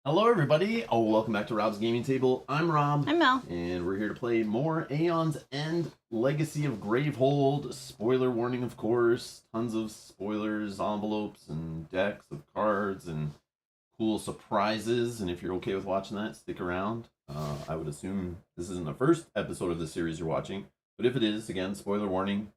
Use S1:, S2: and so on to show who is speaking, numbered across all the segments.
S1: Hello everybody, welcome back to Rob's Gaming Table. I'm Rob.
S2: I'm Mel.
S1: And we're here to play more Aeons and Legacy of Gravehold. Spoiler warning, of course. Tons of spoilers, envelopes, and decks of cards, and cool surprises. And if you're okay with watching that, stick around. I would assume this isn't the first episode of this series you're watching. But if it is, again, spoiler warning.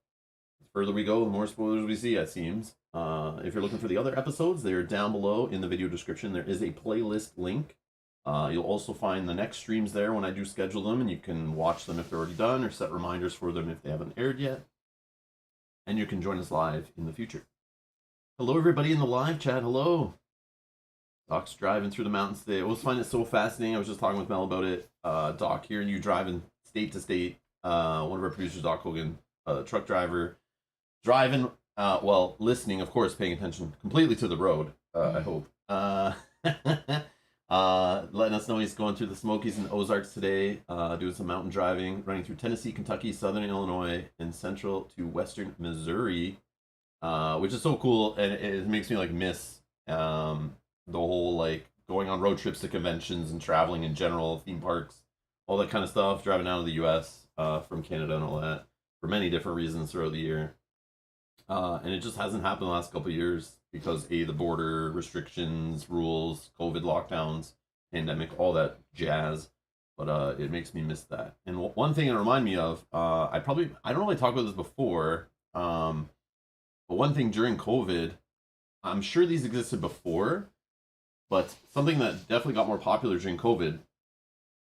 S1: The further we go, the more spoilers we see, it seems. If you're looking for the other episodes, they're down below in the video description. There is a playlist link. You'll also find the next streams there when I do schedule them, and you can watch them if they're already done or set reminders for them if they haven't aired yet. And you can join us live in the future. Hello, everybody in the live chat. Hello. Doc's driving through the mountains today. I always find it so fascinating. I was just talking with Mel about it. Doc, hearing you driving state to state. One of our producers, Doc Hogan, truck driver, driving. Well, listening, of course, paying attention completely to the road, I hope. Letting us know he's going through the Smokies and Ozarks today, doing some mountain driving, running through Tennessee, Kentucky, Southern Illinois, and central to Western Missouri, which is so cool, and it makes me, like, miss the whole, like, going on road trips to conventions and traveling in general, theme parks, all that kind of stuff, driving out of the U.S. From Canada and all that, for many different reasons throughout the year. And it just hasn't happened the last couple of years because the border restrictions, rules, COVID lockdowns, pandemic, all that jazz. But it makes me miss that. And one thing it reminded me of, I don't know if I talked about this before, but one thing during COVID, I'm sure these existed before, but something that definitely got more popular during COVID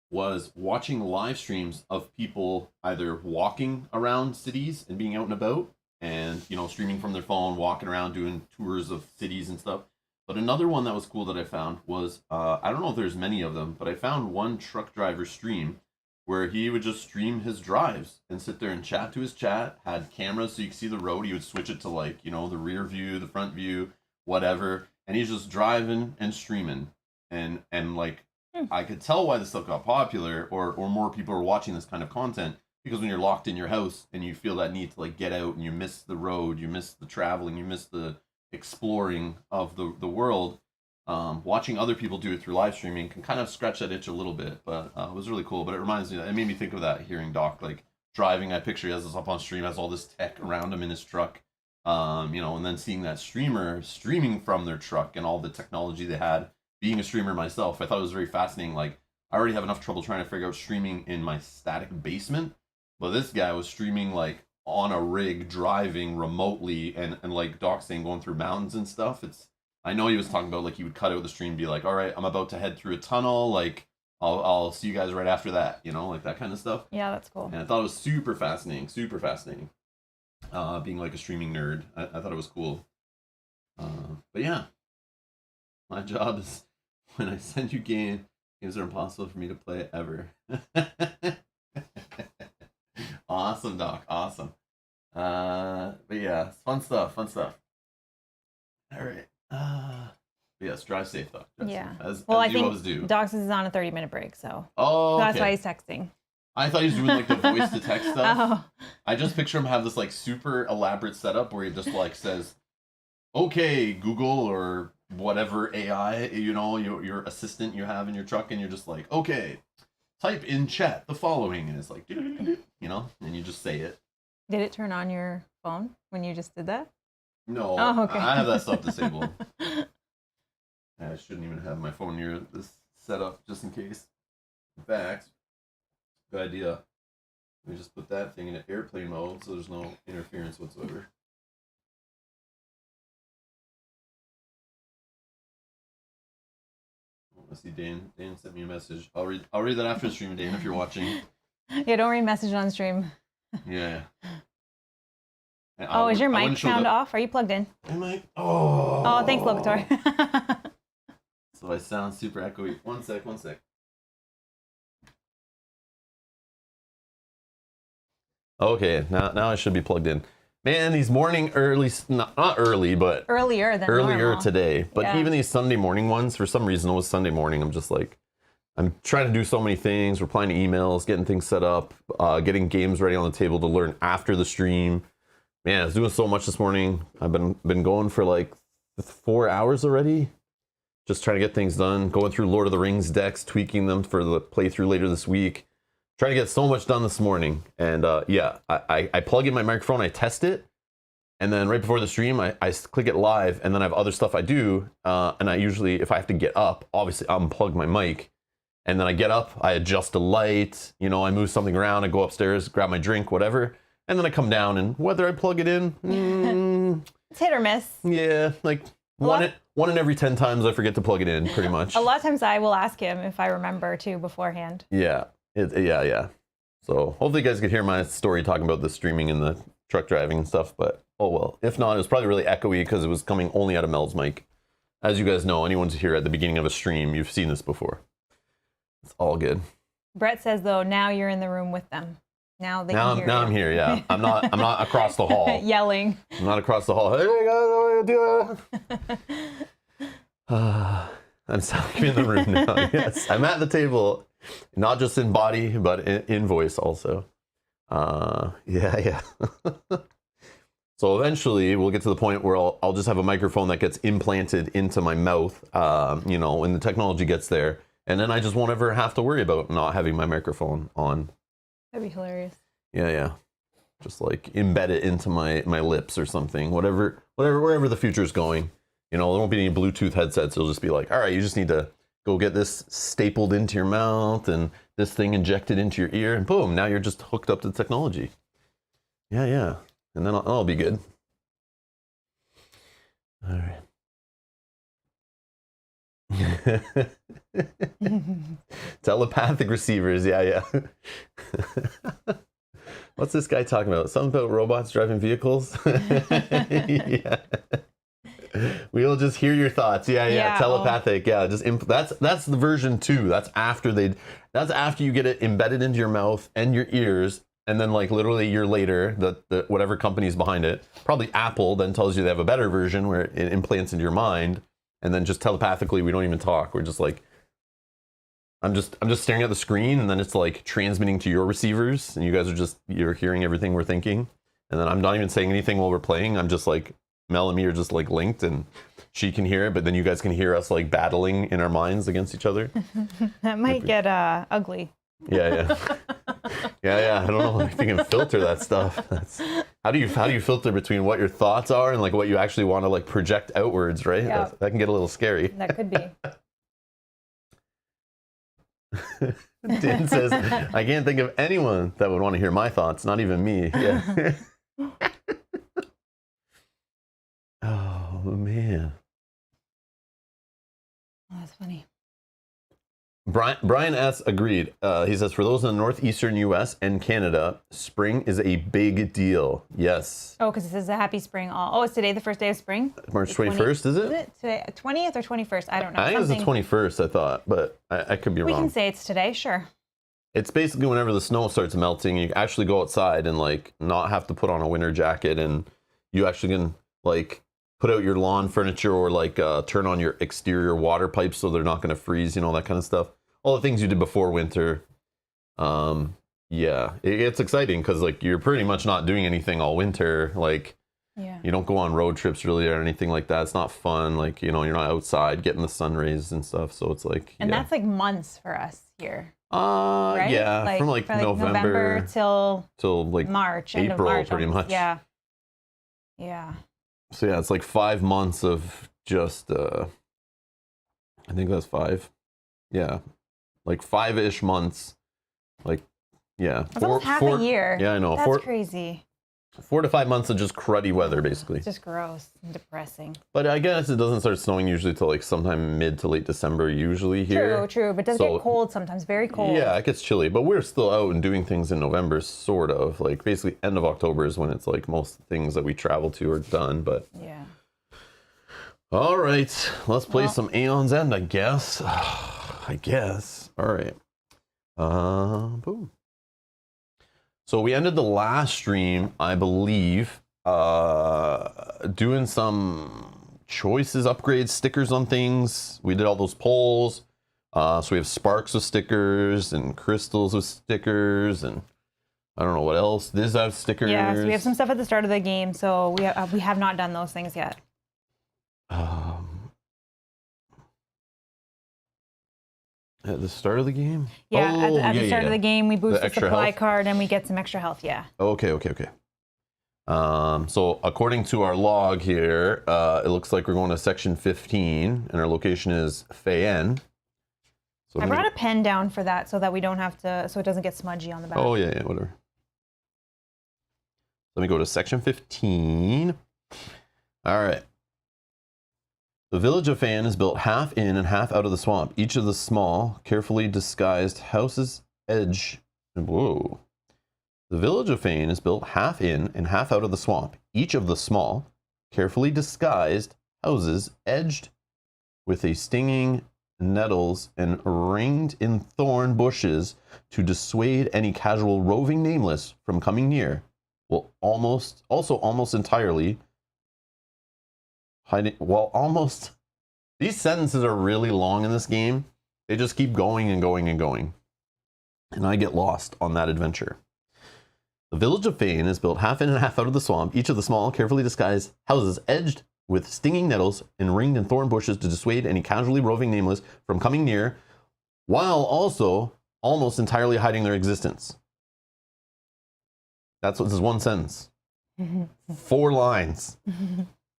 S1: was watching live streams of people either walking around cities and being out and about, and, you know, streaming from their phone, walking around, doing tours of cities and stuff. But another one that was cool that I found was, I don't know if there's many of them, but I found one truck driver stream where he would just stream his drives and sit there and chat to his chat, had cameras so you could see the road. He would switch it to, like, you know, the rear view, the front view, whatever. And he's just driving and streaming. And like, I could tell why this stuff got popular, or more people are watching this kind of content. Because when you're locked in your house and you feel that need to, like, get out, and you miss the road, you miss the traveling, you miss the exploring of the world, watching other people do it through live streaming can kind of scratch that itch a little bit. But it was really cool. But it reminds me, it made me think of that, hearing Doc, like, driving. I picture he has this up on stream, has all this tech around him in his truck, you know, and then seeing that streamer streaming from their truck and all the technology they had. Being a streamer myself, I thought it was very fascinating. Like, I already have enough trouble trying to figure out streaming in my static basement. But this guy was streaming, like, on a rig, driving remotely, and like Doc saying, going through mountains and stuff. I know he was talking about, like, he would cut out the stream and be like, all right, I'm about to head through a tunnel, like, I'll see you guys right after that, you know, like that kind of stuff.
S2: Yeah, that's cool.
S1: And I thought it was super fascinating, being, like, a streaming nerd. I thought it was cool. But yeah, my job is, when I send you games are impossible for me to play ever. Awesome, Doc. Awesome. But yeah, fun stuff. All right. But yes, drive safe, Doc.
S2: Yeah.
S1: As
S2: I
S1: you
S2: think
S1: always do.
S2: Doc's is on a 30-minute break, so.
S1: Oh,
S2: That's
S1: okay.
S2: why he's texting.
S1: I thought he was doing, like, the voice to text stuff.
S2: Oh.
S1: I just picture him have this, like, super elaborate setup where he just, like, says, okay, Google, or whatever AI, you know, your assistant you have in your truck, and you're just like, okay, type in chat the following, and it's like, you know, and you just say it.
S2: Did it turn on your phone when you just did that?
S1: No,
S2: Oh, okay.
S1: I have that stuff disabled. I shouldn't even have my phone near this setup, just in case. In fact, good idea. Let me just put that thing in airplane mode so there's no interference whatsoever. I see Dan sent me a message. I'll read that after the stream, Dan, if you're watching.
S2: Yeah, don't read message on stream.
S1: Yeah.
S2: Oh, is your mic sound off? Are you plugged in?
S1: Am I? Oh.
S2: Oh, thanks, Locator.
S1: So I sound super echoey. One sec. Okay, now I should be plugged in. Man, these morning not early, but
S2: earlier
S1: normal. Today. But
S2: yeah.
S1: Even these Sunday morning ones, for some reason, it was Sunday morning. I'm just like, I'm trying to do so many things, replying to emails, getting things set up, getting games ready on the table to learn after the stream. Man, I was doing so much this morning. I've been going for like 4 hours already. just trying to get things done. Going through Lord of the Rings decks, tweaking them for the playthrough later this week. Trying to get so much done this morning. And yeah, I plug in my microphone, I test it. And then right before the stream, I click it live. And then I have other stuff I do. And I usually, if I have to get up, obviously unplug my mic. And then I get up, I adjust a light, you know, I move something around, I go upstairs, grab my drink, whatever. And then I come down, and whether I plug it in,
S2: it's hit or miss.
S1: Yeah, like one in every 10 times I forget to plug it in, pretty much.
S2: A lot of times I will ask him if I remember to beforehand.
S1: Yeah, yeah. So hopefully you guys could hear my story talking about the streaming and the truck driving and stuff, but oh well. If not, it was probably really echoey because it was coming only out of Mel's mic. As you guys know, anyone's here at the beginning of a stream, you've seen this before. It's all good. Brett
S2: says though, now you're in the room with them. Now they can hear you.
S1: I'm here, yeah. I'm not across the hall.
S2: Yelling.
S1: I'm not across the hall. Hey guys, what are you doing? I'm in the room now, yes. I'm at the table, not just in body, but in voice also. Yeah. So eventually we'll get to the point where I'll just have a microphone that gets implanted into my mouth, you know, when the technology gets there. And then I just won't ever have to worry about not having my microphone on.
S2: That'd be hilarious.
S1: Yeah. Just like embed it into my lips or something. Wherever the future is going. You know, there won't be any Bluetooth headsets. It'll just be like, all right, you just need to go get this stapled into your mouth and this thing injected into your ear, and boom, now you're just hooked up to technology. Yeah. And then I'll be good. All right. Telepathic receivers, yeah. What's this guy talking about? Something about robots driving vehicles? Yeah. We'll just hear your thoughts. Yeah. Telepathic. Yeah, just that's the version 2. That's after you get it embedded into your mouth and your ears, and then like literally a year later, the whatever company's behind it, probably Apple, then tells you they have a better version where it implants into your mind. And then just telepathically, we don't even talk. We're just like, I'm just staring at the screen, and then it's like transmitting to your receivers, and you guys you're hearing everything we're thinking. And then I'm not even saying anything while we're playing. I'm just like, Mel and me are just like linked, and she can hear it, but then you guys can hear us like battling in our minds against each other.
S2: That might get ugly.
S1: Yeah. I don't know if you can filter that stuff. How do you filter between what your thoughts are and like what you actually want to like project outwards, right?
S2: Yeah.
S1: That can get a little scary.
S2: That could be.
S1: Dan says, I can't think of anyone that would want to hear my thoughts, not even me. Yeah. Oh man.
S2: Oh, that's funny.
S1: Brian S. agreed. He says, for those in the northeastern U.S. and Canada, spring is a big deal. Yes.
S2: Oh, because it says a happy spring. Oh, it's today the first day of spring?
S1: March 21st, is it?
S2: Is it today, 20th or 21st? I don't know.
S1: I think it was the 21st, I thought, but I could be wrong.
S2: We can say it's today, sure.
S1: It's basically whenever the snow starts melting, you actually go outside and like not have to put on a winter jacket, and you actually can like put out your lawn furniture or like turn on your exterior water pipes so they're not going to freeze, you know, that kind of stuff. All the things you did before winter. Yeah, it's exciting because like you're pretty much not doing anything all winter. Like, you don't go on road trips really or anything like that. It's not fun. Like, you know, you're not outside getting the sun rays and stuff. So it's like,
S2: and that's like months for us here.
S1: Right? Yeah, like, from like November
S2: till like
S1: March,
S2: April,
S1: end of March,
S2: pretty
S1: much.
S2: Yeah.
S1: So yeah, it's like 5 months of just. I think that's 5. Yeah. Like 5-ish months, like, yeah.
S2: It's almost half a year.
S1: Yeah, I know.
S2: That's crazy.
S1: 4 to 5 months of just cruddy weather, basically.
S2: It's just gross and depressing.
S1: But I guess it doesn't start snowing usually till like sometime mid to late December usually here.
S2: True. But it does get cold sometimes, very cold.
S1: Yeah, it gets chilly. But we're still out and doing things in November, sort of. Like basically end of October is when it's like most things that we travel to are done. But
S2: yeah.
S1: All right, let's play some Aeons End, I guess. I guess. All right. Boom. So we ended the last stream, I believe, doing some choices, upgrades, stickers on things. We did all those polls. So we have sparks with stickers and crystals with stickers, and I don't know what else. This has stickers.
S2: Yeah, so we have some stuff at the start of the game, so we have not done those things yet.
S1: At the start of the game?
S2: Yeah, at the start of the game, we boost the supply health card and we get some extra health, yeah.
S1: Okay. So according to our log here, it looks like we're going to section 15, and our location is Aeon. So
S2: I brought a pen down for that so that we don't have to, so it doesn't get smudgy on the back.
S1: Oh, yeah, whatever. Let me go to section 15. All right. The village of Aeon is built half in and half out of the swamp. Each of the small, carefully disguised houses edge. Whoa. The village of Aeon is built half in and half out of the swamp. Each of the small, carefully disguised houses edged with a stinging nettles and ringed in thorn bushes to dissuade any casual roving nameless from coming near, will almost entirely hiding. Well, almost. These sentences are really long in this game. They just keep going and going and going, and I get lost on that adventure. The village of Aeon is built half in and half out of the swamp. Each of the small, carefully disguised houses edged with stinging nettles and ringed in thorn bushes to dissuade any casually roving nameless from coming near, while also almost entirely hiding their existence. That's what this is, one sentence. 4 lines.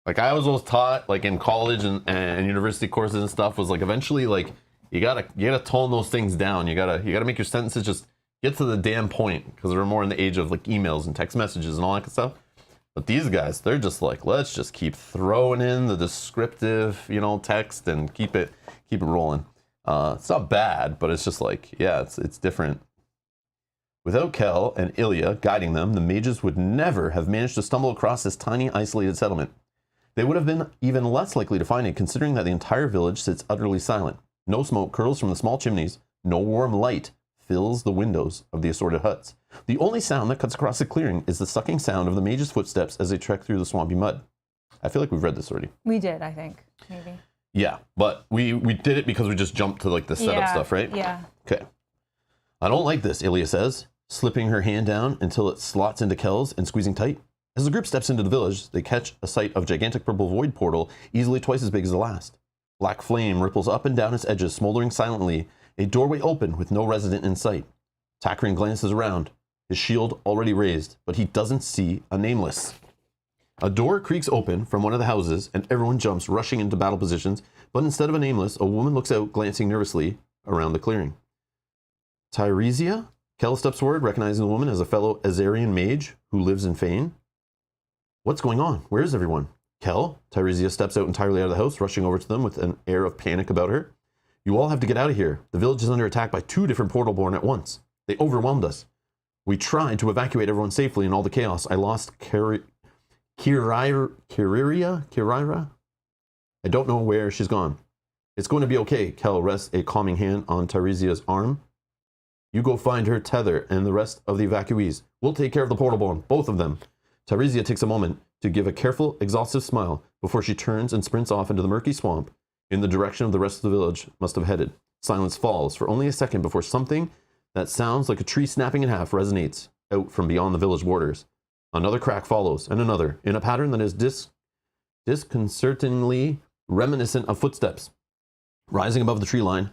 S1: Like I was always taught, like in college and university courses and stuff, was like eventually like you gotta tone those things down. You gotta make your sentences just get to the damn point, because we're more in the age of like emails and text messages and all that kind of stuff. But these guys, they're just like, let's just keep throwing in the descriptive, text and keep it rolling. It's not bad, but it's just like, yeah, it's different. Without Kel and Ilya guiding them, the mages would never have managed to stumble across this tiny, isolated settlement. They would have been even less likely to find it, considering that the entire village sits utterly silent. No smoke curls from the small chimneys. No warm light fills the windows of the assorted huts. The only sound that cuts across the clearing is the sucking sound of the mage's footsteps as they trek through the swampy mud. I feel like we've read this already.
S2: We did, I think, maybe.
S1: Yeah, but we did it because we just jumped to like the setup stuff, right?
S2: Yeah.
S1: Okay. I don't like this, Ilya says, slipping her hand down until it slots into Kel's and squeezing tight. As the group steps into the village, they catch a sight of gigantic purple void portal, easily twice as big as the last. Black flame ripples up and down its edges, smoldering silently, a doorway open with no resident in sight. Takrin glances around, his shield already raised, but he doesn't see a nameless. A door creaks open from one of the houses, and everyone jumps, rushing into battle positions, but instead of a nameless, a woman looks out, glancing nervously around the clearing. Tyresia? Kel steps forward, recognizing the woman as a fellow Azarian mage who lives in Aeon. What's going on? Where is everyone? Kel? Tyresia steps out entirely out of the house, rushing over to them with an air of panic about her. You all have to get out of here. The village is under attack by 2 different portal-born at once. They overwhelmed us. We tried to evacuate everyone safely in all the chaos. I lost Kirira? I don't know where she's gone. It's going to be okay. Kel rests a calming hand on Tyresia's arm. You go find her, Tether, and the rest of the evacuees. We'll take care of the portal-born, both of them. Tyresia takes a moment to give a careful, exhaustive smile before she turns and sprints off into the murky swamp in the direction of the rest of the village must have headed. Silence falls for only a second before something that sounds like a tree snapping in half resonates out from beyond the village borders. Another crack follows, and another, in a pattern that is disconcertingly reminiscent of footsteps. Rising above the tree line,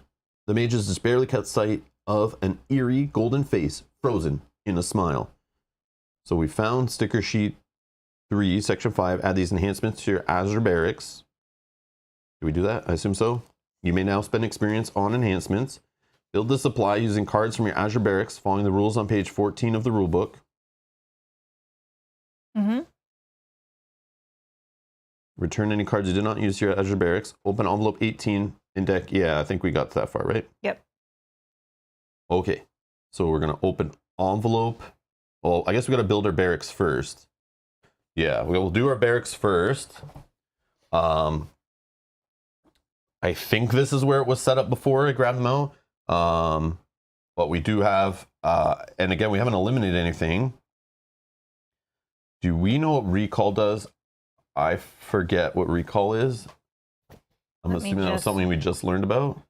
S1: the mages just barely catch sight of an eerie golden face frozen in a smile. So we found sticker sheet 3, section 5. Add these enhancements to your Azure Barracks. Do we do that? I assume so. You may now spend experience on enhancements. Build the supply using cards from your Azure Barracks, following the rules on page 14 of the rulebook.
S2: Mm-hmm.
S1: Return any cards you did not use to your Azure Barracks. Open envelope 18 in deck. Yeah, I think we got that far, right?
S2: Yep.
S1: Okay. So we're going to open envelope. Well, I guess we got to build our barracks first. Yeah, we'll do our barracks first. I think this is where it was set up before I grabbed them out. But we do have, and again, we haven't eliminated anything. Do we know what recall does? I forget what recall is. I'm assuming that was something we just learned about.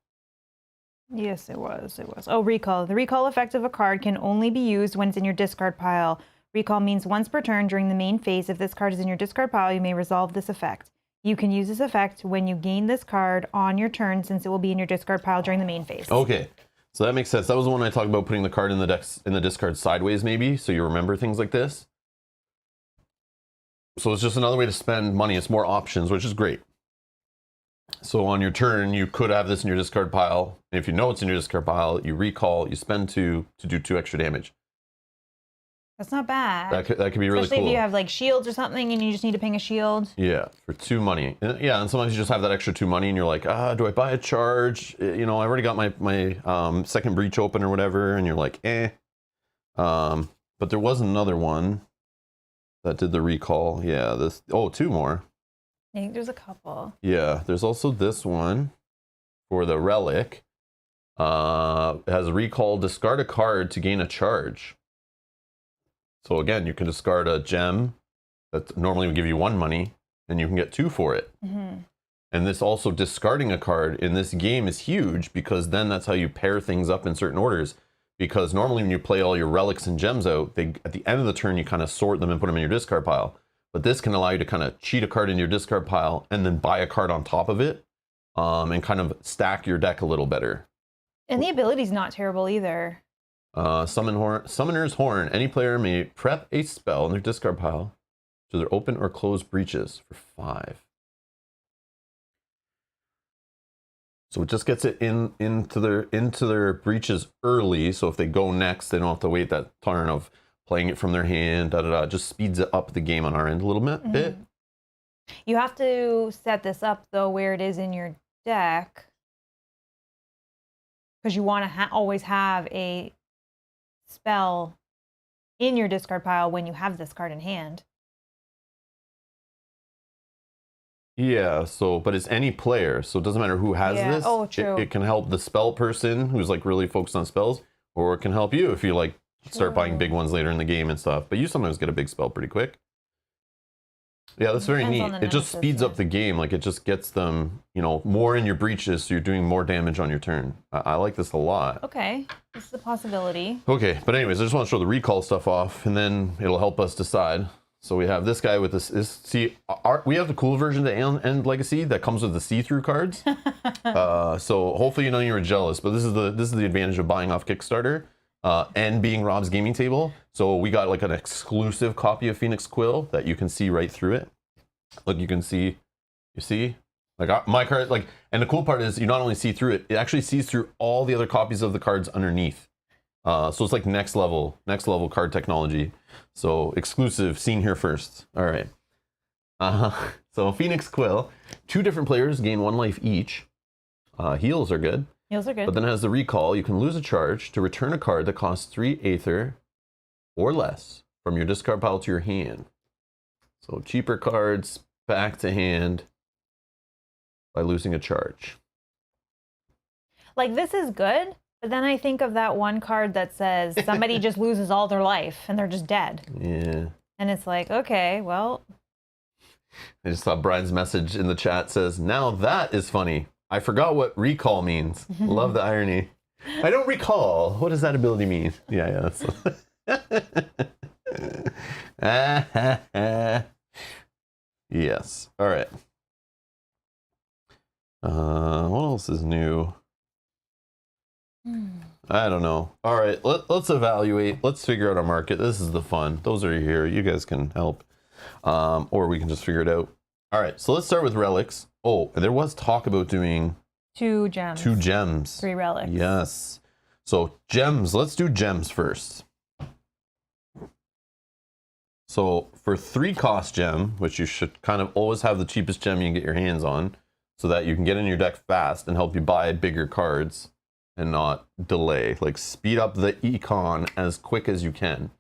S2: Yes, it was. Oh, recall. The recall effect of a card can only be used when it's in your discard pile. Recall means once per turn during the main phase. If this card is in your discard pile, you may resolve this effect. You can use this effect when you gain this card on your turn, since it will be in your discard pile during the main phase.
S1: Okay, so that makes sense. That was the one I talked about, putting the card in the discard sideways, maybe, so you remember things like this. So it's just another way to spend money. It's more options, which is great. So on your turn, you could have this in your discard pile. And if you know it's in your discard pile, you recall, you spend 2 to do 2 extra damage.
S2: That's not bad.
S1: That could be really
S2: Especially
S1: cool.
S2: if you have like shields or something and you just need to ping a shield.
S1: Yeah, for 2 money. Yeah, and sometimes you just have that extra 2 money and you're like, do I buy a charge? You know, I already got my second breach open or whatever, and you're like, eh. But there was another one that did the recall. Yeah, 2 more.
S2: I think there's a couple.
S1: Yeah, there's also this one for the relic. It has a recall, discard a card to gain a charge. So again, you can discard a gem that normally would give you 1 money, and you can get 2 for it.
S2: Mm-hmm.
S1: And this also, discarding a card in this game is huge, because then that's how you pair things up in certain orders. Because normally when you play all your relics and gems out, at the end of the turn you kind of sort them and put them in your discard pile. But this can allow you to kind of cheat a card in your discard pile and then buy a card on top of it, and kind of stack your deck a little better.
S2: And the ability's not terrible either.
S1: Summoner's Horn. Any player may prep a spell in their discard pile to their open or closed breaches for 5. So it just gets it into their breaches early. So if they go next, they don't have to wait that turn of playing it from their hand. It just speeds it up the game on our end a little bit.
S2: You have to set this up though where it is in your deck, because you want to always have a spell in your discard pile when you have this card in hand.
S1: Yeah, but it's any player, so it doesn't matter who has this.
S2: Oh, true.
S1: It can help the spell person who's like really focused on spells, or it can help you if you like start buying big ones later in the game and stuff. But you sometimes get a big spell pretty quick. Yeah, that's very neat. It just speeds up the game. Like, it just gets them, more in your breaches, so you're doing more damage on your turn. I like this a lot.
S2: Okay, this is a possibility.
S1: Okay, but anyways, I just want to show the recall stuff off, and then it'll help us decide. So we have this guy with this. We have the cool version of Aeon and Legacy that comes with the see-through cards. So hopefully you were jealous, but this is the advantage of buying off Kickstarter and being Rob's gaming table. So we got like an exclusive copy of Phoenix Quill that you can see right through it. Look, you can see. You see? Like my card. And the cool part is you not only see through it, it actually sees through all the other copies of the cards underneath. So it's like next level card technology. So exclusive, seen here first. All right. So Phoenix Quill, 2 different players gain 1 life each. Heals are good.
S2: Heals are good.
S1: But then it has the recall. You can lose a charge to return a card that costs 3 Aether or less from your discard pile to your hand. So cheaper cards back to hand by losing a charge.
S2: Like, this is good. But then I think of that one card that says somebody just loses all their life and they're just dead.
S1: Yeah.
S2: And it's like, okay, well.
S1: I just saw Brian's message in the chat says, now that is funny. I forgot what recall means. Love the irony. I don't recall. What does that ability mean? Yeah. Yes. All right. What else is new? I don't know. All right, let's evaluate. Let's figure out our market. This is the fun. Those are here. You guys can help. Or we can just figure it out. All right, so let's start with relics. Oh, there was talk about doing
S2: 2 gems.
S1: 2 gems.
S2: 3 relics.
S1: Yes. So gems, let's do gems first. So for 3 cost gem, which you should kind of always have the cheapest gem you can get your hands on, so that you can get in your deck fast and help you buy bigger cards and not delay. Like, speed up the econ as quick as you can.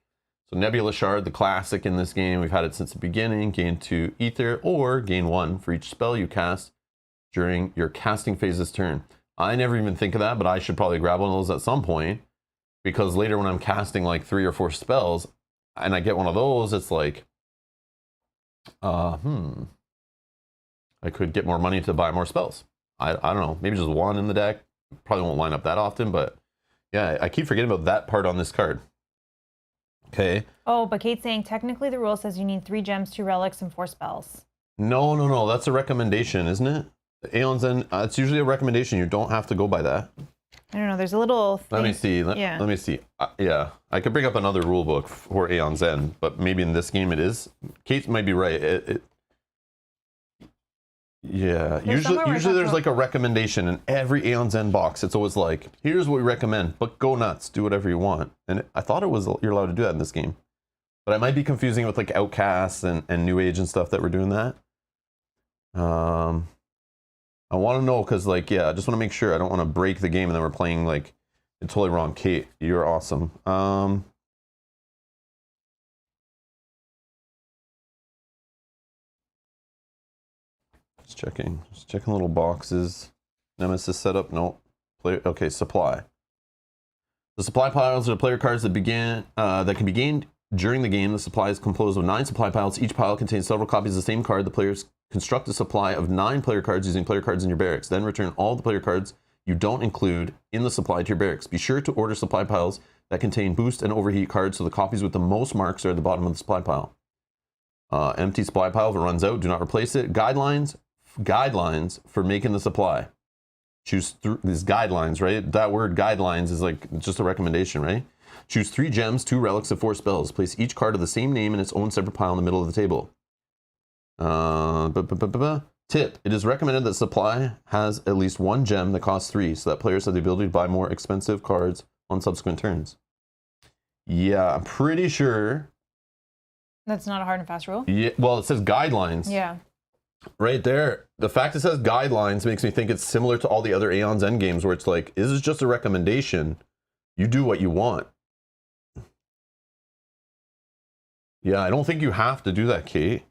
S1: So Nebula Shard, the classic in this game, we've had it since the beginning. Gain 2 Ether or gain 1 for each spell you cast during your casting phase this turn. I never even think of that, but I should probably grab one of those at some point, because later when I'm casting like 3 or 4 spells and I get one of those, it's like, I could get more money to buy more spells. I don't know, maybe just 1 in the deck. Probably won't line up that often, but yeah, I keep forgetting about that part on this card. Okay.
S2: Oh, but Kate's saying technically the rule says you need 3 gems, 2 relics, and 4 spells.
S1: No. That's a recommendation, isn't it? The Aeons End. It's usually a recommendation. You don't have to go by that.
S2: I don't know. There's a little thing.
S1: Let me see. Let me see. Yeah, I could bring up another rule book for Aeon's End, but maybe in this game it is. Kate might be right. Yeah, usually there's like a recommendation in every Aeon's End box. It's always like, here's what we recommend, but go nuts, do whatever you want. And I thought it was you're allowed to do that in this game, but I might be confusing it with like Outcasts and New Age and stuff that we're doing that. I want to know because like I just want to make sure I don't want to break the game and then we're playing like it's totally wrong. Kate, you're awesome. Just checking little boxes. Nemesis setup, no. Okay, supply. The supply piles are the player cards that can be gained during the game. The supply is composed of 9 supply piles. Each pile contains several copies of the same card. The players construct a supply of 9 player cards using player cards in your barracks. Then return all the player cards you don't include in the supply to your barracks. Be sure to order supply piles that contain boost and overheat cards so the copies with the most marks are at the bottom of the supply pile. Empty supply pile, if it runs out, do not replace it. Guidelines for making the supply. Choose these guidelines, right? That word guidelines is like just a recommendation, right? Choose 3 gems, 2 relics, and 4 spells. Place each card of the same name in its own separate pile in the middle of the table. Tip: it is recommended that supply has at least 1 gem that costs 3, so that players have the ability to buy more expensive cards on subsequent turns. Yeah, I'm pretty sure.
S2: That's not a hard and fast rule?
S1: Yeah, well, it says guidelines.
S2: Yeah.
S1: Right there. The fact it says guidelines makes me think it's similar to all the other Aeon's End games where it's like, this is just a recommendation. You do what you want. Yeah, I don't think you have to do that, Kate.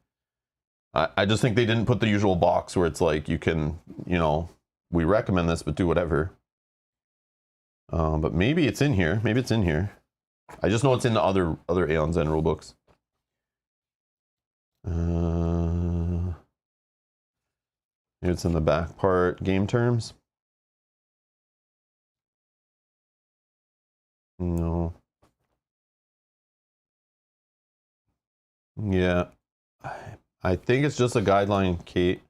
S1: I just think they didn't put the usual box where it's like, you can, we recommend this, but do whatever. But maybe it's in here. Maybe it's in here. I just know it's in the other Aeon's End rule books. Maybe it's in the back part, game terms. No. Yeah. I think it's just a guideline, Kate.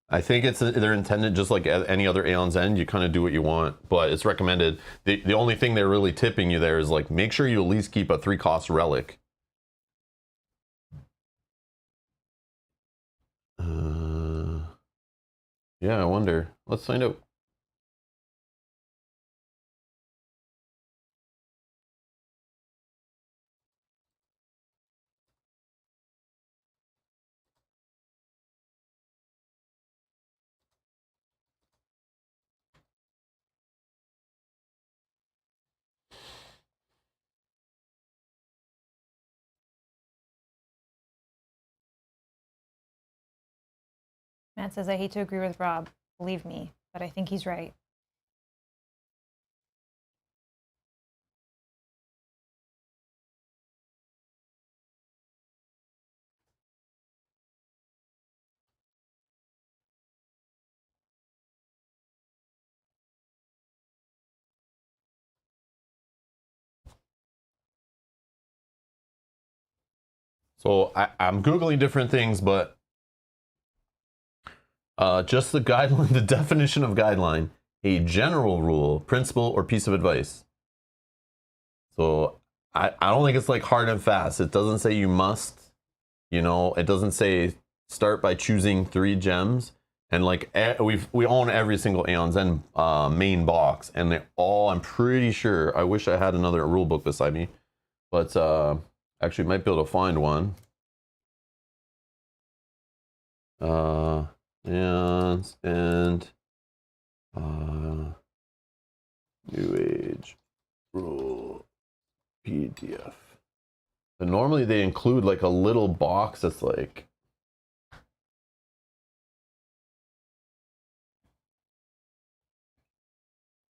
S1: I think they're intended just like any other Aeon's End. You kind of do what you want, but it's recommended. The only thing they're really tipping you there is like, make sure you at least keep a 3-cost relic. Yeah, I wonder. Let's find out.
S2: Matt says, I hate to agree with Rob. Believe me, but I think he's right.
S1: So I'm Googling different things, but just the guideline, the definition of guideline, a general rule, principle, or piece of advice. So I don't think it's like hard and fast. It doesn't say you must, it doesn't say start by choosing 3 gems. And like we own every single Aeon's End main box, and they all, I'm pretty sure, I wish I had another rule book beside me, but actually might be able to find one. Aeon's End New Age rule PDF. And normally they include like a little box that's like,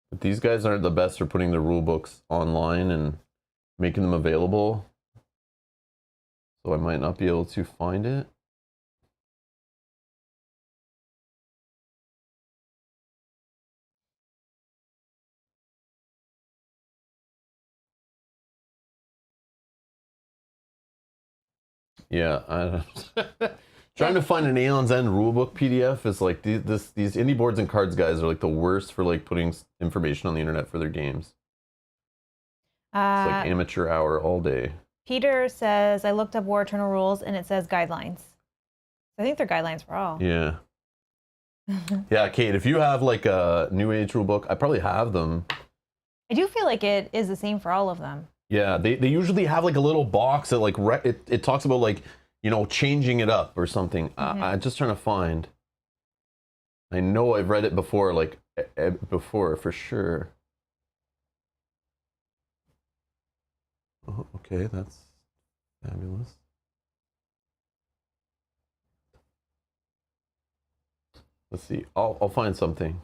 S1: but these guys aren't the best for putting the rule books online and making them available. So I might not be able to find it. Yeah, I don't Trying to find an Aeon's End rulebook PDF is like these indie boards and cards guys are like the worst for like putting information on the internet for their games. It's like amateur hour all day.
S2: Peter says, I looked up War Eternal rules and it says guidelines. I think they're guidelines for all.
S1: Yeah. Yeah, Kate, if you have like a New Age rulebook, I probably have them.
S2: I do feel like it is the same for all of them.
S1: Yeah, they usually have like a little box that like it talks about like, you know, changing it up or something. I'm just trying to find. I know I've read it before, like before for sure. Oh, okay, that's fabulous. Let's see. I'll find something.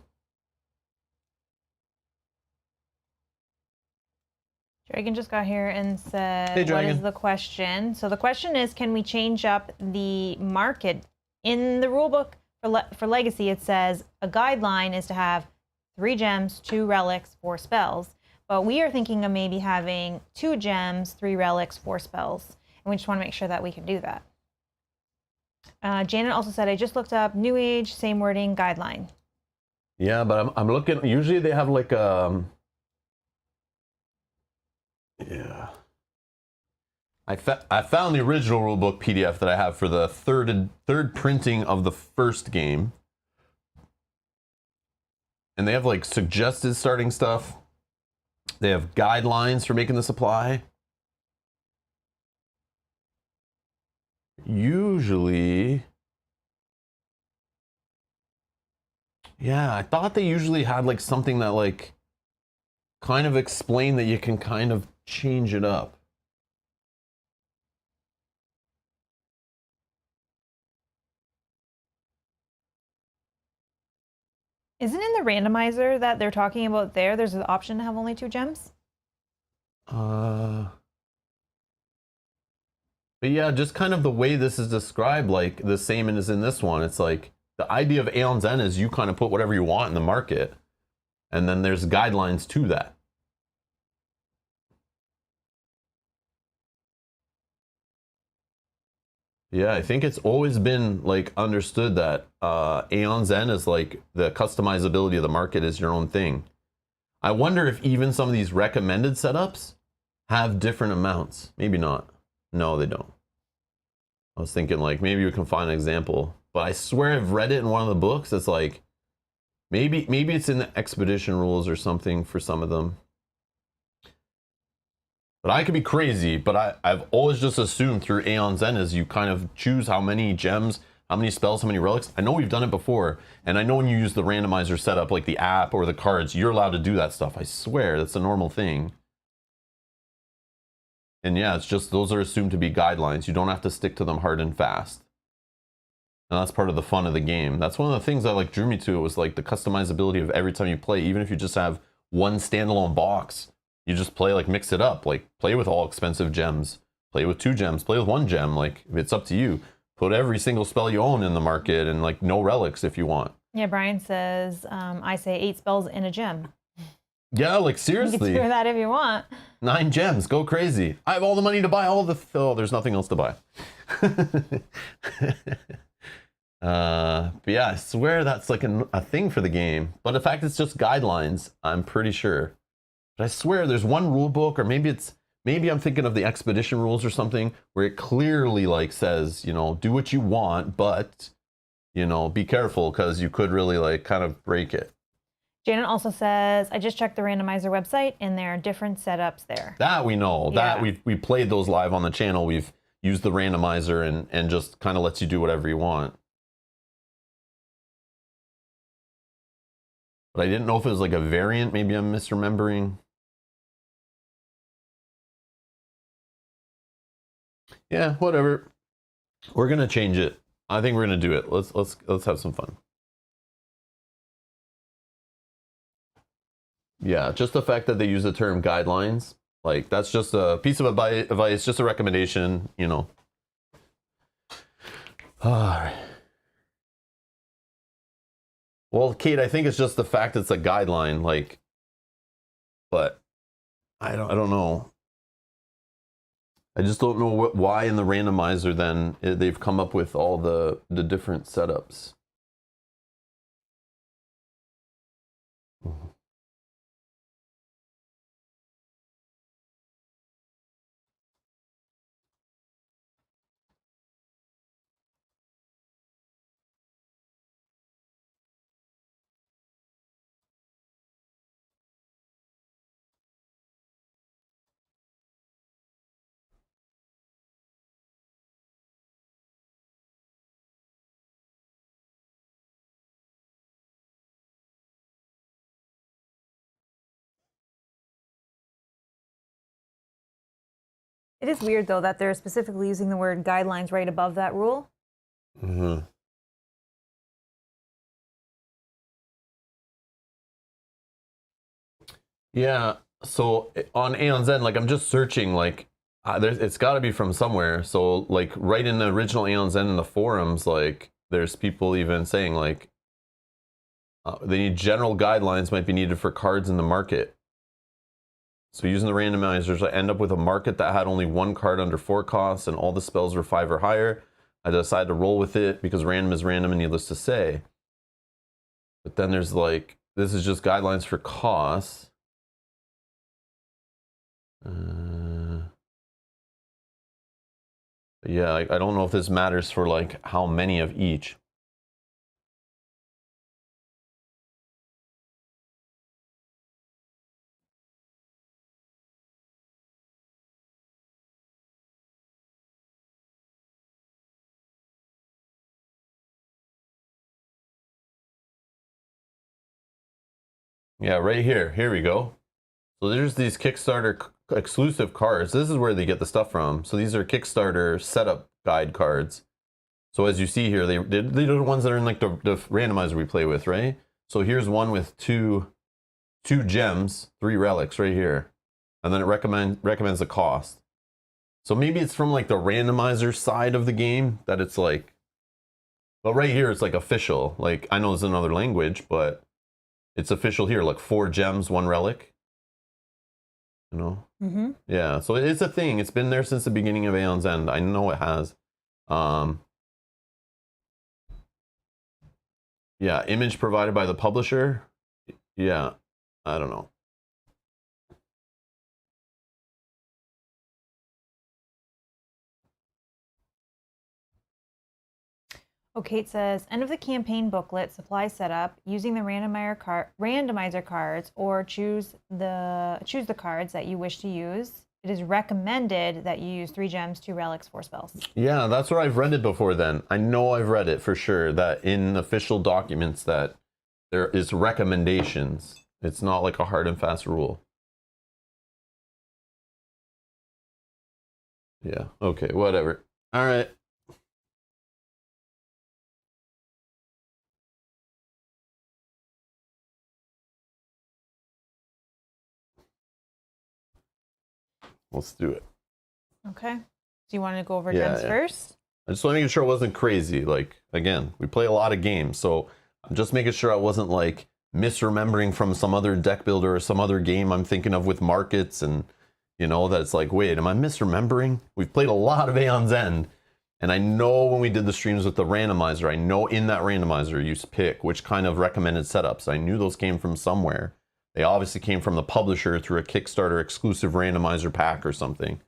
S2: Dragon just got here and said,
S1: hey,
S2: what is the question? So the question is, can we change up the market? In the rulebook for Legacy, it says a guideline is to have 3 gems, 2 relics, 4 spells. But we are thinking of maybe having 2 gems, 3 relics, 4 spells. And we just want to make sure that we can do that. Janet also said, I just looked up New Age, same wording, guideline.
S1: Yeah, but I'm looking, usually they have like yeah. I found the original rulebook PDF that I have for the third printing of the first game. And they have like suggested starting stuff. They have guidelines for making the supply. Usually, yeah, I thought they usually had like something that like kind of explained that you can kind of change it up.
S2: Isn't in the randomizer that they're talking about there's an option to have only 2 gems?
S1: But yeah, just kind of the way this is described, like the same as in this one. It's like the idea of Aeon's End is you kind of put whatever you want in the market, and then there's guidelines to that. Yeah, I think it's always been like understood that Aeon's End is like the customizability of the market is your own thing. I wonder if even some of these recommended setups have different amounts. Maybe not. No, they don't. I was thinking like maybe we can find an example, but I swear I've read it in one of the books. It's like maybe it's in the expedition rules or something for some of them. But I could be crazy, but I've always just assumed through Aeon's End is you kind of choose how many gems, how many spells, how many relics. I know we've done it before, and I know when you use the randomizer setup like the app or the cards, you're allowed to do that stuff. I swear that's a normal thing. And yeah, it's just those are assumed to be guidelines. You don't have to stick to them hard and fast. And that's part of the fun of the game. That's one of the things that like drew me to it was like the customizability of every time you play, even if you just have one standalone box, you just play like mix it up, like play with all expensive gems, play with 2 gems, play with 1 gem. Like it's up to you. Put every single spell you own in the market and like no relics if you want.
S2: Yeah, Brian says, I say 8 spells in a gem.
S1: Yeah, like seriously.
S2: You can do that if you want.
S1: 9 gems, go crazy. I have all the money to buy all the, oh, there's nothing else to buy. But yeah, I swear that's like a thing for the game. But in fact, it's just guidelines, I'm pretty sure. But I swear there's one rule book, or maybe I'm thinking of the expedition rules or something, where it clearly like says, you know, do what you want, but, you know, be careful because you could really like kind of break it.
S2: Janet also says, I just checked the randomizer website and there are different setups there.
S1: That we know.
S2: Yeah.
S1: That we played those live on the channel. We've used the randomizer and just kind of lets you do whatever you want. But I didn't know if it was like a variant. Maybe I'm misremembering. Yeah, whatever. We're gonna change it. I think we're gonna do it. Let's have some fun. Yeah, just the fact that they use the term guidelines, like that's just a piece of advice, just a recommendation, you know. All right. Well, Kate, I think it's just the fact it's a guideline, like, but I don't know. I just don't know why in the randomizer then they've come up with all the different setups.
S2: It is weird, though, that they're specifically using the word guidelines right above that rule.
S1: Mm-hmm. Yeah, so on Aeon's End, like I'm just searching, like it's got to be from somewhere. So like right in the original Aeon's End in the forums, like there's people even saying like they need general guidelines might be needed for cards in the market. So using the randomizers, I end up with a market that had only one card under 4 costs and all the spells were 5 or higher. I decided to roll with it because random is random and needless to say. But then there's like, this is just guidelines for costs. Yeah, I don't know if this matters for like how many of each. Yeah, right here. Here we go. So there's these Kickstarter exclusive cards. This is where they get the stuff from. So these are Kickstarter setup guide cards. So as you see here, they're the ones that are in like the randomizer we play with, right? So here's one with two gems, 3 relics right here. And then it recommends the cost. So maybe it's from like the randomizer side of the game that it's like, but right here it's like official. Like I know it's another language, but it's official here, like 4 gems, 1 relic. You know?
S2: Mm-hmm.
S1: Yeah, so it's a thing. It's been there since the beginning of Aeon's End. I know it has. Yeah, image provided by the publisher. Yeah, I don't know.
S2: Oh, Kate says, end of the campaign booklet, supply setup, using the randomizer cards, or choose the cards that you wish to use. It is recommended that you use 3 gems, 2 relics, 4 spells.
S1: Yeah, that's where I've read it before then. I know I've read it for sure, that in official documents that there is recommendations. It's not like a hard and fast rule. Yeah, okay, whatever. All right. Let's do it.
S2: Okay. Do you want to go over gems first?
S1: I just want to make sure it wasn't crazy. Like, again, we play a lot of games, so I'm just making sure I wasn't like misremembering from some other deck builder or some other game I'm thinking of with markets, and you know, that it's like, wait, am I misremembering? We've played a lot of Aeon's End, and I know when we did the streams with the randomizer, I know in that randomizer you pick which kind of recommended setups. I knew those came from somewhere. They obviously came from the publisher through a Kickstarter exclusive randomizer pack or something.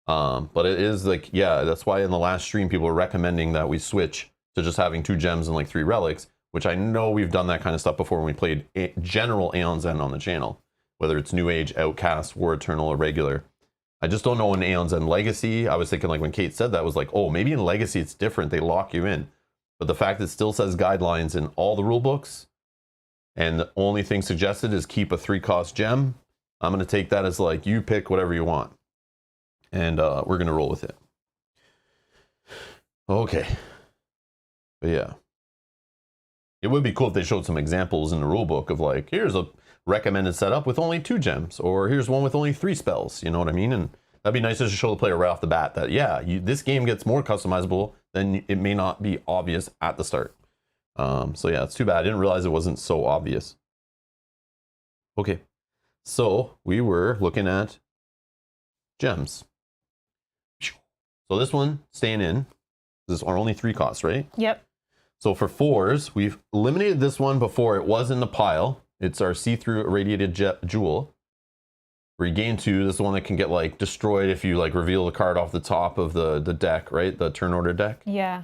S1: But it is like, yeah, that's why in the last stream people were recommending that we switch to just having 2 gems and like 3 relics, which I know we've done that kind of stuff before when we played general Aeon's End on the channel, whether it's New Age, Outcast, War Eternal, or regular. I just don't know in Aeon's End Legacy. I was thinking like when Kate said that, was like, oh, maybe in Legacy it's different. They lock you in. But the fact that it still says guidelines in all the rule books, and the only thing suggested is keep a 3-cost gem, I'm going to take that as like, you pick whatever you want. And we're going to roll with it. Okay. But yeah. It would be cool if they showed some examples in the rulebook of like, here's a recommended setup with only 2 gems, or here's one with only 3 spells. You know what I mean? And that'd be nice to show the player right off the bat that, yeah, this game gets more customizable than it may not be obvious at the start. So yeah, it's too bad. I didn't realize it wasn't so obvious. Okay. So we were looking at gems. So this one staying in. This are only 3 costs, right?
S2: Yep.
S1: So for 4s, we've eliminated this one before it was in the pile. It's our see-through irradiated jewel. Where you gain 2. This is the one that can get like destroyed if you like reveal the card off the top of the deck, right? The turn order deck.
S2: Yeah.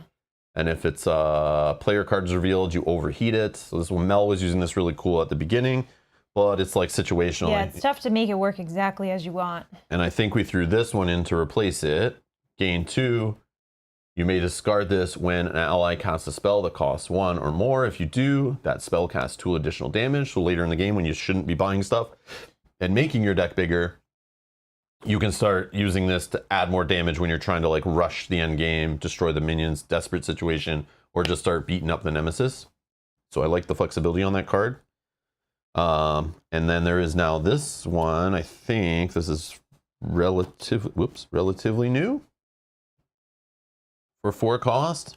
S1: And if it's player cards revealed, you overheat it. So this one, Mel was using this really cool at the beginning, but it's like situational.
S2: Yeah, it's tough to make it work exactly as you want.
S1: And I think we threw this one in to replace it. Gain 2. You may discard this when an ally casts a spell that costs 1 or more. If you do, that spell casts 2 additional damage. So later in the game when you shouldn't be buying stuff and making your deck bigger, you can start using this to add more damage when you're trying to like rush the end game, destroy the minions, desperate situation, or just start beating up the nemesis. So I like the flexibility on that card. And then there is now this one. I think this is relatively new for 4 cost.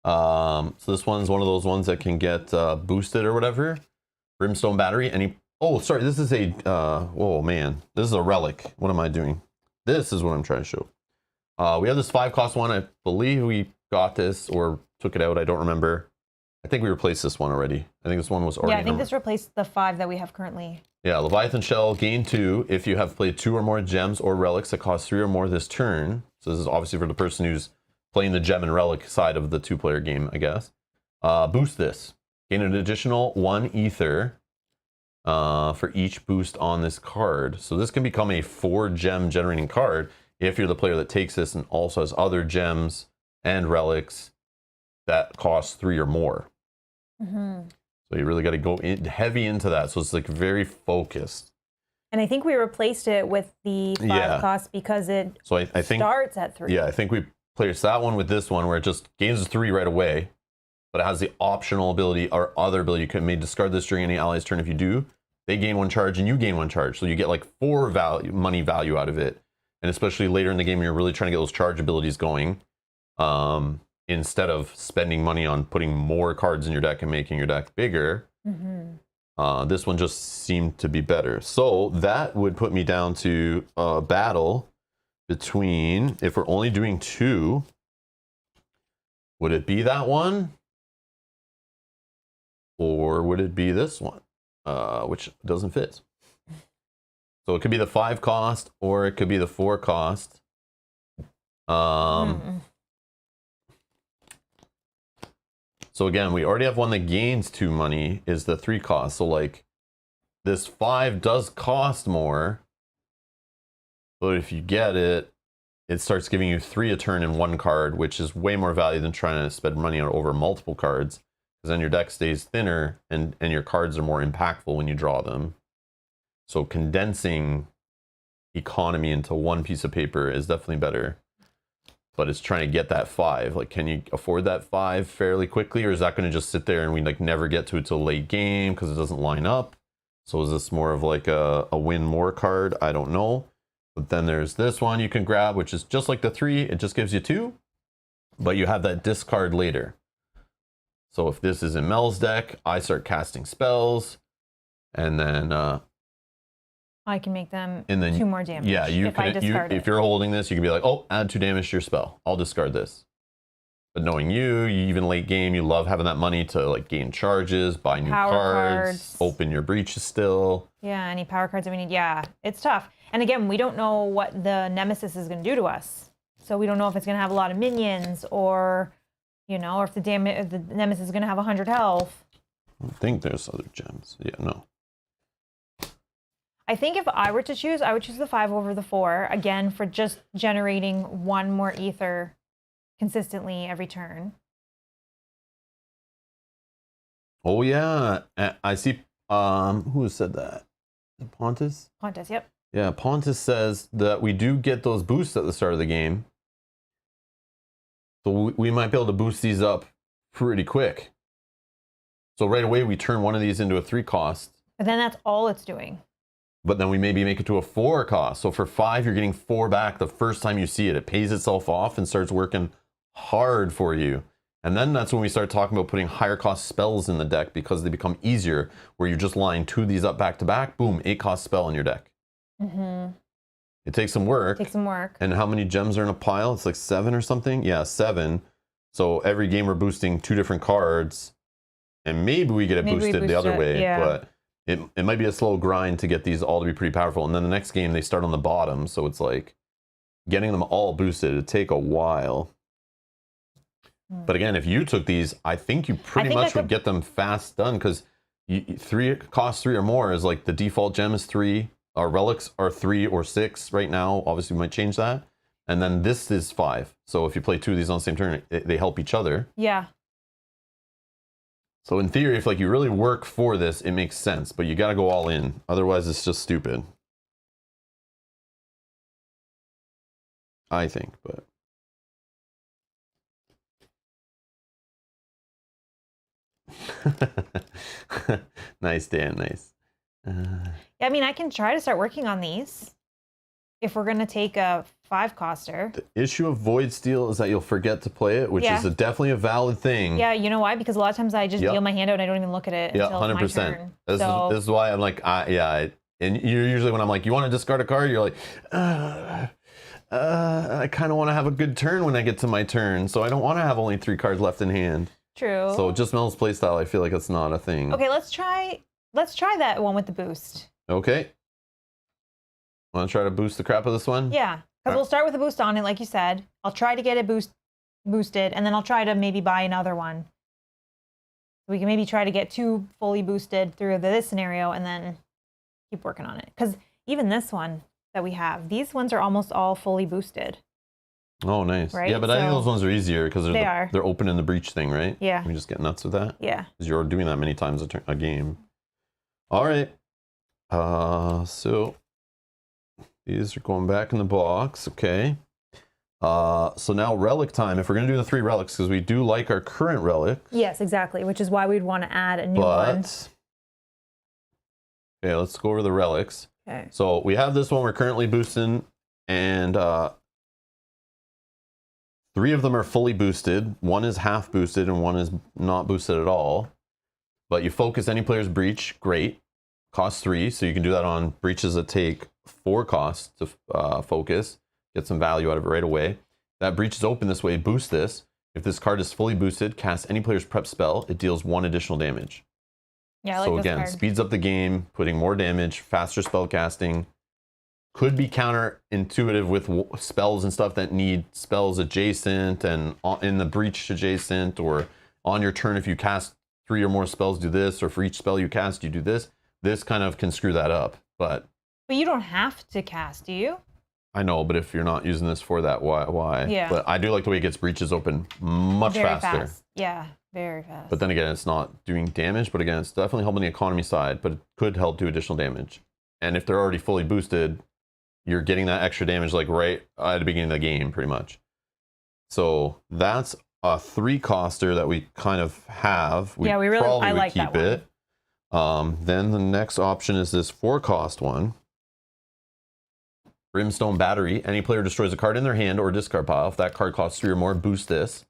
S1: So this one's one of those ones that can get boosted or whatever. Brimstone Battery. Oh, sorry, this is a, oh man, this is a relic. What am I doing? This is what I'm trying to show. We have this 5 cost one. I believe we got this or took it out. I don't remember. I think we replaced this one already. I think this one was already.
S2: Yeah, I think this replaced the 5 that we have currently.
S1: Yeah, Leviathan Shell, gain 2 if you have played 2 or more gems or relics that cost 3 or more this turn. So this is obviously for the person who's playing the gem and relic side of the 2-player game, I guess. Boost this. Gain an additional 1 ether for each boost on this card. So this can become a 4-gem generating card if you're the player that takes this and also has other gems and relics that cost 3 or more.
S2: Mm-hmm.
S1: So you really got to go in heavy into that. So it's like very focused.
S2: And I think we replaced it with the 5 cost because it
S1: I think,
S2: starts at 3.
S1: Yeah, I think we placed that one with this one where it just gains 3 right away, but it has the optional ability or other ability. You may discard this during any ally's turn. If you do, they gain 1 charge and you gain 1 charge. So you get like 4 money value out of it. And especially later in the game, when you're really trying to get those charge abilities going, instead of spending money on putting more cards in your deck and making your deck bigger, this one just seemed to be better. So that would put me down to a battle between, if we're only doing 2, would it be that one? Or would it be this one? Which doesn't fit. So it could be the 5 cost or it could be the 4 cost. So again, we already have one that gains 2 money, is the 3 cost. So like this 5 does cost more, but if you get it, it starts giving you 3 a turn in 1 card, which is way more value than trying to spend money on over multiple cards, because then your deck stays thinner and your cards are more impactful when you draw them. So condensing economy into 1 piece of paper is definitely better. But it's trying to get that 5. Like, can you afford that 5 fairly quickly, or is that going to just sit there and we like never get to it till late game because it doesn't line up? So is this more of like a win more card? I don't know. But then there's this one you can grab, which is just like the 3. It just gives you 2, but you have that discard later. So if this is in Mel's deck, I start casting spells, and then
S2: I can make them
S1: and then
S2: 2 more damage.
S1: Yeah,
S2: if
S1: you're holding this, you can be like, oh, add 2 damage to your spell. I'll discard this. But knowing you even late game, you love having that money to like gain charges, buy new cards, open your breaches still.
S2: Yeah, any power cards that we need. Yeah, it's tough. And again, we don't know what the nemesis is going to do to us. So we don't know if it's going to have a lot of minions or, you know, or if the nemesis is going to have 100 health.
S1: I don't think there's other gems. Yeah, no.
S2: I think if I were to choose, I would choose the 5 over the 4, again, for just generating 1 more ether consistently every turn.
S1: Oh, yeah. I see. Who said that? Pontus?
S2: Pontus, yep.
S1: Yeah, Pontus says that we do get those boosts at the start of the game. So we might be able to boost these up pretty quick. So right away, we turn one of these into a 3 cost.
S2: But then that's all it's doing.
S1: But then we maybe make it to a 4 cost. So for 5, you're getting 4 back the first time you see it. It pays itself off and starts working hard for you. And then that's when we start talking about putting higher cost spells in the deck because they become easier, where you're just lining 2 of these up back to back. Boom, 8 cost spell in your deck. It takes some work.
S2: Take some work.
S1: And how many gems are in a pile? It's like 7 or something? Yeah, 7. So every game we're boosting 2 different cards. And maybe we get it boosted the other way.
S2: Yeah.
S1: But it might be a slow grind to get these all to be pretty powerful. And then the next game, they start on the bottom. So it's like getting them all boosted. It'd take a while. But again, if you took these, I think you pretty much would get them fast done. Because cost 3 or more is like the default gem is 3. Our relics are 3 or 6 right now. Obviously, we might change that. And then this is 5. So if you play 2 of these on the same turn, they help each other.
S2: Yeah.
S1: So in theory, if like you really work for this, it makes sense. But you got to go all in. Otherwise, it's just stupid. I think, but... Nice, Dan. Nice.
S2: Yeah, I mean, I can try to start working on these if we're going to take a 5-coster.
S1: The issue of Void Steel is that you'll forget to play it, which is definitely a valid thing.
S2: Yeah, you know why? Because a lot of times I just deal my hand out and I don't even look at it until 100%. It's my turn.
S1: This is why I'm like, and you're usually when I'm like, you want to discard a card? You're like, I kind of want to have a good turn when I get to my turn, so I don't want to have only 3 cards left in hand.
S2: True.
S1: So just Mel's playstyle, I feel like it's not a thing.
S2: Okay, let's try that one with the boost.
S1: Okay. Want to try to boost the crap of this one?
S2: Yeah, because we'll start with a boost on it, like you said. I'll try to get it boosted, and then I'll try to maybe buy another one. We can maybe try to get 2 fully boosted through this scenario, and then keep working on it. Because even this one that we have, these ones are almost all fully boosted.
S1: Oh, nice.
S2: Right?
S1: Yeah, but I think those ones are easier because they're open in the breach thing, right?
S2: Yeah.
S1: We just get nuts with that?
S2: Yeah.
S1: Because you're doing that many times a game. All right. So these are going back in the box. Okay. So now relic time. If we're going to do the 3 relics, because we do like our current relics.
S2: Yes, exactly. Which is why we'd want to add a new one.
S1: Okay, let's go over the relics.
S2: Okay.
S1: So we have this one we're currently boosting, and 3 of them are fully boosted. 1 is half boosted, and 1 is not boosted at all. But you focus any player's breach, great. Cost 3, so you can do that on breaches that take 4 costs to focus. Get some value out of it right away. That breach is open this way, boost this. If this card is fully boosted, cast any player's prep spell. It deals 1 additional damage.
S2: Yeah, I like
S1: so
S2: this
S1: again,
S2: card.
S1: speeds up the game, putting more damage, faster spell casting. Could be counterintuitive with spells and stuff that need spells adjacent and in the breach adjacent, or on your turn if you cast 3 or more spells, do this, or for each spell you cast, you do this. This kind of can screw that up, but
S2: you don't have to cast, do you?
S1: I know, but if you're not using this for that, why?
S2: Yeah.
S1: But I do like the way it gets breaches open much faster.
S2: Fast. Yeah, very fast.
S1: But then again, it's not doing damage, but again, it's definitely helping the economy side, but it could help do additional damage. And if they're already fully boosted, you're getting that extra damage like right at the beginning of the game, pretty much. So that's a 3-coster that we kind of have.
S2: I like
S1: keep
S2: that one.
S1: Then the next option is this 4-cost one. Brimstone Battery. Any player destroys a card in their hand or discard pile. If that card costs 3 or more, boost this.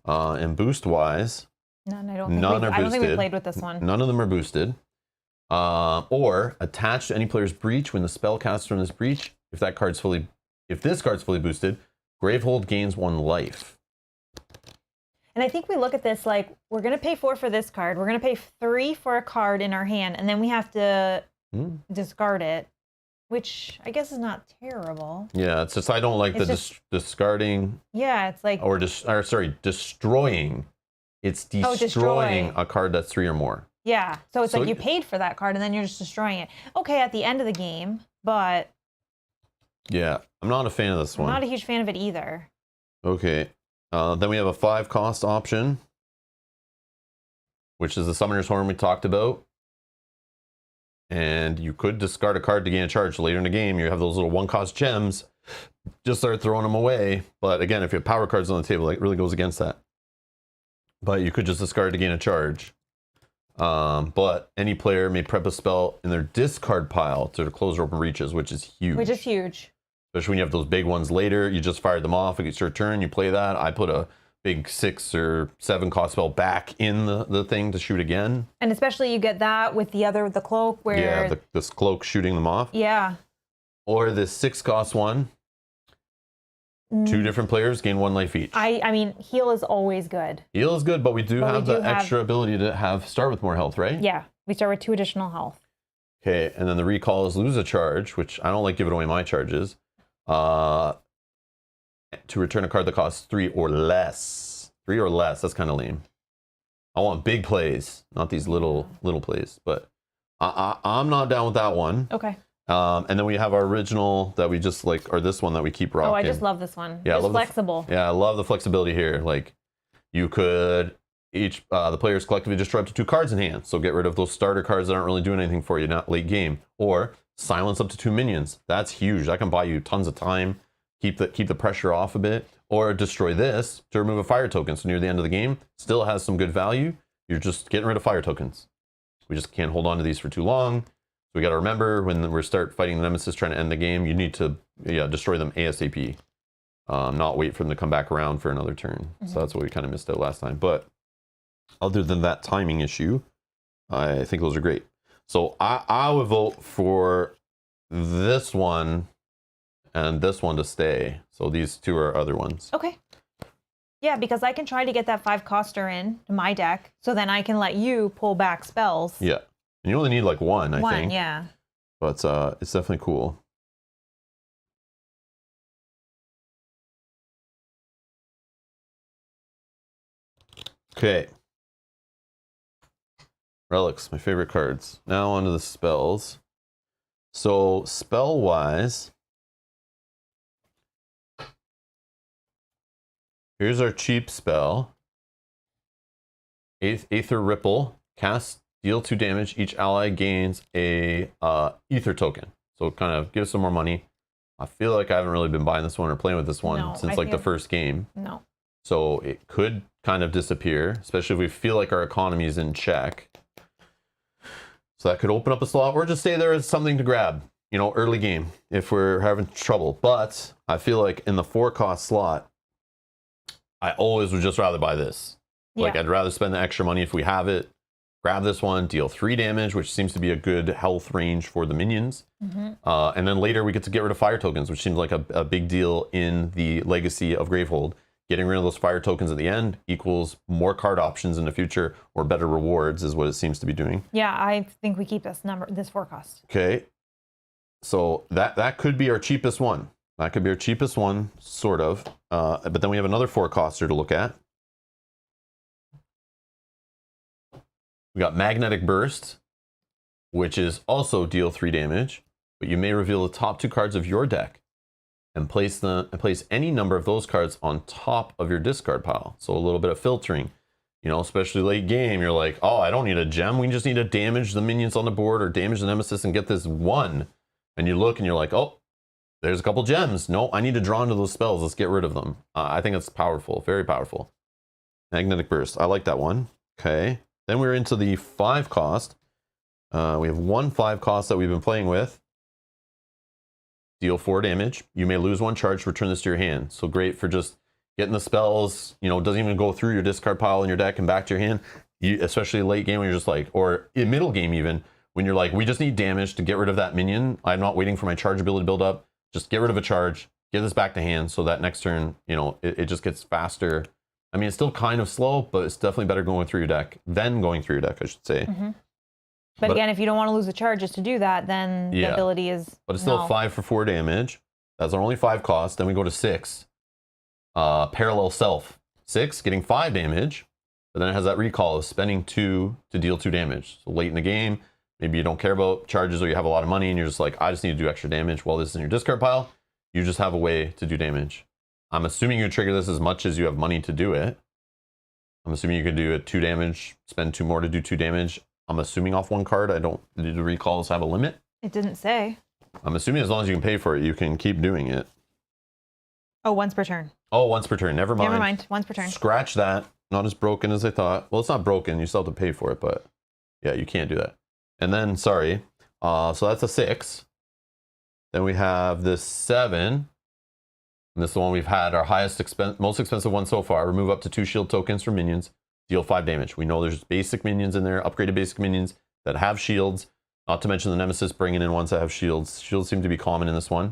S1: And boost-wise,
S2: none are
S1: boosted.
S2: I don't think we played with this one.
S1: None of them are boosted. Or attached to any player's breach when the spell casts from this breach. If this card's fully boosted, Gravehold gains 1 life.
S2: And I think we look at this like, we're going to pay 4 for this card. We're going to pay 3 for a card in our hand, and then we have to discard it, which I guess is not terrible.
S1: Yeah, it's just I don't like discarding.
S2: Yeah, it's like...
S1: destroying. It's destroying a card that's 3 or more.
S2: Yeah, so it's like you paid for that card, and then you're just destroying it. Okay, at the end of the game, but...
S1: Yeah, I'm not a fan of this one.
S2: I'm not a huge fan of it either.
S1: Okay. Then we have a 5-cost option, which is the Summoner's Horn we talked about. And you could discard a card to gain a charge. Later in the game, you have those little 1-cost gems. Just start throwing them away. But again, if you have power cards on the table, it really goes against that. But you could just discard to gain a charge. But any player may prep a spell in their discard pile to close or open reaches, which is huge. Especially when you have those big ones later. You just fired them off. It's your turn. You play that. I put a big 6 or 7-cost spell back in the thing to shoot again.
S2: And especially you get that with the cloak where...
S1: Yeah, this cloak shooting them off.
S2: Yeah.
S1: or this 6-cost one. 2 different players gain 1 life each.
S2: I mean, heal is always good.
S1: Heal is good, but we do have the extra ability to start with more health, right?
S2: Yeah, we start with 2 additional health.
S1: Okay, and then the recall is lose a charge, which I don't like giving away my charges. To return a card that costs 3 or less. 3 or less, that's kind of lame. I want big plays, not these little plays. But I'm not down with that one.
S2: Okay.
S1: And then we have our original that we just like, or this one that we keep rocking.
S2: Oh, I just love this one.
S1: Yeah,
S2: it's flexible.
S1: I love the flexibility here. Like, you could the players collectively destroy up to 2 cards in hand. So get rid of those starter cards that aren't really doing anything for you, not late game. Or silence up to 2 minions. That's huge. That can buy you tons of time. Keep the pressure off a bit. Or destroy this to remove a fire token. So near the end of the game, still has some good value. You're just getting rid of fire tokens. We just can't hold on to these for too long. So we got to remember when we start fighting the Nemesis trying to end the game, you need to destroy them ASAP. Not wait for them to come back around for another turn. So that's what we kind of missed out last time. But other than that timing issue, I think those are great. So I would vote for this one and this one to stay. So these 2 are other ones.
S2: Okay. Yeah, because I can try to get that 5-coster in my deck, so then I can let you pull back spells.
S1: Yeah. And you only need like 1, I think.
S2: 1, yeah.
S1: But it's definitely cool. Okay. Relics, my favorite cards. Now onto the spells. So spell-wise, here's our cheap spell. Aether Ripple. Cast, deal 2 damage. Each ally gains a ether token. So it kind of gives some more money. I feel like I haven't really been buying this one or playing with this one since like the first game.
S2: No.
S1: So it could kind of disappear, especially if we feel like our economy is in check. So that could open up a slot, or just stay there as something to grab, early game if we're having trouble. But I feel like in the 4-cost slot, I always would just rather buy this. Yeah. Like, I'd rather spend the extra money if we have it. Grab this one, deal 3 damage, which seems to be a good health range for the minions. And then later we get to get rid of fire tokens, which seems like a big deal in the legacy of Gravehold. Getting rid of those fire tokens at the end equals more card options in the future or better rewards is what it seems to be doing.
S2: Yeah, I think we keep this 4-cost.
S1: Okay. So that could be our cheapest one. That could be our cheapest one, sort of. But then we have another 4-coster to look at. We got Magnetic Burst, which is also deal 3 damage, but you may reveal the top 2 cards of your deck and place any number of those cards on top of your discard pile. So a little bit of filtering, especially late game. You're like, oh, I don't need a gem. We just need to damage the minions on the board or damage the Nemesis and get this 1. And you look and you're like, oh, there's a couple gems. No, I need to draw into those spells. Let's get rid of them. I think it's powerful, very powerful. Magnetic Burst. I like that one. Okay. Then we're into the 5-cost. We have 1 5-cost that we've been playing with. Deal 4 damage. You may lose 1 charge to return this to your hand. So great for just getting the spells. Doesn't even go through your discard pile in your deck and back to your hand. Especially late game when you're just like, or in middle game even, when you're like, we just need damage to get rid of that minion. I'm not waiting for my charge ability to build up. Just get rid of a charge, get this back to hand, so that next turn, it just gets faster. I mean, it's still kind of slow, but it's definitely better going through your deck than going through your deck, I should say.
S2: But again, if you don't want to lose the charges to do that, then the ability is...
S1: But it's still 5 for 4 damage. That's our only 5-cost. Then we go to 6. Parallel Self. 6, getting 5 damage. But then it has that recall of spending 2 to deal 2 damage. So late in the game, maybe you don't care about charges or you have a lot of money and you're just like, I just need to do extra damage. While this is in your discard pile, you just have a way to do damage. I'm assuming you trigger this as much as you have money to do it. I'm assuming you can do it 2 damage, spend 2 more to do 2 damage. I'm assuming off 1 card. Do the recalls have a limit?
S2: It didn't say.
S1: I'm assuming as long as you can pay for it, you can keep doing it.
S2: Oh, once per turn.
S1: Oh, once per turn. Never mind.
S2: Never mind. Once per turn.
S1: Scratch that. Not as broken as I thought. Well, it's not broken. You still have to pay for it, but yeah, you can't do that. And then, sorry. So that's a 6. Then we have this 7. And this is the one we've had our most expensive one so far. Remove up to 2 shield tokens from minions. Deal 5 damage. We know there's basic minions in there, upgraded basic minions that have shields. Not to mention the Nemesis bringing in ones that have shields. Shields seem to be common in this one,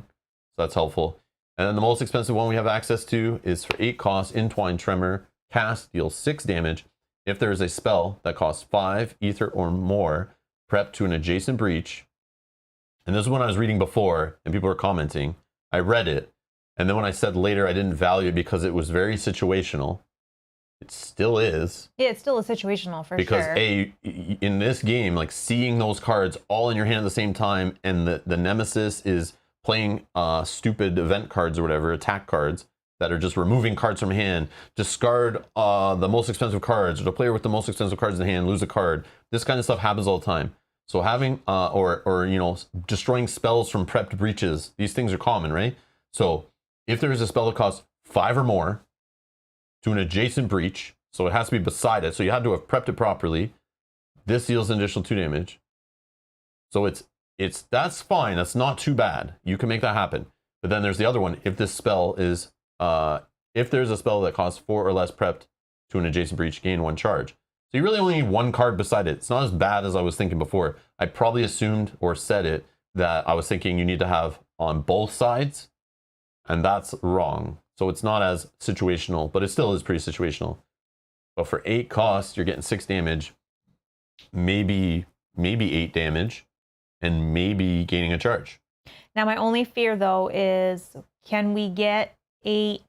S1: so that's helpful. And then the most expensive one we have access to is for 8 cost, Entwined Tremor. Cast, deals 6 damage. If there is a spell that costs 5 ether or more, prep to an adjacent breach. And this is one I was reading before, and people were commenting. I read it, and then when I said later I didn't value it because it was very situational. It still is.
S2: Yeah, it's still a situational for
S1: because
S2: sure.
S1: In this game, like seeing those cards all in your hand at the same time, and the Nemesis is playing stupid event cards or whatever, attack cards, that are just removing cards from hand, discard the most expensive cards, or the player with the most expensive cards in hand lose a card. This kind of stuff happens all the time. So having, or you know, destroying spells from prepped breaches, these things are common, right? So if there is a spell that costs 5 or more to an adjacent breach, so it has to be beside it, so you had to have prepped it properly, this deals an additional 2 damage. So that's fine, that's not too bad. You can make that happen. But then there's the other one, if this spell is, if there's a spell that costs 4 or less prepped to an adjacent breach, gain 1 charge. So you really only need 1 card beside it. It's not as bad as I was thinking before. I probably assumed or said it that I was thinking you need to have on both sides, and that's wrong. So it's not as situational, but it still is pretty situational. But for 8 costs, you're getting 6 damage, maybe 8 damage, and maybe gaining a charge.
S2: Now my only fear though is, can we get 8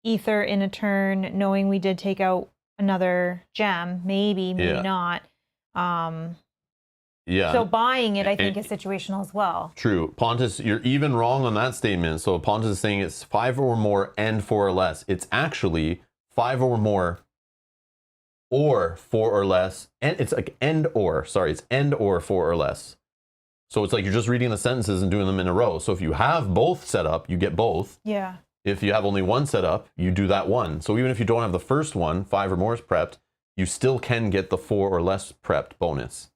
S2: ether in a turn, knowing we did take out another gem? Maybe not.
S1: Yeah.
S2: So buying it, I think, is situational as well.
S1: True. Pontus, you're even wrong on that statement. So Pontus is saying it's 5 or more and 4 or less. It's actually 5 or more or 4 or less. And it's like it's and or 4 or less. So it's like you're just reading the sentences and doing them in a row. So if you have both set up, you get both.
S2: Yeah.
S1: If you have only one set up, you do that one. So even if you don't have the first one, 5 or more is prepped, you still can get the 4 or less prepped bonus.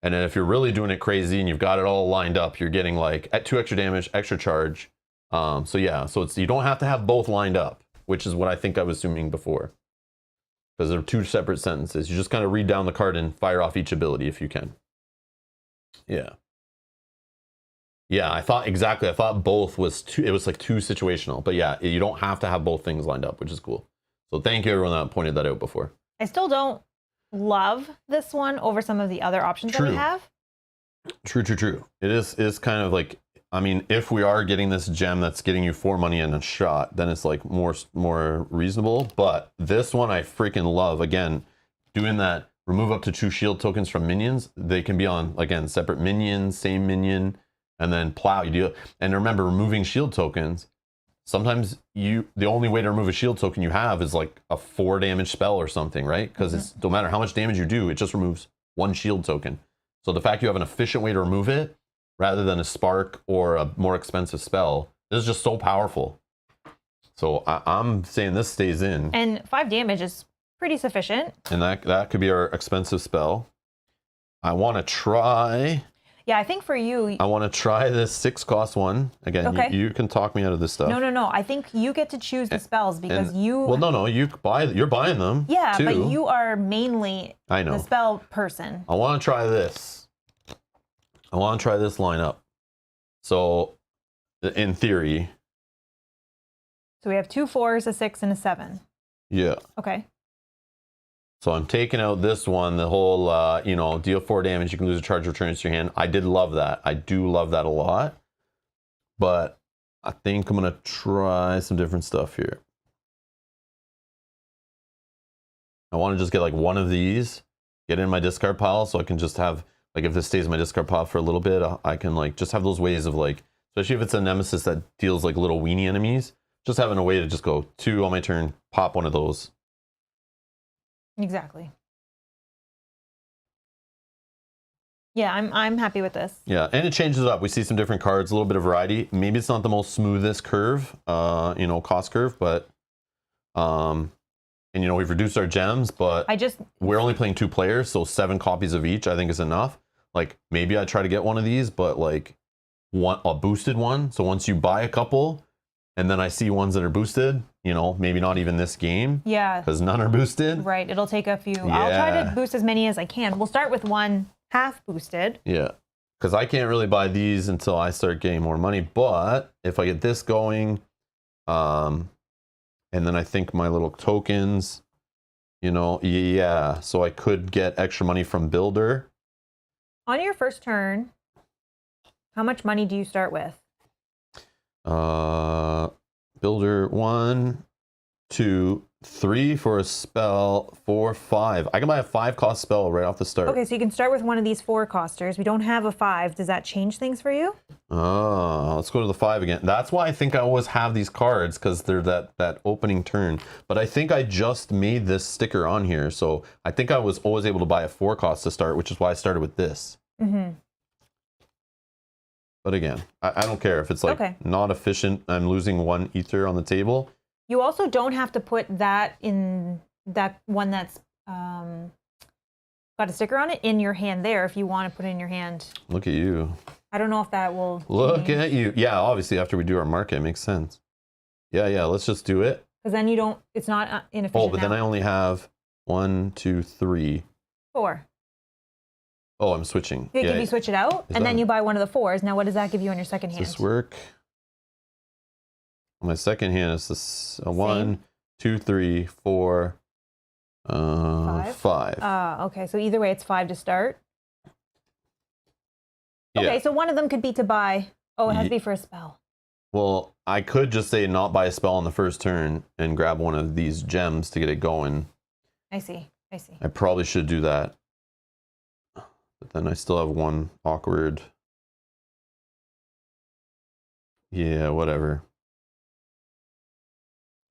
S1: And then if you're really doing it crazy and you've got it all lined up, you're getting like at 2 extra damage, extra charge. So yeah, so you don't have to have both lined up, which is what I think I was assuming before. Because they're 2 separate sentences. You just kind of read down the card and fire off each ability if you can. Yeah. Yeah, I thought both was it was like 2 situational. But yeah, you don't have to have both things lined up, which is cool. So thank you everyone that pointed that out before.
S2: I still don't love this one over some of the other options that we have.
S1: True. It is kind of like, I mean, if we are getting this gem that's getting you 4 money in a shot, then it's like more reasonable. But this one I freaking love. Again, doing that, remove up to 2 shield tokens from minions. They can be on, again, separate minions, same minion, and then plow. You do, and remember, removing shield tokens, sometimes the only way to remove a shield token you have is like a 4 damage spell or something, right? Because it's no matter how much damage you do, it just removes 1 shield token. So the fact you have an efficient way to remove it rather than a spark or a more expensive spell, this is just so powerful. So I'm saying this stays in. And
S2: 5 damage is pretty sufficient.
S1: And that could be our expensive spell. I want to try.
S2: Yeah, I think for you,
S1: I want to try this 6 cost one. Again, okay. you can talk me out of this stuff.
S2: No. I think you get to choose the spells because you...
S1: Well, no, you're buying them.
S2: Yeah,
S1: too.
S2: but you are mainly the spell person.
S1: I want to try this. I want to try this lineup. So, in theory...
S2: So we have 2 4s, a 6, and a 7.
S1: Yeah.
S2: Okay.
S1: So I'm taking out this one, the whole, deal 4 damage, you can lose a charge, return it to your hand. I did love that. I do love that a lot. But I think I'm going to try some different stuff here. I want to just get like one of these, get in my discard pile, so I can just have, like if this stays in my discard pile for a little bit, I can like just have those ways of like, especially if it's a nemesis that deals like little weenie enemies, just having a way to just go 2 on my turn, pop one of those.
S2: Exactly. Yeah, I'm happy with this.
S1: Yeah, and it changes it up. We see some different cards, a little bit of variety. Maybe it's not the most smoothest curve, cost curve, but we've reduced our gems, but we're only playing 2 players, so 7 copies of each I think is enough. Like maybe I try to get one of these, but like a boosted one. So once you buy a couple, and then I see ones that are boosted, maybe not even this game.
S2: Yeah.
S1: Because none are boosted.
S2: Right. It'll take a few.
S1: Yeah.
S2: I'll try to boost as many as I can. We'll start with 1 half boosted.
S1: Yeah. Because I can't really buy these until I start getting more money. But if I get this going, and then I think my little tokens, you know, yeah. So I could get extra money from Builder.
S2: On your first turn, how much money do you start with?
S1: Builder 1, 2, 3 for a spell, 4, 5. I can buy a 5-cost spell right off the start.
S2: Okay, so you can start with one of these 4-costers. We don't have a 5. Does that change things for you?
S1: Oh, let's go to the 5 again. That's why I think I always have these cards, because they're that opening turn. But I think I just made this sticker on here, so I think I was always able to buy a 4-cost to start, which is why I started with this.
S2: Mm-hmm.
S1: But again, I don't care if it's like not efficient. I'm losing 1 ether on the table.
S2: You also don't have to put that in that one that's got a sticker on it in your hand there if you want to put it in your hand.
S1: Look at you.
S2: I don't know if that will
S1: Look at you. Yeah, obviously after we do our market, it makes sense. Yeah, let's just do it.
S2: Because then you don't, it's not inefficient.
S1: Oh, but then I only have 1, 2, 3.
S2: 4.
S1: Oh, I'm switching.
S2: Can you switch it out? And then you buy one of the 4s. Now what does that give you on your second hand?
S1: Does this work? On my second hand is this 1, 2, 3, 4, 5.
S2: Okay, so either way it's 5 to start. Okay, so one of them could be to buy. Oh, it has to be for a spell.
S1: Well, I could just say not buy a spell on the first turn and grab one of these gems to get it going.
S2: I see.
S1: I probably should do that. But then I still have one awkward. Yeah, whatever.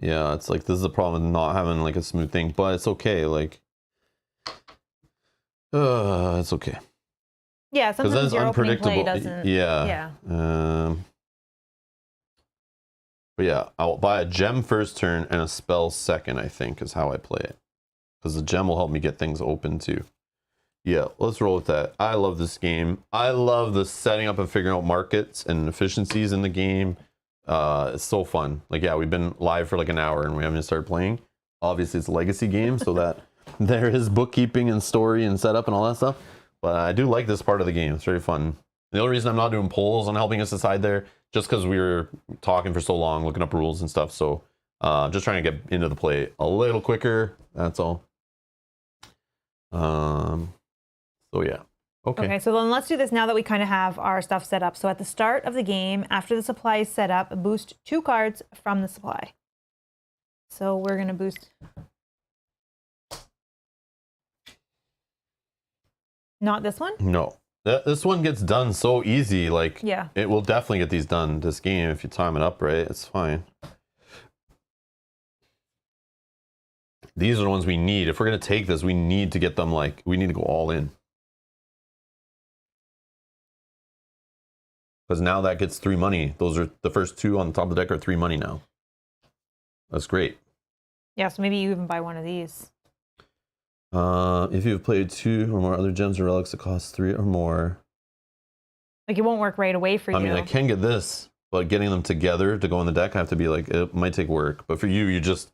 S1: Yeah, it's like this is the problem with not having like a smooth thing, but it's okay. Like, it's okay.
S2: Yeah, sometimes your opening play doesn't.
S1: Yeah. But yeah, I'll buy a gem first turn and a spell second, I think, is how I play it. Because the gem will help me get things open too. Yeah, let's roll with that. I love this game. I love the setting up and figuring out markets and efficiencies in the game. It's so fun. Like, yeah, we've been live for like an hour and we haven't started playing. Obviously, it's a legacy game, so that there is bookkeeping and story and setup and all that stuff. But I do like this part of the game. It's very fun. The only reason I'm not doing polls on helping us decide there, just because we were talking for so long, looking up rules and stuff. So just trying to get into the play a little quicker. That's all. So yeah. Okay,
S2: so then let's do this now that we kind of have our stuff set up. So at the start of the game, after the supply is set up, boost 2 cards from the supply. So we're going to boost. Not this one?
S1: No. This one gets done so easy. Like,
S2: yeah,
S1: it will definitely get these done this game if you time it up right. It's fine. These are the ones we need. If we're going to take this, we need to get them, like, we need to go all in. Because now that gets 3 money. Those are the first 2 on the top of the deck are 3 money now. That's great.
S2: Yeah, so maybe you even buy one of these.
S1: If you've played 2 or more other gems or relics that cost 3 or more.
S2: Like, it won't work right away for you.
S1: I mean, I can get this, but getting them together to go in the deck, I have to be like, it might take work. But for you, you'll just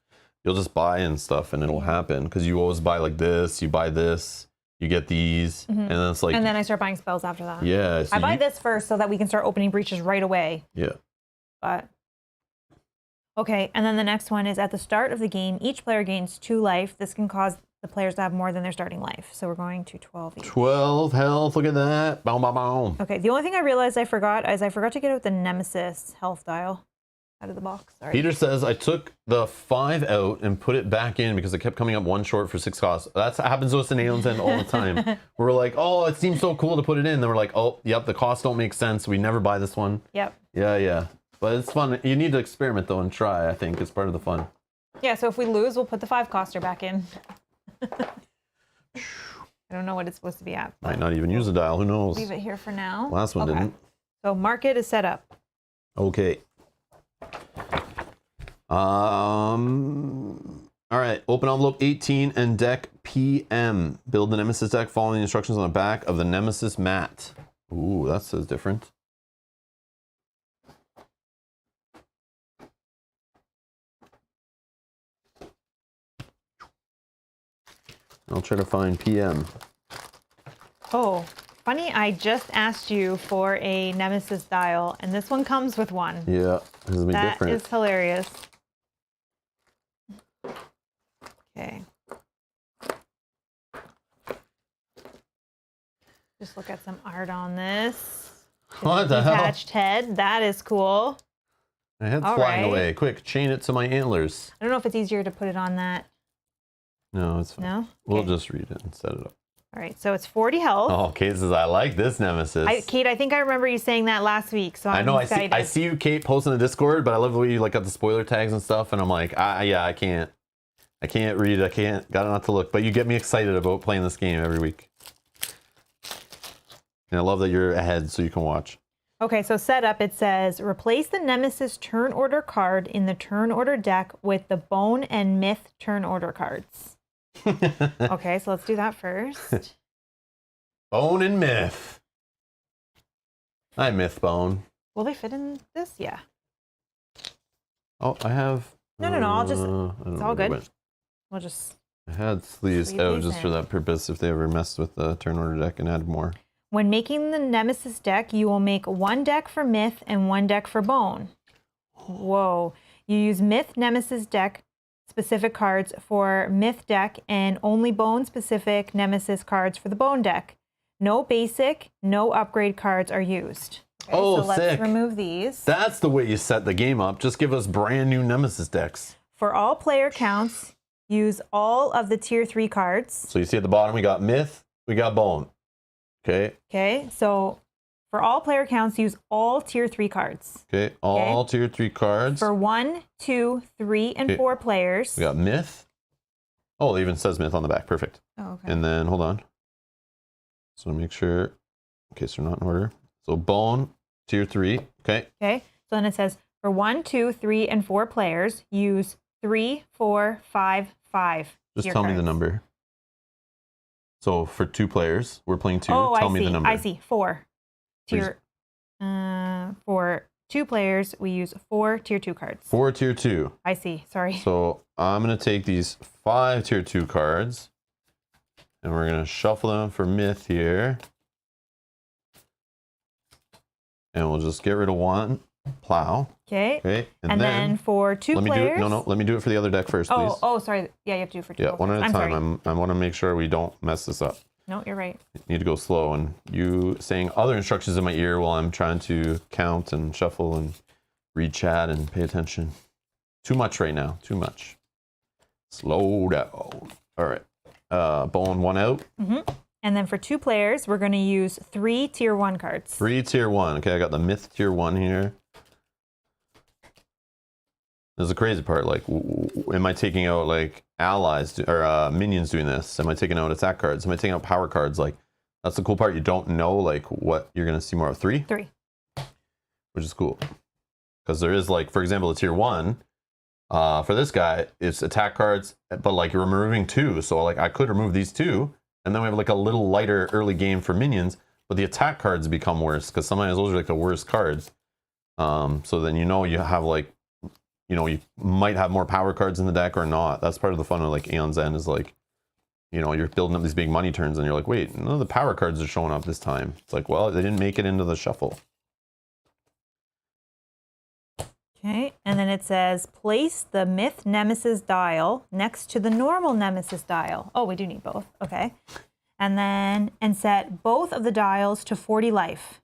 S1: buy and stuff and it'll happen. Because you always buy like this, you buy this. You get these, and then it's like...
S2: And then I start buying spells after that.
S1: Yeah. So
S2: I buy this first so that we can start opening breaches right away.
S1: Yeah.
S2: But... Okay, and then the next one is at the start of the game, each player gains 2 life. This can cause the players to have more than their starting life. So we're going to 12 each. 12
S1: health, look at that. Boom, boom, boom.
S2: Okay, the only thing I realized I forgot is I forgot to get out the Nemesis health dial out of the box. Sorry.
S1: Peter says, I took the 5 out and put it back in because it kept coming up 1 short for 6 costs. That happens to us in Aeons End all the time. We're like, oh, it seems so cool to put it in. Then we're like, oh, yep, the costs don't make sense. We never buy this one.
S2: Yep.
S1: Yeah. But it's fun. You need to experiment, though, and try, I think. It's part of the fun.
S2: Yeah, so if we lose, we'll put the 5-coster back in. I don't know what it's supposed to be at.
S1: Might not even use a dial. Who knows?
S2: Leave it here for now.
S1: Last one didn't.
S2: So market is set up.
S1: Okay. All right. Open envelope 18 and deck PM. Build the Nemesis deck following the instructions on the back of the Nemesis mat. Ooh, that says different. I'll try to find PM.
S2: Oh, funny, I just asked you for a Nemesis dial, and this one comes with one.
S1: Yeah, this will be different.
S2: That is hilarious. Okay. Just look at some art on this.
S1: What the hell?
S2: Detached head. That is cool.
S1: My head's
S2: All
S1: flying
S2: right.
S1: away. Quick, chain it to my antlers.
S2: I don't know if it's easier to put it on that.
S1: No, it's fine.
S2: No?
S1: We'll
S2: Okay.
S1: just read it and set it up.
S2: All right, so it's 40 health.
S1: Oh, Kate says, I like this Nemesis.
S2: Kate, I think I remember you saying that last week, so I'm
S1: I know,
S2: excited.
S1: I see you, Kate, posting the Discord, but I love the way you like got the spoiler tags and stuff, and I'm like, yeah, I can't read, got not to look, but you get me excited about playing this game every week. And I love that you're ahead so you can watch.
S2: Okay, so setup, it says, replace the Nemesis turn order card in the turn order deck with the Bone and Myth turn order cards. Okay, so let's do that first.
S1: Bone and Myth. Hi, Myth Bone.
S2: Will they fit in this? Yeah.
S1: Oh, I have...
S2: No, I'll just,
S1: I don't
S2: it's
S1: know
S2: all
S1: where they
S2: good.
S1: went.
S2: We'll just,
S1: I had sleeves
S2: Sleeve
S1: out
S2: these
S1: just for
S2: in.
S1: that purpose if they ever messed with the turn order deck and add more.
S2: when making the Nemesis deck, you will make one deck for Myth and one deck for Bone. Whoa. You use Myth Nemesis deck specific cards for Myth deck and only Bone specific Nemesis cards for the Bone deck. No basic, no upgrade cards are used. Okay,
S1: Oh,
S2: so let's
S1: sick.
S2: remove these.
S1: That's the way you set the game up. Just give us brand new Nemesis decks.
S2: For all player counts, use all of the tier 3 cards.
S1: So you see at the bottom, we got Myth, we got Bone. Okay.
S2: Okay, so for all player counts, use all tier 3 cards.
S1: Okay. All tier 3 cards.
S2: For 1, 2, 3, and
S1: Okay.
S2: 4 players.
S1: We got Myth. Oh, it even says Myth on the back. Perfect.
S2: Oh, okay.
S1: And then, hold on. So make sure, okay, so not in order. So Bone, tier 3. Okay.
S2: Okay, so then it says for 1, 2, 3, and 4 players, use 3, 4, 5, 5.
S1: Just
S2: tier
S1: tell me the
S2: cards.
S1: number. So for 2 players, we're playing 2.
S2: Oh,
S1: tell
S2: I
S1: me
S2: see.
S1: the number.
S2: I see. 4. Tier. For 2 players, we use 4 tier 2 cards.
S1: 4 tier 2.
S2: I see. Sorry.
S1: So I'm going to take these 5 tier 2 cards and we're going to shuffle them for Myth here. And we'll just get rid of 1. Plow.
S2: Okay.
S1: Okay.
S2: And then for 2
S1: let me
S2: players.
S1: do it. No, let me do it for the other deck first, please.
S2: Oh, sorry. Yeah, you have to do it for 2.
S1: Yeah, one at a
S2: I'm
S1: time.
S2: sorry.
S1: I want to make sure we don't mess this up.
S2: No, you're right.
S1: Need to go slow, and you saying other instructions in my ear while I'm trying to count and shuffle and read chat and pay attention. Too much right now. Too much. Slow down. All right. Bone 1 out.
S2: And then for 2 players, we're going to use 3 tier 1 cards.
S1: 3 tier 1. Okay, I got the Myth tier 1 here. This is the crazy part. Like, am I taking out like allies or minions doing this? Am I taking out attack cards? Am I taking out power cards? Like, that's the cool part. You don't know like what you're gonna see more of. 3,
S2: 3.
S1: which is cool because there is like, for example, a tier 1. For this guy, it's attack cards, but like you're removing 2. So like I could remove these 2, and then we have like a little lighter early game for minions. But the attack cards become worse because sometimes those are like the worst cards. So then you have like. You might have more power cards in the deck or not. That's part of the fun of like Aeon's End is like, you're building up these big money turns and you're like, wait, none of the power cards are showing up this time. It's like, well, they didn't make it into the shuffle.
S2: Okay, and then it says place the Myth Nemesis dial next to the normal Nemesis dial. Oh, we do need both. Okay. And set both of the dials to 40 life.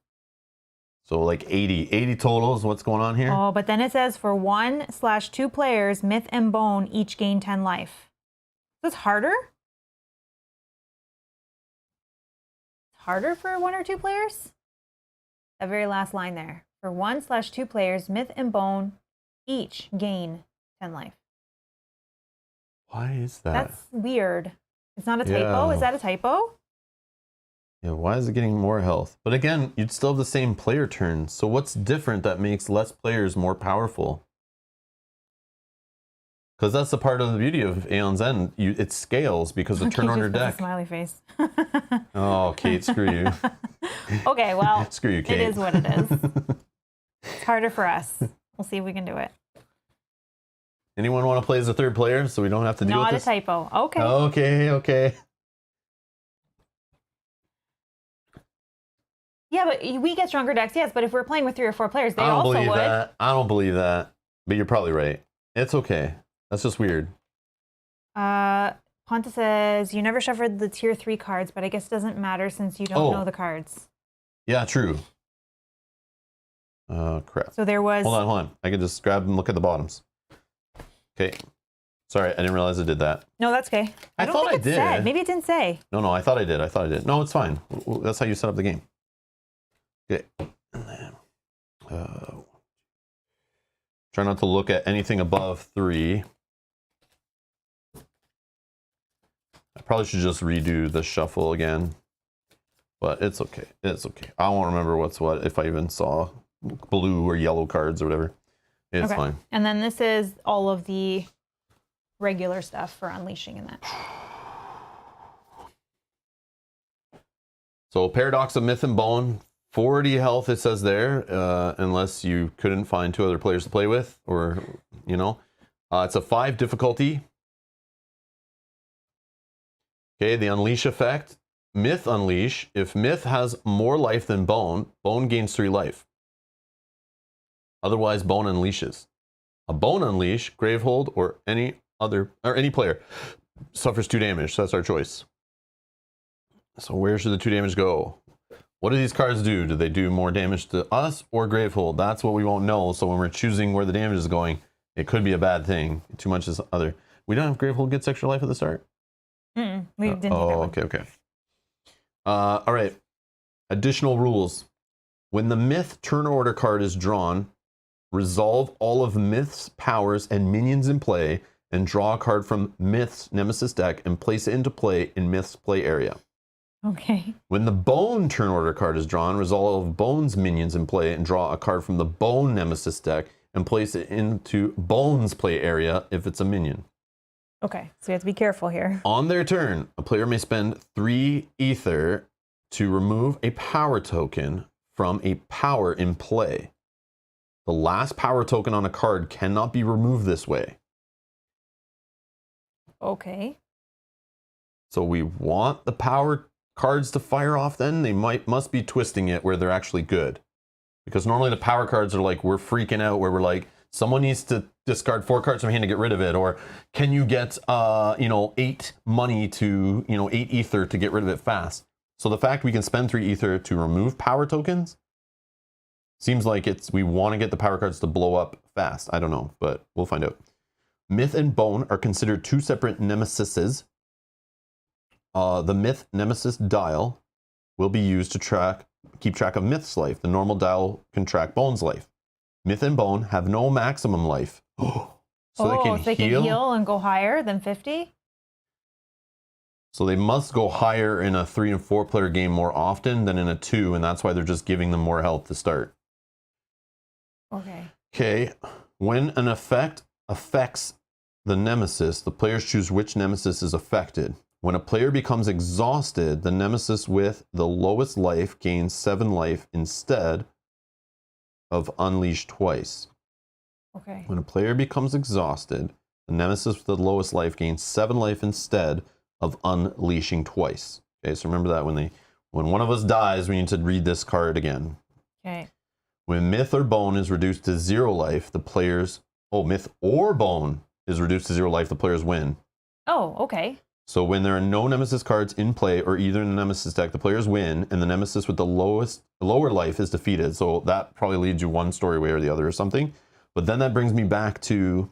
S1: So like 80 totals. What's going on here?
S2: Oh, but then it says for 1/2 players, Myth and Bone each gain 10 life. So it's harder? It's harder for 1 or 2 players? That very last line there. For 1/2 players, Myth and Bone each gain 10 life.
S1: Why is that?
S2: That's weird. It's not a typo?
S1: Yeah.
S2: Is that a typo?
S1: Yeah, why is it getting more health? But again, you'd still have the same player turns. So what's different that makes less players more powerful? Because that's the part of the beauty of Aeon's End. It scales because the turn
S2: Kate
S1: order
S2: just puts a
S1: deck.
S2: smiley face.
S1: Oh, Kate, screw you.
S2: Okay, well,
S1: Screw you, Kate.
S2: it is what it is. It's harder for us. We'll see if we can do it.
S1: Anyone want to play as a 3rd player so we don't have to deal
S2: Not
S1: with
S2: a
S1: this?
S2: typo. Okay.
S1: Okay.
S2: Yeah, but we get stronger decks, yes. But if we're playing with 3 or 4 players, they
S1: I don't
S2: also
S1: believe
S2: would.
S1: that. I don't believe that. But you're probably right. It's okay. That's just weird.
S2: Ponta says, you never shuffled the tier 3 cards, but I guess it doesn't matter since you don't know the cards.
S1: Yeah, true. Crap.
S2: So there was...
S1: Hold on. I can just grab and look at the bottoms. Okay. Sorry, I didn't realize I did that.
S2: No, that's okay.
S1: I thought I did.
S2: Said. Maybe it didn't say.
S1: No, I thought I did. No, it's fine. That's how you set up the game. Okay. Try not to look at anything above 3. I probably should just redo the shuffle again. But it's okay. It's okay. I won't remember what's what if I even saw blue or yellow cards or whatever. It's fine.
S2: And then this is all of the regular stuff for unleashing in that. So Paradox of Myth and Bone, 40 health it says there, unless you couldn't find 2 other players to play with, or, you know. It's a 5 difficulty. Okay, the Unleash effect. Myth Unleash. If Myth has more life than Bone, Bone gains 3 life. Otherwise, Bone unleashes. A Bone Unleash, Gravehold, or any player suffers 2 damage. So that's our choice. So where should the 2 damage go? What do these cards do? Do they do more damage to us or Gravehold? That's what we won't know. So when we're choosing where the damage is going, it could be a bad thing. Too much is other. We don't have Gravehold gets extra life at the start. We didn't do that one.
S1: Okay. All right. Additional rules. When the Myth turn order card is drawn, resolve all of Myth's powers and minions in play, and draw a card from Myth's Nemesis deck and place it into play in Myth's play area.
S2: Okay.
S1: When the Bone turn order card is drawn, resolve all of Bone's minions in play and draw a card from the Bone Nemesis deck and place it into Bone's play area if it's a minion.
S2: Okay, so we have to be careful here.
S1: On their turn, a player may spend 3 ether to remove a power token from a power in play. The last power token on a card cannot be removed this way.
S2: Okay.
S1: So we want the power cards to fire off then? They must be twisting it where they're actually good. Because normally the power cards are like, we're freaking out, where we're like, someone needs to discard 4 cards from hand to get rid of it, or can you get 8 money to 8 ether to get rid of it fast. So the fact we can spend 3 ether to remove power tokens seems like we want to get the power cards to blow up fast. I don't know, but we'll find out. Myth and Bone are considered 2 separate nemesises. The Myth Nemesis dial will be used to keep track of Myth's life. The normal dial can track Bone's life. Myth and Bone have no maximum life. So they can
S2: heal and go higher than 50?
S1: So they must go higher in a 3 and 4 player game more often than in a 2, and that's why they're just giving them more health to start. Okay. When an effect affects the nemesis, the players choose which nemesis is affected. When a player becomes exhausted, the nemesis with the lowest life gains 7 life instead of unleash twice.
S2: Okay.
S1: When a player becomes exhausted, the nemesis with the lowest life gains 7 life instead of unleashing twice. Okay, so remember that when one of us dies, we need to read this card again.
S2: Okay.
S1: When Myth or Bone is reduced to 0 life, the players... Oh, Myth or Bone is reduced to 0 life, the players win.
S2: Oh, okay.
S1: So when there are no Nemesis cards in play or either in the Nemesis deck, the players win, and the Nemesis with the lower life is defeated. So that probably leads you one story way or the other or something. But then that brings me back to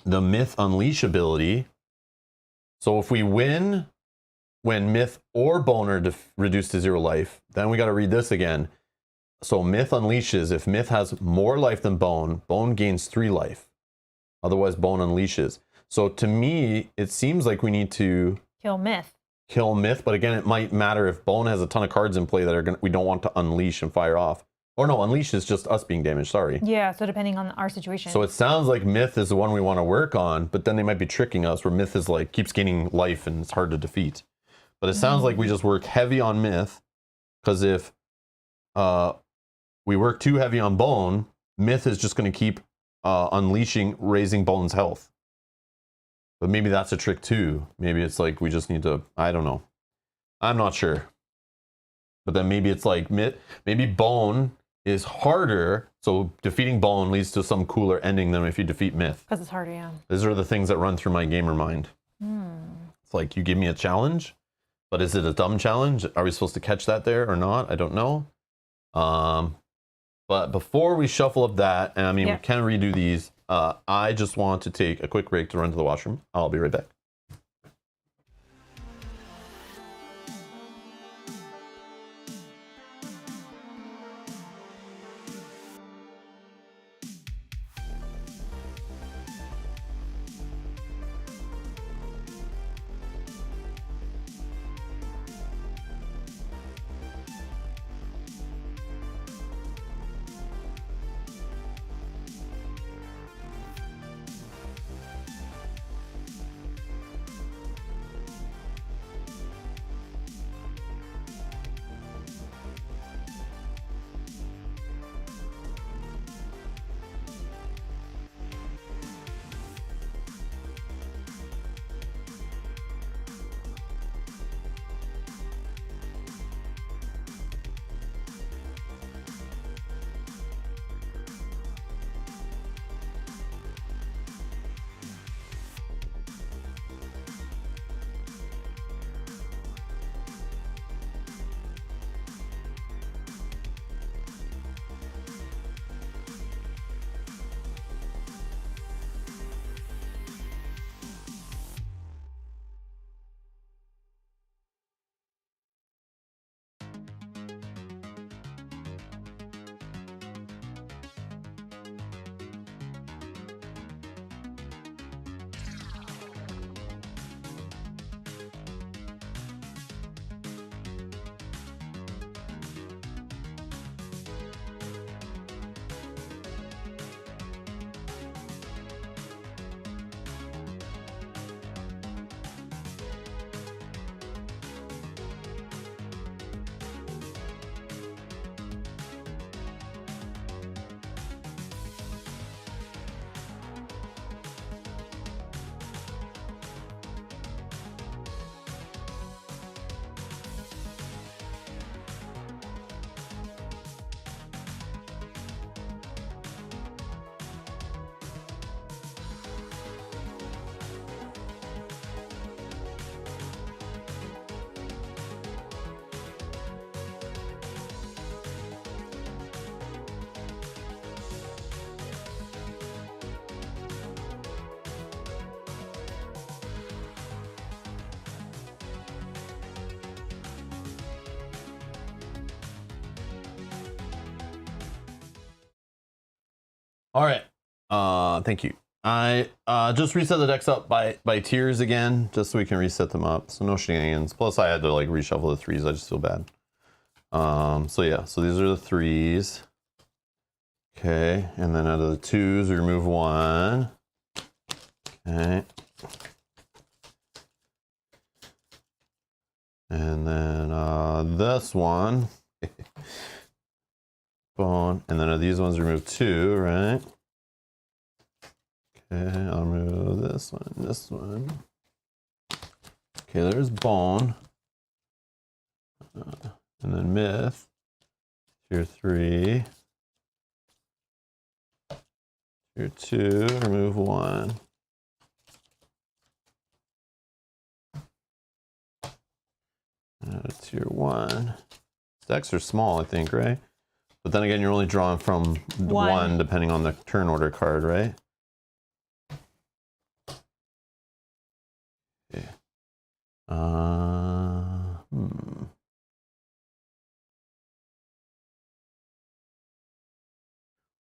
S1: the Myth Unleash ability. So if we win when Myth or Bone are reduced to 0 life, then we got to read this again. So Myth unleashes. If Myth has more life than Bone, Bone gains 3 life. Otherwise, Bone unleashes. So to me, it seems like we need to
S2: kill Myth.
S1: But again, it might matter if Bone has a ton of cards in play that we don't want to unleash and fire off. Or no, unleash is just us being damaged. Sorry.
S2: Yeah. So depending on our situation.
S1: So it sounds like Myth is the one we want to work on, but then they might be tricking us where Myth is like keeps gaining life and it's hard to defeat. But it sounds like we just work heavy on Myth, because if we work too heavy on Bone, Myth is just going to keep unleashing, raising Bone's health. But maybe that's a trick too. Maybe it's like we just need to, I don't know. I'm not sure. But then maybe it's like maybe bone is harder, so defeating bone leads to some cooler ending than if you defeat myth.
S2: Because it's harder, yeah.
S1: These are the things that run through my gamer mind. It's like you give me a challenge, but is it a dumb challenge? Are we supposed to catch that there or not? I don't know. But before we shuffle up that, and I mean, we can redo these, I just want to take a quick break to run to the washroom. I'll be right back. All right. Thank you. I just reset the decks up by tiers again, just so we can reset them up. So no shenanigans. Plus I had to like reshuffle the threes. I just feel bad. So yeah, so these are the threes. Okay, and then out of the twos, we remove one. Okay. And then this one. Bone. And then of these ones, remove two, right? Okay, I'll remove this one. Okay, there's bone. And then myth. Tier 3. Tier 2, remove one. Tier 1. Decks are small, I think, right? But then again, you're only drawing from one depending on the turn order card, right? Okay.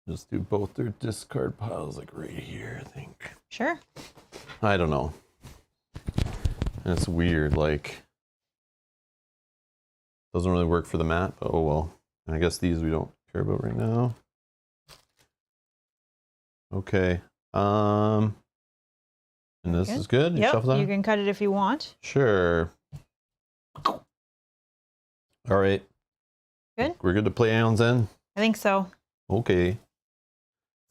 S1: Just do both their discard piles like right here, I think.
S2: Sure.
S1: I don't know. And it's weird, like doesn't really work for the map, but oh well. And I guess these we don't care about right now. Okay. And this is good? You shuffle that?
S2: You can cut it if you want.
S1: Sure. All right.
S2: Good?
S1: We're good to play Aeons then?
S2: I think so.
S1: Okay.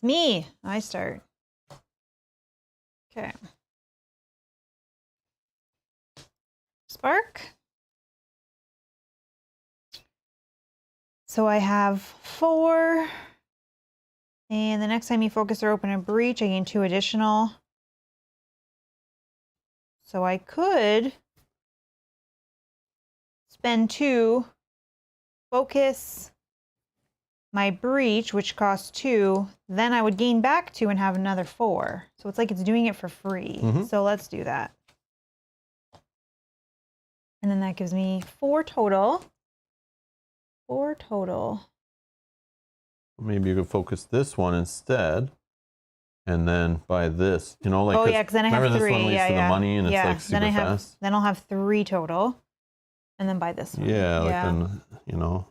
S2: Me. I start. Okay. Spark. So I have 4. And the next time you focus or open a breach, I gain 2 additional. So I could spend 2, focus my breach, which costs 2, then I would gain back 2 and have another 4. So it's like it's doing it for free. So let's do that. And then that gives me 4 total. 4 total.
S1: Maybe you could focus this one instead. And then buy this, you know, like,
S2: oh yeah, because then I have 3.
S1: Remember this one leads to the money and it's like super fast?
S2: Then I'll have 3 total. And then buy this one.
S1: Yeah, like then, you know,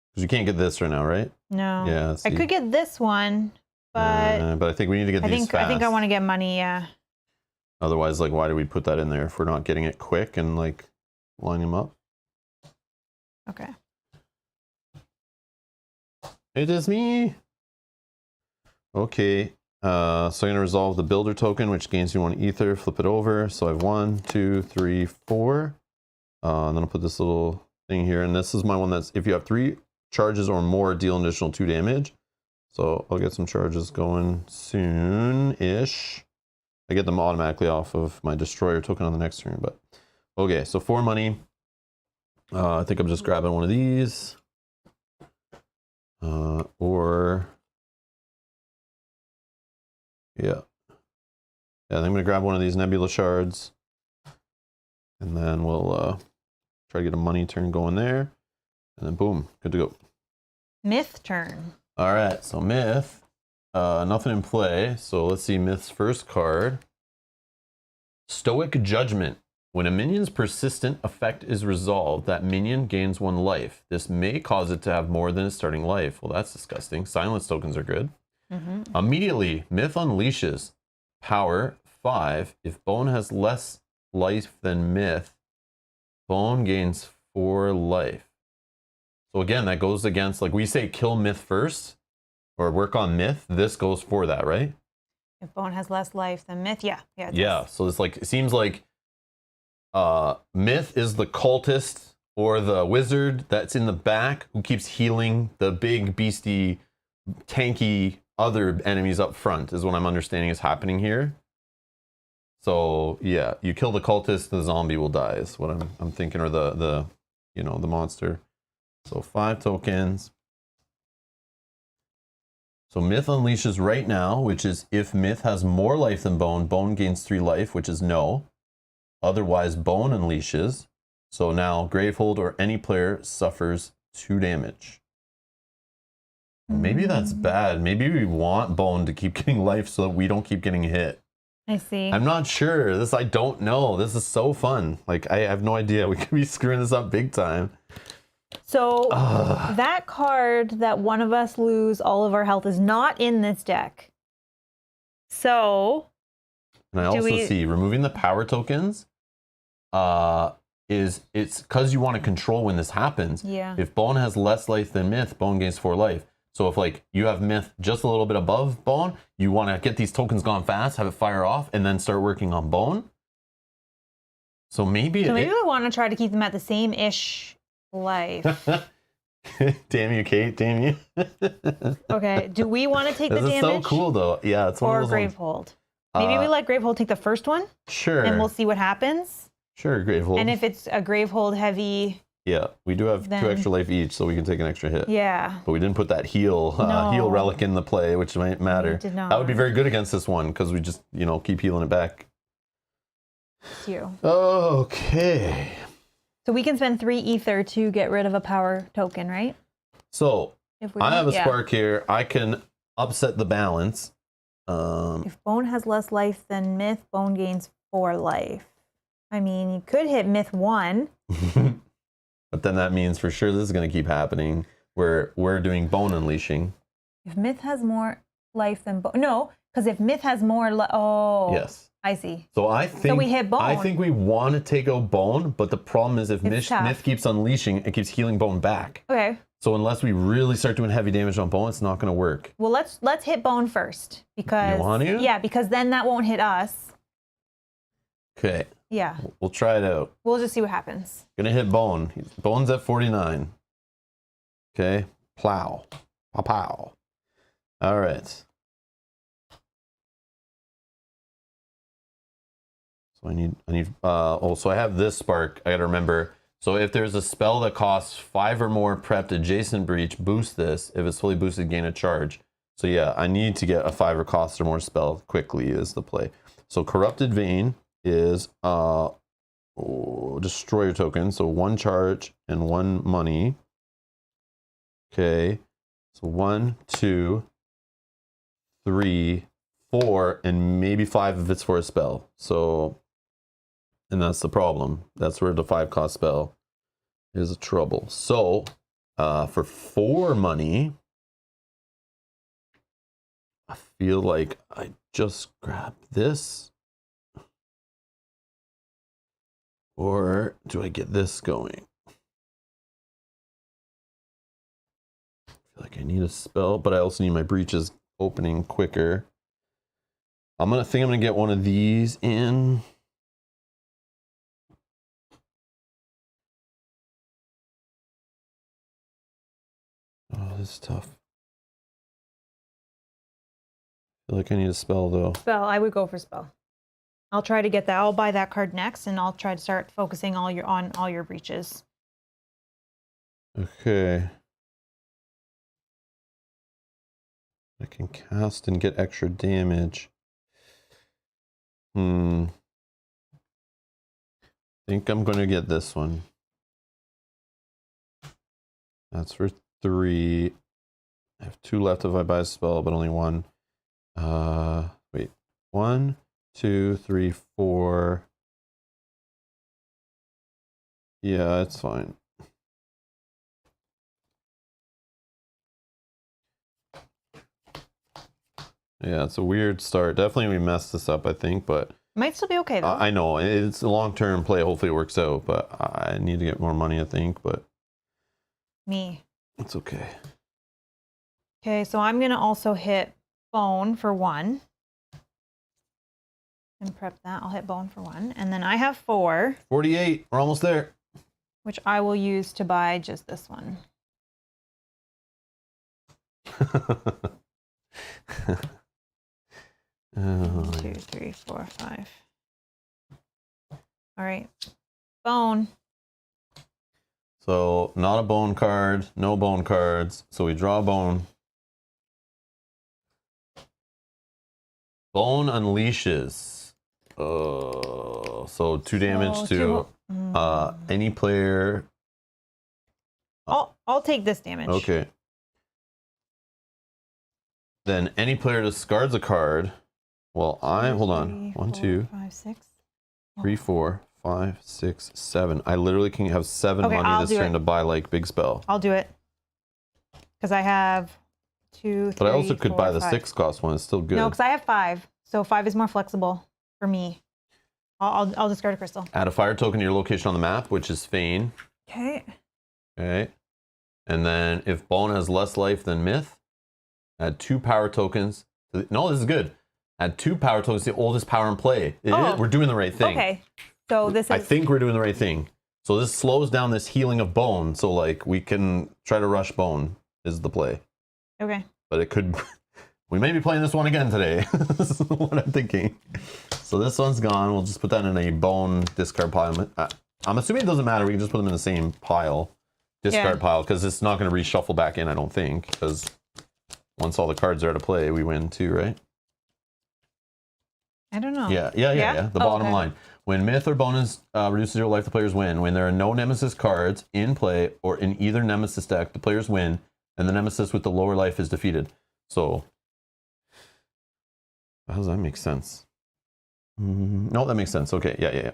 S1: because you can't get this right now, right?
S2: No.
S1: Yeah.
S2: I could get this one, but
S1: I think we need to get these fast.
S2: I think I want to get money, yeah.
S1: Otherwise, like, why do we put that in there if we're not getting it quick and, like, line them up?
S2: Okay.
S1: It is me. Okay. So I'm going to resolve the builder token, which gains you 1 ether. Flip it over. So I have 1, 2, 3, 4. And then I'll put this little thing here. And this is my one that's, if you have 3 charges or more, deal an additional 2 damage. So I'll get some charges going soon-ish. I get them automatically off of my destroyer token on the next turn. But okay, so 4 money. I think I'm just grabbing one of these. Or... yeah. Yeah, I think I'm going to grab one of these nebula shards. And then we'll try to get a money turn going there. And then boom, good to go.
S2: Myth turn.
S1: All right, so Myth. Nothing in play. So let's see Myth's first card. Stoic Judgment. When a minion's persistent effect is resolved, that minion gains 1 life. This may cause it to have more than its starting life. Well, that's disgusting. Silence tokens are good. Immediately, Myth unleashes power 5. If Bone has less life than Myth, Bone gains 4 life. So again, that goes against, like, we say kill Myth first or work on Myth. This goes for that, right?
S2: If Bone has less life than Myth, yeah.
S1: Yeah, so it's like, it seems like Myth is the cultist or the wizard that's in the back who keeps healing the big beastie tanky other enemies up front is what I'm understanding is happening here. So yeah, you kill the cultist, the zombie will die is what I'm thinking, or the you know, the monster. So 5 tokens. So Myth unleashes right now, which is if Myth has more life than Bone, Bone gains 3 life, which is no. Otherwise, Bone unleashes. So now Gravehold or any player suffers 2 damage. Maybe that's bad. Maybe we want Bone to keep getting life so that we don't keep getting hit.
S2: I see.
S1: I'm not sure. I don't know. This is so fun. Like, I have no idea. We could be screwing this up big time.
S2: So that card that one of us lose all of our health is not in this deck. So...
S1: and I also see removing the power tokens it's because you want to control when this happens.
S2: Yeah.
S1: If Bone has less life than Myth, Bone gains 4 life. So if, like, you have Myth just a little bit above Bone, you want to get these tokens gone fast, have it fire off, and then start working on Bone. So maybe
S2: we want to try to keep them at the same-ish life.
S1: Damn you, Kate. Damn you.
S2: Okay. Do we want to take the damage?
S1: This is so cool, though. Yeah, it's one of those
S2: Gravehold. Maybe we let Gravehold take the first one.
S1: Sure.
S2: And we'll see what happens.
S1: Sure, Gravehold.
S2: And if it's a Gravehold heavy...
S1: yeah, we do have 2 extra life each, so we can take an extra hit.
S2: Yeah.
S1: But we didn't put that heal relic in the play, which might matter.
S2: We did not.
S1: That would be very good against this one, because we just, you know, keep healing it back.
S2: It's you.
S1: Okay.
S2: So we can spend 3 ether to get rid of a power token, right?
S1: So, I have a spark here. I can upset the balance.
S2: If Bone has less life than Myth, Bone gains 4 life. I mean, you could hit Myth 1.
S1: But then that means for sure this is going to keep happening, where we're doing Bone unleashing.
S2: If Myth has more life than Bone... no, because if Myth has more... oh.
S1: Yes.
S2: I see.
S1: So I think...
S2: so we hit Bone.
S1: I think we want to take out Bone, but the problem is if Myth keeps unleashing, it keeps healing Bone back.
S2: Okay.
S1: So unless we really start doing heavy damage on Bone, it's not going to work.
S2: Well, let's hit Bone first, because...
S1: you want to?
S2: Yeah, because then that won't hit us.
S1: Okay.
S2: Yeah.
S1: We'll try it out.
S2: We'll just see what happens.
S1: Gonna hit Bone. Bone's at 49. Okay, plow. Pow pow. All right. So I need so I have this spark. I gotta remember. So if there's a spell that costs 5 or more prepped adjacent breach, boost this. If it's fully boosted, gain a charge. So yeah, I need to get a 5 or cost or more spell quickly is the play. So Corrupted Vein is destroy your token. So 1 charge and 1 money. Okay. So 1, 2, 3, 4, and maybe 5 if it's for a spell. So, and that's the problem. That's where the 5 cost spell is a trouble. So, for 4 money, I feel like I just grab this. Or do I get this going? I feel like I need a spell, but I also need my breaches opening quicker. I'm gonna get one of these in. Oh, this is tough. I feel like I need a spell though.
S2: Spell, I would go for spell. I'll try to get that. I'll buy that card next, and I'll try to start focusing on all your breaches.
S1: Okay. I can cast and get extra damage. I think I'm going to get this one. That's for 3. I have 2 left if I buy a spell, but only 1. Wait. 1, 2, 3, 4. Yeah, it's fine. Yeah, it's a weird start. Definitely we messed this up, I think, but
S2: Might still be okay though.
S1: I know it's a long-term play. Hopefully it works out, but I need to get more money, I think, but
S2: Me.
S1: it's okay.
S2: Okay, so I'm gonna also hit bone for 1. And prep that. I'll hit bone for 1. And then I have 4.
S1: 48. We're almost there.
S2: Which I will use to buy just this one.
S1: Oh,
S2: 2, 3, 4, 5. All right. Bone.
S1: so not a bone card, no bone cards. So we draw a bone. Bone unleashes. So 2 damage to any player.
S2: I'll take this damage.
S1: Okay. Then any player discards a card. Well, hold on. 1, 2,
S2: 5, 6.
S1: 3, 4, 5, 6, 7. I literally can have 7
S2: Okay,
S1: money
S2: I'll
S1: this
S2: do
S1: turn
S2: it.
S1: to buy like big spell.
S2: I'll do it. Because I have 2, 3,
S1: But I also could
S2: 4,
S1: buy the
S2: 5.
S1: 6 cost one. It's still good.
S2: No, because I have 5. So 5 is more flexible for me. I'll discard a crystal.
S1: Add a fire token to your location on the map, which is Fane.
S2: Okay.
S1: Okay. And then if Bone has less life than Myth, add 2 power tokens. No, this is good. Add 2 power tokens to the oldest power in play. We're doing the right thing.
S2: Okay. So this is...
S1: I think we're doing the right thing. So this slows down this healing of Bone. So like we can try to rush Bone is the play.
S2: Okay.
S1: But it could... We may be playing this one again today. This is what I'm thinking. So this one's gone. We'll just put that in a bone discard pile. I'm assuming it doesn't matter. We can just put them in the same pile. Discard pile. Because it's not going to reshuffle back in, I don't think. Because once all the cards are out of play, we win too, right?
S2: I don't know.
S1: Yeah. The bottom line. When Myth or Bonus reduces 0 life, the players win. When there are no Nemesis cards in play or in either Nemesis deck, the players win. And the Nemesis with the lower life is defeated. So... How does that make sense? No, that makes sense. Okay, yeah.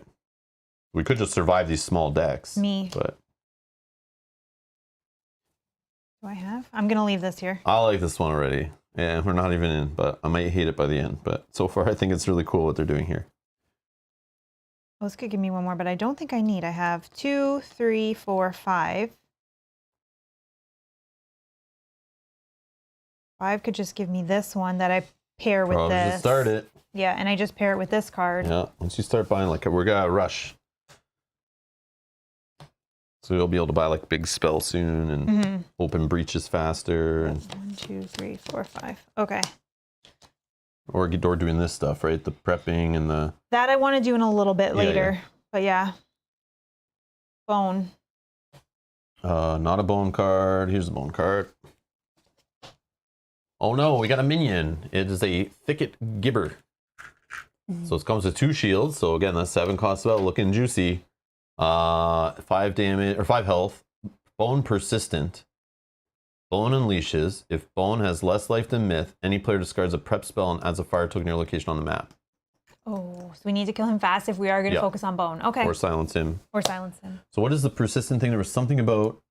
S1: We could just survive these small decks. But
S2: do I have? I'm going to leave this here.
S1: I like this one already. Yeah, we're not even in, but I might hate it by the end. But so far, I think it's really cool what they're doing here.
S2: Well, this could give me one more, but I don't think I need. I have 2, 3, 4, 5. 5 could just give me this one that I pair with
S1: Probably
S2: this.
S1: just start it.
S2: Yeah, and I just pair it with this card.
S1: Yeah, once you start buying, like, we're gonna rush. So you'll be able to buy like big spell soon and open breaches faster. And
S2: 1, 2, 3, 4, 5. Okay.
S1: Or doing this stuff, right? The prepping and the...
S2: That I want to do in a little bit later.
S1: Yeah.
S2: But yeah. Bone.
S1: Not a bone card. Here's a bone card. Oh no, we got a minion. It is a Thicket Gibber. So it comes with 2 shields. So again, that's 7 cost spell, looking juicy. 5 damage or 5 health. Bone persistent. Bone unleashes. If Bone has less life than Myth, any player discards a prep spell and adds a fire token to your location on the map.
S2: Oh, so we need to kill him fast if we are going to focus on Bone. Okay.
S1: Or silence him.
S2: Or silence him.
S1: So what is the persistent thing? There was something about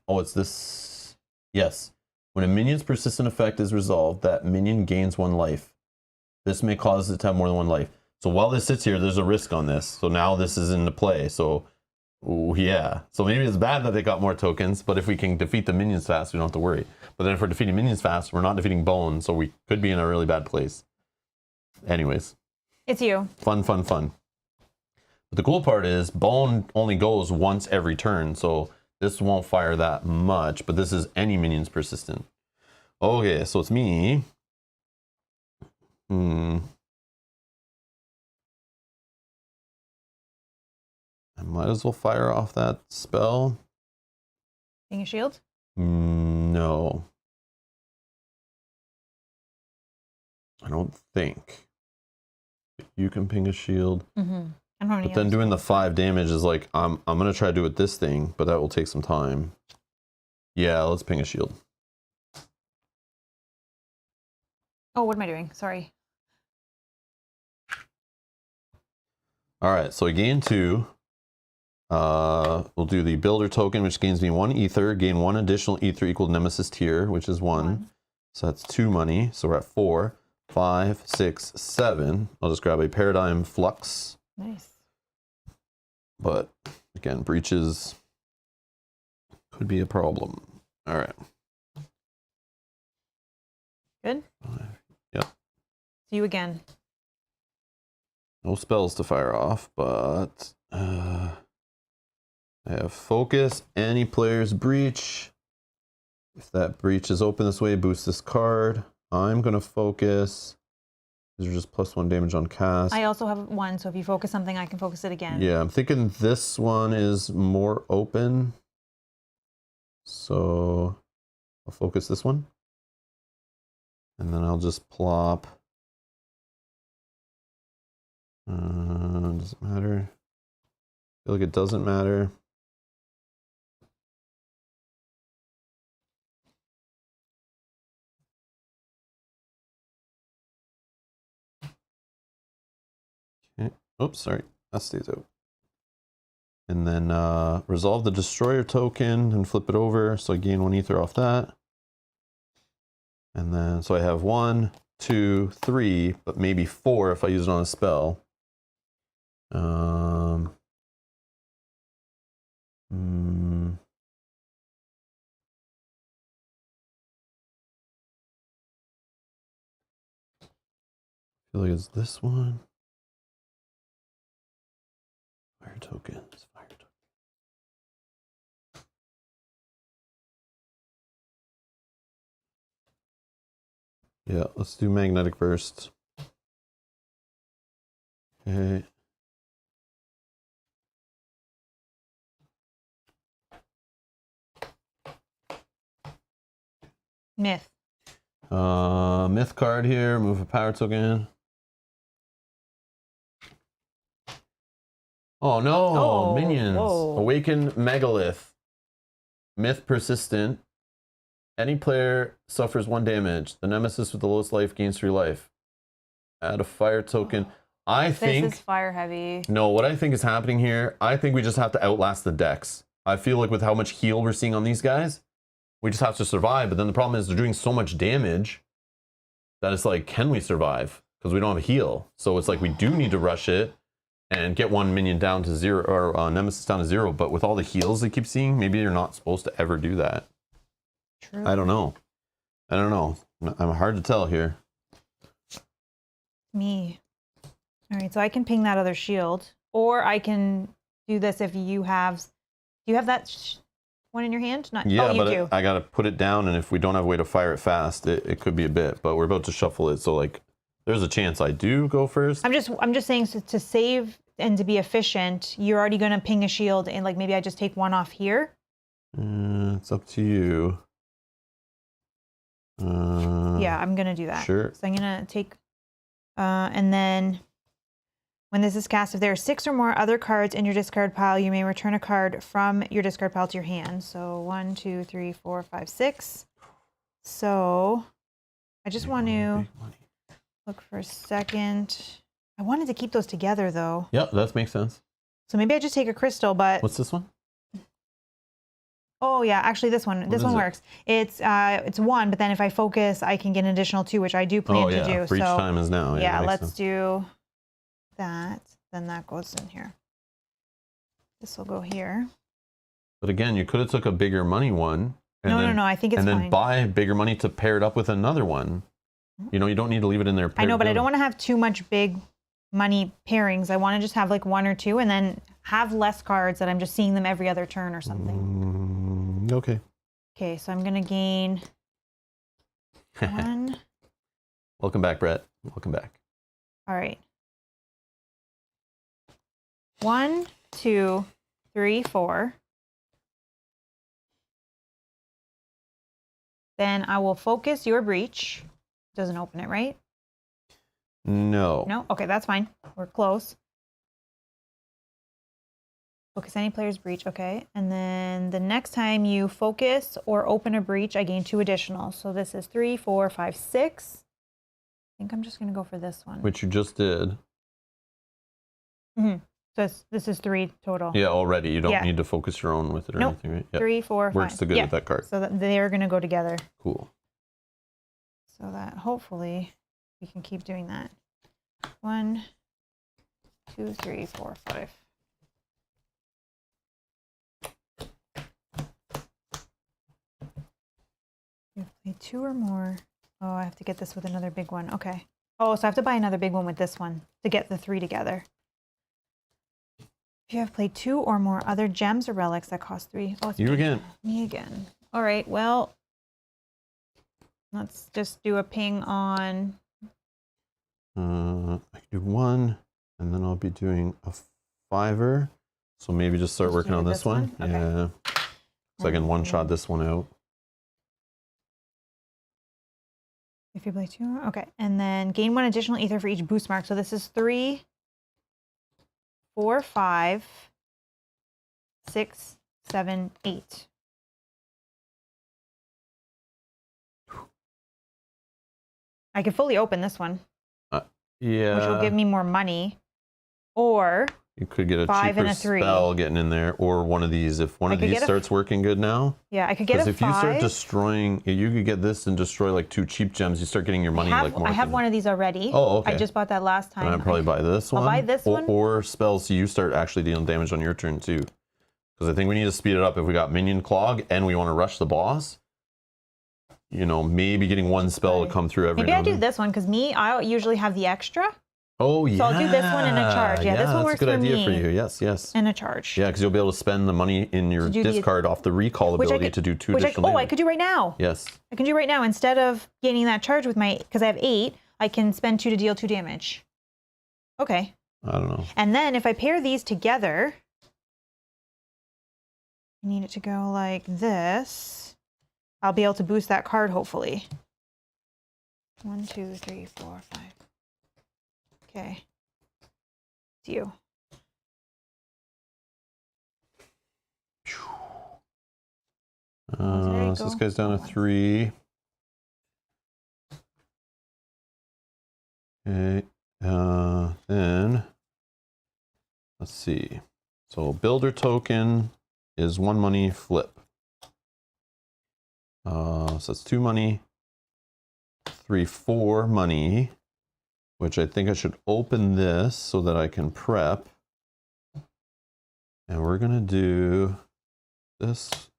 S1: it's this. Yes. When a minion's persistent effect is resolved, that minion gains 1 life. This may cause it to have more than 1 life. So while this sits here, there's a risk on this. So now this is into play. So yeah. So maybe it's bad that they got more tokens, but if we can defeat the minions fast, we don't have to worry. But then if we're defeating minions fast, we're not defeating Bone, so we could be in a really bad place. Anyways.
S2: It's you.
S1: Fun. But the cool part is Bone only goes once every turn, so this won't fire that much, but this is any minions persistent. Okay, so it's me. I might as well fire off that spell.
S2: Being a shield?
S1: No. I don't think. You can ping a shield. But then doing the 5 damage is like, I'm going to try to do it this thing, but that will take some time. Yeah, let's ping a shield.
S2: Oh, what am I doing? Sorry.
S1: All right, so I gain 2. We'll do the builder token, which gains me 1 ether, gain 1 additional ether equal to Nemesis tier, which is 1. So that's 2 money. So we're at 4, 5, 6, 7. I'll just grab a Paradigm Flux.
S2: Nice.
S1: But again, breaches could be a problem. All right.
S2: Good?
S1: Yep.
S2: See you again.
S1: No spells to fire off, but I have focus. Any player's breach. If that breach is open this way, boost this card. I'm going to focus. These are just +1 damage on cast.
S2: I also have 1, so if you focus something, I can focus it again.
S1: Yeah, I'm thinking this one is more open. So I'll focus this one. And then I'll just plop. Doesn't matter. I feel like it doesn't matter. Okay. Oops, sorry. That stays out. And then resolve the destroyer token and flip it over. So I gain 1 ether off that. And then, so I have 1, 2, 3, but maybe 4 if I use it on a spell. I feel like it's this one. Fire tokens, fire tokens. Yeah, let's do magnetic burst. Okay.
S2: Myth.
S1: Myth card here, move a power token. Oh no,
S2: Oh,
S1: minions.
S2: whoa.
S1: Awaken Megalith. Myth persistent. Any player suffers 1 damage. The nemesis with the lowest life gains 3 life. Add a fire token. I think
S2: This is fire heavy.
S1: no, what I think is happening here, I think we just have to outlast the decks. I feel like with how much heal we're seeing on these guys, we just have to survive. But then the problem is they're doing so much damage that it's like, can we survive? Because we don't have heal. So it's like we do need to rush it and get 1 minion down to 0, or nemesis down to 0. But with all the heals they keep seeing, maybe you're not supposed to ever do that.
S2: True.
S1: I don't know. I'm hard to tell here.
S2: Me. All right, so I can ping that other shield, or I can do this if you have Do you have that one in your hand? Not.
S1: Yeah,
S2: oh, you
S1: but
S2: do.
S1: I gotta put it down, and if we don't have a way to fire it fast, it could be a bit. But we're about to shuffle it, so like, there's a chance I do go first.
S2: I'm just saying to save and to be efficient. You're already gonna ping a shield, and like maybe I just take one off here.
S1: It's up to you.
S2: Yeah, I'm gonna do that.
S1: Sure.
S2: So I'm gonna take, and then when this is cast, if there are 6 or more other cards in your discard pile, you may return a card from your discard pile to your hand. So 1, 2, 3, 4, 5, 6. So I just want to look for a second. I wanted to keep those together though.
S1: Yep, that makes sense.
S2: So maybe I just take a crystal, but
S1: What's this one?
S2: oh yeah, actually this one works. It's 1, but then if I focus, I can get an additional 2, which I do plan to do.
S1: For each time is now.
S2: Yeah, let's
S1: sense.
S2: do that. Then that goes in here. This will go here.
S1: But again, you could have took a bigger money one.
S2: No, I think it's
S1: fine. And then
S2: fine.
S1: buy bigger money to pair it up with another one. You know, you don't need to leave it in there.
S2: I know, but I don't want to have too much big money pairings. I want to just have like 1 or 2 and then have less cards that I'm just seeing them every other turn or something.
S1: Okay.
S2: Okay, so I'm going to gain 1.
S1: Welcome back, Brett. Welcome back.
S2: All right. 1, 2, 3, 4. Then I will focus your breach. Doesn't open it, right?
S1: No.
S2: No? Okay, that's fine. We're close. Focus any player's breach. Okay. And then the next time you focus or open a breach, I gain 2 additional. So this is 3, 4, 5, 6. I think I'm just going to go for this one.
S1: Which you just did.
S2: Mm-hmm. So this is 3 total.
S1: Yeah, already. You don't need to focus your own with it or anything, right? Yep.
S2: 3, 4, 5.
S1: Works good with that card.
S2: So that they're going to go together.
S1: Cool.
S2: So that hopefully we can keep doing that. 1, 2, 3, 4, 5. You have to play 2 or more. Oh, I have to get this with another big one. Okay. Oh, so I have to buy another big one with this one to get the 3 together. If you have played 2 or more other gems or relics that cost 3. Oh, it's
S1: you again.
S2: Me again. All right. Well, let's just do a ping on.
S1: I can do 1, and then I'll be doing a 5er. So maybe just start working on this one.
S2: Okay.
S1: Yeah. So I can one-shot this one out.
S2: If you play 2, okay. And then gain 1 additional ether for each boost mark. So this is 3, 4, 5, 6, 7, 8. I could fully open this one.
S1: Yeah.
S2: Which will give me more money. Or
S1: you could get a
S2: 5
S1: cheaper
S2: and a 3.
S1: spell getting in there, or one of these. If one of these starts working good now.
S2: Yeah, I could get a 5.
S1: Because if you start destroying, you could get this and destroy like 2 cheap gems. You start getting your money like more.
S2: I have one of these already.
S1: Oh, okay.
S2: I just bought that last time.
S1: And I'd probably buy this one.
S2: I'll buy this one.
S1: Or spells so you start actually dealing damage on your turn too. Because I think we need to speed it up. If we got minion clog and we want to rush the boss, you know, maybe getting 1 spell to come through every.
S2: Maybe I do this one because I usually have the extra.
S1: Oh yeah.
S2: So I'll do this one and a charge. Yeah, this one works for me.
S1: That's a good idea for you. Yes, yes.
S2: And a charge.
S1: Yeah, because you'll be able to spend the money in your discard off the recall ability to do 2 additional damage.
S2: I could do right now.
S1: Yes.
S2: I can do right now. Instead of gaining that charge with my, because I have 8, I can spend 2 to deal 2 damage. Okay.
S1: I don't know.
S2: And then if I pair these together, I need it to go like this. I'll be able to boost that card, hopefully. 1, 2, 3, 4, 5. Okay. It's you.
S1: So this guy's down to 3. Okay. Then let's see. So builder token is 1 money flip. So that's 2 money. 3, 4 money. Which I think I should open this so that I can prep. And we're gonna do this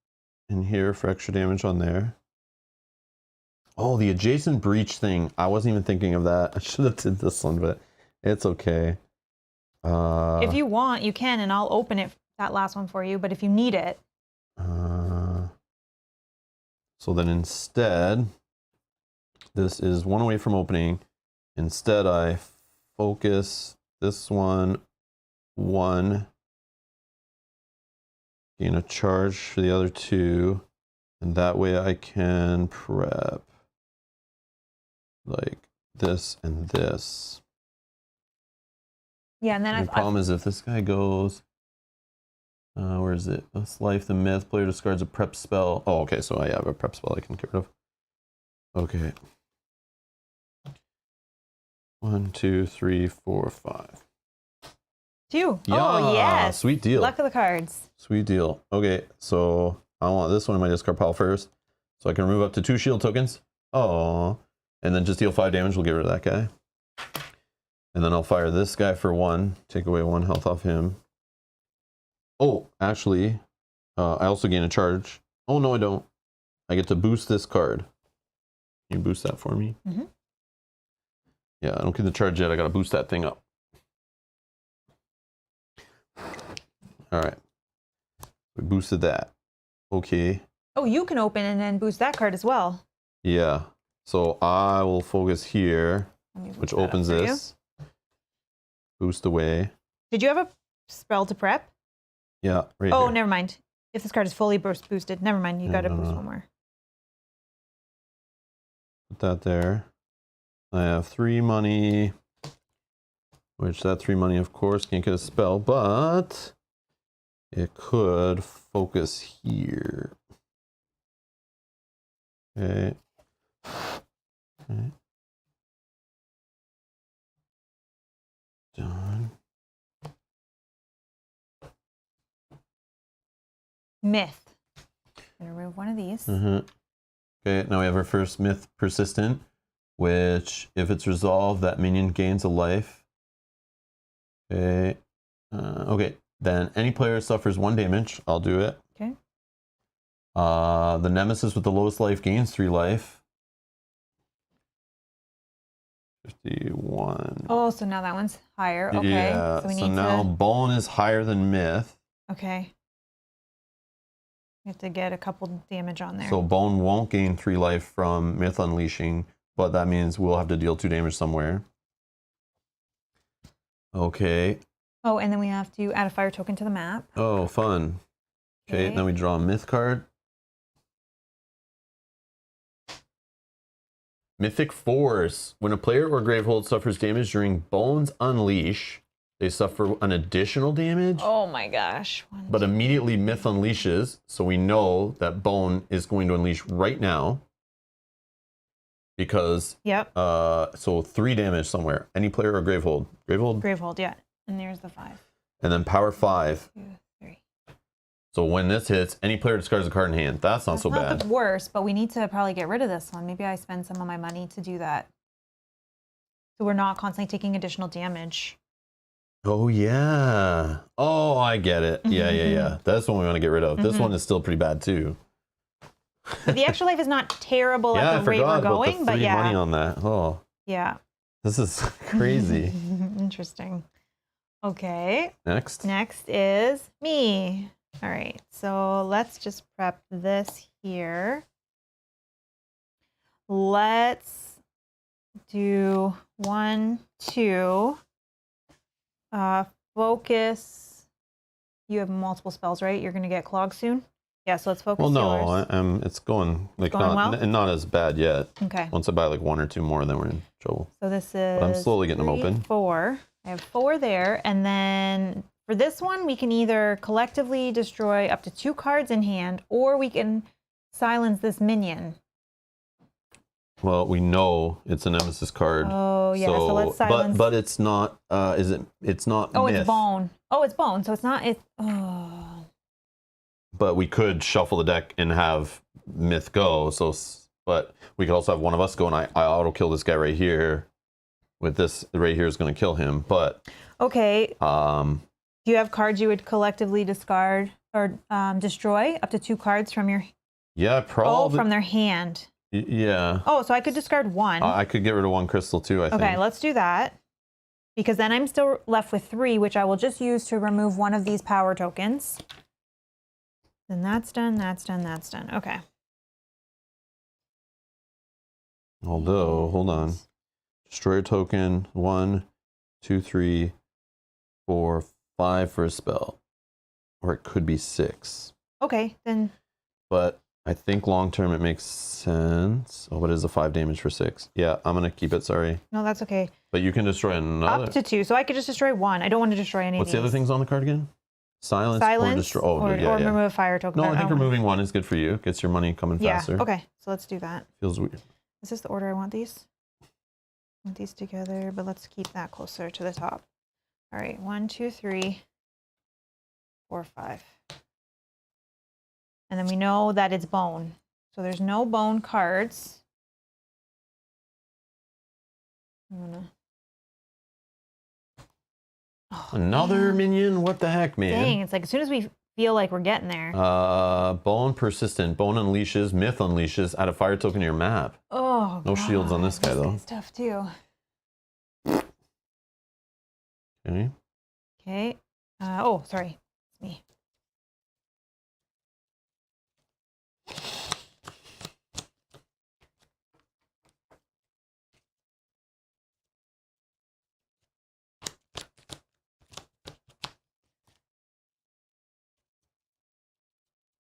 S1: in here for extra damage on there. Oh, the adjacent breach thing. I wasn't even thinking of that. I should have did this one, but it's okay.
S2: If you want, you can, and I'll open it that last one for you, but if you need it.
S1: So then instead, this is one away from opening. Instead, I focus this one, gain a charge for the other 2, and that way I can prep like this and this.
S2: Yeah, and then
S1: the problem is if this guy goes, where is it? This life, the myth, player discards a prep spell. Oh, okay, so I have a prep spell I can get rid of. Okay. 1, 2, 3, 4, 5.
S2: 2.
S1: Yeah,
S2: oh, yes.
S1: Sweet deal.
S2: Luck of the cards.
S1: Sweet deal. Okay, so I want this one in my discard pile first. So I can remove up to 2 shield tokens. Oh, and then just deal 5 damage. We'll get rid of that guy. And then I'll fire this guy for 1. Take away 1 health off him. Oh, actually, I also gain a charge. Oh, no, I don't. I get to boost this card. Can you boost that for me?
S2: Mm-hmm.
S1: Yeah, I don't get the charge yet. I got to boost that thing up. All right. We boosted that. Okay.
S2: Oh, you can open and then boost that card as well.
S1: Yeah. So I will focus here, which opens this. Boost away.
S2: Did you have a spell to prep?
S1: Yeah, right
S2: Oh,
S1: here.
S2: never mind. If this card is fully boosted, never mind. You got to boost one more.
S1: Put that there. I have 3 money, which that 3 money, of course, can't get a spell, but it could focus here. Okay. Okay. Done.
S2: Myth. I'm gonna remove one of these.
S1: Okay, now we have our first myth, persistent, which if it's resolved, that minion gains a life. Okay. Okay, then any player suffers 1 damage. I'll do it.
S2: Okay.
S1: The nemesis with the lowest life gains 3 life. 51.
S2: Oh, so now that one's higher. Okay.
S1: Yeah,
S2: So we need
S1: so now bone is higher than myth.
S2: Okay. We have to get a couple damage on there.
S1: So bone won't gain 3 life from myth unleashing, but that means we'll have to deal 2 damage somewhere. Okay.
S2: Oh, and then we have to add a fire token to the map.
S1: Oh, fun. Okay, then we draw a myth card. Mythic Force. When a player or Gravehold suffers damage during Bone's Unleash, they suffer an additional damage.
S2: Oh my gosh.
S1: But immediately Myth unleashes, so we know that Bone is going to unleash right now. Because,
S2: yep.
S1: So 3 damage somewhere. Any player or Gravehold. Gravehold?
S2: Gravehold, yeah. And there's the 5.
S1: And then power 5.
S2: 2, 3.
S1: So when this hits, any player discards a card in hand. That's not so bad.
S2: Not the worst, but we need to probably get rid of this one. Maybe I spend some of my money to do that. So we're not constantly taking additional damage.
S1: Oh, yeah. Oh, I get it. Yeah. That's the one we want to get rid of. This one is still pretty bad, too.
S2: But the extra life is not terrible
S1: Yeah,
S2: at the rate we're going,
S1: about the
S2: but
S1: 3
S2: yeah.
S1: money on that. Oh,
S2: Yeah.
S1: this is crazy.
S2: Interesting. Okay.
S1: Next.
S2: Next is me. All right. So let's just prep this here. Let's do 1, 2. Focus. You have multiple spells, right? You're going to get clogged soon? Yeah, so let's focus
S1: Well,
S2: yours.
S1: no, it's going like
S2: going well?
S1: not as bad yet.
S2: Okay.
S1: Once I buy like 1 or 2 more, then we're in trouble.
S2: So this is.
S1: But I'm slowly getting
S2: 3,
S1: them open.
S2: 4. I have 4 there, and then for this one, we can either collectively destroy up to 2 cards in hand, or we can silence this minion.
S1: Well, we know it's a nemesis card.
S2: Oh yeah, so let's silence.
S1: But it's not. It's not.
S2: Oh,
S1: myth.
S2: it's bone. Oh, it's bone. So it's not. It's. Oh.
S1: But we could shuffle the deck and have myth go. So, but we could also have one of us go, and I auto kill this guy right here. With this right here is going to kill him. But
S2: okay. Do you have cards you would collectively discard or destroy up to 2 cards from your?
S1: Yeah, probably.
S2: Oh, from their hand.
S1: Yeah.
S2: Oh, so I could discard 1.
S1: I could get rid of 1 crystal too, I think.
S2: Okay, let's do that. because then I'm still left with 3, which I will just use to remove one of these power tokens. Then that's done, that's done, that's done. Okay.
S1: Although, hold on. Destroy a token. 1, 2, 3, 4, 5 for a spell. Or it could be 6.
S2: Okay, then.
S1: But I think long term it makes sense. Oh, but it is a 5 damage for 6. Yeah, I'm going to keep it, sorry.
S2: No, that's okay.
S1: But you can destroy another.
S2: Up to 2, so I could just destroy 1. I don't want to destroy any
S1: What's
S2: of
S1: the
S2: these.
S1: other things on the card again? Silence or destroy. Oh,
S2: or
S1: yeah.
S2: remove a fire token.
S1: No, I think removing 1 is good for you. Gets your money coming faster.
S2: Yeah, okay, so let's do that.
S1: Feels weird.
S2: Is this the order I want these? I want these together, but let's keep that closer to the top. All right, 1, 2, 3, 4, 5. And then we know that it's bone. So there's no bone cards.
S1: Another minion? What the heck, man?
S2: Dang, it's like as soon as we feel like we're getting there.
S1: Bone persistent. Bone unleashes. Myth unleashes. Add a fire token to your map.
S2: Oh,
S1: no shields on this guy, though.
S2: This guy's tough, too.
S1: Okay.
S2: Okay. Oh, sorry. It's me.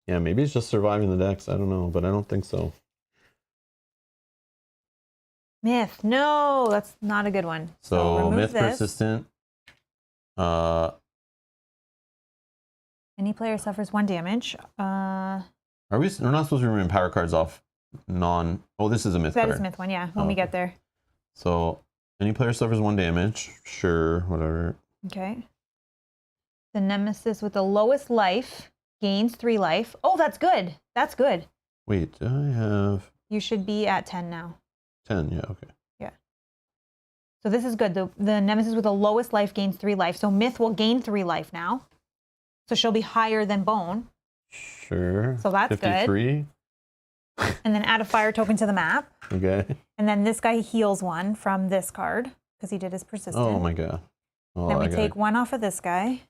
S1: Yeah, maybe it's just surviving the decks. I don't know, but I don't think so.
S2: Myth. No, that's not a good one.
S1: So myth
S2: this.
S1: persistent.
S2: Any player suffers 1 damage.
S1: We're not supposed to be removing power cards off Oh, this is a myth card.
S2: That is myth one, yeah, when we get there.
S1: So any player suffers 1 damage. Sure, whatever.
S2: Okay. The nemesis with the lowest life gains 3 life. Oh, that's good. That's good.
S1: Wait, do I have...
S2: You should be at 10 now.
S1: 10, yeah, okay.
S2: Yeah. So this is good. The nemesis with the lowest life gains 3 life. So myth will gain 3 life now. So she'll be higher than bone.
S1: Sure.
S2: So that's
S1: 53.
S2: Good. And then add a fire token to the map.
S1: Okay.
S2: And then this guy heals 1 from this card because he did his persistent.
S1: Oh my god. Oh,
S2: then we take 1 off of this guy.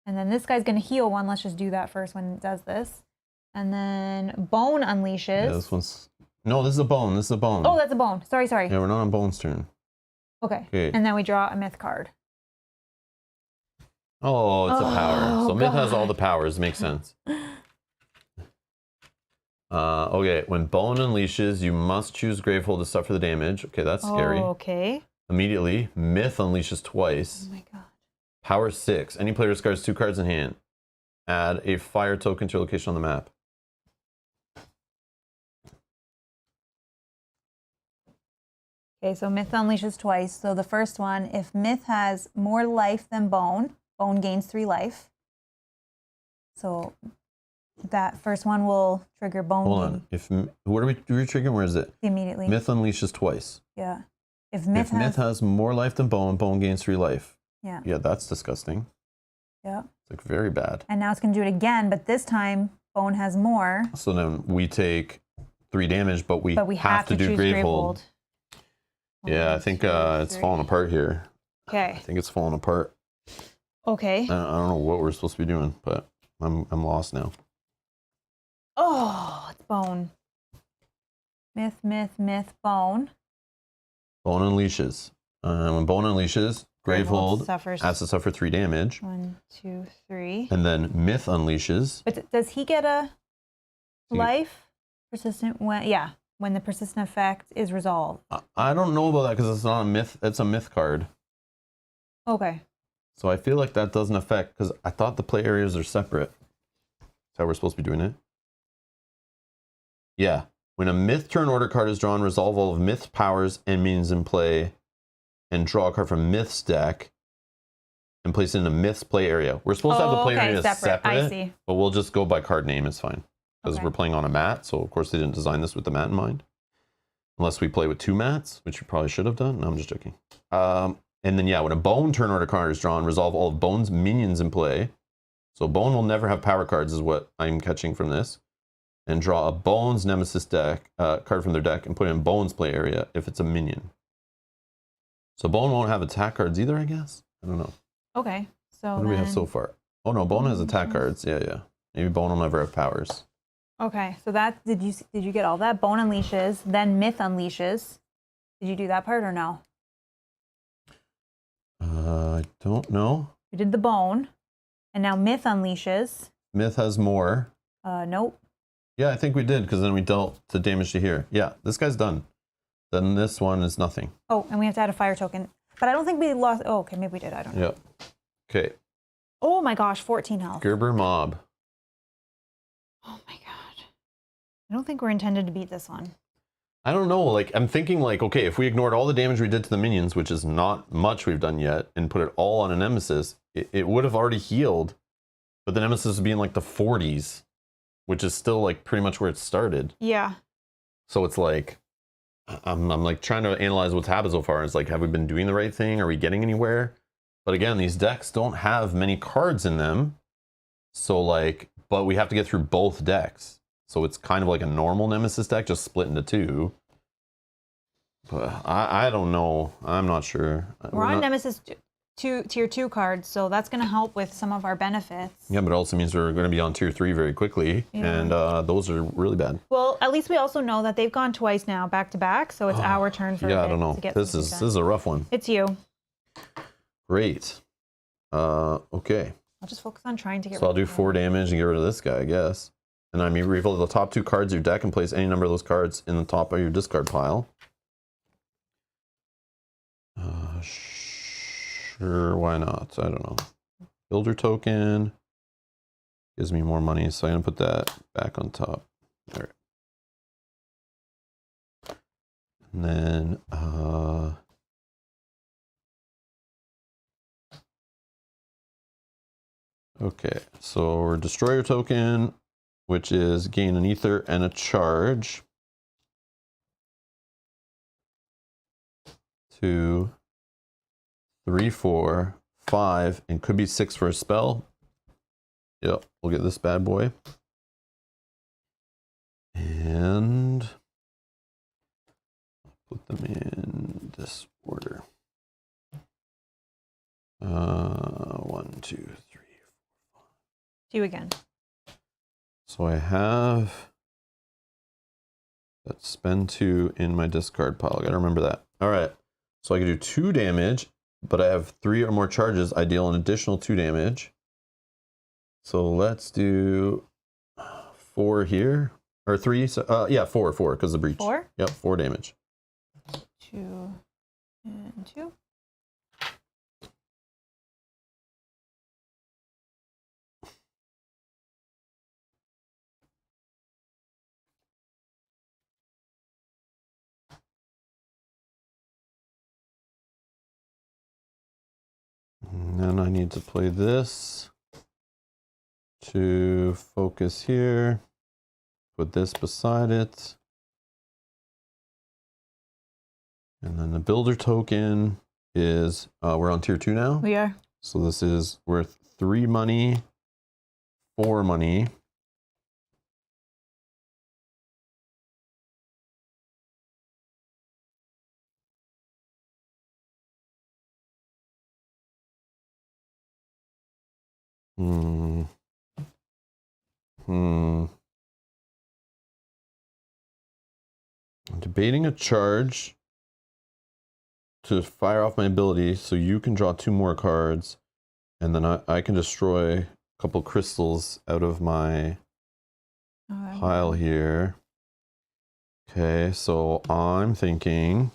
S2: And then this guy's going to heal 1. Let's just do that first when it does this. And then bone unleashes.
S1: Yeah, this one's... No, this is a bone. This is a bone.
S2: Oh, that's a bone. Sorry.
S1: Yeah, we're not on bone's turn.
S2: Okay. And then we draw a myth card.
S1: Oh, it's a power. So myth has all the powers. Makes sense. Okay, when bone unleashes, you must choose Gravehold to suffer the damage. Okay, that's scary.
S2: Okay.
S1: Immediately, myth unleashes twice.
S2: Oh my god.
S1: Power 6. Any player discards 2 cards in hand. Add a fire token to your location on the map.
S2: Okay, so myth unleashes twice. So the first one, if myth has more life than bone, bone gains 3 life. So that first one will trigger bone.
S1: Hold on. What are we triggering? Where is it?
S2: Immediately.
S1: Myth unleashes twice.
S2: Yeah. If myth
S1: has more life than bone, bone gains 3 life.
S2: Yeah.
S1: Yeah, that's disgusting.
S2: Yeah.
S1: It's like very bad.
S2: And now it's going to do it again, but this time bone has more.
S1: So then we take 3 damage, but we have to do
S2: choose
S1: Gravehold. Yeah, I think it's falling apart here.
S2: Okay.
S1: I think it's falling apart.
S2: Okay.
S1: I don't know what we're supposed to be doing, but I'm lost now.
S2: Oh, it's bone. Myth, bone.
S1: Bone unleashes. When bone unleashes, Gravehold has to suffer 3 damage.
S2: 1, 2, 3.
S1: And then myth unleashes.
S2: But does he get a life? Persistent when the persistent effect is resolved.
S1: I don't know about that because it's not a myth. It's a myth card.
S2: Okay.
S1: So I feel like that doesn't affect because I thought the play areas are separate. That's how we're supposed to be doing it. Yeah. When a myth turn order card is drawn, resolve all of myth's powers and minions in play, and draw a card from myth's deck, and place it in a myth's play area. We're supposed to have the play area separate.
S2: I see.
S1: But we'll just go by card name. It's fine because we're playing on a mat. So of course they didn't design this with the mat in mind, unless we play with 2 mats, which you probably should have done. No, I'm just joking. And then when a bone turn order card is drawn, resolve all of bone's minions in play. So bone will never have power cards, is what I'm catching from this. And draw a bone's nemesis deck card from their deck and put it in bone's play area if it's a minion. So Bone won't have attack cards either, I guess? I don't know.
S2: Okay. So
S1: What do we have so far? Oh no, Bone has attack cards. Yeah, yeah. Maybe Bone will never have powers.
S2: Okay, so that did you get all that? Bone unleashes, then Myth unleashes. Did you do that part or no?
S1: I don't know.
S2: You did the Bone, and now Myth unleashes.
S1: Myth has more.
S2: Nope.
S1: Yeah, I think we did, because then we dealt the damage to here. Yeah, this guy's done. Then this one is nothing.
S2: Oh, and we have to add a fire token. But I don't think we lost. Oh, okay, maybe we did. I don't know.
S1: Yep. Okay.
S2: Oh my gosh, 14 health.
S1: Gerber Mob.
S2: Oh my god. I don't think we're intended to beat this one.
S1: I don't know, like, I'm thinking, like, okay, if we ignored all the damage we did to the minions, which is not much we've done yet, and put it all on a Nemesis, it would have already healed, but the Nemesis would be in, like, the 40s, which is still, like, pretty much where it started.
S2: Yeah.
S1: So it's like, I'm like, trying to analyze what's happened so far. It's like, have we been doing the right thing? Are we getting anywhere? But again, these decks don't have many cards in them, so, like, but we have to get through both decks. So it's kind of like a normal Nemesis deck, just split into two. But I don't know. I'm not sure.
S2: We're on Nemesis tier 2 cards, so that's going to help with some of our benefits.
S1: Yeah, but it also means we're going to be on tier 3 very quickly, and those are really bad.
S2: Well, at least we also know that they've gone twice now, back to back, so it's our turn for
S1: I don't know. This is a rough one.
S2: It's you.
S1: Great. Okay.
S2: I'll just focus on trying to get
S1: So I'll do 4 damage and get rid of this guy, I guess. And I mean, reveal the top 2 cards of your deck and place any number of those cards in the top of your discard pile. Sure, why not? I don't know. Builder token gives me more money, so I'm gonna put that back on top. All right. And then okay, so our destroyer token, which is gain an ether and a charge. 2, 3, 4, 5, and could be 6 for a spell. Yep, we'll get this bad boy. And put them in this order. 1, 2, 3, 4, 5.
S2: You again.
S1: So I have that spend 2 in my discard pile. I gotta remember that. All right. So I can do 2 damage, but I have 3 or more charges. I deal an additional 2 damage. So let's do 4 here, or 3. So, yeah, 4 because of the breach.
S2: 4?
S1: Yep, 4 damage.
S2: 2 and 2.
S1: And then I need to play this to focus here. Put this beside it. And then the builder token is, we're on tier 2 now.
S2: We are.
S1: So this is worth 3 money, 4 money. I'm debating a charge to fire off my ability so you can draw 2 more cards, and then I can destroy a couple crystals out of my pile here. Okay, so I'm thinking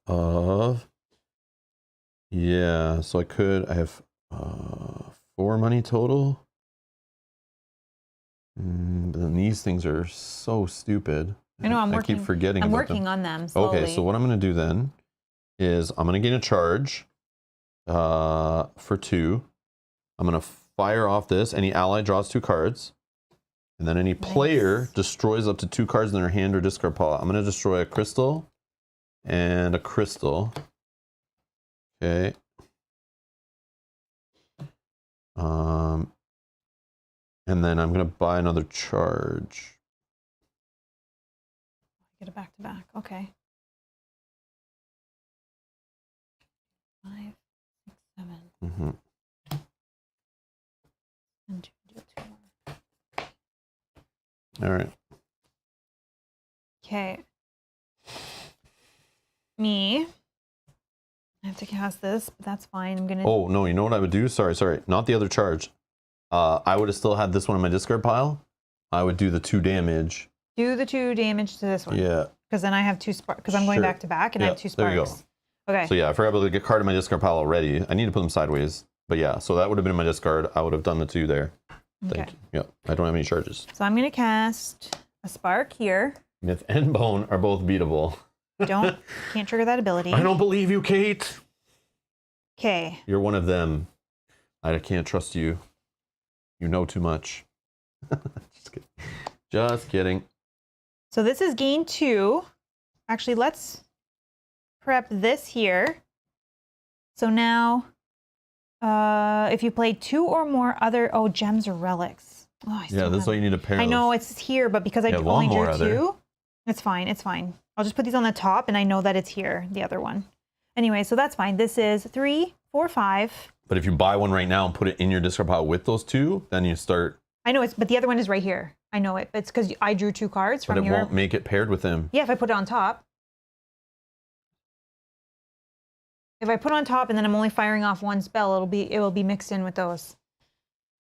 S1: of, yeah, so I have 4 money total. But then these things are so stupid.
S2: I know, I
S1: keep forgetting
S2: I'm
S1: about
S2: working
S1: them.
S2: on them slowly.
S1: Okay, so what I'm going to do then is I'm going to gain a charge for 2. I'm going to fire off this. Any ally draws 2 cards. And then any player destroys up to 2 cards in their hand or discard pile. I'm going to destroy a crystal and a crystal. Okay. And then I'm going to buy another charge.
S2: Get it back to back. Okay. 5, 6, 7.
S1: Mm-hmm.
S2: And 2, deal 2 more.
S1: All right.
S2: Okay. Me. I have to cast this, but that's fine. I'm gonna.
S1: Oh no! You know what I would do? Sorry. Not the other charge. I would have still had this one in my discard pile. I would do the 2 damage.
S2: Do the 2 damage to this one.
S1: Yeah.
S2: Because then I have 2 sparks. Because I'm going back to back, and I have 2 sparks.
S1: There you go.
S2: Okay.
S1: So yeah, I forgot about the card in my discard pile already. I need to put them sideways. But yeah, so that would have been in my discard. I would have done the 2 there.
S2: Okay.
S1: Thank you. Yeah, I don't have any charges.
S2: So I'm gonna cast a spark here.
S1: Myth and Bone are both beatable.
S2: Can't trigger that ability.
S1: I don't believe you, Kate.
S2: Okay.
S1: You're one of them. I can't trust you. You know too much. Just kidding. Just kidding.
S2: So this is gain 2. Actually, let's prep this here. So now, if you play 2 or more other, gems or relics. Oh, I still
S1: This is why you need a pair.
S2: I know it's here, but because I only drew 2, it's fine. It's fine. I'll just put these on the top, and I know that it's here, the other one. Anyway, so that's fine. This is 3, 4, 5.
S1: But if you buy one right now and put it in your discard pile with those 2, then you start.
S2: I know but the other one is right here. I know it. It's because I drew 2 cards from
S1: But it won't make it paired with them.
S2: Yeah, if I put it on top. If I put it on top and then I'm only firing off 1 spell, it will be mixed in with those.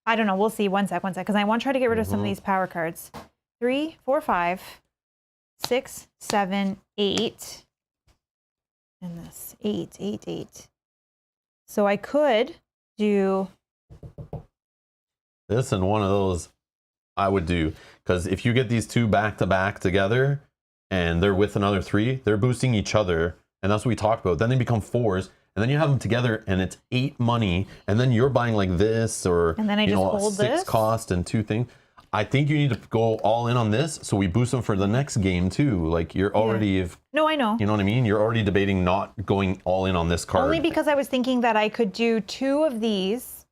S2: I don't know. We'll see. One sec. Because I want to try to get rid of some of these power cards. 3, 4, 5, 6, 7, 8. And this 8, 8, 8. So I could do
S1: this and one of those I would do. Because if you get these 2 back to back together and they're with another 3, they're boosting each other. And that's what we talked about. Then they become 4s. And then you have them together and it's 8 money. And then you're buying like this or
S2: and then I just hold
S1: 6
S2: this.
S1: cost and 2 things. I think you need to go all in on this so we boost them for the next game too. Like you're already,
S2: no, I know.
S1: You know what I mean? You're already debating not going all in on this card.
S2: Only because I was thinking that I could do 2 of these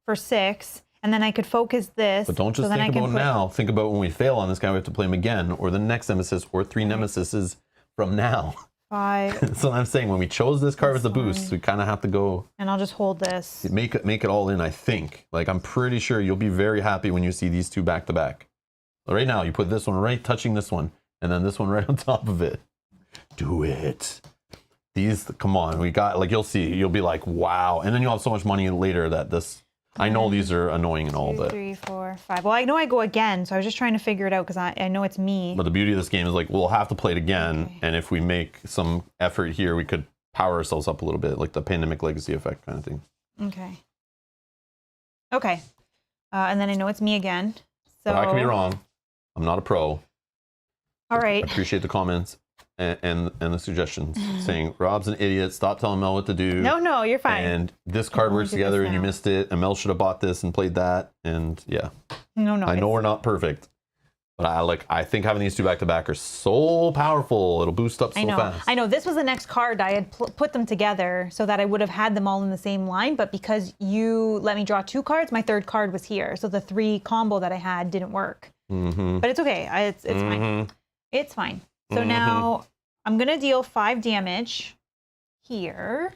S2: for 6, and then I could focus this.
S1: But don't just think about now. Think about when we fail on this guy, we have to play him again, or the next nemesis, or 3 nemesises from now.
S2: 5.
S1: So I'm saying when we chose this card as a boost, we kind of have to go.
S2: And I'll just hold this.
S1: Make it all in, I think. Like I'm pretty sure you'll be very happy when you see these 2 back to back. Right now, you put this one right touching this one, and then this one right on top of it. Do it. These, come on, we got, like you'll see, you'll be like, wow. And then you'll have so much money later that this, I know these are annoying and all,
S2: 2,
S1: but
S2: 3, 4, 5. Well, I know I go again, so I was just trying to figure it out because I know it's me.
S1: But the beauty of this game is like we'll have to play it again, and if we make some effort here, we could power ourselves up a little bit, like the Pandemic Legacy effect kind of thing.
S2: Okay. And then I know it's me again. So
S1: But I could be wrong. I'm not a pro.
S2: All right.
S1: I appreciate the comments and the suggestions saying Rob's an idiot. Stop telling Mel what to do.
S2: No, you're fine.
S1: And this card works together, and you missed it. And Mel should have bought this and played that. And yeah.
S2: No.
S1: I know we're not perfect. But I think having these 2 back to back are so powerful. It'll boost up so fast.
S2: I know. This was the next card. I had put them together so that I would have had them all in the same line. But because you let me draw 2 cards, my 3rd card was here. So the 3 combo that I had didn't work. But it's okay. It's fine. It's fine. So now I'm going to deal 5 damage here.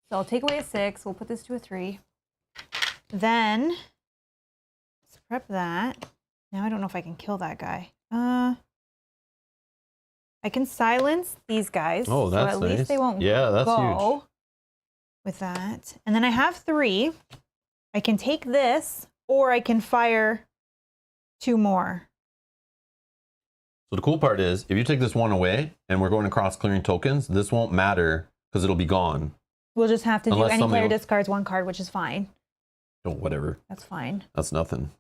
S2: So I'll take away a 6. We'll put this to a 3. Then let's prep that. Now I don't know if I can kill that guy. I can silence these guys.
S1: Oh, that's
S2: so at
S1: nice.
S2: least they won't
S1: that's
S2: go
S1: huge.
S2: with that. And then I have 3. I can take this, or I can fire 2 more.
S1: So the cool part is, if you take this one away, and we're going across clearing tokens, this won't matter because it'll be gone.
S2: We'll just have to do any player
S1: will...
S2: discards 1 card, which is fine.
S1: Oh, whatever.
S2: That's fine.
S1: That's nothing.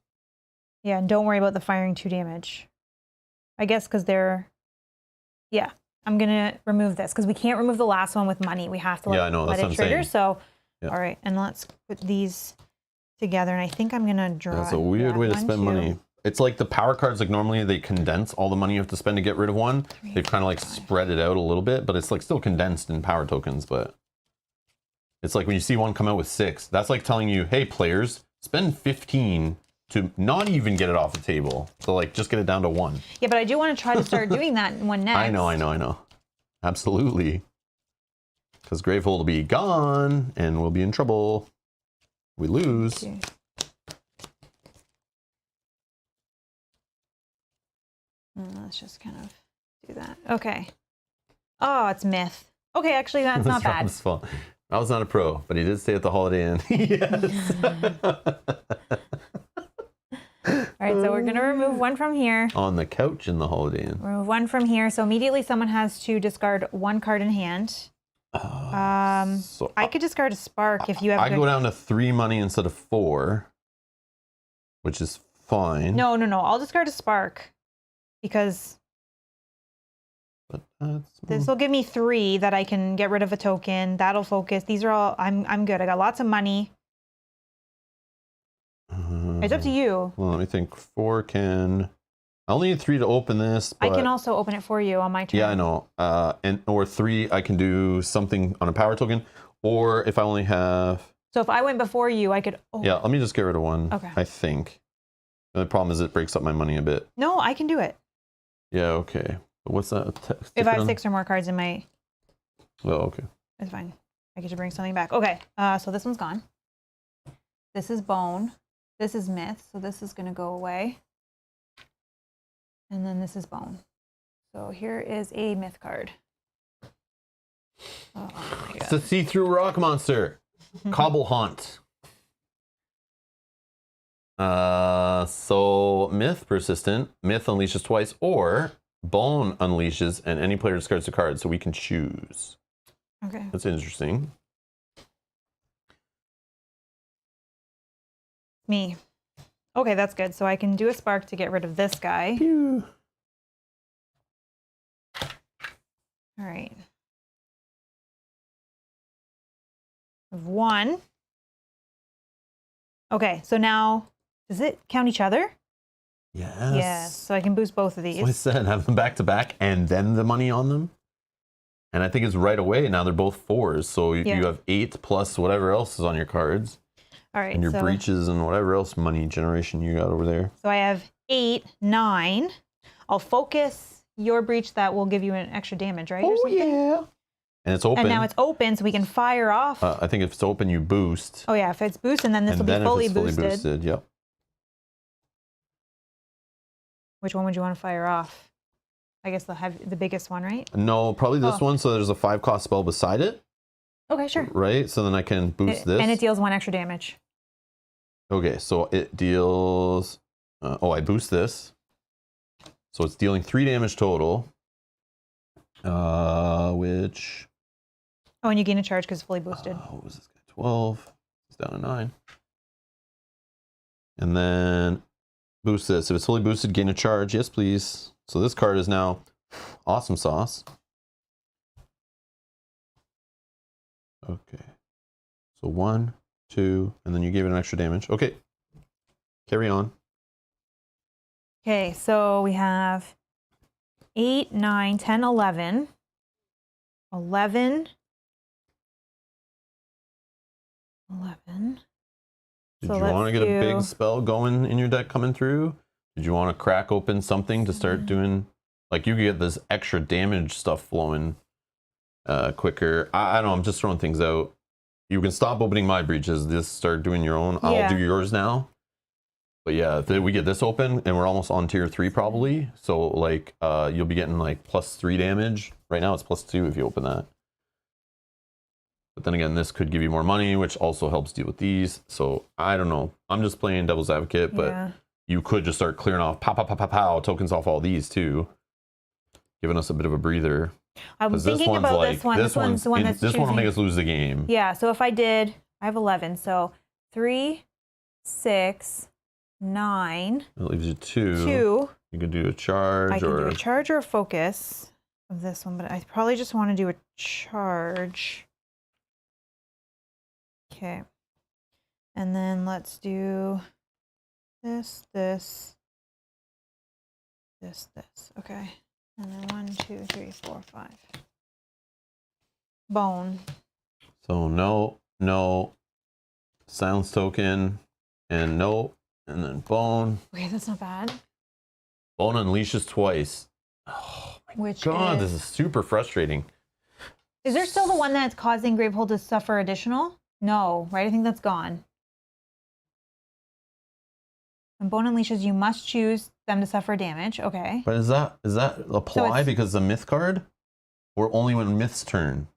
S2: Yeah, and don't worry about the firing 2 damage. I guess because they're... Yeah, I'm going to remove this because we can't remove the last one with money. We have to let it trigger. So, all right, and let's put these together. And I think I'm going to draw...
S1: That's a weird way to spend money. It's like the power cards, like normally they condense all the money you have to spend to get rid of one. They've kind of like spread it out a little bit, but it's like still condensed in power tokens. But it's like when you see one come out with 6, that's like telling you, hey, players, spend 15 to not even get it off the table. So like just get it down to 1.
S2: Yeah, but I do want to try to start doing that one next.
S1: I know. Absolutely. Because Gravehold will be gone, and we'll be in trouble. We lose.
S2: Okay. Let's just kind of do that. Okay. Oh, it's Myth. Okay, actually, that's not bad.
S1: Rob's fault. I was not a pro, but he did stay at the Holiday Inn. Yes.
S2: All right, so we're going to remove one from here.
S1: On the couch in the Holiday Inn.
S2: Remove one from here. So immediately someone has to discard one card in hand.
S1: So
S2: I could discard a Spark if you have.
S1: I go down to 3 money instead of 4, which is fine.
S2: No. I'll discard a Spark because this will give me 3 that I can get rid of a token. That'll focus. These are all. I'm good. I got lots of money. It's up to you.
S1: Well, let me think. 4 can. I only need 3 to open this. But...
S2: I can also open it for you on my turn.
S1: Yeah, I know. Or 3, I can do something on a power token. Or if I only have.
S2: So if I went before you, I could. Oh.
S1: Yeah, let me just get rid of 1.
S2: Okay.
S1: I think. The problem is it breaks up my money a bit.
S2: No, I can do it.
S1: Yeah. Okay. But what's that?
S2: If I have 6 or more cards in my.
S1: Oh, okay.
S2: It's fine. I get to bring something back. Okay. So this one's gone. This is Bone. This is Myth. So this is going to go away. And then this is Bone. So here is a Myth card. Oh my God.
S1: It's a see-through rock monster. Cobble Haunt. So Myth persistent. Myth unleashes twice, or Bone unleashes and any player discards a card, so we can choose.
S2: Okay.
S1: That's interesting.
S2: Me. Okay, that's good. So I can do a Spark to get rid of this guy.
S1: Pew.
S2: All right. Of 1. Okay, so now, does it count each other?
S1: Yes.
S2: Yes. So I can boost both of these.
S1: So I said have them back to back and then the money on them. And I think it's right away. Now they're both 4s. So you have 8 plus whatever else is on your cards.
S2: All right.
S1: And your breaches and whatever else money generation you got over there.
S2: So I have 8, 9. I'll focus your breach that will give you an extra damage, right?
S1: Oh, yeah. And it's open.
S2: And now it's open, so we can fire off.
S1: I think if it's open, you boost.
S2: Oh, yeah. If it's boosted, then this will be fully boosted.
S1: Yep.
S2: Which one would you want to fire off? I guess the biggest one, right?
S1: No, probably this one. So there's a 5-cost spell beside it.
S2: Okay, sure.
S1: Right? So then I can boost this.
S2: And it deals 1 extra damage.
S1: Okay, so it deals... I boost this. So it's dealing 3 damage total. Which...
S2: Oh, and you gain a charge because it's fully boosted.
S1: What was this guy? 12. It's down to 9. And then boost this. If it's fully boosted, gain a charge. Yes, please. So this card is now awesome sauce. Okay. So 1, 2, and then you gave it an extra damage. Okay. Carry on.
S2: Okay, so we have 8, 9, 10, 11. 11. 11.
S1: Did you want to get a big spell going in your deck coming through? Did you want to crack open something to start doing... Like, you could get this extra damage stuff flowing quicker. I don't know, I'm just throwing things out. You can stop opening my breaches. Just start doing your own.
S2: Yeah.
S1: I'll do yours now. But yeah, if we get this open, and we're almost on tier 3 probably. So, like, you'll be getting, like, +3 damage. Right now, it's +2 if you open that. But then again, this could give you more money, which also helps deal with these. So, I don't know. I'm just playing devil's advocate, but you could just start clearing off pow, tokens off all these, too. Giving us a bit of a breather.
S2: I'm thinking about this one. This one's the one that's
S1: This one will make us lose the game.
S2: Yeah, so if I did... I have 11, so 3, 6, 9...
S1: That leaves you 2.
S2: 2.
S1: You could do a charge
S2: I can do a charge or a focus of this one, but I probably just want to do a charge. Okay. And then let's do this. Okay. And then 1, 2, 3, 4, 5. Bone.
S1: So no. Silence token. And no. And then bone.
S2: Okay, that's not bad.
S1: Bone unleashes twice. Oh my God, this is super frustrating.
S2: Is there still the one that's causing Gravehold to suffer additional? No, right? I think that's gone. When Bone unleashes, you must choose them to suffer damage. Okay.
S1: But is that apply
S2: So
S1: because the myth card, or only when myth's turn?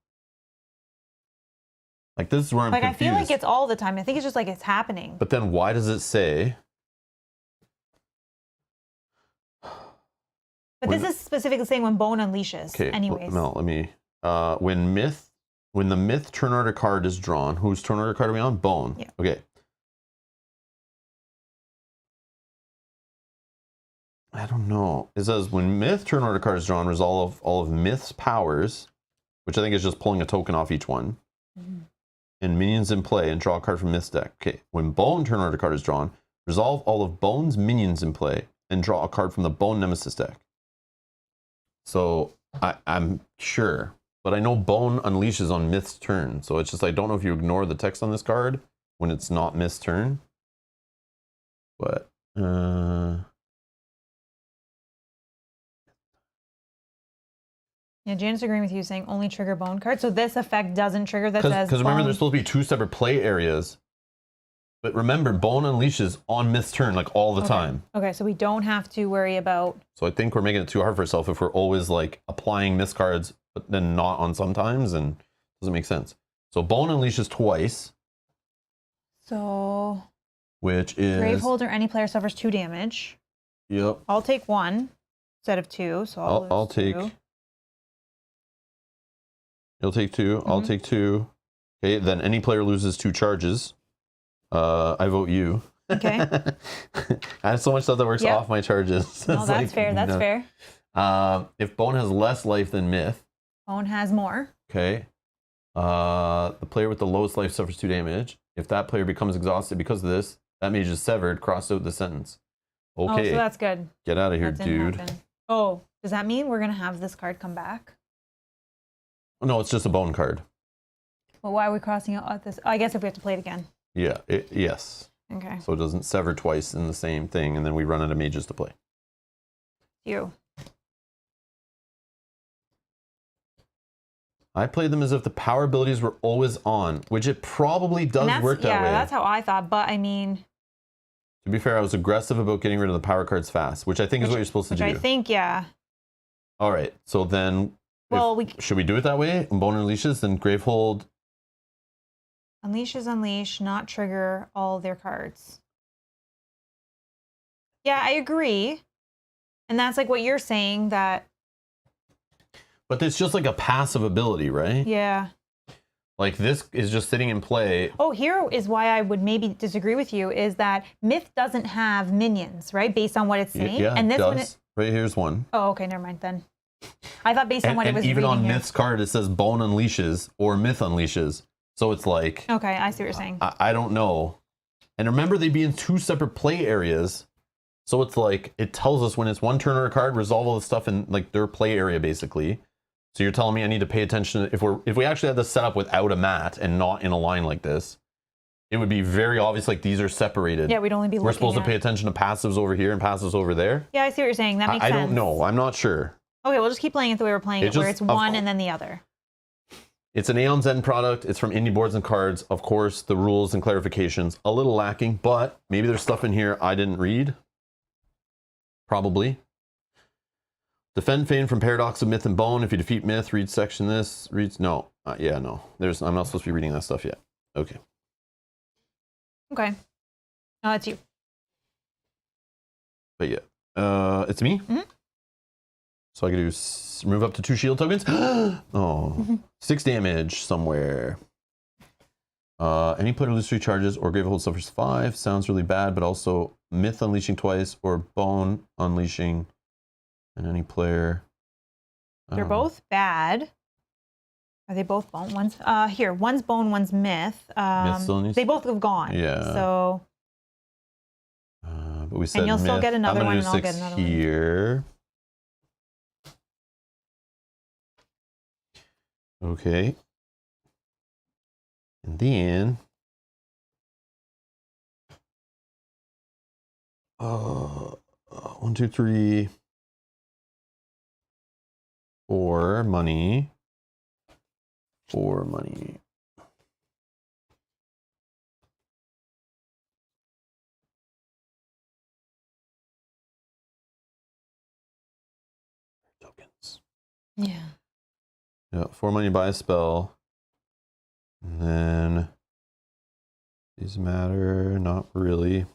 S1: Like this is where I'm confused.
S2: I feel like it's all the time. I think it's just like it's happening.
S1: But then why does it say?
S2: But this is specifically saying when Bone unleashes.
S1: Okay.
S2: Anyways.
S1: No, let me. When the myth turn order card is drawn, whose turn order card are we on? Bone.
S2: Yeah.
S1: Okay. I don't know. It says when myth turn order card is drawn, resolve all of myth's powers, which I think is just pulling a token off each one, and minions in play, and draw a card from myth's deck. Okay. When Bone turn order card is drawn, resolve all of Bone's minions in play, and draw a card from the Bone Nemesis deck. So I'm sure, but I know Bone unleashes on myth's turn, so it's just I don't know if you ignore the text on this card when it's not myth's turn. But
S2: yeah, Janet's agreeing with you, saying only trigger Bone card. So this effect doesn't trigger. That says
S1: because remember, there's supposed to be 2 separate play areas. But remember, Bone unleashes on myth's turn like all the time.
S2: Okay, so we don't have to worry about.
S1: So I think we're making it too hard for ourselves if we're always like applying myth cards, but then not on sometimes, and it doesn't make sense. So Bone unleashes twice.
S2: So.
S1: Which is.
S2: Gravehold or any player suffers 2 damage.
S1: Yep.
S2: I'll take 1 instead of 2. So
S1: I'll take.
S2: 2.
S1: You'll take 2. I'll take 2. Okay, then any player loses 2 charges. I vote you.
S2: Okay.
S1: I have so much stuff that works off my charges.
S2: No, that's fair. That's fair.
S1: If Bone has less life than Myth.
S2: Bone has more.
S1: Okay. The player with the lowest life suffers 2 damage. If that player becomes exhausted because of this, that mage is severed. Cross out the sentence. Okay.
S2: Oh, so that's good.
S1: Get out of here, dude.
S2: Oh, does that mean we're going to have this card come back?
S1: No, it's just a Bone card.
S2: Well, why are we crossing out this? I guess if we have to play it again.
S1: Yeah, yes.
S2: Okay.
S1: So it doesn't sever twice in the same thing, and then we run out of mages to play.
S2: You.
S1: I played them as if the power abilities were always on, which it probably does work that way.
S2: Yeah, that's how I thought, but I mean...
S1: To be fair, I was aggressive about getting rid of the power cards fast, which I think is what you're supposed to do.
S2: Which I think, yeah.
S1: All right, so then...
S2: Well,
S1: should we do it that way? Bone unleashes, then Gravehold...
S2: Unleash, not trigger all their cards. Yeah, I agree. And that's like what you're saying, that...
S1: But it's just like a passive ability, right?
S2: Yeah.
S1: Like this is just sitting in play.
S2: Oh, here is why I would maybe disagree with you, is that Myth doesn't have minions, right? Based on what it's saying.
S1: Yeah,
S2: and this
S1: does.
S2: one
S1: Right, here's one.
S2: Oh, okay, never mind then. I thought based on what it was
S1: even on
S2: here.
S1: Myth's card, it says Bone unleashes or Myth unleashes. So it's like...
S2: Okay, I see what you're saying.
S1: I don't know. And remember, they'd be in 2 separate play areas. So it's like, it tells us when it's one turn or a card, resolve all the stuff in like their play area, basically. So you're telling me I need to pay attention. If we actually had this set up without a mat and not in a line like this, it would be very obvious like these are separated.
S2: Yeah, we'd only be looking
S1: We're supposed to pay attention to passives over here and passives over there.
S2: Yeah, I see what you're saying. That makes sense.
S1: I don't know. I'm not sure.
S2: Okay, we'll just keep playing it the way we're playing it, where it's one and then the other.
S1: It's an Aeon's end product. It's from Indie Boards and Cards. Of course, the rules and clarifications a little lacking, but maybe there's stuff in here I didn't read. Probably. Defend Fane from Paradox of Myth and Bone. If you defeat Myth, read section this. Reads no. Yeah, no. I'm not supposed to be reading that stuff yet. Okay.
S2: Okay. It's you.
S1: But yeah, it's me.
S2: Mm-hmm.
S1: So I can do move up to 2 shield tokens. Oh, 6 damage somewhere. Any player loses 3 charges or Gravehold suffers 5. Sounds really bad, but also Myth unleashing twice or Bone unleashing, and any player.
S2: They're both bad. Are they both Bone? One's here. One's Bone. One's Myth.
S1: Myth still needs...
S2: They both have gone.
S1: Yeah.
S2: So.
S1: But we said
S2: and you'll
S1: Myth.
S2: still get another one, and I'll
S1: 6
S2: get another
S1: here. Okay. And then 1, 2, 3, 4 money. 4 money. Tokens.
S2: Yeah.
S1: Yeah, 4 money, buy a spell. And then these matter, not really.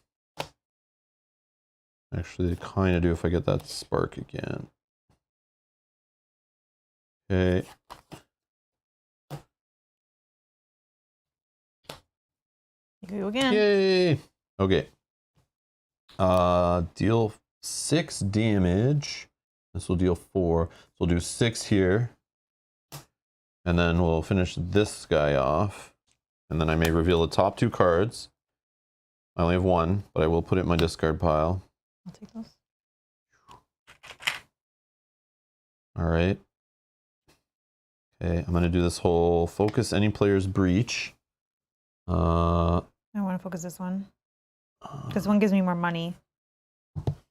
S1: Actually, they kind of do if I get that spark again. Okay.
S2: Go again.
S1: Yay! Okay. Deal 6 damage. This will deal 4. So we'll do 6 here. And then we'll finish this guy off. And then I may reveal the top 2 cards. I only have 1, but I will put it in my discard pile.
S2: I'll take those.
S1: All right. Okay, I'm gonna do this whole focus any player's breach.
S2: I want to focus this one because one gives me more money.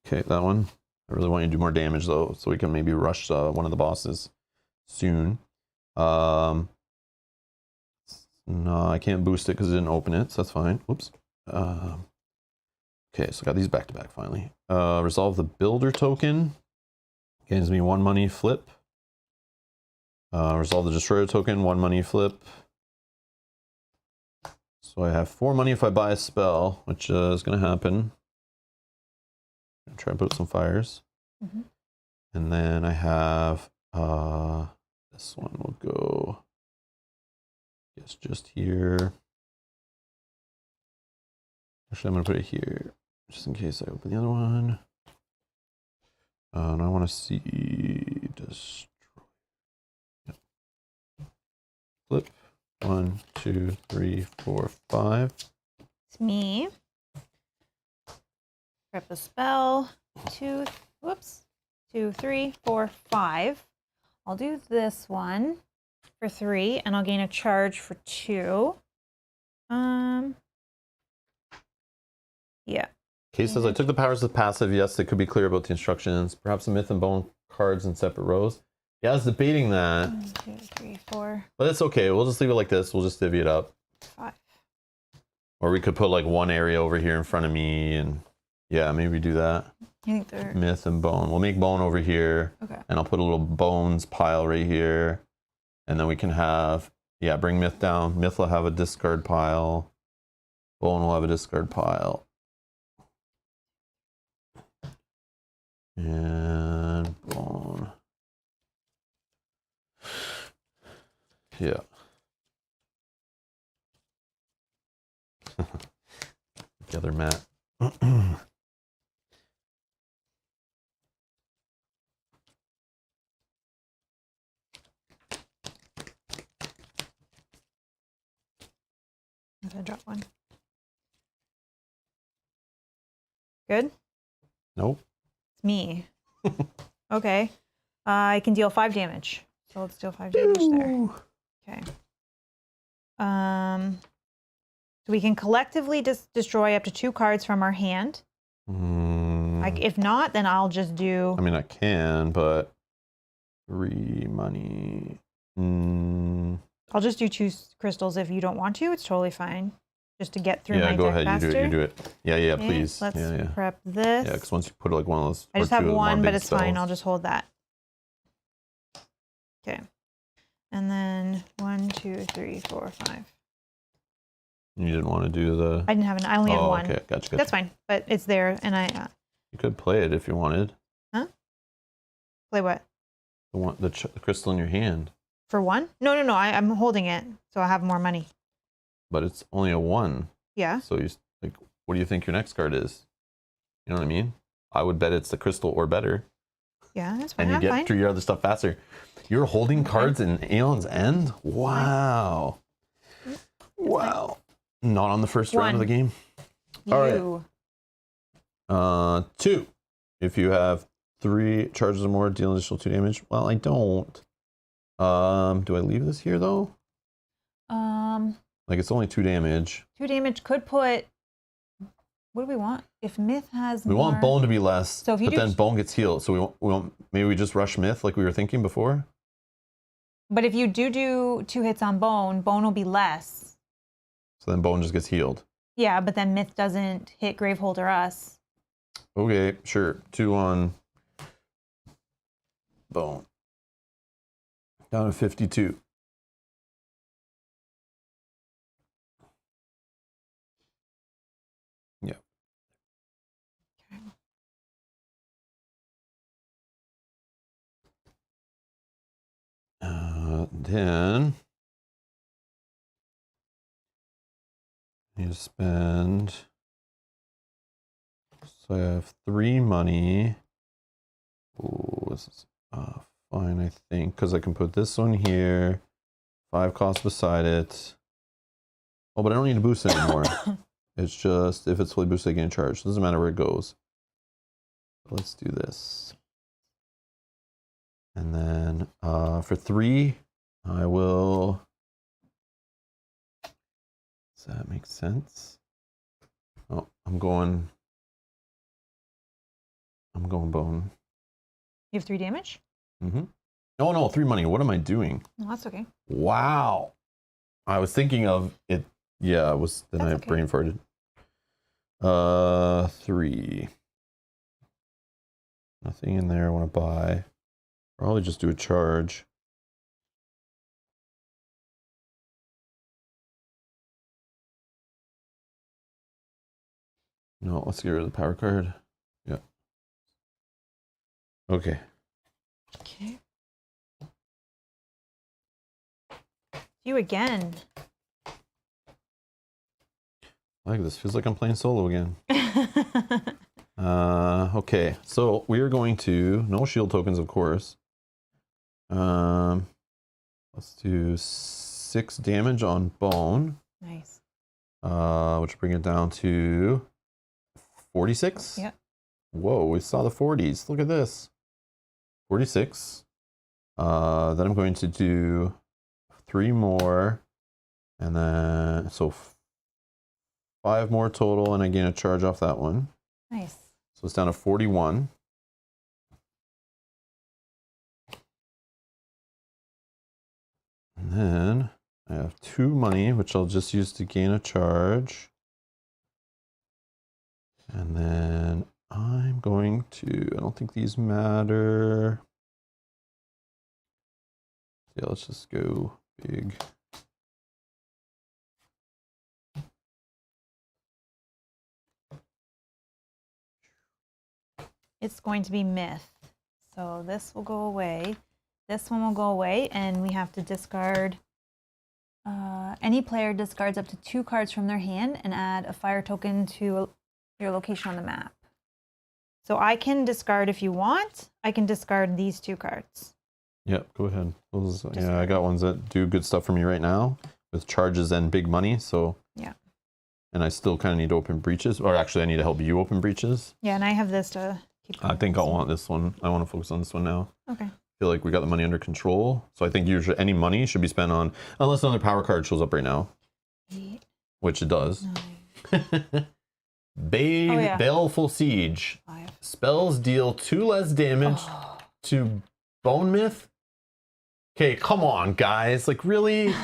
S1: Okay, that one. I really want you to do more damage though, so we can maybe rush one of the bosses soon. No, I can't boost it because it didn't open it, so that's fine. Oops. Okay, so I got these back to back finally. Resolve the builder token. Gains me 1 money, flip. Resolve the destroyer token, 1 money, flip. So I have 4 money if I buy a spell, which is going to happen. I'm try and put up some fires.
S2: Mm-hmm.
S1: And then I have this one will go, I guess, just here. Actually, I'm going to put it here, just in case I open the other one. And I want to see destroy. Yep. Flip. 1, 2, 3, 4, 5.
S2: It's me. Prep a spell. 2, 3, 4, 5. I'll do this one for 3, and I'll gain a charge for 2. Yeah.
S1: Kay says, I took the powers of passive. Yes, it could be clear about the instructions. Perhaps the myth and bone cards in separate rows. Yeah, I was debating that.
S2: 1, 2, 3, 4.
S1: But it's okay. We'll just leave it like this. We'll just divvy it up.
S2: 5.
S1: Or we could put like one area over here in front of me and yeah, maybe do that.
S2: I think they're...
S1: Myth and bone. We'll make bone over here.
S2: Okay.
S1: And I'll put a little bones pile right here. And then we can have, yeah, bring myth down. Myth will have a discard pile. Bone will have a discard pile. And bone. Yeah. Together, Matt.
S2: I'm gonna drop one. Good?
S1: Nope.
S2: It's me. Okay. I can deal 5 damage. So let's deal 5 damage there. Okay. So we can collectively destroy up to 2 cards from our hand. Like, if not, then I'll just do...
S1: I mean, I can, but 3 money.
S2: I'll just do 2 crystals if you don't want to. It's totally fine. Just to get through my
S1: Yeah, go
S2: deck
S1: ahead.
S2: faster.
S1: You do it. Yeah,
S2: Okay,
S1: please.
S2: Let's
S1: yeah.
S2: prep this.
S1: Yeah, because once you put like one of those,
S2: I just
S1: or
S2: have
S1: two of the
S2: one,
S1: more
S2: but
S1: big
S2: it's fine.
S1: spells.
S2: I'll just hold that. Okay. And then 1, 2, 3, 4, 5.
S1: You didn't want to do the...
S2: I didn't have an. I only had one.
S1: Okay, gotcha.
S2: That's fine, but it's there, and I...
S1: You could play it if you wanted.
S2: Huh? Play what?
S1: The crystal in your hand.
S2: For 1? No. I'm holding it, so I have more money.
S1: But it's only a 1.
S2: Yeah.
S1: So you like, what do you think your next card is? You know what I mean? I would bet it's the crystal or better.
S2: Yeah, that's fine.
S1: And you
S2: I'm
S1: get
S2: fine.
S1: through your other stuff faster. You're holding cards in Aeon's End? Wow. Wow. Not on the first round of the game. All right. 2. If you have 3 charges or more, deal an additional 2 damage. Well, I don't. Do I leave this here though? Like it's only 2 damage.
S2: 2 damage could put... What do we want? If Myth has
S1: We
S2: more...
S1: want Bone to be less,
S2: So if you
S1: but then Bone gets healed. So we won't, maybe we just rush Myth like we were thinking before?
S2: But if you do 2 hits on Bone, Bone will be less.
S1: So then Bone just gets healed.
S2: Yeah, but then Myth doesn't hit Gravehold or us.
S1: Okay, sure. 2 on Bone. Down to 52. Yeah.
S2: Okay.
S1: Then you spend. So I have 3 money. Oh, this is fine, I think, because I can put this one here. 5 costs beside it. Oh, but I don't need to boost it anymore. It's just if it's fully boosted, I gain a charge. Doesn't matter where it goes. Let's do this. And then for 3, I will. Does that make sense? Oh, I'm going Bone.
S2: You have 3 damage?
S1: Mm-hmm. Oh no, 3 money. What am I doing?
S2: No, that's okay.
S1: Wow. I was thinking of it. Yeah, it was. Then
S2: That's
S1: I
S2: okay.
S1: brain farted. 3. Nothing in there I want to buy. Probably just do a charge. No, let's get rid of the power card. Yeah. Okay.
S2: Okay. You again.
S1: Like this feels like I'm playing solo again. Okay, so we are going to no shield tokens, of course. Let's do 6 damage on Bone.
S2: Nice.
S1: Which bring it down to 46.
S2: Yep.
S1: Whoa, we saw the 40s. Look at this. 46. Then I'm going to do 3 more, and then so 5 more total, and I gain a charge off that one.
S2: Nice.
S1: So it's down to 41. And then I have 2 money, which I'll just use to gain a charge. And then I'm going to, I don't think these matter. Yeah, let's just go big.
S2: It's going to be Myth. So this will go away. This one will go away, and we have to discard. Any player discards up to 2 cards from their hand and add a fire token to your location on the map. So I can discard if you want. I can discard these 2 cards.
S1: Yep, go ahead. Those, yeah, I got ones that do good stuff for me right now with charges and big money. So
S2: yeah.
S1: And I still kind of need to open breaches, or actually I need to help you open breaches.
S2: Yeah, and I have this to keep.
S1: I think I'll want this one. I want to focus on this one now.
S2: Okay.
S1: I feel like we got the money under control. So I think usually any money should be spent on, unless another power card shows up right now.
S2: 8,
S1: Which it does.
S2: 9.
S1: Baleful Siege.
S2: 5.
S1: Spells deal 2 less damage to Bone Myth. Okay, come on, guys. Like, really?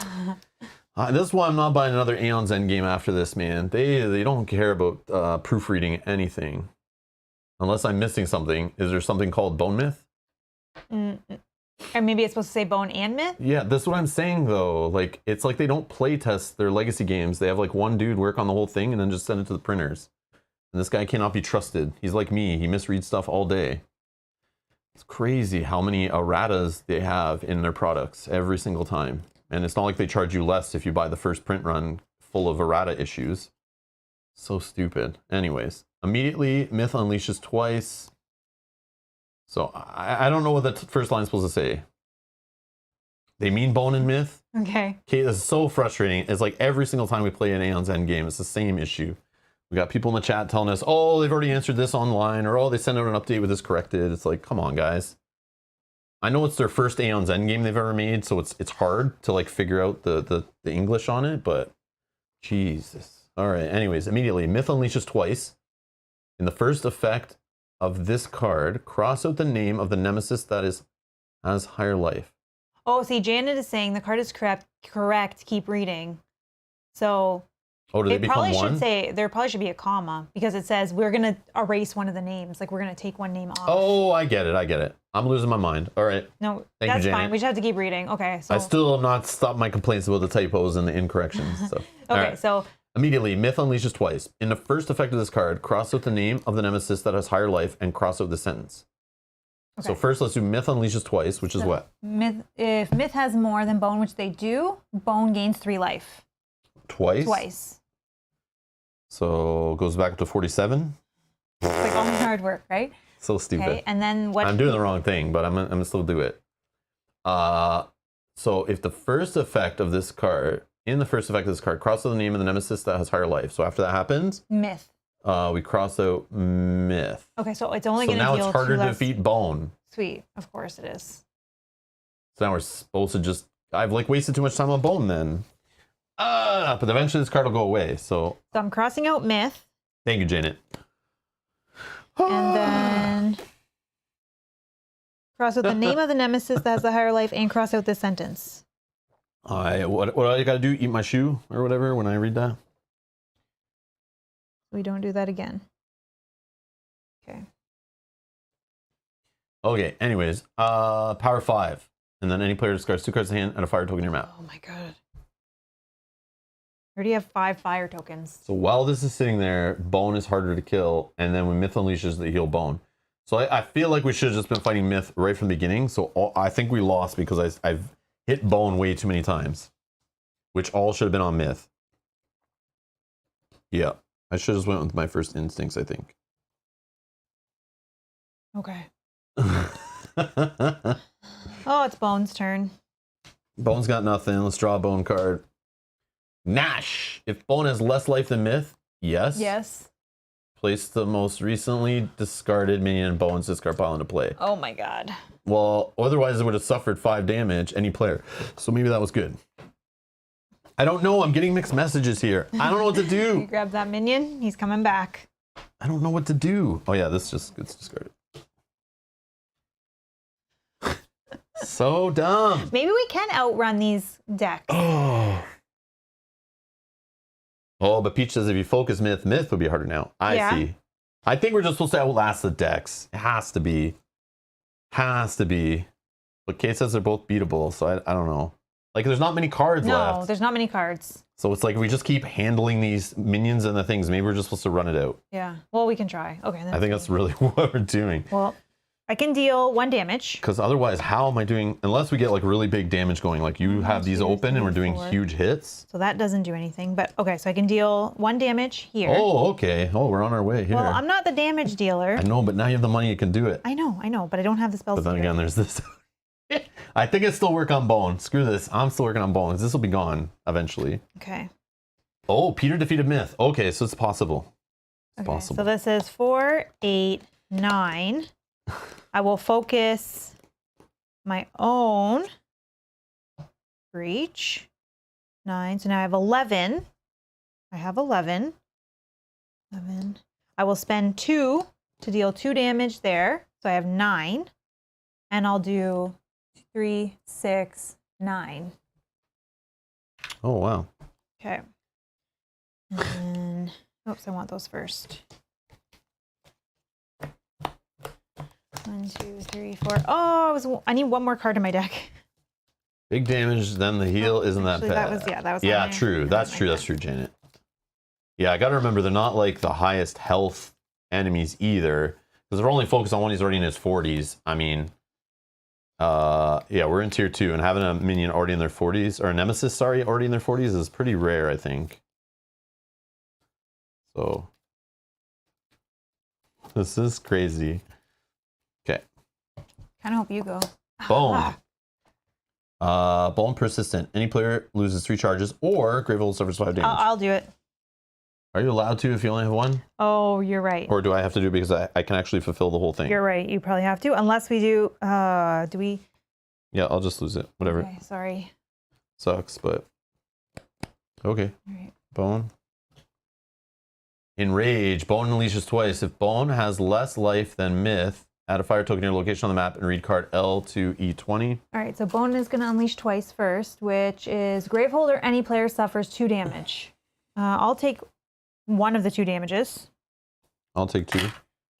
S1: This is why I'm not buying another Aeon's Endgame after this, man. They don't care about proofreading anything. Unless I'm missing something. Is there something called Bone Myth?
S2: Or maybe it's supposed to say Bone and Myth?
S1: Yeah, that's what I'm saying, though. Like, it's like they don't play test their legacy games. They have, like, one dude work on the whole thing and then just send it to the printers. And this guy cannot be trusted. He's like me. He misreads stuff all day. It's crazy how many erratas they have in their products every single time. And it's not like they charge you less if you buy the first print run full of errata issues. So stupid. Anyways, immediately Myth unleashes twice. So I don't know what the first line is supposed to say. They mean Bone and Myth.
S2: Okay.
S1: Okay, this is so frustrating. It's like every single time we play an Aeon's Endgame, it's the same issue. We got people in the chat telling us, oh, they've already answered this online, or oh, they sent out an update with this corrected. It's like, come on, guys. I know it's their first Aeon's Endgame they've ever made, so it's hard to like figure out the English on it, but Jesus. All right, anyways, immediately, Myth unleashes twice. In the first effect of this card, cross out the name of the nemesis that has higher life.
S2: Oh, see, Janet is saying the card is correct. Keep reading. So
S1: Oh, do they
S2: it
S1: become
S2: probably
S1: one?
S2: should say, there probably should be a comma because it says we're going to erase one of the names. Like we're going to take one name off.
S1: Oh, I get it. I'm losing my mind. All right.
S2: No,
S1: Thank
S2: that's
S1: you,
S2: fine.
S1: Janet.
S2: We just have to keep reading. Okay, so.
S1: I still have not stopped my complaints about the typos and the incorrections. So.
S2: Okay, so.
S1: Immediately, Myth unleashes twice. In the first effect of this card, cross out the name of the nemesis that has higher life and cross out the sentence.
S2: Okay.
S1: So first, let's do Myth unleashes twice, which is what?
S2: If Myth has more than Bone, which they do, Bone gains 3 life.
S1: Twice? So goes back to 47.
S2: It's like all hard work, right?
S1: So stupid.
S2: Okay, and then what?
S1: I'm doing the wrong thing, but I'm gonna still do it. So if the first effect of this card, cross out the name of the nemesis that has higher life. So after that happens,
S2: Myth.
S1: We cross out Myth.
S2: Okay, so it's only
S1: So
S2: going to
S1: now
S2: deal
S1: it's harder
S2: 2
S1: to
S2: less.
S1: defeat Bone.
S2: Sweet, of course it is.
S1: So now we're supposed to just, I've like wasted too much time on Bone then. But eventually this card will go away. So
S2: I'm crossing out Myth.
S1: thank you, Janet.
S2: And then cross out the name of the nemesis that has the higher life and cross out this sentence.
S1: What do I gotta do? Eat my shoe or whatever when I read that?
S2: We don't do that again. Okay.
S1: Okay, anyways, power 5. And then any player discards 2 cards in hand and a fire token in your map.
S2: Oh my god. I already have 5 fire tokens.
S1: So while this is sitting there, Bone is harder to kill, and then when Myth unleashes, they heal Bone. So I feel like we should have just been fighting Myth right from the beginning. So I think we lost because I've hit Bone way too many times, which all should have been on Myth. Yeah, I should have just went with my first instincts, I think.
S2: Okay. Oh, it's Bone's turn.
S1: Bone's got nothing. Let's draw a Bone card. Nash. If Bone has less life than Myth, yes.
S2: Yes.
S1: Place the most recently discarded minion in Bone's discard pile into play.
S2: Oh my god.
S1: Well, otherwise it would have suffered 5 damage, any player. So maybe that was good. I don't know. I'm getting mixed messages here. I don't know what to
S2: You
S1: do.
S2: grab that minion. He's coming back.
S1: I don't know what to do. Oh yeah, this just gets discarded. So dumb.
S2: Maybe we can outrun these decks.
S1: Oh. Oh, but Peach says if you focus Myth would be harder now. I see. I think we're just supposed to outlast the decks. It has to be. Has to be. But Kate says they're both beatable, so I don't know. Like, there's not many cards left.
S2: No, there's not many cards.
S1: So it's like we just keep handling these minions and the things. Maybe we're just supposed to run it out.
S2: Yeah. Well, we can try. Okay.
S1: I think that's really what we're doing.
S2: Well, I can deal 1 damage.
S1: Because otherwise, how am I doing? Unless we get like really big damage going, like you have these
S2: 2,
S1: open and we're
S2: 3,
S1: doing
S2: 4.
S1: huge hits.
S2: So that doesn't do anything. But okay, so I can deal 1 damage here.
S1: Oh, okay. Oh, we're on our way here.
S2: Well, I'm not the damage dealer.
S1: I know, but now you have the money, you can do it.
S2: I know, but I don't have the spells.
S1: But then again, there's this. I think I still work on Bone. Screw this. I'm still working on Bone. This will be gone eventually.
S2: Okay.
S1: Oh, Peter defeated Myth. Okay, so it's possible. It's
S2: Okay.
S1: possible.
S2: So this is 4, 8, 9. I will focus my own breach. 9. So now I have 11. I have 11. 11. I will spend 2 to deal 2 damage there. So I have 9. And I'll do 3, 6, 9.
S1: Oh, wow.
S2: Okay. And then, oops, I want those first. 1, 2, 3, 4. Oh, I need 1 more card in my deck.
S1: Big damage, then the heal isn't that
S2: Actually,
S1: bad.
S2: that was.
S1: Yeah,
S2: on my-
S1: true.
S2: on
S1: That's
S2: my
S1: true.
S2: deck.
S1: That's true, Janet. Yeah, I got to remember they're not like the highest health enemies either, because they're only focused on one who's already in his 40s. I mean, yeah, we're in tier 2, and having a minion already in their 40s, or a nemesis, sorry, already in their 40s is pretty rare, I think. So, this is crazy. Okay.
S2: Kind of hope you go.
S1: Bone. Bone persistent. Any player loses 3 charges, or Gravehold suffers 5 damage.
S2: I'll do it.
S1: Are you allowed to if you only have 1?
S2: Oh, you're right.
S1: Or do I have to do it because I can actually fulfill the whole thing?
S2: You're right. You probably have to, unless we do. Do we?
S1: Yeah, I'll just lose it. Whatever.
S2: Okay, sorry.
S1: Sucks, but okay.
S2: All right.
S1: Bone. Enrage. Bone unleashes twice. If Bone has less life than Myth Add a fire token to your location on the map and read card L to E20.
S2: All right, so Bone is going to unleash twice first, which is Gravehold or any player suffers 2 damage. I'll take 1 of the 2 damages.
S1: I'll take 2.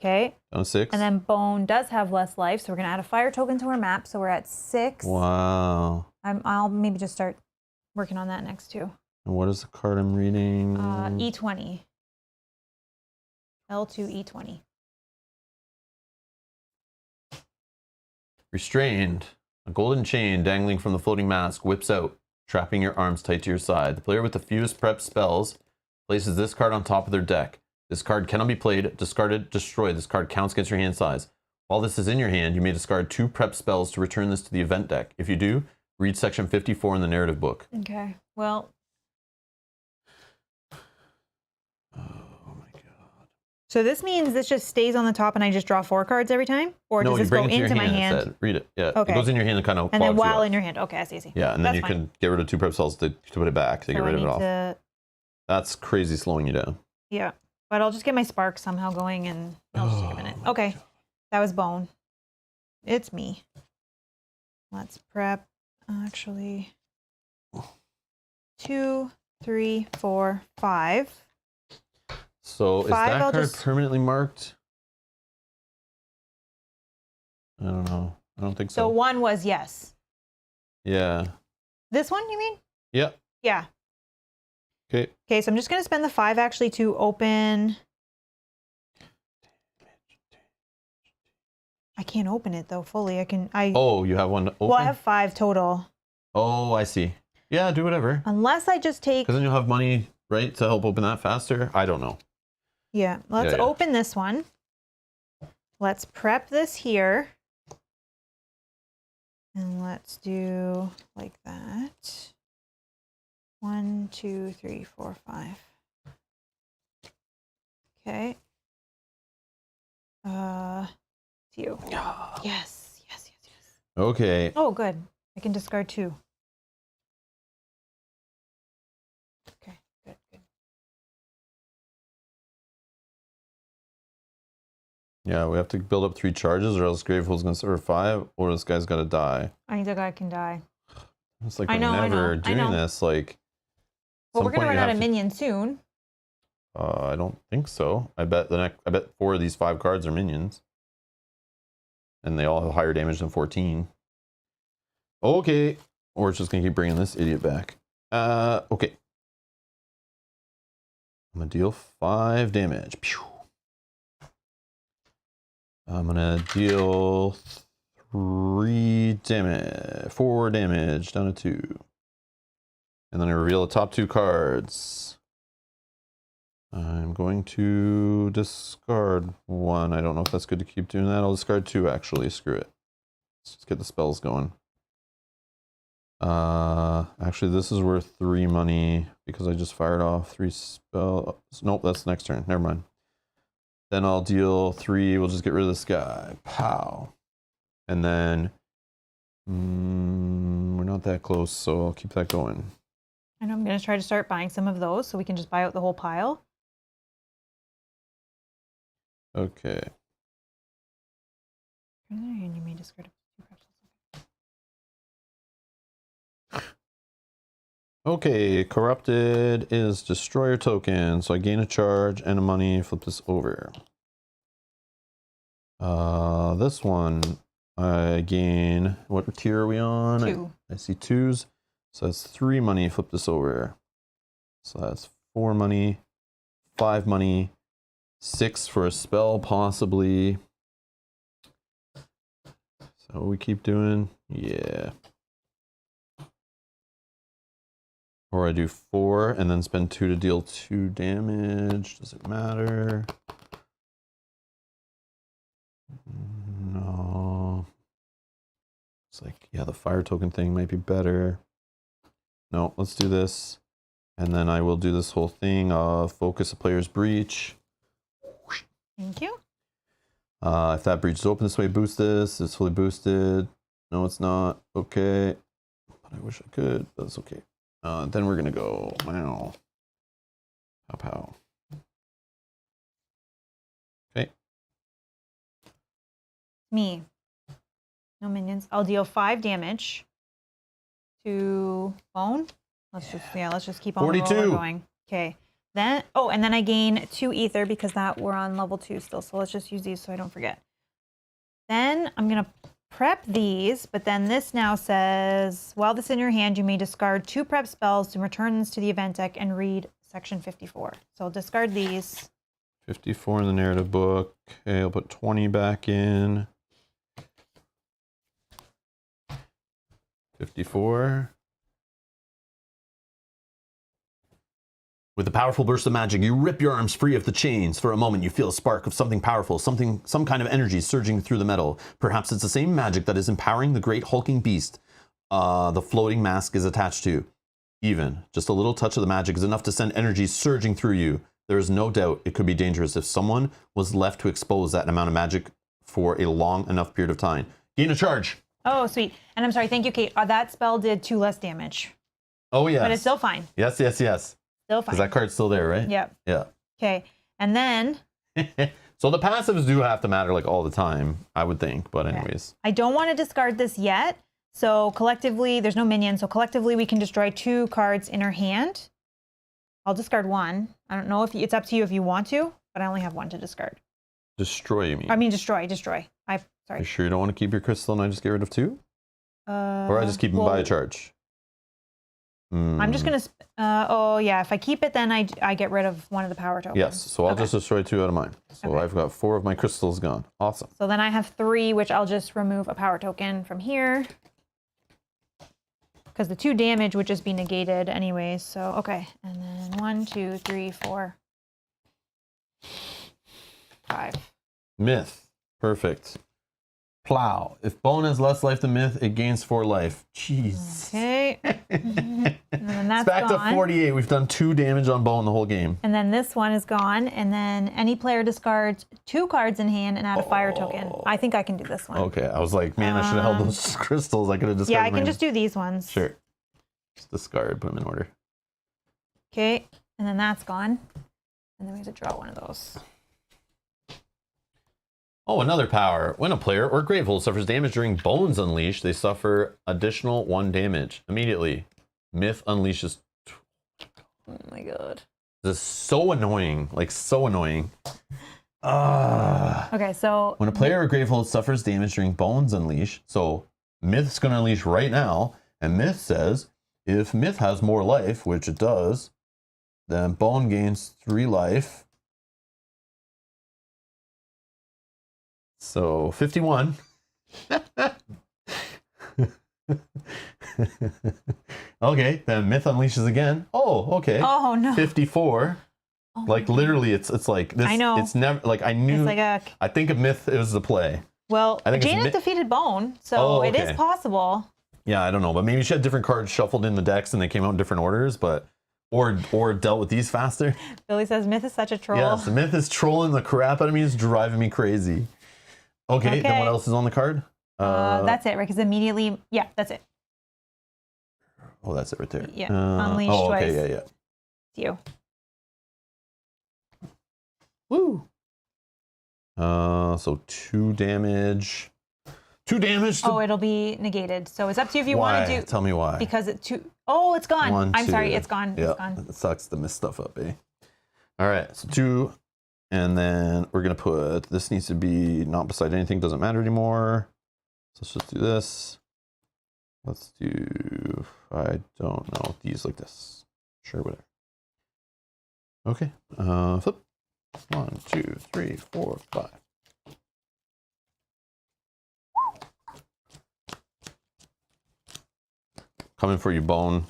S2: Okay.
S1: Down to 6.
S2: And then Bone does have less life, so we're going to add a fire token to our map, so we're at 6.
S1: Wow.
S2: I'll maybe just start working on that next too.
S1: And what is the card I'm reading?
S2: E20. L2 E20.
S1: Restrained. A golden chain dangling from the floating mask whips out, trapping your arms tight to your side. The player with the fewest prep spells places this card on top of their deck. This card cannot be played, discarded, destroyed. This card counts against your hand size. While this is in your hand, you may discard 2 prep spells to return this to the event deck. If you do, read section 54 in the narrative book.
S2: Okay. Well.
S1: Oh my god.
S2: So this means this just stays on the top and I just draw 4 cards every time? Or does
S1: No,
S2: this
S1: you bring
S2: go
S1: it to your
S2: into my
S1: hand
S2: hand?
S1: instead. Read it. Yeah.
S2: Okay.
S1: It goes in your hand and kind of
S2: And then
S1: clogs you
S2: while
S1: up.
S2: in your hand. Okay, I see.
S1: Yeah, and then you can get rid of 2 prep spells to put it back, to get rid of it off. That's crazy slowing you down.
S2: Yeah. But I'll just get my spark somehow going and I'll just take a minute. Okay. That was Bone. It's me. Let's prep. Actually. 2, 3, 4, 5.
S1: So is that
S2: I'll
S1: card
S2: just...
S1: permanently marked? I don't know. I don't think so.
S2: So 1 was yes.
S1: Yeah.
S2: This one, you mean?
S1: Yeah.
S2: Yeah.
S1: Okay.
S2: Okay, so I'm just going to spend the 5 actually to open. I can't open it though fully.
S1: Oh, you have one open?
S2: Well, I have 5 total.
S1: Oh, I see. Yeah, do whatever.
S2: Unless I just take.
S1: Because then you'll have money, right, to help open that faster. I don't know.
S2: Yeah, let's open this one. Let's prep this here. And let's do like that. 1, 2, 3, 4, 5. Okay. You. Yes, yes, yes, yes.
S1: Okay.
S2: Oh, good. I can discard 2. Okay, good, good.
S1: Yeah, we have to build up 3 charges or else Gravehold's going to serve 5 or this guy's got to die.
S2: I think the guy can die.
S1: It's like we're never doing this. Like,
S2: well, we're going to run out of minions soon.
S1: I don't think so. I bet 4 of these 5 cards are minions. And they all have higher damage than 14. Okay. Or it's just going to keep bringing this idiot back. Okay. I'm going to deal 5 damage. Pew. I'm going to deal 4 damage down to 2. And then I reveal the top 2 cards. I'm going to discard 1. I don't know if that's good to keep doing that. I'll discard 2 actually. Screw it. Let's just get the spells going. Actually, this is worth 3 money because I just fired off 3 spells. Nope, that's next turn. Never mind. Then I'll deal 3. We'll just get rid of this guy. Pow. And then we're not that close, so I'll keep that going.
S2: And I'm going to try to start buying some of those so we can just buy out the whole pile.
S1: Okay.
S2: And you may discard
S1: Okay, corrupted is destroyer token. So I gain a charge and a money. Flip this over. This one I gain. What tier are we on?
S2: 2.
S1: I see 2s. So that's 3 money. Flip this over. So that's 4 money, 5 money, 6 for a spell possibly. So we keep doing, yeah. Or I do 4 and then spend 2 to deal 2 damage. Does it matter? No. It's like, yeah, the fire token thing might be better. No, let's do this. And then I will do this whole thing of focus a player's breach.
S2: Thank you.
S1: If that breach is open this way, boost this. It's fully boosted. No, it's not. Okay. But I wish I could, but it's okay. Then we're going to go, wow. Pow, pow. Okay.
S2: Me. No minions. I'll deal 5 damage to Bone. Let's just keep on the roller
S1: 42.
S2: going. Okay. Then, oh, and then I gain 2 ether because we're on level 2 still. So let's just use these so I don't forget. Then I'm going to prep these, but then this now says, while this is in your hand, you may discard 2 prep spells to return this to the event deck and read section 54. So I'll discard these.
S1: 54 in the narrative book. Okay, I'll put 20 back in. 54. With a powerful burst of magic, you rip your arms free of the chains. For a moment, you feel a spark of something powerful, some kind of energy surging through the metal. Perhaps it's the same magic that is empowering the great hulking beast the floating mask is attached to. Even just a little touch of the magic is enough to send energy surging through you. There is no doubt it could be dangerous if someone was left to expose that amount of magic for a long enough period of time. Gain a charge.
S2: Oh, sweet. And I'm sorry, thank you, Kate. That spell did 2 less damage.
S1: Oh, yes.
S2: But it's still fine.
S1: Yes.
S2: Still fine.
S1: Because that card's still there, right?
S2: Yep.
S1: Yeah.
S2: Okay. And then...
S1: So the passives do have to matter like all the time, I would think. But anyways.
S2: I don't want to discard this yet. So collectively, there's no minion. So collectively, we can destroy 2 cards in our hand. I'll discard 1. I don't know if it's up to you if you want to, but I only have 1 to discard.
S1: Destroy, you mean?
S2: I mean, destroy. Sorry.
S1: You sure you don't want to keep your crystal and I just get rid of 2? Or I just keep them by a charge?
S2: I'm just going to... oh, yeah. If I keep it, then I get rid of 1 of the power tokens.
S1: Yes. So I'll just destroy 2 out of mine. So I've got 4 of my crystals gone. Awesome.
S2: So then I have 3, which I'll just remove a power token from here. Because the 2 damage would just be negated anyways. So, okay. And then 1, 2, 3, 4, 5.
S1: Myth. Perfect. Plow. If bone has less life than myth, it gains 4 life. Jeez.
S2: Okay. And then that's
S1: It's back
S2: gone.
S1: to 48. We've done 2 damage on bone the whole game.
S2: And then this one is gone. And then any player discards 2 cards in hand and add a fire token. I think I can do this one.
S1: Okay. I was like, man, I should have held those crystals. I could have discarded
S2: Yeah, I can just do these ones.
S1: Sure. Just discard. Put them in order.
S2: Okay. And then that's gone. And then we have to draw one of those.
S1: Oh, another power. When a player or Gravehold suffers damage during Bones Unleashed, they suffer additional 1 damage immediately. Myth unleashes.
S2: Oh my god.
S1: This is so annoying. Like, so annoying.
S2: Okay, so...
S1: When a player or Gravehold suffers damage during Bones Unleashed, so Myth's going to unleash right now, and Myth says, if Myth has more life, which it does, then Bone gains 3 life. So 51. Okay, then Myth unleashes again. Oh, okay.
S2: Oh no.
S1: 54.
S2: Oh,
S1: like literally, it's like this.
S2: I know.
S1: It's never like I knew.
S2: It's like
S1: I think of Myth it was the play.
S2: Well,
S1: I think
S2: Janet defeated Bone, so
S1: Oh,
S2: it is
S1: okay.
S2: possible.
S1: Yeah, I don't know, but maybe she had different cards shuffled in the decks and they came out in different orders, but or dealt with these faster.
S2: Billy says Myth is such a troll.
S1: Yes, the Myth is trolling the crap out of me. It's driving me crazy. Okay, then what else is on the card?
S2: That's it, right? Because immediately, yeah, that's it.
S1: Oh, that's it right there.
S2: Yeah, unleashed twice.
S1: Okay, yeah.
S2: It's you.
S1: Woo. So 2 damage. 2 damage.
S2: Oh, it'll be negated. So it's up to you if you
S1: Why?
S2: want to do.
S1: Tell me why.
S2: Because it's 2. Oh, it's gone.
S1: 1,
S2: I'm
S1: 2.
S2: sorry, it's gone.
S1: Yeah,
S2: It's gone.
S1: it sucks to mess stuff up, eh? All right, so 2, and then we're gonna put this needs to be not beside anything. Doesn't matter anymore. So let's just do this. Let's do. I don't know these like this. Sure, whatever. Okay. Flip. 1, 2, 3, 4, 5. Coming for you, Bone.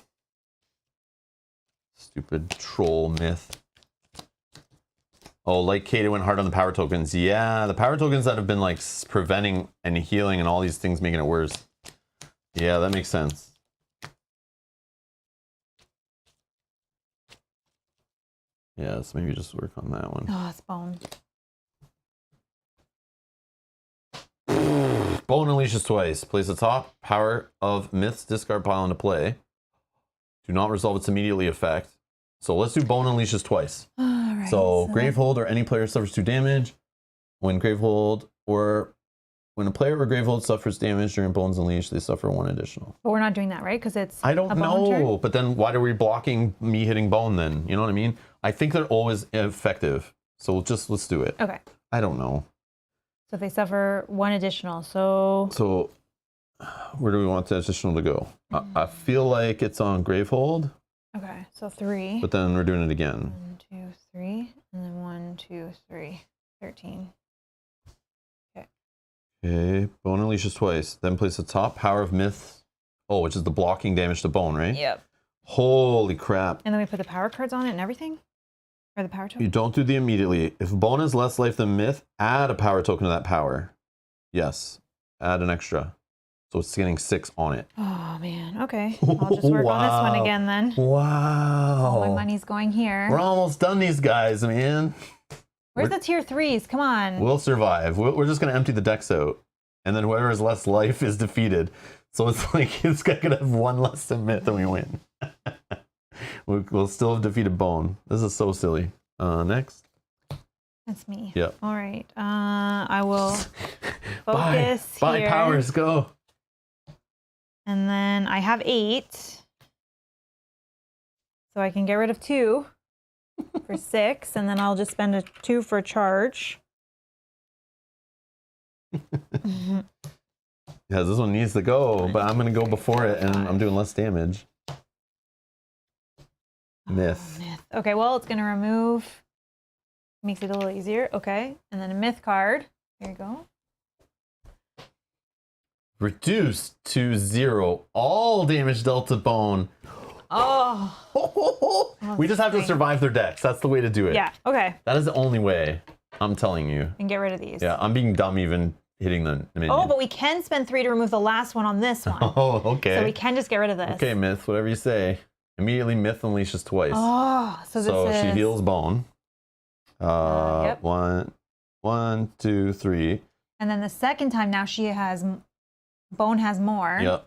S1: Stupid troll Myth. Oh, like Kate went hard on the power tokens. Yeah, the power tokens that have been like preventing and healing and all these things making it worse. Yeah, that makes sense. Yeah, let's maybe just work on that one.
S2: Oh, it's Bone.
S1: Bone unleashes twice. Place the top power of Myth's discard pile into play. Do not resolve its immediately effect. So let's do Bone unleashes twice.
S2: All right.
S1: So Gravehold or any player suffers 2 damage. When Gravehold or When a player or Gravehold suffers damage during Bones Unleashed, they suffer 1 additional.
S2: But we're not doing that, right? Because it's
S1: I don't
S2: a bone turn?
S1: know, but then why are we blocking me hitting bone then? You know what I mean? I think they're always effective. So let's do it.
S2: Okay.
S1: I don't know.
S2: So if they suffer 1 additional, so
S1: Where do we want the additional to go? I feel like it's on Gravehold.
S2: Okay, so 3.
S1: But then we're doing it again.
S2: 1, 2, 3, and then 1, 2, 3, 13.
S1: Okay, Bone Unleashes twice. Then place the top power of Myth. Oh, which is the blocking damage to Bone, right?
S2: Yep.
S1: Holy crap.
S2: And then we put the power cards on it and everything? Or the power token?
S1: You don't do the immediately. If Bone has less life than Myth, add a power token to that power. Yes. Add an extra. So it's getting 6 on it.
S2: Oh, man. Okay. I'll just work on this one again then.
S1: Wow.
S2: All my money's going here.
S1: We're almost done these guys, man.
S2: Where's the tier 3s? Come on.
S1: We'll survive. We're just going to empty the decks out. And then whoever has less life is defeated. So it's like it's going to have 1 less than Myth and we win. We'll still have defeated Bone. This is so silly. Next.
S2: That's me.
S1: Yep.
S2: All right. I will focus
S1: Bye,
S2: here.
S1: powers, go.
S2: And then I have 8. So I can get rid of 2 for 6. And then I'll just spend a 2 for a charge.
S1: Yeah, this one needs to go, but I'm going to go before it and I'm doing less damage. Myth.
S2: Myth. Okay, well, it's going to remove. Makes it a little easier. Okay. And then a myth card. There you go.
S1: Reduce to 0 all damage dealt to Bone.
S2: Oh.
S1: We just have to survive their decks. That's the way to do it.
S2: Yeah. Okay.
S1: That is the only way. I'm telling you.
S2: And get rid of these.
S1: Yeah, I'm being dumb even hitting the minion.
S2: Oh, but we can spend 3 to remove the last one on this one.
S1: Oh, okay.
S2: So we can just get rid of this.
S1: Okay, Myth, whatever you say. Immediately Myth unleashes twice.
S2: Oh, so this is...
S1: she heals Bone.
S2: Yep.
S1: 1, 2, 3.
S2: And then the second time now she has... Bone has more.
S1: Yep.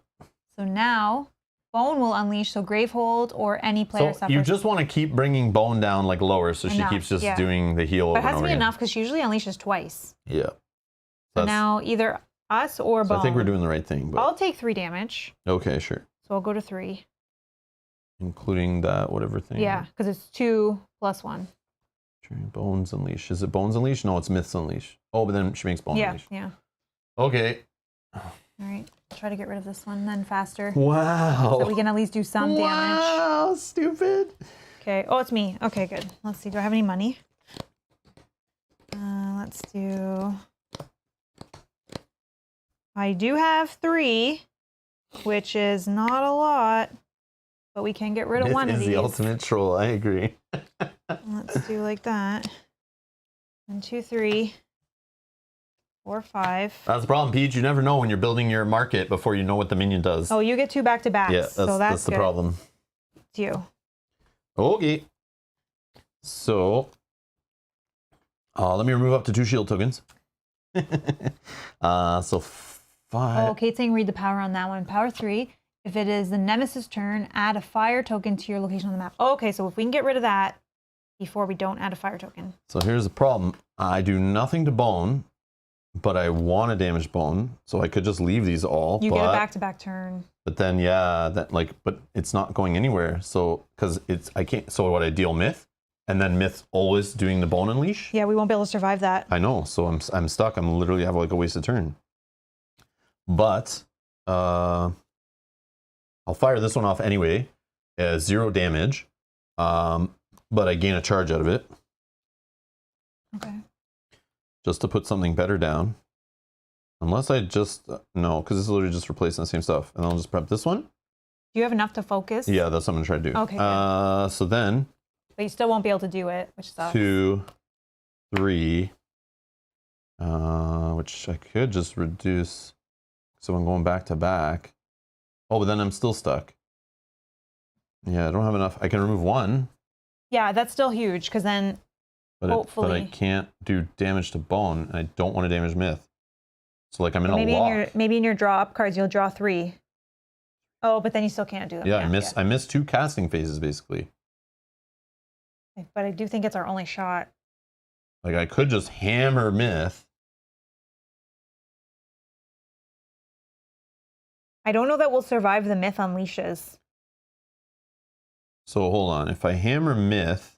S2: So now Bone will unleash, so Gravehold or any player
S1: So
S2: suffers.
S1: you just want to keep bringing Bone down like lower so she keeps just doing the heal over
S2: But it has
S1: and
S2: to
S1: over
S2: be
S1: again.
S2: enough because she usually unleashes twice.
S1: Yeah.
S2: So now either us or Bone.
S1: I think we're doing the right thing. But...
S2: I'll take 3 damage.
S1: Okay, sure.
S2: So I'll go to 3.
S1: Including that whatever thing.
S2: Yeah, because it's 2 plus 1.
S1: Bones Unleash. Is it Bones Unleash? No, it's Myths Unleash. Oh, but then she makes Bones Unleash.
S2: Yeah.
S1: Okay.
S2: All right. I'll try to get rid of this one then faster.
S1: Wow.
S2: So we can at least do some damage.
S1: Wow, stupid.
S2: Okay. Oh, it's me. Okay, good. Let's see. Do I have any money? Let's do... I do have 3, which is not a lot, but we can get rid of
S1: Myth
S2: one of
S1: is
S2: these.
S1: the ultimate troll. I agree.
S2: Let's do like that. 1, 2, 3, 4, 5.
S1: That's the problem, Peach. You never know when you're building your market before you know what the minion does.
S2: Oh, you get 2 back-to-backs.
S1: Yeah, that's the
S2: good.
S1: problem.
S2: It's you.
S1: Okay. So, let me remove up to 2 shield tokens. So 5.
S2: Oh, Kate's saying read the power on that one. Power 3. If it is the Nemesis turn, add a fire token to your location on the map. Oh, okay, so if we can get rid of that before we don't add a fire token.
S1: So here's the problem. I do nothing to Bone, but I want to damage Bone, so I could just leave these all.
S2: You get a back-to-back turn.
S1: But then, but it's not going anywhere. So, because I can't, so what, I deal Myth? And then Myth's always doing the Bone Unleash?
S2: Yeah, we won't be able to survive that.
S1: I know, so I'm stuck. I'm literally have like a wasted turn. But, I'll fire this one off anyway, 0 damage, but I gain a charge out of it.
S2: Okay.
S1: Just to put something better down. Unless I just, no, because this is literally just replacing the same stuff. And I'll just prep this one.
S2: Do you have enough to focus?
S1: Yeah, that's what I'm going to try to do.
S2: Okay.
S1: So then.
S2: But you still won't be able to do it, which sucks.
S1: 2, 3, which I could just reduce. So I'm going back to back. Oh, but then I'm still stuck. Yeah, I don't have enough. I can remove 1.
S2: Yeah, that's still huge, because then hopefully...
S1: But I can't do damage to Bone, and I don't want to damage Myth. So, like, I'm in a lock.
S2: Maybe in your draw up cards, you'll draw 3. Oh, but then you still can't do them.
S1: Yeah, I miss 2 casting phases, basically.
S2: But I do think it's our only shot.
S1: Like, I could just hammer Myth.
S2: I don't know that we'll survive the myth unleashes.
S1: So hold on. If I hammer myth,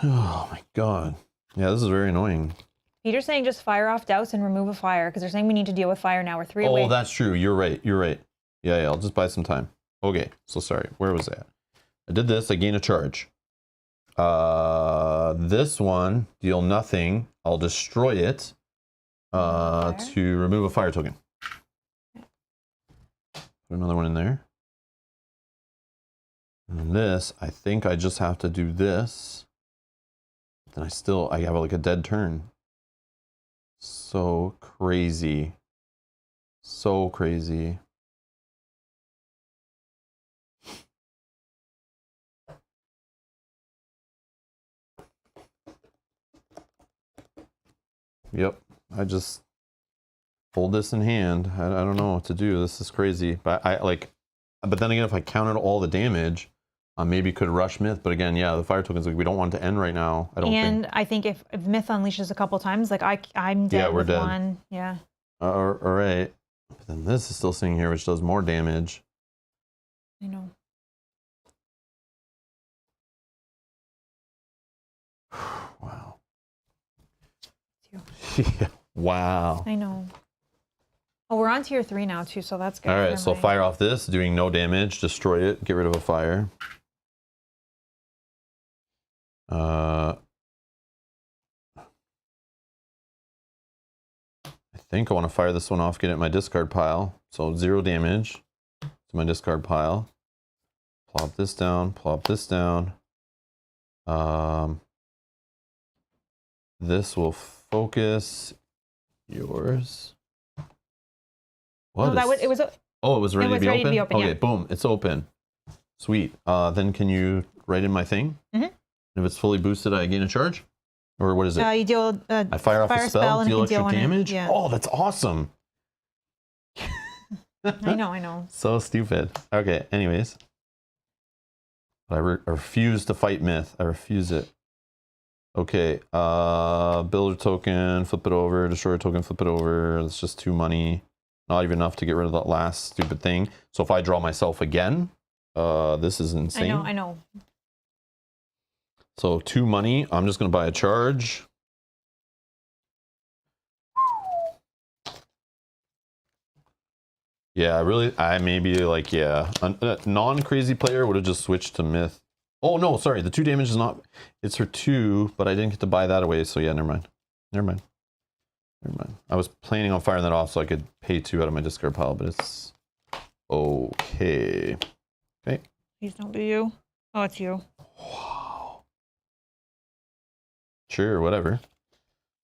S1: oh my god. Yeah, this is very annoying.
S2: Peter's saying just fire off douse and remove a fire because they're saying we need to deal with fire now. We're 3 away.
S1: Oh, that's true. You're right. You're right. Yeah, I'll just buy some time. Okay, so sorry. Where was that? I did this. I gain a charge. This one, deal nothing. I'll destroy it to remove a fire token. Put another one in there. And this, I think I just have to do this. Then I have like a dead turn. So crazy. So crazy. Yep, I just hold this in hand. I don't know what to do. This is crazy. But but then again, if I counted all the damage, maybe could rush myth. But again, yeah, the fire tokens, like, we don't want it to end right now. I
S2: think if myth unleashes a couple times, like I'm dead. Yeah, we're dead. One. Yeah.
S1: All right. But then this is still sitting here, which does more damage.
S2: I know.
S1: Wow. Yeah. Wow.
S2: I know. Oh, we're on tier 3 now too, so that's good.
S1: All right, so fire off this, doing no damage, destroy it, get rid of a fire. I think I want to fire this one off, get it in my discard pile. So 0 damage to my discard pile. Plop this down, plop this down. This will focus yours.
S2: What? No, it was.
S1: Oh, it was ready to be open? Okay, yeah. Boom, it's open. Sweet. Then can you write in my thing? Mm-hmm. If it's fully boosted, I gain a charge? Or what is it?
S2: You deal
S1: I fire off a spell, deal extra damage? Yeah. Oh, that's awesome.
S2: I know.
S1: So stupid. Okay, anyways. I refuse to fight myth. I refuse it. Okay, builder token, flip it over, destroyer token, flip it over. That's just 2 money. Not even enough to get rid of that last stupid thing. So if I draw myself again, this is insane.
S2: I know.
S1: So 2 money, I'm just gonna buy a charge. Yeah, I maybe like, yeah. A non-crazy player would have just switched to myth. Oh no, sorry, the 2 damage is not, it's for 2, but I didn't get to buy that away, so yeah, never mind. I was planning on firing that off so I could pay 2 out of my discard pile, but it's okay. Okay.
S2: Please don't be you. Oh, it's you.
S1: Wow. Sure, whatever.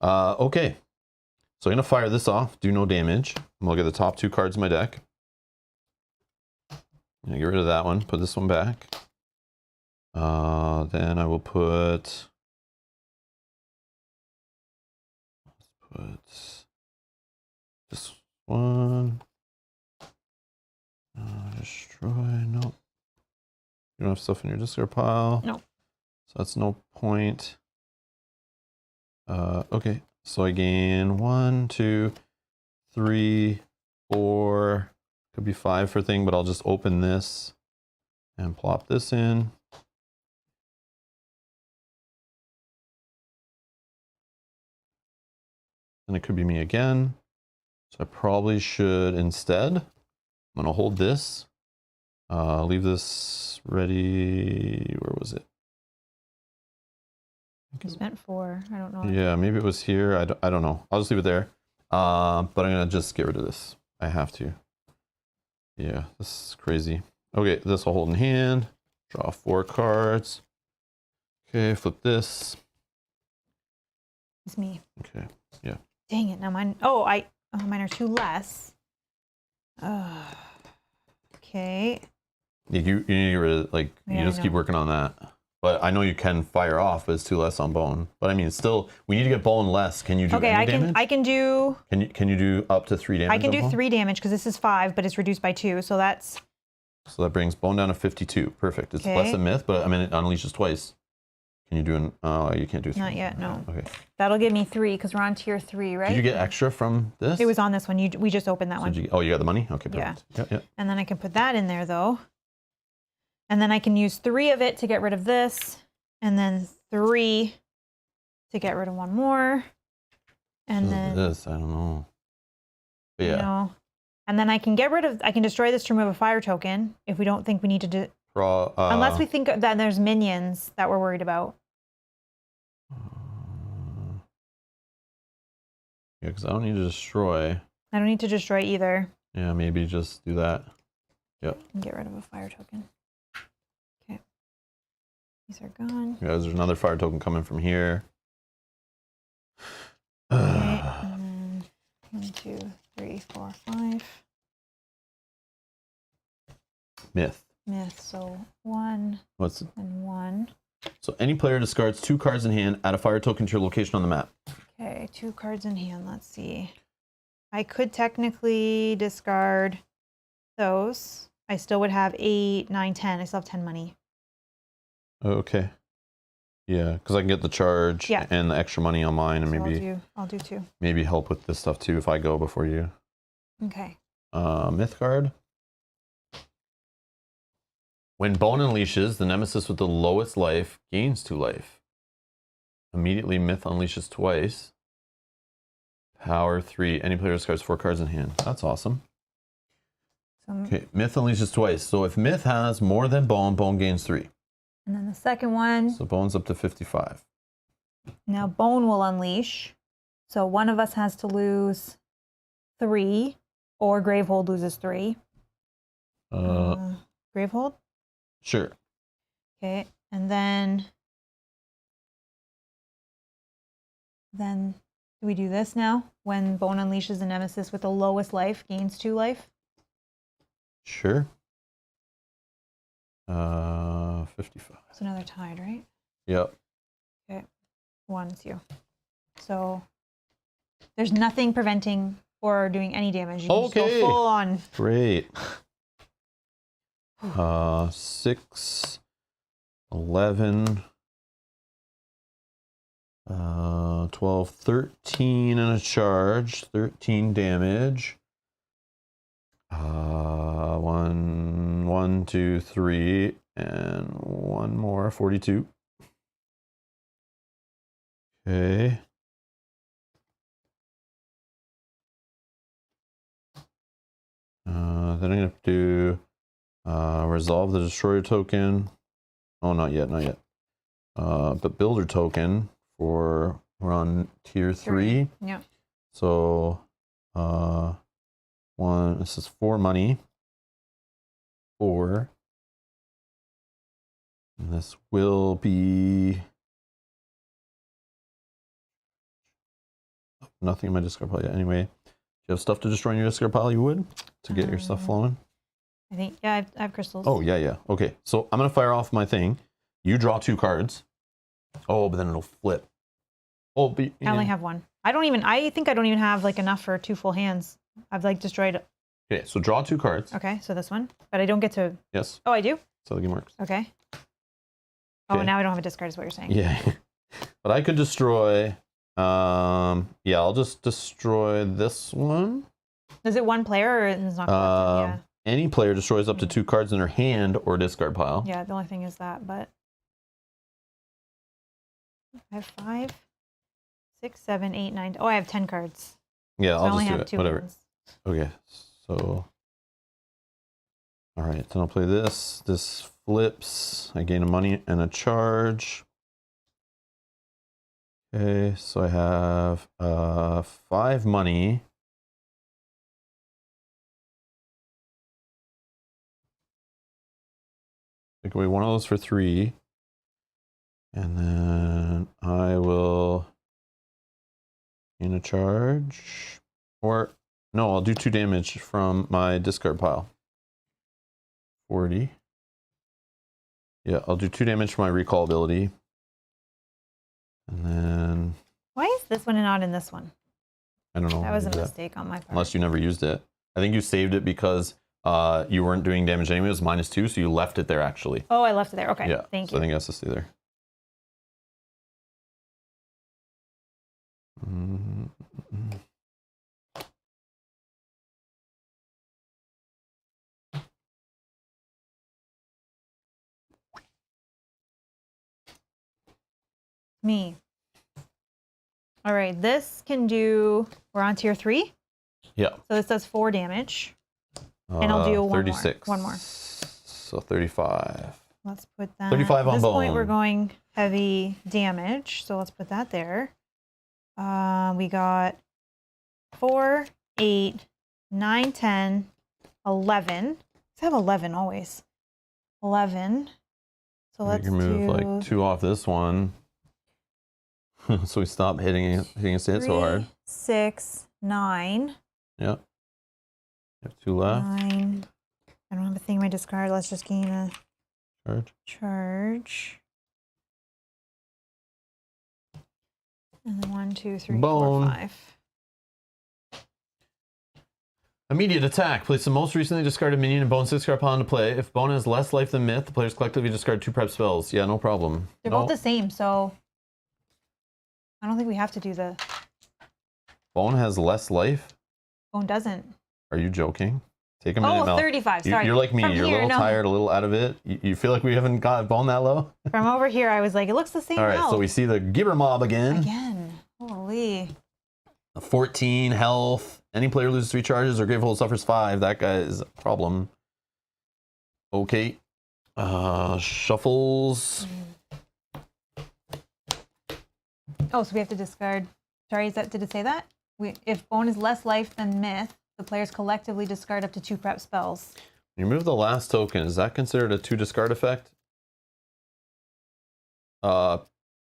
S1: Okay. So I'm gonna fire this off, do no damage. I'm gonna get the top 2 cards in my deck. I'm gonna get rid of that one, put this one back. Then I will put this one. Destroy. Nope. You don't have stuff in your discard pile.
S2: No.
S1: So that's no point. Okay. So I gain 1, 2, 3, 4. Could be 5 for thing, but I'll just open this and plop this in. And it could be me again. So I probably should instead, I'm gonna hold this, leave this ready. Where was it?
S2: It's meant for, I don't know.
S1: Yeah, maybe it was here. I don't know. I'll just leave it there. But I'm gonna just get rid of this. I have to. Yeah, this is crazy. Okay, this I'll hold in hand. Draw 4 cards. Okay, flip this.
S2: It's me.
S1: Okay, yeah.
S2: Dang it, now mine, mine are 2 less. Okay.
S1: Yeah, you need to really, like, you just keep working on that. But I know you can fire off, but it's 2 less on bone. But I mean, still, we need to get bone less. Can you do any damage?
S2: I can do...
S1: Can you do up to 3 damage?
S2: I can do 3 damage because this is 5, but it's reduced by 2, so that's...
S1: So that brings bone down to 52. Perfect. It's less than myth, but I mean, it unleashes twice. Can you do an? Oh, you can't do 3.
S2: Not yet, no.
S1: Okay.
S2: That'll give me 3 because we're on tier 3, right?
S1: Did you get extra from this?
S2: It was on this one. We just opened that one.
S1: You got the money? Okay, perfect. Yeah.
S2: And then I can put that in there though. And then I can use 3 of it to get rid of this, and then 3 to get rid of one more. And then
S1: this, I don't know. But yeah.
S2: You know, and then I can destroy this to remove a fire token if we don't think we need to do. Unless we think that there's minions that we're worried about.
S1: Yeah, because I don't need to destroy.
S2: I don't need to destroy either.
S1: Yeah, maybe just do that. Yep.
S2: And get rid of a fire token. Okay. These are gone.
S1: Yeah, there's another fire token coming from here.
S2: Okay. And then 1, 2, 3, 4, 5.
S1: Myth.
S2: So 1
S1: What's it?
S2: and 1.
S1: So any player discards 2 cards in hand, add a fire token to your location on the map.
S2: Okay, 2 cards in hand. Let's see. I could technically discard those. I still would have 8, 9, 10. I still have 10 money.
S1: Okay. Yeah, because I can get the charge and the extra money on mine, and
S2: So
S1: maybe
S2: I'll do 2.
S1: maybe help with this stuff too if I go before you.
S2: Okay.
S1: Myth card. When Bone unleashes, the nemesis with the lowest life gains 2 life. Immediately, Myth unleashes twice. Power 3. Any player discards 4 cards in hand. That's awesome. Okay, Myth unleashes twice. So if Myth has more than Bone, Bone gains 3.
S2: And then the second one.
S1: So Bone's up to 55.
S2: Now Bone will unleash. So one of us has to lose 3, or Gravehold loses 3. Gravehold?
S1: Sure.
S2: Okay, and then do we do this now? When Bone unleashes the nemesis with the lowest life gains 2 life?
S1: Sure. 55.
S2: So now they're tied, right?
S1: Yep.
S2: Okay, 1 is you. So there's nothing preventing or doing any damage. You can just go full on.
S1: Great. 6, 11, 12, 13 and a charge, 13 damage. 1, 2, 3, and 1 more, 42. Okay. Then I'm gonna have to resolve the destroyer token. Oh, not yet. But builder token we're on tier 3.
S2: Yeah.
S1: So 1, this is 4 money. 4. And this will be nothing in my discard pile yet. Anyway, if you have stuff to destroy in your discard pile, you would to get your stuff flowing.
S2: I think, yeah, I have crystals.
S1: Oh, yeah. Okay, so I'm going to fire off my thing. You draw 2 cards. Oh, but then it'll flip. Oh, but,
S2: I only have 1. I think I don't even have like enough for 2 full hands. I've like destroyed.
S1: Okay, so draw 2 cards.
S2: Okay, so this one. But I don't get to.
S1: Yes.
S2: Oh, I do?
S1: So the game works.
S2: Okay. Oh, now I don't have a discard is what you're saying.
S1: Yeah. But I could destroy. Yeah, I'll just destroy this one.
S2: Is it one player or it's not collected? Yeah.
S1: Any player destroys up to 2 cards in their hand or discard pile.
S2: Yeah, the only thing is that, but I have 5, 6, 7, 8, 9. Oh, I have 10 cards.
S1: Yeah,
S2: So
S1: I'll
S2: I only
S1: just do
S2: have
S1: it.
S2: 2
S1: Whatever.
S2: hands.
S1: Okay, so. All right, then I'll play this. This flips. I gain a money and a charge. Okay, so I have 5 money. Take away 1 of those for 3. And then I will gain a charge. Or, no, I'll do 2 damage from my discard pile. 40. Yeah, I'll do 2 damage for my recall ability. And then...
S2: Why is this one and not in this one?
S1: I don't know.
S2: That was a mistake on my part.
S1: Unless you never used it. I think you saved it because you weren't doing damage anyway. It was -2, so you left it there actually.
S2: Oh, I left it there. Okay,
S1: Yeah,
S2: thank
S1: so
S2: you.
S1: I think it has to stay there. Mm.
S2: Me. All right, this can do, we're on tier 3.
S1: Yeah.
S2: So this does 4 damage. And I'll do
S1: 36.
S2: one more.
S1: So 35.
S2: Let's put that.
S1: 35 on
S2: At this point,
S1: bone.
S2: we're going heavy damage. So let's put that there. We got 4, 8, 9, 10, 11. Let's have 11 always. 11. So
S1: We
S2: let's
S1: can move
S2: do
S1: like 2 off this one. So we stop hitting us to hit so
S2: 3,
S1: hard.
S2: 6, 9.
S1: Yep. You have 2 left.
S2: 9. I don't have a thing in my discard. Let's just gain a
S1: Charge.
S2: And then 1, 2, 3,
S1: Bone.
S2: 4, 5.
S1: Immediate attack. Place the most recently discarded minion in Bone's discard pile into play. If Bone has less life than Myth, the players collectively discard 2 prep spells. Yeah, no problem.
S2: They're both the same, so I don't think we have to do the...
S1: Bone has less life?
S2: Bone doesn't.
S1: Are you joking? Take a minute,
S2: Oh,
S1: Mel.
S2: 35, sorry.
S1: You're like me.
S2: From
S1: You're
S2: here,
S1: a little
S2: no.
S1: tired, a little out of it. You feel like we haven't got Bone that low?
S2: From over here, I was like, it looks the same
S1: All right,
S2: now.
S1: so we see the Gibber Mob again.
S2: Again. Holy.
S1: 14 health. Any player loses 3 charges or Gravehold suffers 5. That guy is a problem. Okay. Shuffles.
S2: Oh, so we have to discard. Sorry, did it say that? If Bone is less life than Myth, the players collectively discard up to 2 prep spells.
S1: You remove the last token. Is that considered a 2 discard effect?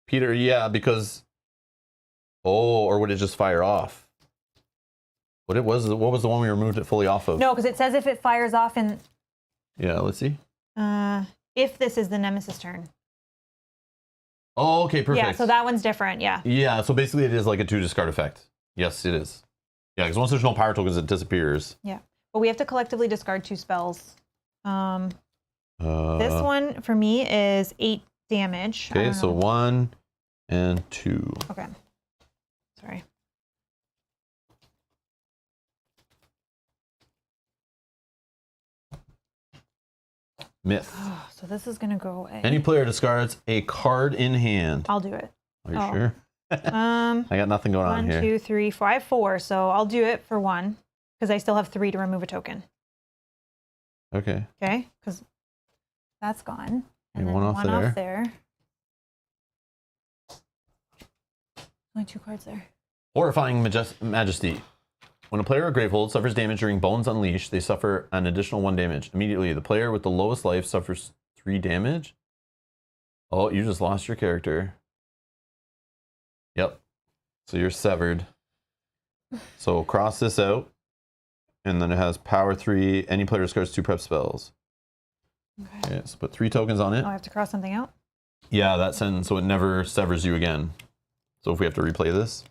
S1: Peter, yeah, because... Oh, or would it just fire off? What was the one we removed it fully off of?
S2: No, because it says if it fires off in...
S1: Yeah, let's see.
S2: If this is the Nemesis turn.
S1: Oh, okay, perfect.
S2: Yeah, so that one's different, yeah.
S1: Yeah, so basically it is like a 2 discard effect. Yes, it is. Yeah, because once there's no power tokens, it disappears.
S2: Yeah, but we have to collectively discard 2 spells. This one, for me, is 8 damage.
S1: Okay, so 1 and 2.
S2: Okay. Sorry.
S1: Myth.
S2: Oh, so this is going to go away.
S1: Any player discards a card in hand.
S2: I'll do it.
S1: Are you sure?
S2: I
S1: got nothing going on here.
S2: 1, 2, 3, 4. I have 4, so I'll do it for 1 because I still have 3 to remove a token.
S1: Okay.
S2: Okay, because that's gone. And then
S1: one off
S2: there. Only 2 cards there.
S1: Horrifying Majesty. When a player of Gravehold suffers damage during Bones Unleashed, they suffer an additional 1 damage. Immediately, the player with the lowest life suffers 3 damage. Oh, you just lost your character. Yep. So you're severed. So cross this out. And then it has power 3. Any player discards 2 prep spells. Okay, so put 3 tokens on it.
S2: Oh, I have to cross something out?
S1: Yeah, that sentence, so it never severs you again. So if we have to replay this.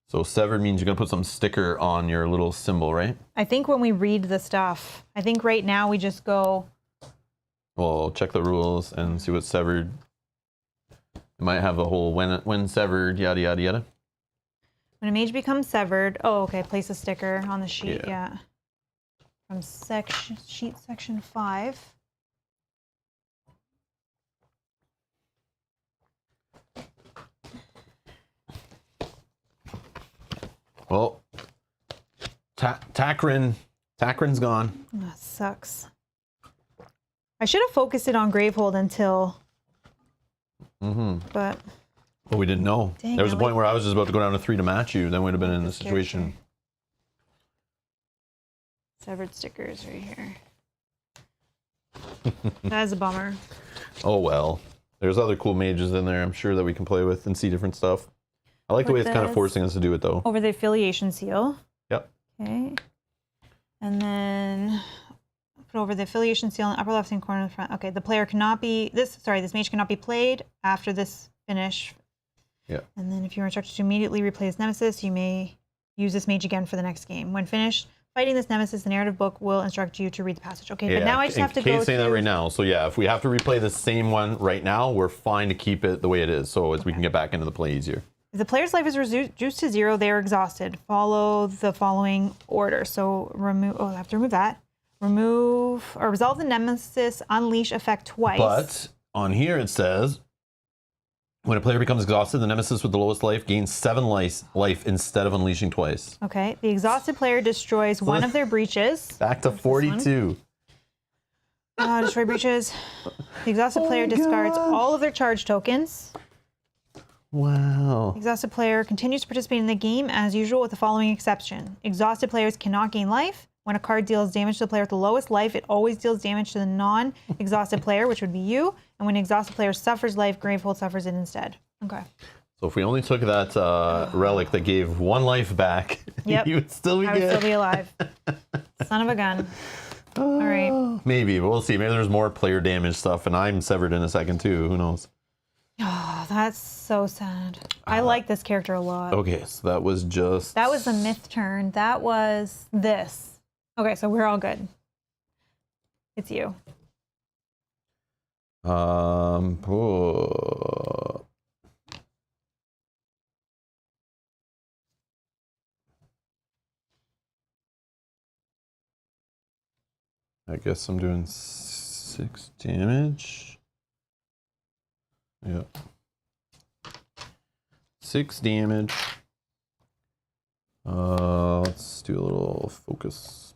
S1: So severed means you're going to put some sticker on your little symbol, right?
S2: I think when we read the stuff, I think right now we just go...
S1: Well, check the rules and see what's severed. It might have a whole when severed, yada, yada, yada.
S2: When a mage becomes severed... Oh, okay, place a sticker on the sheet, yeah. From sheet section 5.
S1: Well, Takrin's gone.
S2: Oh, that sucks. I should have focused it on Gravehold until... But...
S1: Well, we didn't know.
S2: Dang,
S1: there was a point where I was just about to go down to 3 to match you. Then we'd have been in this situation.
S2: Severed stickers right here. That is a bummer.
S1: Oh, well. There's other cool mages in there, I'm sure, that we can play with and see different stuff. I like the way it's kind of forcing us to do it, though.
S2: Over the affiliation seal.
S1: Yep.
S2: Okay. And then put over the affiliation seal in the upper left-hand corner of the front. Okay, the player cannot be... This mage cannot be played after this finish.
S1: Yeah.
S2: And then if you are instructed to immediately replay his nemesis, you may use this mage again for the next game. When finished, fighting this nemesis, the narrative book will instruct you to read the passage. Okay, but now I just have to go
S1: Kate's saying that right now. So yeah, if we have to replay the same one right now, we're fine to keep it the way it is, so we can get back into the play easier.
S2: If the player's life is reduced to 0, they are exhausted. Follow the following order. So remove. Oh, I have to remove that. Remove or resolve the nemesis. Unleash effect twice.
S1: But on here it says, when a player becomes exhausted, the nemesis with the lowest life gains 7 life instead of unleashing twice.
S2: Okay. The exhausted player destroys one of their breaches.
S1: Back to 42.
S2: Destroy breaches. The exhausted player discards all of their charge tokens.
S1: Wow.
S2: The exhausted player continues to participate in the game as usual with the following exception. Exhausted players cannot gain life. When a card deals damage to the player with the lowest life, it always deals damage to the non-exhausted player, which would be you. And when an exhausted player suffers life, Gravehold suffers it instead. Okay.
S1: So if we only took that relic that gave 1 life back,
S2: yep.
S1: you would still be
S2: I would still be alive. Son of a gun. All right.
S1: Maybe, but we'll see. Maybe there's more player damage stuff, and I'm severed in a second too. Who knows?
S2: Oh, that's so sad. I like this character a lot.
S1: Okay, so that was just...
S2: That was the myth turn. That was this. Okay, so we're all good. It's you.
S1: I guess I'm doing 6 damage. Yep. 6 damage. Let's do a little focus.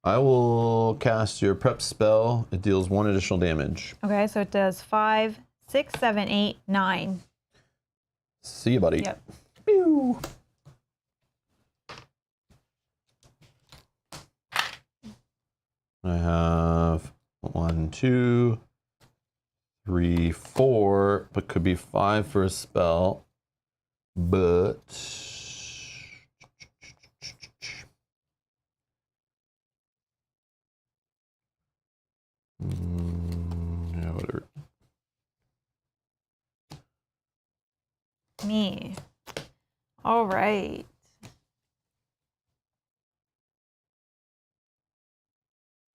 S1: I will cast your prep spell. It deals 1 additional damage.
S2: Okay, so it does 5, 6, 7, 8, 9.
S1: See you, buddy.
S2: Yep.
S1: Pew. I have 1, 2, 3, 4, but could be 5 for a spell. But yeah, whatever.
S2: Me. All right.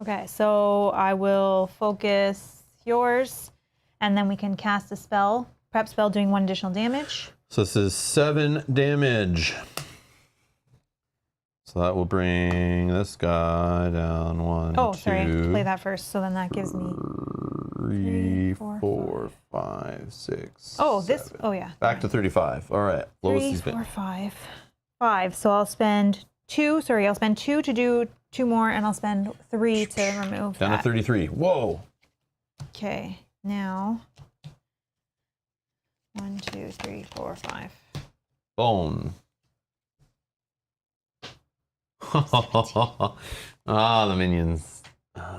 S2: Okay, so I will focus yours, and then we can cast a spell. Prep spell doing 1 additional damage.
S1: So this is 7 damage. So that will bring this guy down 1,
S2: Oh,
S1: 2,
S2: sorry. Play that first. So then that gives me
S1: 3, 4, 5, 6.
S2: Oh, this.
S1: 7.
S2: Oh, yeah.
S1: Back to 35. All right. Lowest
S2: 3,
S1: he's been.
S2: 4, 5. 5. So I'll spend 2. Sorry, I'll spend 2 to do 2 more, and I'll spend 3 to remove
S1: Down
S2: that.
S1: to 33. Whoa.
S2: Okay. Now. 1, 2, 3, 4, 5.
S1: Bone. Ah, the minions.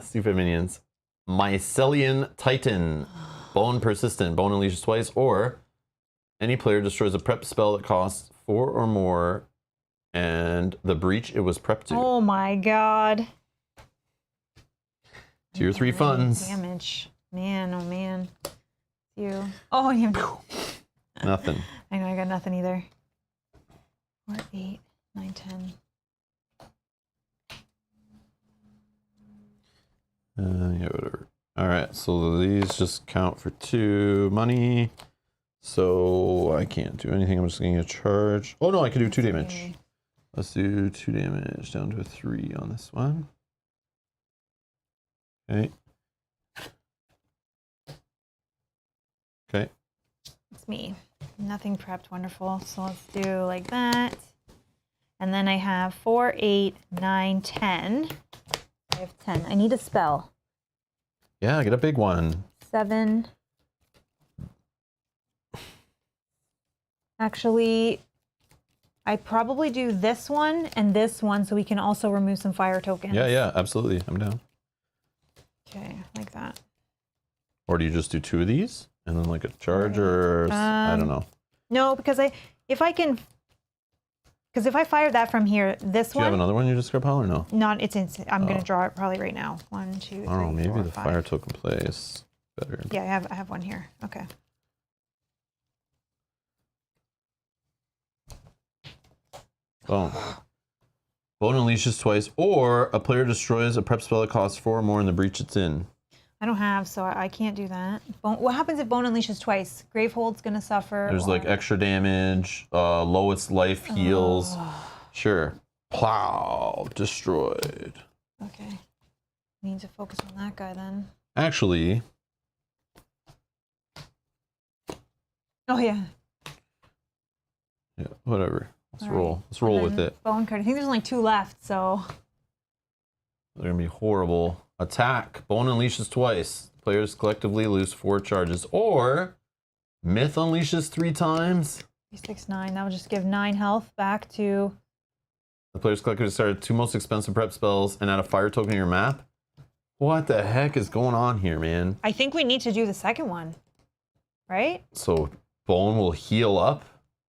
S1: Stupid minions. Mycelian Titan. Bone persistent. Bone unleashes twice, or any player destroys a prep spell that costs 4 or more, and the breach it was prepped to.
S2: Oh my god.
S1: Tier 3 funds.
S2: Damage. Man, oh man. You. Oh, you have
S1: Nothing.
S2: I know, I got nothing either. 4, 8, 9, 10.
S1: Yeah, whatever. All right, so these just count for 2 money. So I can't do anything. I'm just getting a charge. Oh no, I can do 2 damage. Let's do 2 damage down to a 3 on this one. Okay. Okay.
S2: It's me. Nothing prepped. Wonderful. So let's do like that. And then I have 4, 8, 9, 10. I have 10. I need a spell.
S1: Yeah, get a big one.
S2: 7. Actually, I probably do this one and this one so we can also remove some fire tokens.
S1: Yeah, absolutely. I'm down.
S2: Okay, like that.
S1: Or do you just do 2 of these and then like a charge, or I don't know.
S2: No, because if I fire that from here, this
S1: Do you
S2: one.
S1: have another one you just grab pile or no?
S2: Not, it's instant. I'm gonna draw it probably right now. 1, 2, 3,
S1: I don't know, maybe
S2: 4,
S1: the
S2: 5.
S1: fire token plays better.
S2: Yeah, I have one here. Okay.
S1: Bone. Bone unleashes twice, or a player destroys a prep spell that costs 4 or more in the breach it's in.
S2: I don't have, so I can't do that. What happens if Bone unleashes twice? Gravehold's gonna suffer.
S1: There's like extra damage, lowest life heals. Sure. Plow. Destroyed.
S2: Okay. Need to focus on that guy then.
S1: Actually.
S2: Oh, yeah.
S1: Yeah, whatever. Let's
S2: All
S1: roll.
S2: right.
S1: Let's roll
S2: And
S1: with
S2: then
S1: it.
S2: Bone card. I think there's only 2 left, so.
S1: They're going to be horrible. Attack. Bone unleashes twice. Players collectively lose 4 charges. Or Myth unleashes 3 times.
S2: 6, 9. That will just give 9 health back to.
S1: The players collectively discard 2 most expensive prep spells and add a fire token to your map. What the heck is going on here, man?
S2: I think we need to do the second one, right?
S1: So Bone will heal up?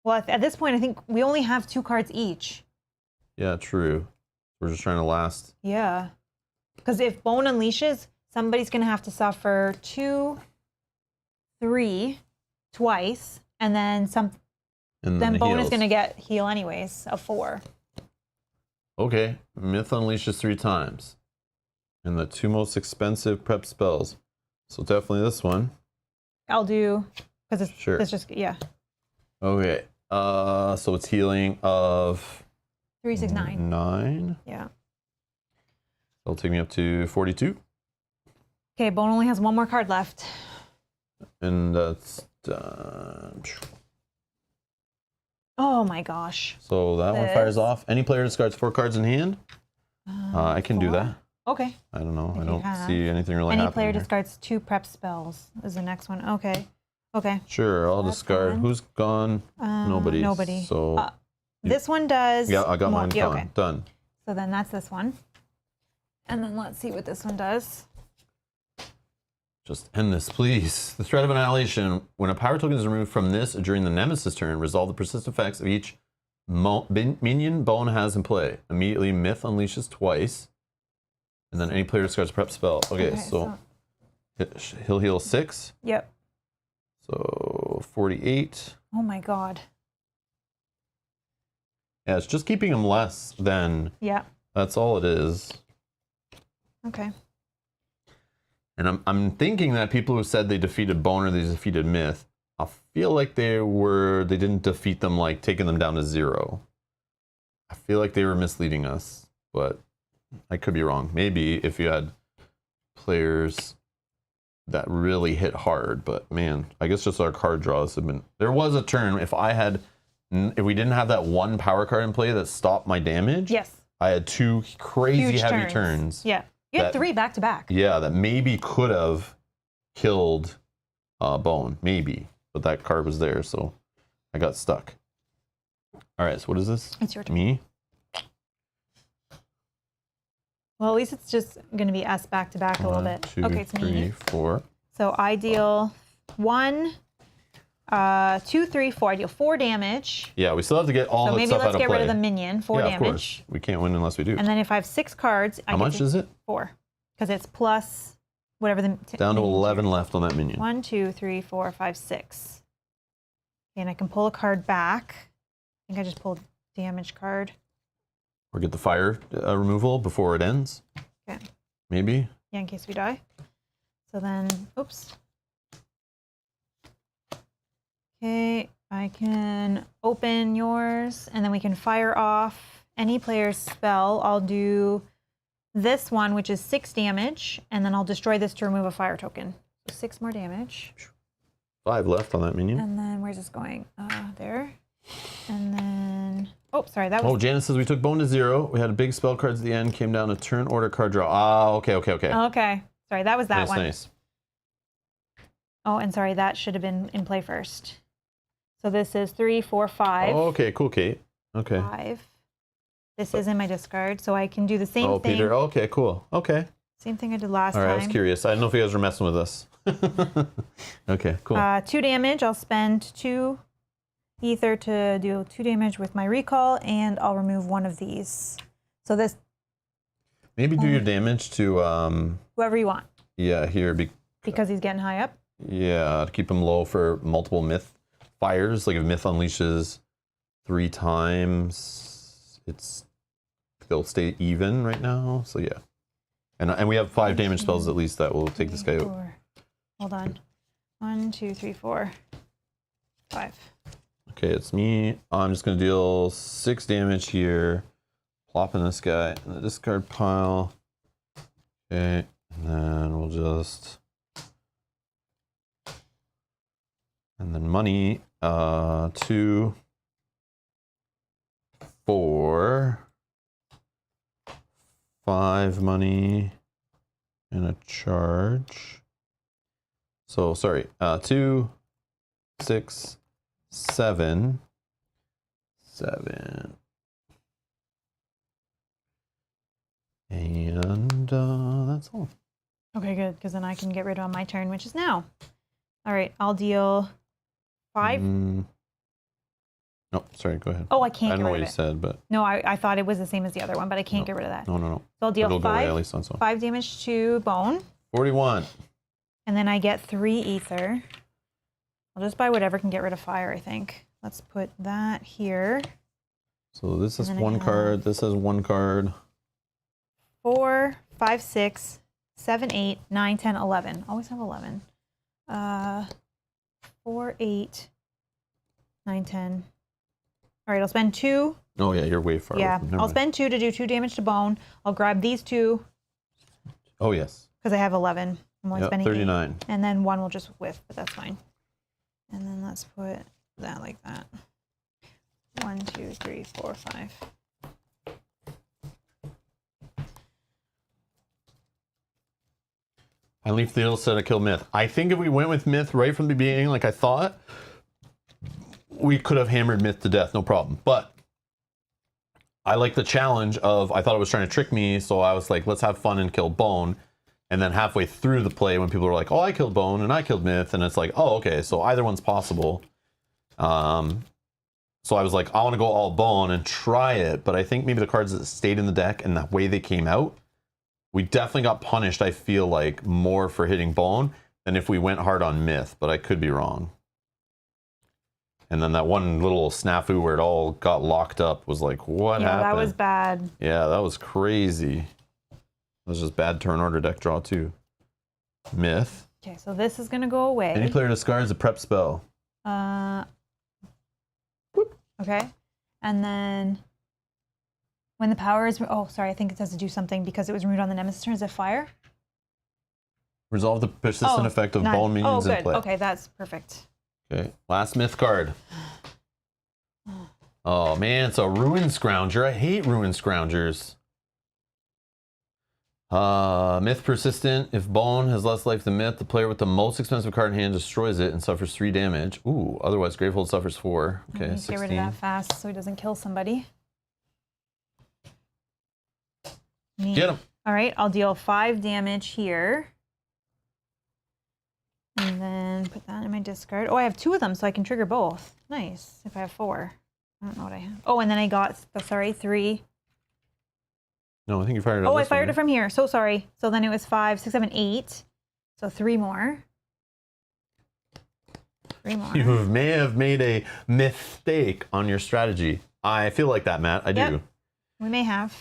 S2: Well, at this point, I think we only have 2 cards each.
S1: Yeah, true. We're just trying to last.
S2: Yeah. Because if Bone unleashes, somebody's going to have to suffer 2, 3 twice, and then then Bone is going to get heal anyways of 4.
S1: Okay. Myth unleashes 3 times. And the 2 most expensive prep spells. So definitely this one.
S2: I'll do, because it's,
S1: Sure.
S2: it's just, yeah.
S1: Okay. So it's healing of
S2: 3, 6, 9.
S1: 9.
S2: Yeah.
S1: That'll take me up to 42.
S2: Okay, Bone only has 1 more card left.
S1: And that's done.
S2: Oh my gosh.
S1: So that one fires off. Any player discards 4 cards in hand. I can do
S2: 4?
S1: that.
S2: Okay.
S1: I don't know.
S2: If
S1: I
S2: you
S1: don't
S2: have.
S1: see anything really
S2: Any
S1: happening
S2: player
S1: here.
S2: discards 2 prep spells is the next one. Okay. Okay.
S1: Sure, I'll
S2: That's
S1: discard.
S2: fine.
S1: Who's gone? Nobody.
S2: Nobody.
S1: So
S2: This one does.
S1: yeah, I got mine
S2: yeah,
S1: gone.
S2: okay.
S1: Done.
S2: So then that's this one. And then let's see what this one does.
S1: Just end this, please. The threat of annihilation. When a power token is removed from this during the Nemesis turn, resolve the persistent effects of each minion Bone has in play. Immediately, Myth unleashes twice. And then any player discards a prep spell. Okay, so he'll heal 6.
S2: Yep.
S1: So 48.
S2: Oh my god.
S1: Yeah, it's just keeping him less than.
S2: Yeah.
S1: That's all it is.
S2: Okay.
S1: And I'm thinking that people who said they defeated Bone or they defeated Myth, I feel like they didn't defeat them like taking them down to 0. I feel like they were misleading us, but I could be wrong. Maybe if you had players that really hit hard, but man, I guess just our card draws have been. There was a turn if we didn't have that 1 power card in play that stopped my damage.
S2: Yes.
S1: I had 2 crazy
S2: Huge
S1: heavy turns.
S2: Yeah. You had 3 back to back.
S1: Yeah, that maybe could have killed Bone, maybe, but that card was there, so I got stuck. All right, so what is this?
S2: It's your turn.
S1: Me?
S2: Well, at least it's just going to be us back to back a little bit.
S1: 2,
S2: Okay, it's
S1: 3,
S2: me.
S1: 4.
S2: So I deal 1, 2, 3, 4. I deal 4 damage.
S1: Yeah, we still have to get all
S2: So
S1: that
S2: maybe
S1: stuff out
S2: let's
S1: of
S2: get
S1: play.
S2: rid of the minion. 4
S1: yeah,
S2: damage.
S1: of course. We can't win unless we do.
S2: And then if I have 6 cards, I
S1: How
S2: get
S1: much
S2: to
S1: is it?
S2: 4. Because it's plus whatever the
S1: Down to
S2: minions
S1: 11
S2: are.
S1: left on that minion.
S2: 1, 2, 3, 4, 5, 6. And I can pull a card back. I think I just pulled damage card.
S1: Or get the fire removal before it ends.
S2: Okay.
S1: Maybe.
S2: Yeah, in case we die. So then, oops. Okay, I can open yours, and then we can fire off any player's spell. I'll do this one, which is 6 damage, and then I'll destroy this to remove a fire token. So 6 more damage.
S1: 5 left on that minion.
S2: And then where's this going? There. And then, oh, sorry, that was.
S1: Oh, Janice says we took Bone to 0. We had a big spell cards at the end. Came down to turn order card draw. Ah, okay.
S2: Okay. Sorry, that was that
S1: Nice,
S2: one.
S1: nice.
S2: Oh, and sorry, that should have been in play first. So this is 3, 4, 5.
S1: Oh, okay, cool, Kate. Okay.
S2: 5. This is in my discard, so I can do the same
S1: Oh,
S2: thing.
S1: Peter. Okay, cool. Okay.
S2: Same thing I did last
S1: All right,
S2: time.
S1: I was curious. I didn't know if you guys were messing with us. Okay, cool.
S2: 2 damage. I'll spend 2 ether to deal 2 damage with my recall, and I'll remove one of these. So this,
S1: Maybe do your damage to,
S2: whoever you want,
S1: yeah, here.
S2: because he's getting high up.
S1: Yeah, to keep him low for multiple myth fires. Like if myth unleashes 3 times, they'll stay even right now. So yeah, and we have 5 damage spells at least that will take this guy out.
S2: Hold on. 1, 2, 3, 4, 5.
S1: Okay, it's me. I'm just gonna deal 6 damage here, plopping this guy in the discard pile. Okay, and then we'll just, and then money. 2, 4, 5 money, and a charge. So sorry, 2, 6, 7, 7, and that's all.
S2: Okay, good, because then I can get rid of on my turn, which is now. All right, I'll deal 5.
S1: No, sorry, go ahead.
S2: Oh, I can't
S1: I
S2: get
S1: don't know
S2: rid
S1: what
S2: of
S1: you
S2: it.
S1: said, but
S2: No, I thought it was the same as the other one, but I can't get rid of that.
S1: no.
S2: So I'll deal
S1: It'll go away
S2: 5,
S1: at least on some.
S2: 5 damage to bone,
S1: 41.
S2: and then I get 3 ether. I'll just buy whatever can get rid of fire, I think. Let's put that here.
S1: So this is
S2: And then I
S1: 1
S2: have-
S1: card. This has 1 card.
S2: 4, 5, 6, 7, 8, 9, 10, 11. Always have 11. 4, 8, 9, 10. All right, I'll spend 2.
S1: Oh yeah, you're way far.
S2: Yeah,
S1: away from, never
S2: I'll
S1: mind.
S2: spend 2 to do 2 damage to bone. I'll grab these 2
S1: Oh yes.
S2: because I have 11. I'm only
S1: Yep,
S2: spending
S1: 39.
S2: 8. And then 1 will just whiff, but that's fine. And then let's put that like that. 1, 2, 3, 4, 5.
S1: I leave the instead of kill myth. I think if we went with myth right from the beginning, like I thought, we could have hammered myth to death, no problem. But I like the challenge of, I thought it was trying to trick me, so I was like, let's have fun and kill bone. And then halfway through the play, when people were like, oh, I killed bone and I killed myth, and it's like, oh, okay, so either one's possible. So I was like, I want to go all bone and try it, but I think maybe the cards that stayed in the deck and the way they came out, we definitely got punished, I feel like, more for hitting bone than if we went hard on myth, but I could be wrong. And then that one little snafu where it all got locked up was like, what happened?
S2: Yeah, that was bad.
S1: Yeah, that was crazy. That was just bad turn order deck draw too. Myth.
S2: Okay, so this is going to go away.
S1: Any player discards a prep spell.
S2: Okay. And then when the power is, oh, sorry, I think it has to do something because it was removed on the Nemesis turn. Is it fire?
S1: Resolve the persistent effect of bone minions in play.
S2: Okay, that's perfect.
S1: Okay, last myth card. Oh man, it's a Ruin Scrounger. I hate Ruin Scroungers. Myth persistent. If bone has less life than myth, the player with the most expensive card in hand destroys it and suffers 3 damage. Ooh, otherwise Gravehold suffers 4. Okay, 16.
S2: Get rid of that fast so he doesn't kill somebody. Neat.
S1: Get him.
S2: All right, I'll deal 5 damage here. And then put that in my discard. Oh, I have 2 of them, so I can trigger both. Nice, if I have 4. I don't know what I have. Oh, and then I got, sorry, 3.
S1: No, I think you fired it.
S2: Oh, I fired it from here. So sorry. So then it was 5, 6, 7, 8. So 3 more. 3 more.
S1: You may have made a mistake on your strategy. I feel like that, Matt. I do.
S2: Yep. We may have.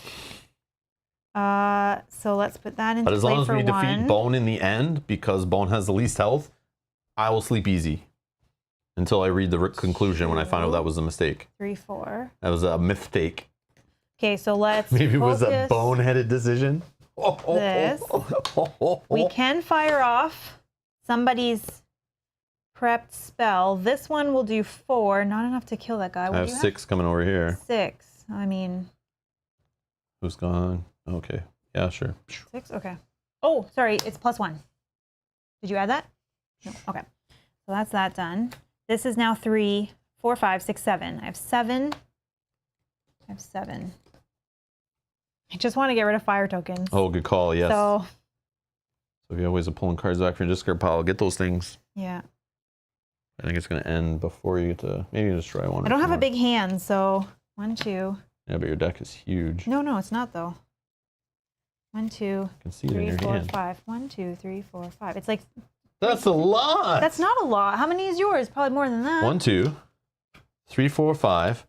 S2: So let's put that into
S1: But as
S2: play
S1: long as
S2: for
S1: we
S2: 1.
S1: defeat Bone in the end, because Bone has the least health, I will sleep easy. Until I read the conclusion when I find out that was a mistake.
S2: 3, 4.
S1: That was a mistake.
S2: Okay, so let's
S1: Maybe it was a
S2: focus
S1: boneheaded decision.
S2: this. We can fire off somebody's prepped spell. This one will do 4. Not enough to kill that guy. What
S1: I have
S2: do you
S1: 6 coming over here.
S2: 6. I mean...
S1: Who's gone? Okay. Yeah, sure.
S2: 6? Okay. Oh, sorry. It's +1. Did you add that? No. Okay. So that's that done. This is now 3, 4, 5, 6, 7. I have 7. I have 7. I just want to get rid of fire tokens.
S1: Oh, good call. Yes.
S2: So
S1: if you have ways of pulling cards back from your discard pile, get those things.
S2: yeah.
S1: I think it's going to end before you get to maybe just try one.
S2: I don't have a big hand, so 1, 2.
S1: Yeah, but your deck is huge.
S2: No, it's not though. 1, 2,
S1: I can see it in
S2: 3,
S1: your
S2: 4,
S1: hand.
S2: 5. 1, 2, 3, 4, 5. It's like
S1: That's a lot.
S2: that's not a lot. How many is yours? Probably more than that.
S1: 1, 2, 3, 4, 5,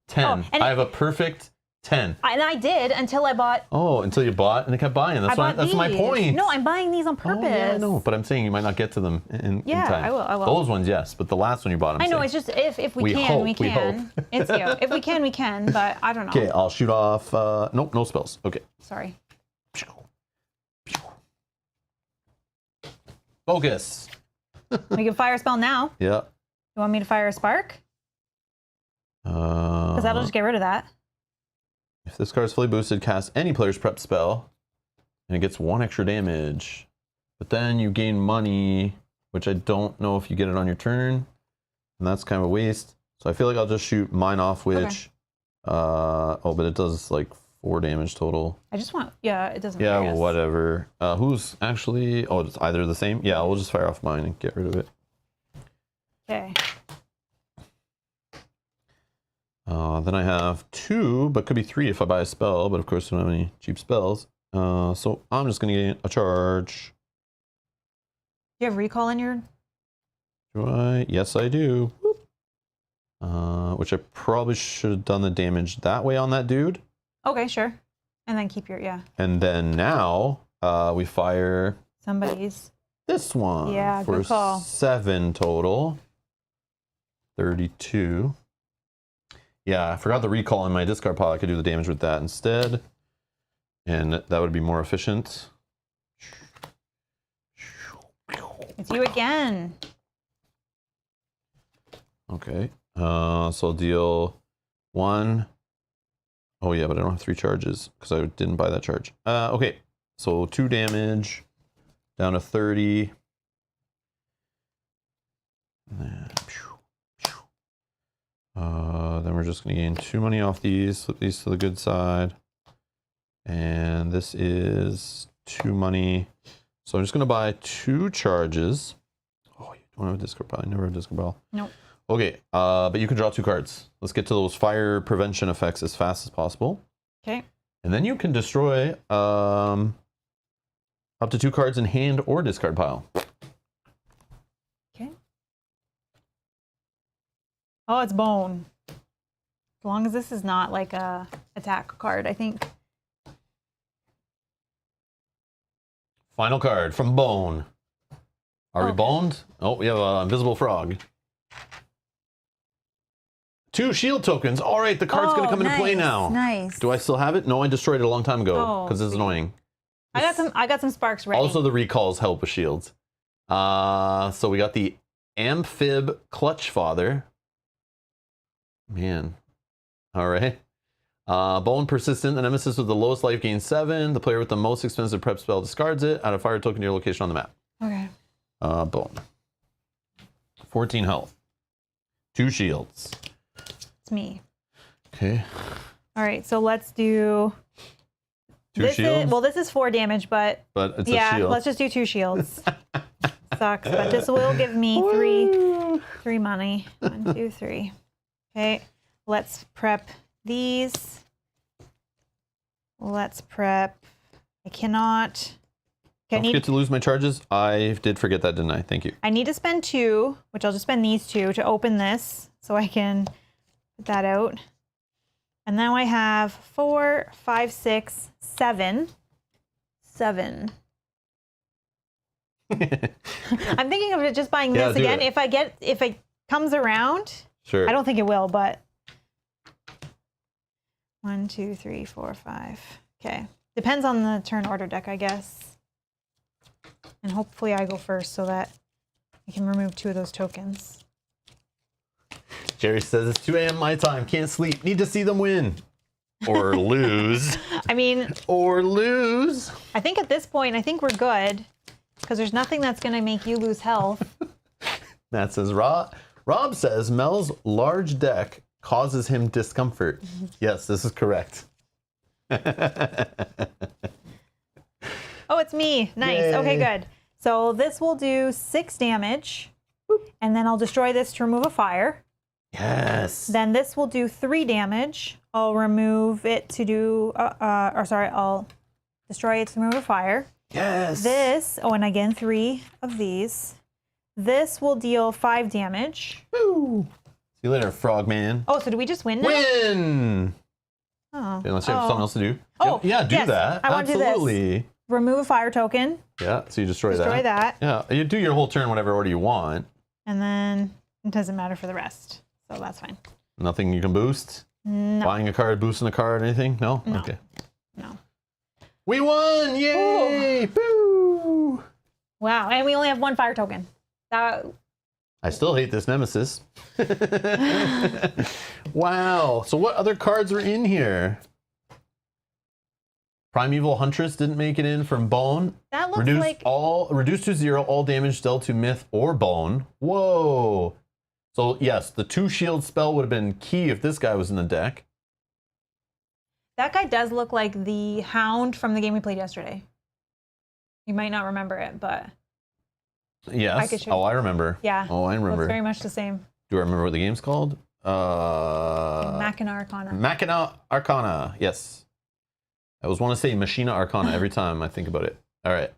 S1: 10.
S2: Oh, and
S1: I have a perfect 10.
S2: And I did until I bought.
S1: Oh, until you bought and it kept buying. That's my point.
S2: No, I'm buying these on purpose.
S1: Oh, yeah, no, but I'm saying you might not get to them in time.
S2: I will.
S1: Those ones, yes, but the last one you bought,
S2: I know, it's just if we can, we can. It's you. If we can, we can, but I don't know.
S1: Okay, I'll shoot off. Nope, no spells. Okay.
S2: Sorry.
S1: Focus.
S2: We can fire a spell now.
S1: Yeah.
S2: You want me to fire a spark? Because that'll just get rid of that.
S1: If this card is fully boosted, cast any player's prep spell, and it gets 1 extra damage. But then you gain money, which I don't know if you get it on your turn, and that's kind of a waste. So I feel like I'll just shoot mine off, which, oh, but it does like 4 damage total.
S2: I just want, it doesn't.
S1: Yeah, well, whatever. Who's actually? Oh, it's either the same. Yeah, we'll just fire off mine and get rid of it.
S2: Okay.
S1: Then I have 2, but could be 3 if I buy a spell, but of course I don't have any cheap spells. So I'm just going to get a charge.
S2: Do you have recall in your...
S1: Do I? Yes, I do. Which I probably should have done the damage that way on that dude.
S2: Okay, sure. And then keep your,
S1: And then now we fire...
S2: somebody's.
S1: This one.
S2: Yeah,
S1: for
S2: good call.
S1: 7 total. 32. Yeah, I forgot the recall in my discard pile. I could do the damage with that instead. And that would be more efficient.
S2: It's you again.
S1: Okay. So I'll deal 1. Oh, yeah, but I don't have 3 charges because I didn't buy that charge. Okay. So 2 damage. Down to 30. Then we're just going to gain 2 money off these, flip these to the good side. And this is 2 money. So I'm just going to buy 2 charges. Oh, you don't have a discard pile. I never have a discard pile.
S2: Nope.
S1: Okay, but you can draw 2 cards. Let's get to those fire prevention effects as fast as possible.
S2: Okay.
S1: And then you can destroy up to 2 cards in hand or discard pile.
S2: Okay. Oh, it's bone. As long as this is not like a attack card, I think.
S1: Final card from Bone. Are we boned? Oh, we have an invisible frog. 2 shield tokens. All right, the card's going to come into play now.
S2: Nice.
S1: Do I still have it? No, I destroyed it a long time ago because it's annoying.
S2: I got some sparks ready.
S1: Also, the recalls help with shields. So we got the Amphib Clutch Father. Man. All right. Bone Persistent. The nemesis with the lowest life gains 7. The player with the most expensive prep spell discards it. Add a fire token to your location on the map.
S2: Okay.
S1: Bone. 14 health. 2 shields.
S2: It's me.
S1: Okay.
S2: All right, so let's do...
S1: 2 shields?
S2: This is 4 damage, but
S1: it's a shield.
S2: Let's just do 2 shields. Sucks, but this will give me 3 money. 1, 2, 3. Okay, let's prep these. Let's prep. I cannot.
S1: Don't forget to lose my charges. I did forget that, didn't I? Thank you.
S2: I need to spend 2, which I'll just spend these 2 to open this, so I can put that out. And now I have 4, 5, 6, 7. 7. I'm thinking of just buying this again. If it comes around,
S1: sure.
S2: I don't think it will, but 1, 2, 3, 4, 5. Okay. Depends on the turn order deck, I guess. And hopefully I go first so that I can remove 2 of those tokens.
S1: Jerry says it's 2 a.m. my time. Can't sleep. Need to see them win. Or lose.
S2: I mean...
S1: Or lose.
S2: I think at this point, I think we're good. Because there's nothing that's going to make you lose health.
S1: That says Rob says Mel's large deck causes him discomfort. Yes, this is correct.
S2: Oh, it's me. Nice. Yay. Okay, good. So this will do 6 damage. And then I'll destroy this to remove a fire.
S1: Yes.
S2: Then this will do 3 damage. I'll remove it to do, I'll destroy it to remove a fire.
S1: Yes.
S2: This, and again, 3 of these. This will deal 5 damage.
S1: Woo. See you later, Frogman.
S2: Oh, so do we just win now?
S1: Win!
S2: Oh.
S1: Okay, unless you have something else to do.
S2: Oh,
S1: yeah, do
S2: yes,
S1: that.
S2: I want to do this.
S1: Absolutely.
S2: Remove a fire token.
S1: Yeah, so you destroy
S2: Destroy that.
S1: Yeah, you do your whole turn whatever order you want.
S2: And then it doesn't matter for the rest. So that's fine.
S1: Nothing you can boost?
S2: No.
S1: Buying a card, boosting a card, anything? No?
S2: No.
S1: Okay.
S2: No.
S1: We won! Yay!
S2: Ooh.
S1: Boo!
S2: Wow. And we only have one fire token. That.
S1: I still hate this nemesis. Wow. So what other cards are in here? Primeval Huntress didn't make it in from Bone.
S2: That looks like
S1: Reduce to 0 all damage dealt to Myth or Bone. Whoa. So yes, the 2 shield spell would have been key if this guy was in the deck.
S2: that guy does look like the Hound from the game we played yesterday. You might not remember it, but
S1: Yes. Oh, I remember.
S2: yeah.
S1: Oh, I remember.
S2: It's very much the same.
S1: Do I remember what the game's called?
S2: Machina Arcana.
S1: Machina Arcana. Yes. I always want to say Machina Arcana every time I think about it. All right.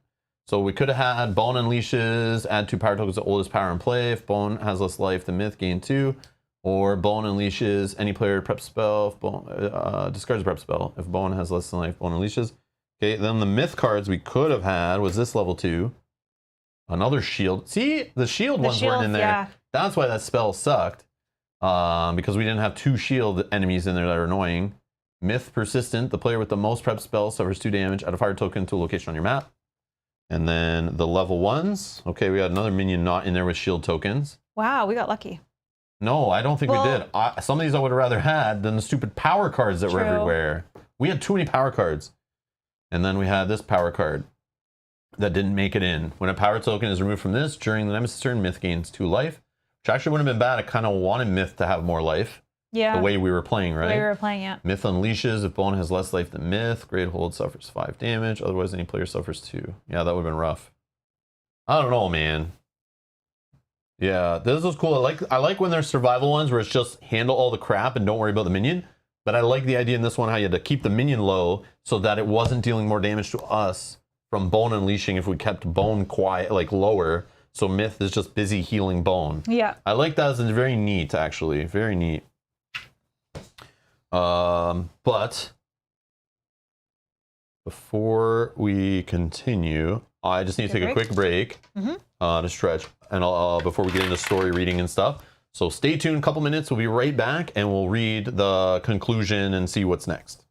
S1: So we could have had Bone Unleashes, add 2 power tokens to oldest power in play. If Bone has less life than Myth, gain 2. Or Bone Unleashes any player prep spell. If Bone, discards a prep spell. If Bone has less than life, Bone Unleashes. Okay, then the Myth cards we could have had was this level 2. Another shield. See, the shield ones weren't in there.
S2: Yeah.
S1: That's why that spell sucked. Because we didn't have 2 shield enemies in there that are annoying. Myth Persistent. The player with the most prep spells suffers 2 damage. Add a fire token to a location on your map. And then the level 1s. Okay, we got another minion not in there with shield tokens.
S2: Wow, we got lucky.
S1: No, I don't think we did. Some of these I would have rather had than the stupid power cards that were everywhere. We had too many power cards. And then we had this power card that didn't make it in. When a power token is removed from this, during the nemesis turn, Myth gains 2 life. Which actually wouldn't have been bad. I kind of wanted Myth to have more life.
S2: Yeah.
S1: The way we were playing, right?
S2: The way we were playing, yeah.
S1: Myth Unleashes. If Bone has less life than Myth, Gravehold suffers 5 damage. Otherwise, any player suffers 2. Yeah, that would have been rough. I don't know, man. Yeah, this was cool. I like when there's survival ones where it's just handle all the crap and don't worry about the minion. But I like the idea in this one how you had to keep the minion low so that it wasn't dealing more damage to us from Bone Unleashing if we kept Bone quiet, like lower. So Myth is just busy healing Bone.
S2: Yeah.
S1: I like that as very neat, actually. Very neat. But before we continue, I just need to take a quick break to stretch, and before we get into story reading and stuff. So stay tuned. A couple minutes. We'll be right back, and we'll read the conclusion and see what's next.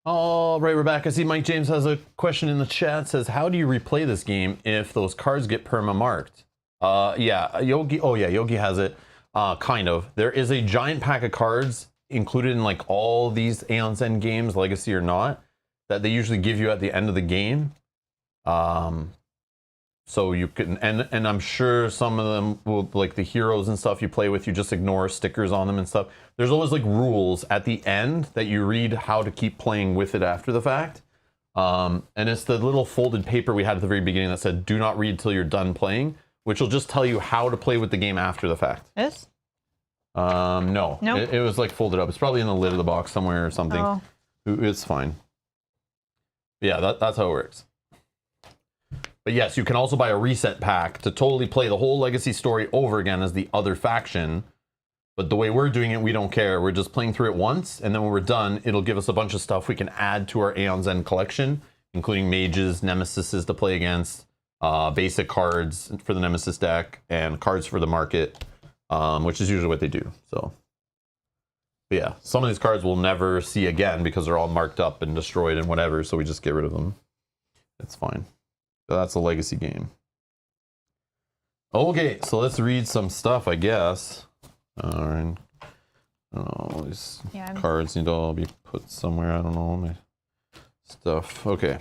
S1: All right, we're back. I see Mike James has a question in the chat. Says, how do you replay this game if those cards get perma-marked? Yeah, Yogi. Oh yeah, Yogi has it. Kind of. There is a giant pack of cards included in like all these Aeon's End games, Legacy or not, that they usually give you at the end of the game. So you can, and I'm sure some of them will, like the heroes and stuff you play with, you just ignore stickers on them and stuff. There's always like rules at the end that you read how to keep playing with it after the fact. And it's the little folded paper we had at the very beginning that said, do not read till you're done playing, which will just tell you how to play with the game after the fact.
S2: This?
S1: No.
S2: Nope.
S1: It was like folded up. It's probably in the lid of the box somewhere or something.
S2: Oh.
S1: It's fine. Yeah, that's how it works. But yes, you can also buy a reset pack to totally play the whole Legacy story over again as the other faction. But the way we're doing it, we don't care. We're just playing through it once, and then when we're done, it'll give us a bunch of stuff we can add to our Aeon's End collection, including mages, nemesises to play against, basic cards for the Nemesis deck, and cards for the market, which is usually what they do. So, but yeah, some of these cards we'll never see again because they're all marked up and destroyed and whatever, so we just get rid of them. It's fine. So that's a Legacy game. Okay, so let's read some stuff, I guess. All right. I don't know, these cards need to all be put somewhere. I don't know, my stuff. Okay.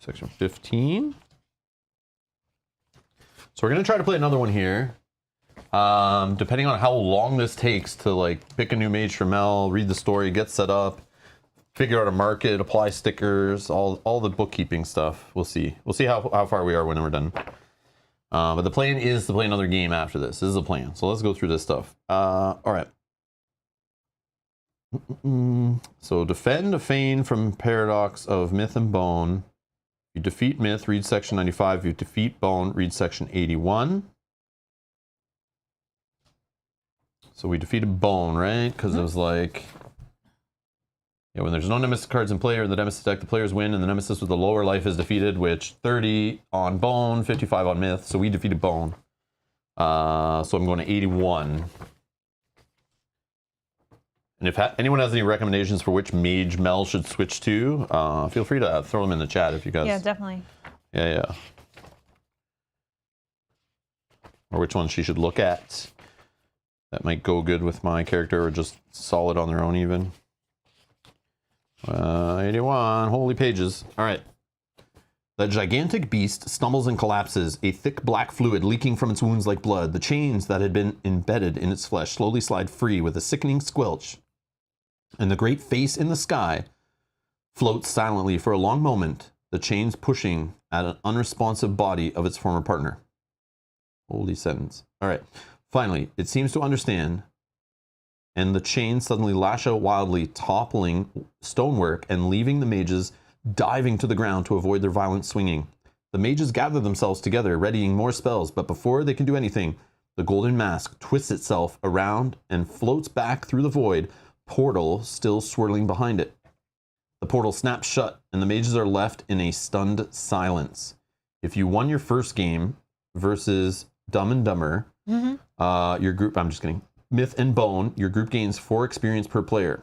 S1: Section 15. So we're gonna try to play another one here. Depending on how long this takes to like pick a new mage for Mel, read the story, get set up, figure out a market, apply stickers, all the bookkeeping stuff. We'll see. We'll see how far we are when we're done. But the plan is to play another game after this. This is the plan. So let's go through this stuff. All right. So defend a Fane from Paradox of Myth and Bone. You defeat Myth, read section 95. You defeat Bone, read section 81. So we defeated Bone, right? Because it was like... Yeah, when there's no Nemesis cards in play or in the Nemesis deck, the players win, and the Nemesis with the lower life is defeated, which 30 on Bone, 55 on Myth, so we defeated Bone. So I'm going to 81. And if anyone has any recommendations for which mage Mel should switch to, feel free to throw them in the chat if you guys...
S2: Yeah, definitely.
S1: Yeah. Or which one she should look at. That might go good with my character, or just solid on their own even. 81, holy pages. All right. The gigantic beast stumbles and collapses, a thick black fluid leaking from its wounds like blood. The chains that had been embedded in its flesh slowly slide free with a sickening squelch. And the great face in the sky floats silently for a long moment, the chains pushing at an unresponsive body of its former partner. Holy sentence. All right. Finally, it seems to understand, and the chains suddenly lash out wildly, toppling stonework and leaving the mages diving to the ground to avoid their violent swinging. The mages gather themselves together, readying more spells, but before they can do anything, the golden mask twists itself around and floats back through the void, portal still swirling behind it. The portal snaps shut, and the mages are left in a stunned silence. If you won your first game versus Dumb and Dumber, your group, I'm just kidding, Myth and Bone, your group gains 4 experience per player.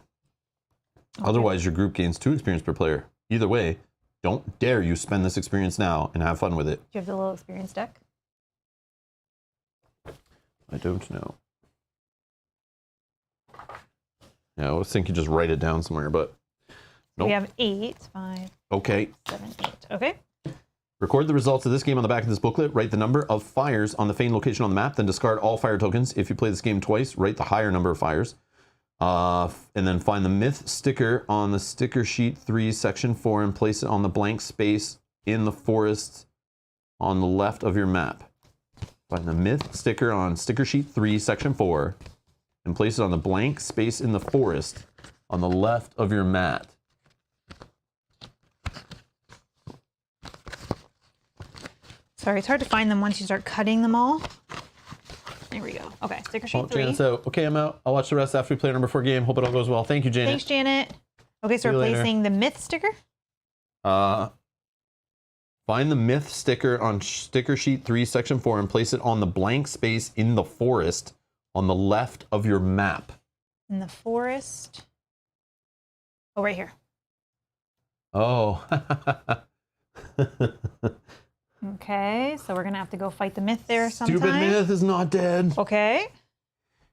S1: Okay. Otherwise, your group gains 2 experience per player. Either way, don't dare you spend this experience now and have fun with it.
S2: Do you have the little experience deck?
S1: I don't know. Yeah, I was thinking just write it down somewhere, but nope.
S2: We have 8, 5,
S1: okay.
S2: 7, 8. Okay.
S1: Record the results of this game on the back of this booklet. Write the number of fires on the Fane location on the map, then discard all fire tokens. If you play this game twice, write the higher number of fires. And then find the Myth sticker on the sticker sheet 3, section 4, and place it on the blank space in the forest on the left of your map. Find the Myth sticker on sticker sheet 3, section 4, and place it on the blank space in the forest on the left of your map.
S2: Sorry, it's hard to find them once you start cutting them all. There we go. Okay, sticker sheet 3.
S1: Janet's out. Okay, I'm out. I'll watch the rest after we play our number 4 game. Hope it all goes well. Thank you, Janet.
S2: Thanks, Janet. Okay, so we're placing the Myth sticker?
S1: Find the Myth sticker on sticker sheet 3, section 4, and place it on the blank space in the forest on the left of your map.
S2: In the forest. Oh, right here.
S1: Oh.
S2: Okay, so we're going to have to go fight the myth there sometime.
S1: Stupid myth is not dead.
S2: Okay.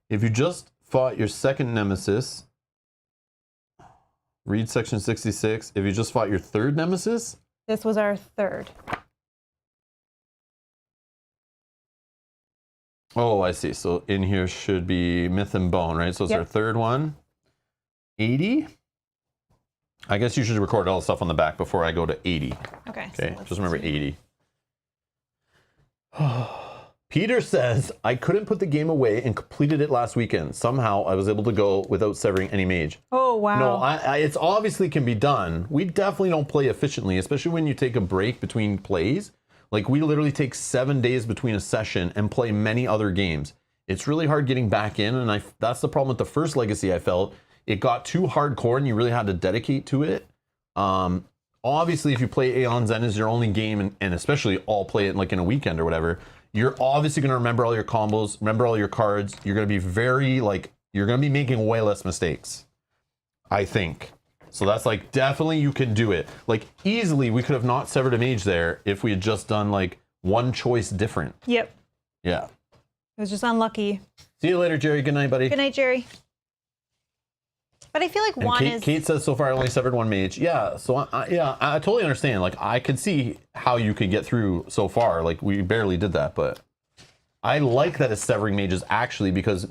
S1: If you just fought your second nemesis, read section 66. If you just fought your third nemesis.
S2: This was our third.
S1: Oh, I see. So in here should be myth and bone, right? So it's our third one. 80. I guess you should record all the stuff on the back before I go to 80.
S2: Okay.
S1: Okay,
S2: So
S1: just remember 80. Peter says, I couldn't put the game away and completed it last weekend. Somehow I was able to go without severing any mage.
S2: Oh, wow.
S1: No, it's obviously can be done. We definitely don't play efficiently, especially when you take a break between plays. Like, we literally take 7 days between a session and play many other games. It's really hard getting back in, and that's the problem with the first Legacy. I felt it got too hardcore and you really had to dedicate to it. Obviously, if you play Aeon's End as your only game, and especially all play it like in a weekend or whatever, you're obviously going to remember all your combos, remember all your cards. You're going to be you're going to be making way less mistakes, I think. So that's like, definitely you can do it. Like, easily we could have not severed a mage there if we had just done like one choice different.
S2: Yep.
S1: Yeah.
S2: It was just unlucky.
S1: See you later, Jerry. Good night, buddy.
S2: Good night, Jerry. But I feel like one is...
S1: Kate says, so far I only severed one mage. Yeah, so I totally understand. Like, I could see how you could get through so far. Like, we barely did that, but I like that it's severing mages, actually, because,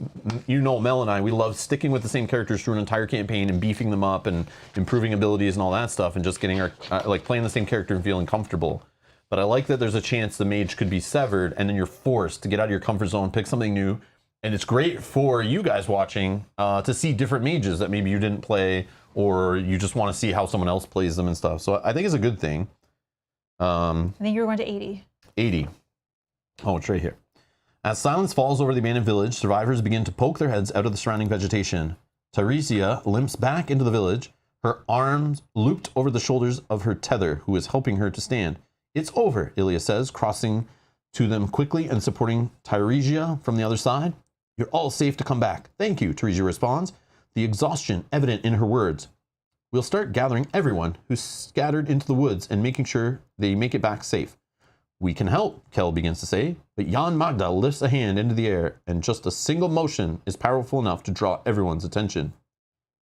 S1: you know, Mel and I, we love sticking with the same characters through an entire campaign and beefing them up and improving abilities and all that stuff and just getting our, like, playing the same character and feeling comfortable. But I like that there's a chance the mage could be severed and then you're forced to get out of your comfort zone, pick something new. And it's great for you guys watching to see different mages that maybe you didn't play, or you just want to see how someone else plays them and stuff. So I think it's a good thing.
S2: I think you were going to 80.
S1: 80. Oh, it's right here. As silence falls over the abandoned village, survivors begin to poke their heads out of the surrounding vegetation. Tiresias limps back into the village, her arms looped over the shoulders of her tether, who is helping her to stand. It's over, Ilya says, crossing to them quickly and supporting Tiresias from the other side. You're all safe to come back. Thank you, Tiresias responds, the exhaustion evident in her words. We'll start gathering everyone who's scattered into the woods and making sure they make it back safe. We can help, Kel begins to say, but Jan Magda lifts a hand into the air, and just a single motion is powerful enough to draw everyone's attention.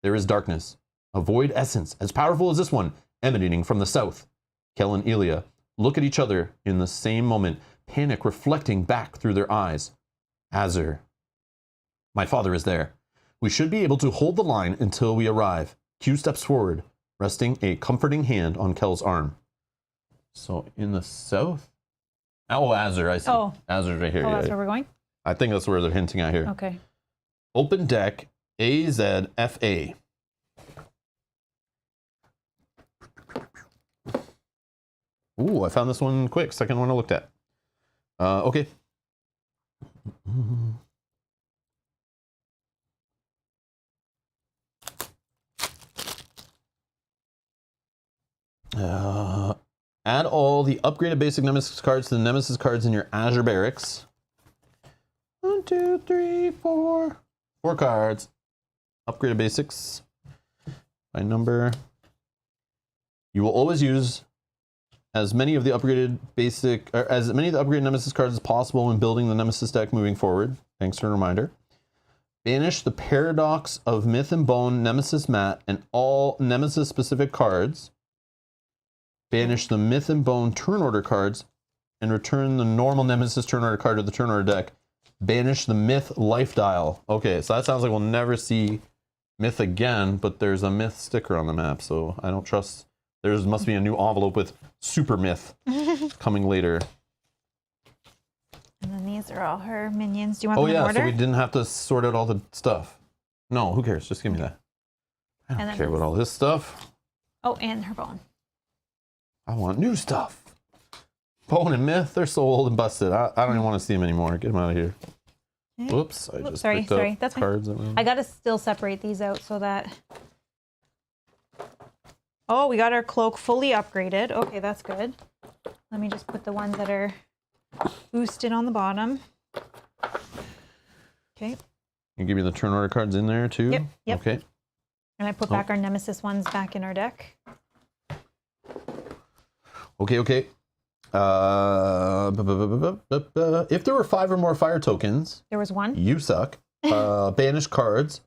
S1: There is darkness, a void essence as powerful as this one, emanating from the south. Kel and Ilya look at each other in the same moment, panic reflecting back through their eyes. Azur. My father is there. We should be able to hold the line until we arrive. Q steps forward, resting a comforting hand on Kel's arm. So in the south? Oh, Azur, I see.
S2: Oh.
S1: Azur's right here.
S2: Oh,
S1: yeah,
S2: that's where we're going?
S1: I think that's where they're hinting at here.
S2: Okay.
S1: Open deck AZFA. Ooh, I found this one quick. Second one I looked at. Okay. Add all the upgraded basic Nemesis cards to the Nemesis cards in your Azure Barracks. 1, 2, 3, 4. 4 cards. Upgraded basics. By number. You will always use as many of the upgraded Nemesis cards as possible when building the Nemesis deck moving forward. Thanks for the reminder. Banish the Paradox of Myth and Bone Nemesis mat and all Nemesis specific cards. Banish the Myth and Bone turn order cards and return the normal Nemesis turn order card to the turn order deck. Banish the Myth life dial. Okay, so that sounds like we'll never see Myth again, but there's a Myth sticker on the map, so I don't trust. There must be a new envelope with Super Myth coming later.
S2: And then these are all her minions. Do you want them in order?
S1: So we didn't have to sort out all the stuff. No, who cares? Just give me that. I don't care about all this stuff.
S2: Oh, and her bone.
S1: I want new stuff. Bone and Myth, they're so old and busted. I don't even want to see them anymore. Get them out of here. Okay. Whoops, I just picked up
S2: That's
S1: cards.
S2: I got to still separate these out so that... Oh, we got our cloak fully upgraded. Okay, that's good. Let me just put the ones that are boosted on the bottom. Okay.
S1: You give me the turn order cards in there too?
S2: Yep.
S1: Okay.
S2: And I put back our Nemesis ones back in our deck.
S1: Okay. If there were 5 or more fire tokens,
S2: There was one.
S1: you suck. Banish cards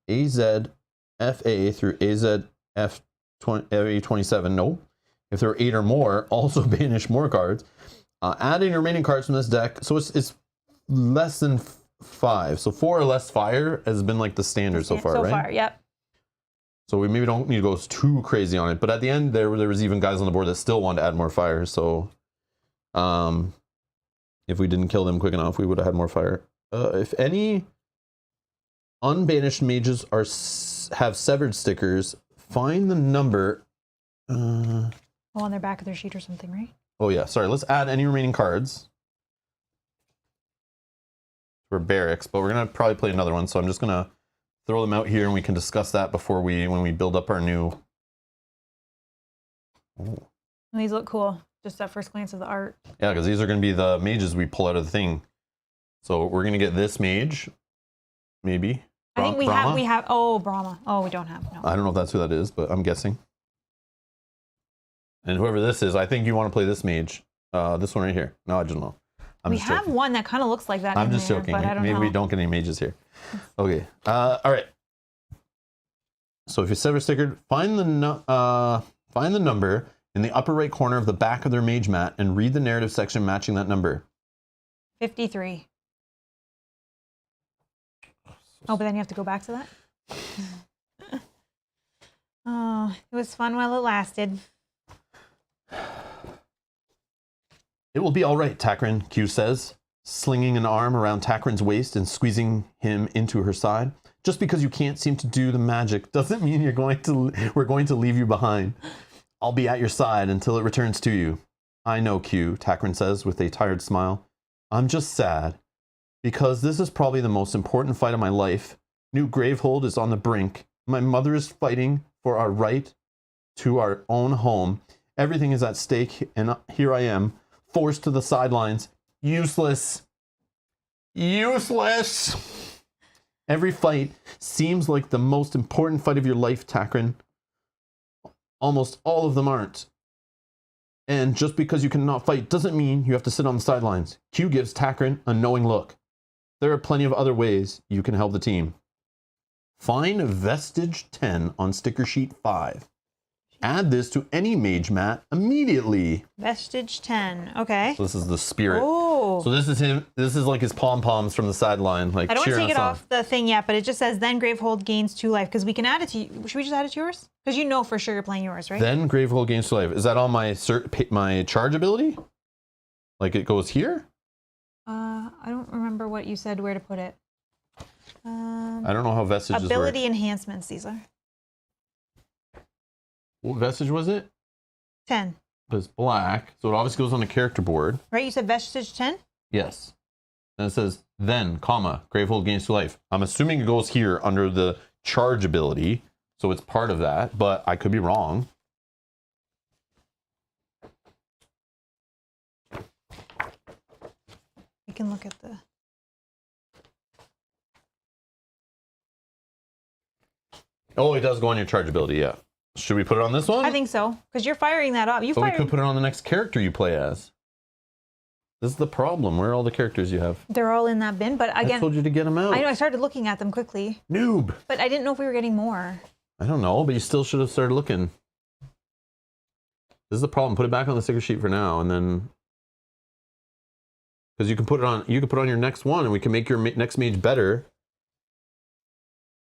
S1: AZFA through AZF27. No. If there are 8 or more, also banish more cards. Adding remaining cards from this deck. So it's less than 5. So 4 or less fire has been like the standard so far, right?
S2: So far, yep.
S1: So we maybe don't need to go too crazy on it. But at the end, there was even guys on the board that still wanted to add more fire. So if we didn't kill them quick enough, we would have had more fire. If any unbanished mages have severed stickers, find the number.
S2: On their back of their sheet or something, right?
S1: Oh yeah, sorry. Let's add any remaining cards for barracks, but we're gonna probably play another one. So I'm just gonna throw them out here, and we can discuss that before when we build up our new. Oh.
S2: These look cool. Just at first glance of the art.
S1: Yeah, because these are gonna be the mages we pull out of the thing. So we're gonna get this mage, maybe.
S2: I think we have. Oh, Brahma. Oh, we don't have. No.
S1: I don't know if that's who that is, but I'm guessing. And whoever this is, I think you want to play this mage. This one right here. No, I don't know.
S2: We have one that kind of looks like that.
S1: I'm just joking.
S2: But I don't
S1: Maybe
S2: know.
S1: we don't get any mages here. Okay. All right. So if you sever sticker, find the number in the upper right corner of the back of their mage mat and read the narrative section matching that number.
S2: 53. Oh, but then you have to go back to that? Oh, it was fun while it lasted.
S1: It will be all right, Takrin, Q says, slinging an arm around Takrin's waist and squeezing him into her side. Just because you can't seem to do the magic doesn't mean we're going to leave you behind. I'll be at your side until it returns to you. I know, Q, Takrin says with a tired smile. I'm just sad. Because this is probably the most important fight of my life. New Gravehold is on the brink. My mother is fighting for our right to our own home. Everything is at stake, and here I am, forced to the sidelines. Useless. Useless! Every fight seems like the most important fight of your life, Takrin. Almost all of them aren't. And just because you cannot fight doesn't mean you have to sit on the sidelines. Q gives Takrin a knowing look. There are plenty of other ways you can help the team. Find Vestige 10 on sticker sheet 5. Add this to any mage mat immediately.
S2: Vestige 10. Okay.
S1: So this is the spirit.
S2: Oh.
S1: So this is him. This is like his pom-poms from the sideline. Like,
S2: I don't want to
S1: cheering
S2: take it
S1: us on.
S2: off the thing yet, but it just says then Gravehold gains 2 life because we can add it to. Should we just add it to yours? Because you know for sure you're playing yours, right?
S1: Then Gravehold gains 2 life. Is that on my charge ability? Like it goes here?
S2: I don't remember what you said where to put it.
S1: I don't know how vestiges work.
S2: Ability enhancements, these are.
S1: What vestige was it?
S2: 10.
S1: It's black, so it obviously goes on the character board.
S2: Right, you said Vestige 10?
S1: Yes. And it says, then, comma, Gravehold gains 2 life. I'm assuming it goes here under the charge ability, so it's part of that, but I could be wrong.
S2: We can look at the...
S1: Oh, it does go on your charge ability, yeah. Should we put it on this one?
S2: I think so, because you're firing that up.
S1: We could put it on the next character you play as. This is the problem. Where are all the characters you have?
S2: They're all in that bin, but again...
S1: I told you to get them out.
S2: I know, I started looking at them quickly.
S1: Noob!
S2: But I didn't know if we were getting more.
S1: I don't know, but you still should have started looking. This is the problem. Put it back on the sticker sheet for now, and then... Because you can put it on your next one, and we can make your next mage better.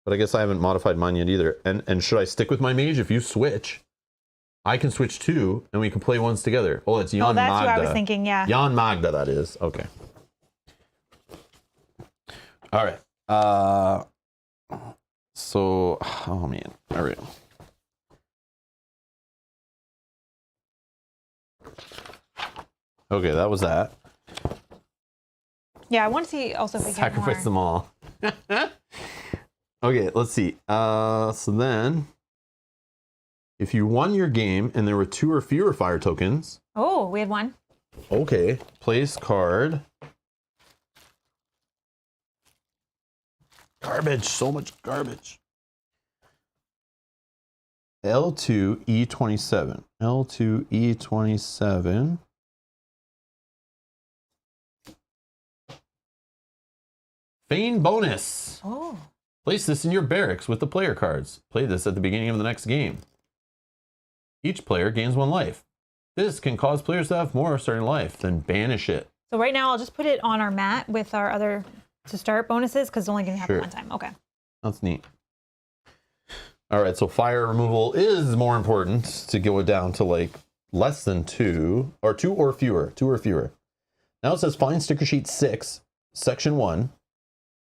S1: But I guess I haven't modified mine yet either. And should I stick with my mage? If you switch, I can switch too, and we can play ones together. Oh, it's Jan Magda.
S2: Oh, that's what I was thinking, yeah.
S1: Jan Magda, that is. Okay. All right. So, oh man. All right. Okay, that was that.
S2: Yeah, I want to see also if we get more.
S1: Sacrifice them all. Okay, let's see. So then, if you won your game and there were 2 or fewer fire tokens.
S2: Oh, we had 1.
S1: Okay, place card. Garbage. So much garbage. L2E27. L2E27. Feign bonus.
S2: Oh.
S1: Place this in your barracks with the player cards. Play this at the beginning of the next game. Each player gains 1 life. This can cause players to have more starting life, then banish it.
S2: So right now I'll just put it on our mat with our other to start bonuses because it's only going to happen one time. Okay.
S1: That's neat. All right, so fire removal is more important to go it down to like less than 2 or fewer. 2 or fewer. Now it says find sticker sheet 6, section 1,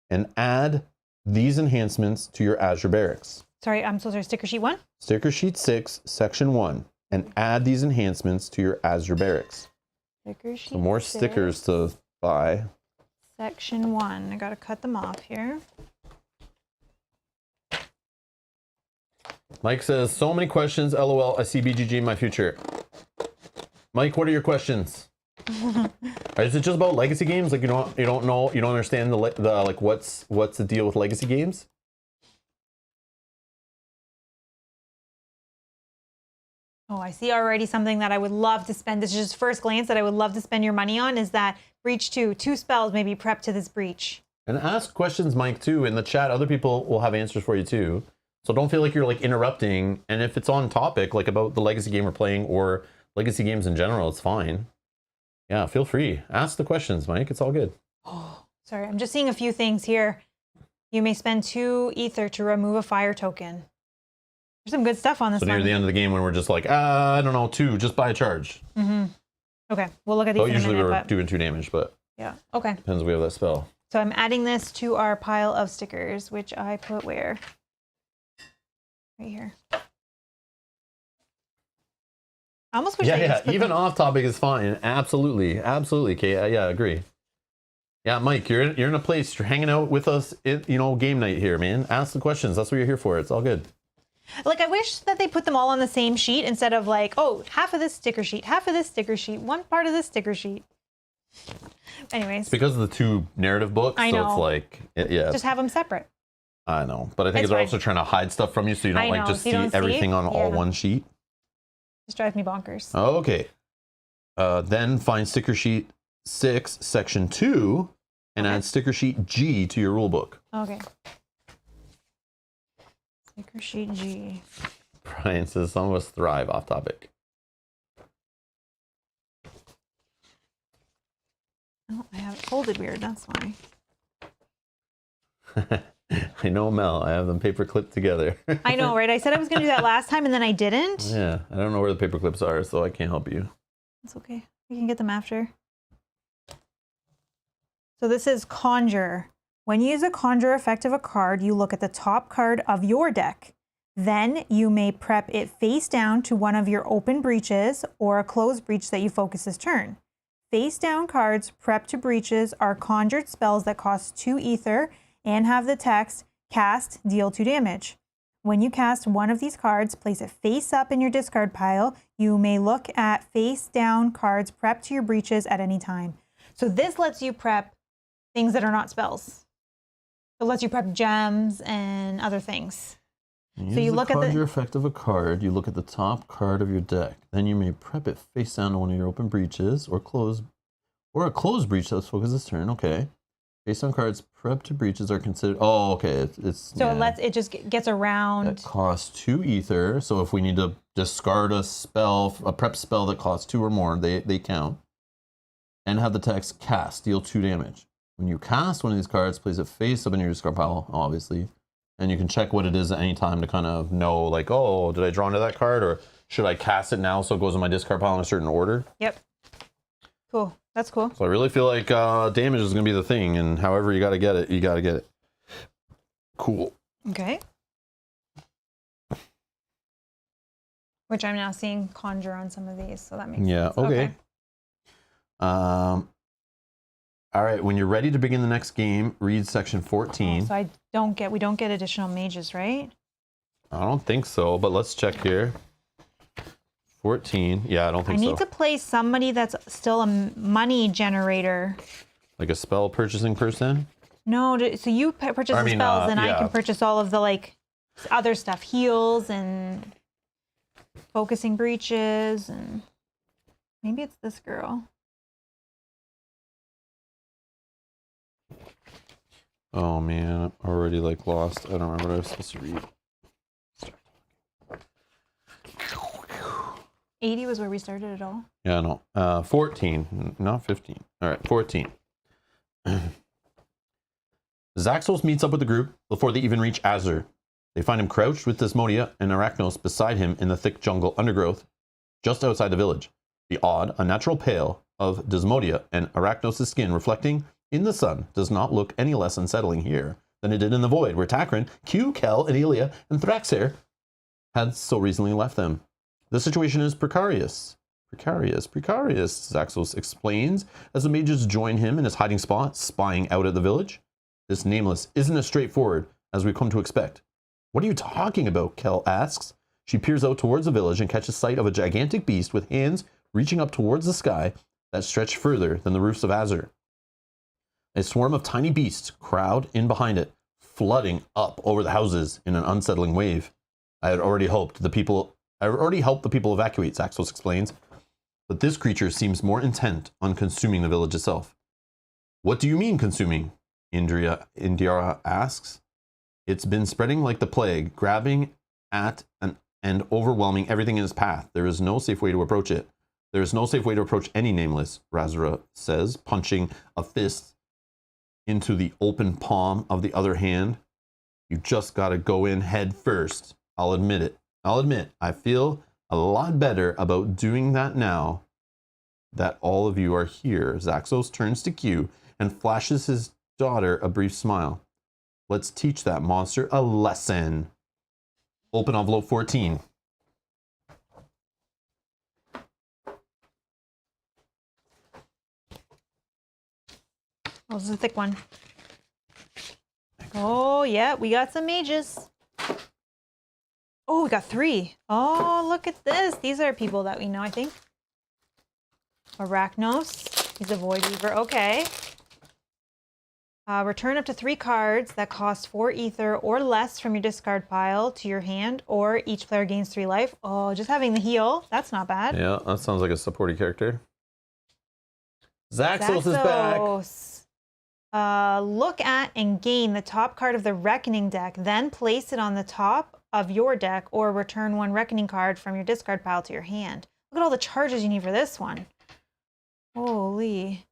S1: and add these enhancements to your Azure barracks.
S2: Sorry, I'm so sorry. Sticker sheet 1?
S1: Sticker sheet 6, section 1, and add these enhancements to your Azure barracks.
S2: Sticker sheet
S1: So more
S2: 6,
S1: stickers to buy.
S2: Section 1. I got to cut them off here.
S1: Mike says, so many questions. LOL, I see BGG in my future. Mike, what are your questions? Is it just about legacy games? Like you don't know, you don't understand the like what's the deal with legacy games?
S2: Oh, I see already something that I would love to spend. This is just first glance that I would love to spend your money on is that breach 2 spells may be prepped to this breach.
S1: And ask questions, Mike, too. In the chat, other people will have answers for you too. So don't feel like you're like interrupting. And if it's on topic, like about the legacy game we're playing or legacy games in general, it's fine. Yeah, feel free. Ask the questions, Mike. It's all good.
S2: Oh, sorry. I'm just seeing a few things here. You may spend 2 ether to remove a fire token. There's some good stuff on this
S1: So near
S2: one.
S1: the end of the game when we're just like, I don't know, 2, just buy a charge.
S2: Mm-hmm. Okay, we'll look at these in a
S1: Usually
S2: minute,
S1: we're
S2: but
S1: doing 2 damage, but
S2: yeah, okay.
S1: depends if we have that spell.
S2: So I'm adding this to our pile of stickers, which I put where? Right here. I almost wish I
S1: Yeah,
S2: just put
S1: even
S2: them...
S1: off topic is fine. Absolutely, Kate. Yeah, I agree. Yeah, Mike, you're in a place. You're hanging out with us. Game night here, man. Ask the questions. That's what you're here for. It's all good.
S2: Like, I wish that they put them all on the same sheet instead of like, oh, half of this sticker sheet, half of this sticker sheet, one part of this sticker sheet. Anyways.
S1: It's because of the 2 narrative books.
S2: I
S1: So
S2: know.
S1: it's like, yeah.
S2: Just have them separate.
S1: I know. But I think
S2: It's
S1: they're
S2: fine.
S1: also trying to hide stuff from you so you don't
S2: I
S1: like
S2: know,
S1: just
S2: so
S1: see
S2: you don't see
S1: everything
S2: it?
S1: on all
S2: Yeah.
S1: one sheet.
S2: Just drives me bonkers.
S1: Okay. Then find sticker sheet 6, section 2, and add sticker sheet G to your rule book.
S2: Okay. Sticker sheet G.
S1: Brian says some of us thrive off topic.
S2: Oh, I have it folded weird, that's why.
S1: I know, Mel. I have them paper clipped together.
S2: I know, right? I said I was going to do that last time and then I didn't.
S1: Yeah, I don't know where the paper clips are, so I can't help you.
S2: It's okay. We can get them after. So this is Conjure. When you use a Conjure effect of a card, you look at the top card of your deck. Then you may prep it face down to one of your open breaches or a closed breach that you focus this turn. Face down cards prepped to breaches are conjured spells that cost 2 ether and have the text, cast, deal 2 damage. When you cast one of these cards, place it face up in your discard pile. You may look at face down cards prepped to your breaches at any time. So this lets you prep things that are not spells. It lets you prep gems and other things.
S1: So you look at the effect of a card. You look at the top card of your deck. Then you may prep it face down to one of your open breaches or a closed breach. Let's focus this turn. Okay. Face down cards prepped to breaches are considered. Oh, okay.
S2: So it just gets around.
S1: That costs 2 ether. So if we need to discard a prep spell that costs 2 or more, they count. And have the text cast, deal 2 damage. When you cast one of these cards, place it face up in your discard pile, obviously. And you can check what it is at any time to kind of know, like, oh, did I draw into that card? Or should I cast it now so it goes in my discard pile in a certain order?
S2: Yep. Cool. That's cool.
S1: So I really feel like damage is going to be the thing. And however you got to get it, you got to get it. Cool.
S2: Okay. Which I'm now seeing Conjure on some of these, so that makes sense.
S1: Yeah, okay. All right, when you're ready to begin the next game, read section 14.
S2: So we don't get additional mages, right?
S1: I don't think so, but let's check here. 14. Yeah, I don't think so.
S2: I need to play somebody that's still a money generator.
S1: Like a spell purchasing person?
S2: No, so you purchase the spells, and I can purchase all of the like other stuff, heals and focusing breaches, and maybe it's this girl.
S1: Oh man, I'm already like lost. I don't remember what I was supposed to read.
S2: 80 was where we started it all.
S1: Yeah, no. 14, not 15. All right, 14. Zaxos meets up with the group before they even reach Azur. They find him crouched with Desmodia and Arachnos beside him in the thick jungle undergrowth just outside the village. The odd, unnatural pale of Desmodia and Arachnos' skin reflecting in the sun does not look any less unsettling here than it did in the void where Takrin, Q, Kel, Adelia, and Thraxair had so recently left them. The situation is precarious. Precarious, Zaxos explains as the mages join him in his hiding spot, spying out at the village. This nameless isn't as straightforward as we've come to expect. What are you talking about? Kel asks. She peers out towards the village and catches sight of a gigantic beast with hands reaching up towards the sky that stretch further than the roofs of Azur. A swarm of tiny beasts crowd in behind it, flooding up over the houses in an unsettling wave. I had already helped the people evacuate, Zaxos explains, but this creature seems more intent on consuming the village itself. What do you mean consuming? Indira asks. It's been spreading like the plague, grabbing at and overwhelming everything in its path. There is no safe way to approach it. There is no safe way to approach any nameless, Razara says, punching a fist into the open palm of the other hand. You just gotta go in head first. I'll admit, I feel a lot better about doing that now that all of you are here. Zaxos turns to Q and flashes his daughter a brief smile. Let's teach that monster a lesson. Open envelope 14.
S2: Oh, this is a thick one. Oh, yeah, we got some mages. Oh, we got 3. Oh, look at this. These are people that we know, I think. Arachnos. He's a Void Weaver. Okay. Return up to 3 cards that cost 4 ether or less from your discard pile to your hand, or each player gains 3 life. Oh, just having the heal. That's not bad.
S1: Yeah, that sounds like a supporting character. Zaxos is back.
S2: Look at and gain the top card of the Reckoning deck, then place it on the top of your deck, or return 1 Reckoning card from your discard pile to your hand. Look at all the charges you need for this one. Holy.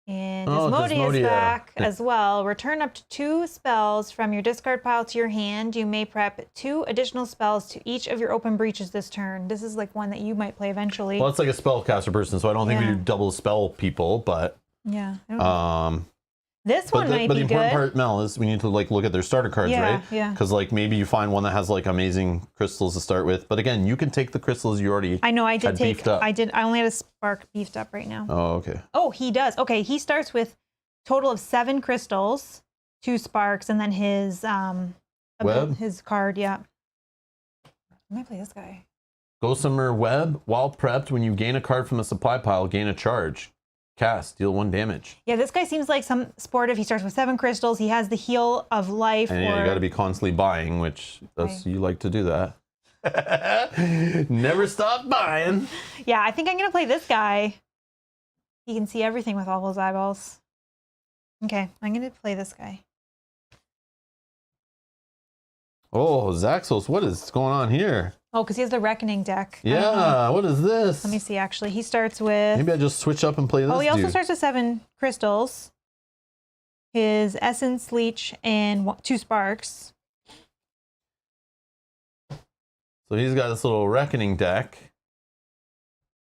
S2: And Desmodia is back as well. Return up to 2 spells from your discard pile to your hand. You may prep 2 additional spells to each of your open breaches this turn. This is like one that you might play eventually.
S1: Well, it's like a spellcaster person, so I don't think we do double spell people, but
S2: yeah. This one might be good. But the
S1: important part, Mel, is we need to like look at their starter cards, right?
S2: Yeah.
S1: Because like maybe you find one that has like amazing crystals to start with. But again, you can take the crystals you already
S2: I know I did take
S1: beefed up.
S2: I only had a spark beefed up right now.
S1: Oh, okay.
S2: Oh, he does. Okay, he starts with total of 7 crystals, 2 sparks, and then his
S1: web?
S2: His card, yeah. I might play this guy.
S1: Gossamer Web. While prepped, when you gain a card from the supply pile, gain a charge. Cast, deal 1 damage.
S2: Yeah, this guy seems like some sportive. He starts with 7 crystals. He has the heal of life.
S1: And yeah, you got to be constantly buying, which you like to do that. Never stop buying.
S2: Yeah, I think I'm going to play this guy. He can see everything with all those eyeballs. Okay, I'm going to play this guy.
S1: Oh, Zaxos, what is going on here?
S2: Oh, because he has the Reckoning deck.
S1: Yeah, what is this?
S2: Let me see, actually. He starts with...
S1: Maybe I just switch up and play this
S2: he also starts with 7 crystals. His Essence, Leech, and 2 sparks.
S1: So he's got this little Reckoning deck.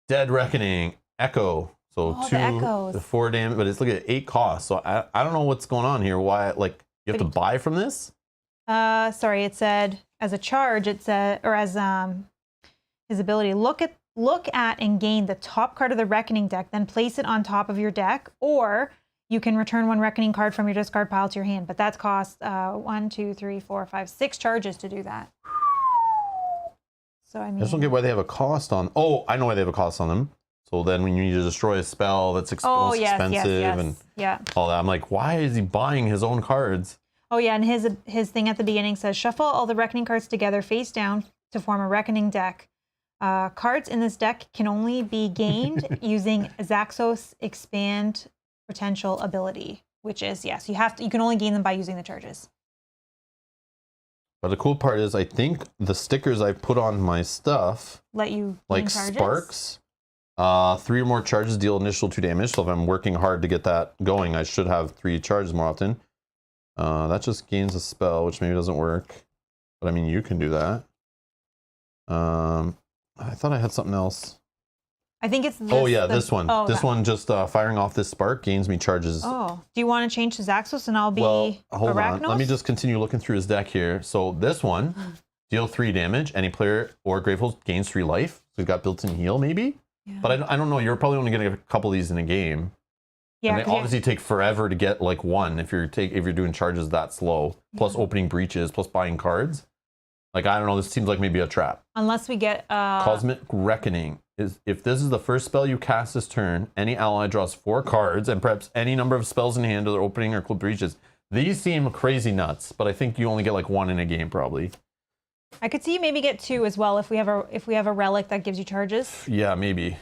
S1: Dead Reckoning, Echo. So 2 to 4 damage, but it's like at 8 costs. So I don't know what's going on here. Why, like, you have to buy from this?
S2: Sorry, it said as a charge, it said, or as his ability, look at and gain the top card of the Reckoning deck, then place it on top of your deck, or you can return 1 Reckoning card from your discard pile to your hand. But that's cost 1, 2, 3, 4, 5, 6 charges to do that. So I mean,
S1: I just don't get why they have a cost on. Oh, I know why they have a cost on them. So then when you need to destroy a spell that's
S2: Oh, yes,
S1: expensive
S2: yes,
S1: and
S2: yeah.
S1: all that, I'm like, why is he buying his own cards?
S2: Oh, yeah, and his thing at the beginning says, shuffle all the Reckoning cards together face down to form a Reckoning deck. Cards in this deck can only be gained using Zaxos Expand Potential ability, which is, yes, you can only gain them by using the charges.
S1: But the cool part is I think the stickers I put on my stuff,
S2: Let you
S1: like
S2: gain charges?
S1: sparks, 3 or more charges deal initial 2 damage. So if I'm working hard to get that going, I should have 3 charges more often. That just gains a spell, which maybe doesn't work. But I mean, you can do that. I thought I had something else.
S2: I think it's this.
S1: Oh yeah, this one.
S2: Oh,
S1: this
S2: that.
S1: one just firing off this spark gains me charges.
S2: Oh, do you want to change to Zaxos and I'll be
S1: Well, hold on.
S2: Arachnos?
S1: Let me just continue looking through his deck here. So this one, deal 3 damage. Any player or Gravehold gains 3 life. So we've got built-in heal maybe.
S2: Yeah.
S1: But I don't know. You're probably only getting a couple of these in a game.
S2: Yeah,
S1: And they obviously take forever to get like one if you're doing charges that slow. Plus opening breaches, plus buying cards. Like I don't know. This seems like maybe a trap.
S2: Unless we get
S1: Cosmic Reckoning is if this is the first spell you cast this turn, any ally draws 4 cards and preps any number of spells in hand or opening or close breaches. These seem crazy nuts, but I think you only get like 1 in a game probably.
S2: I could see you maybe get 2 as well if we have a relic that gives you charges.
S1: Yeah, maybe.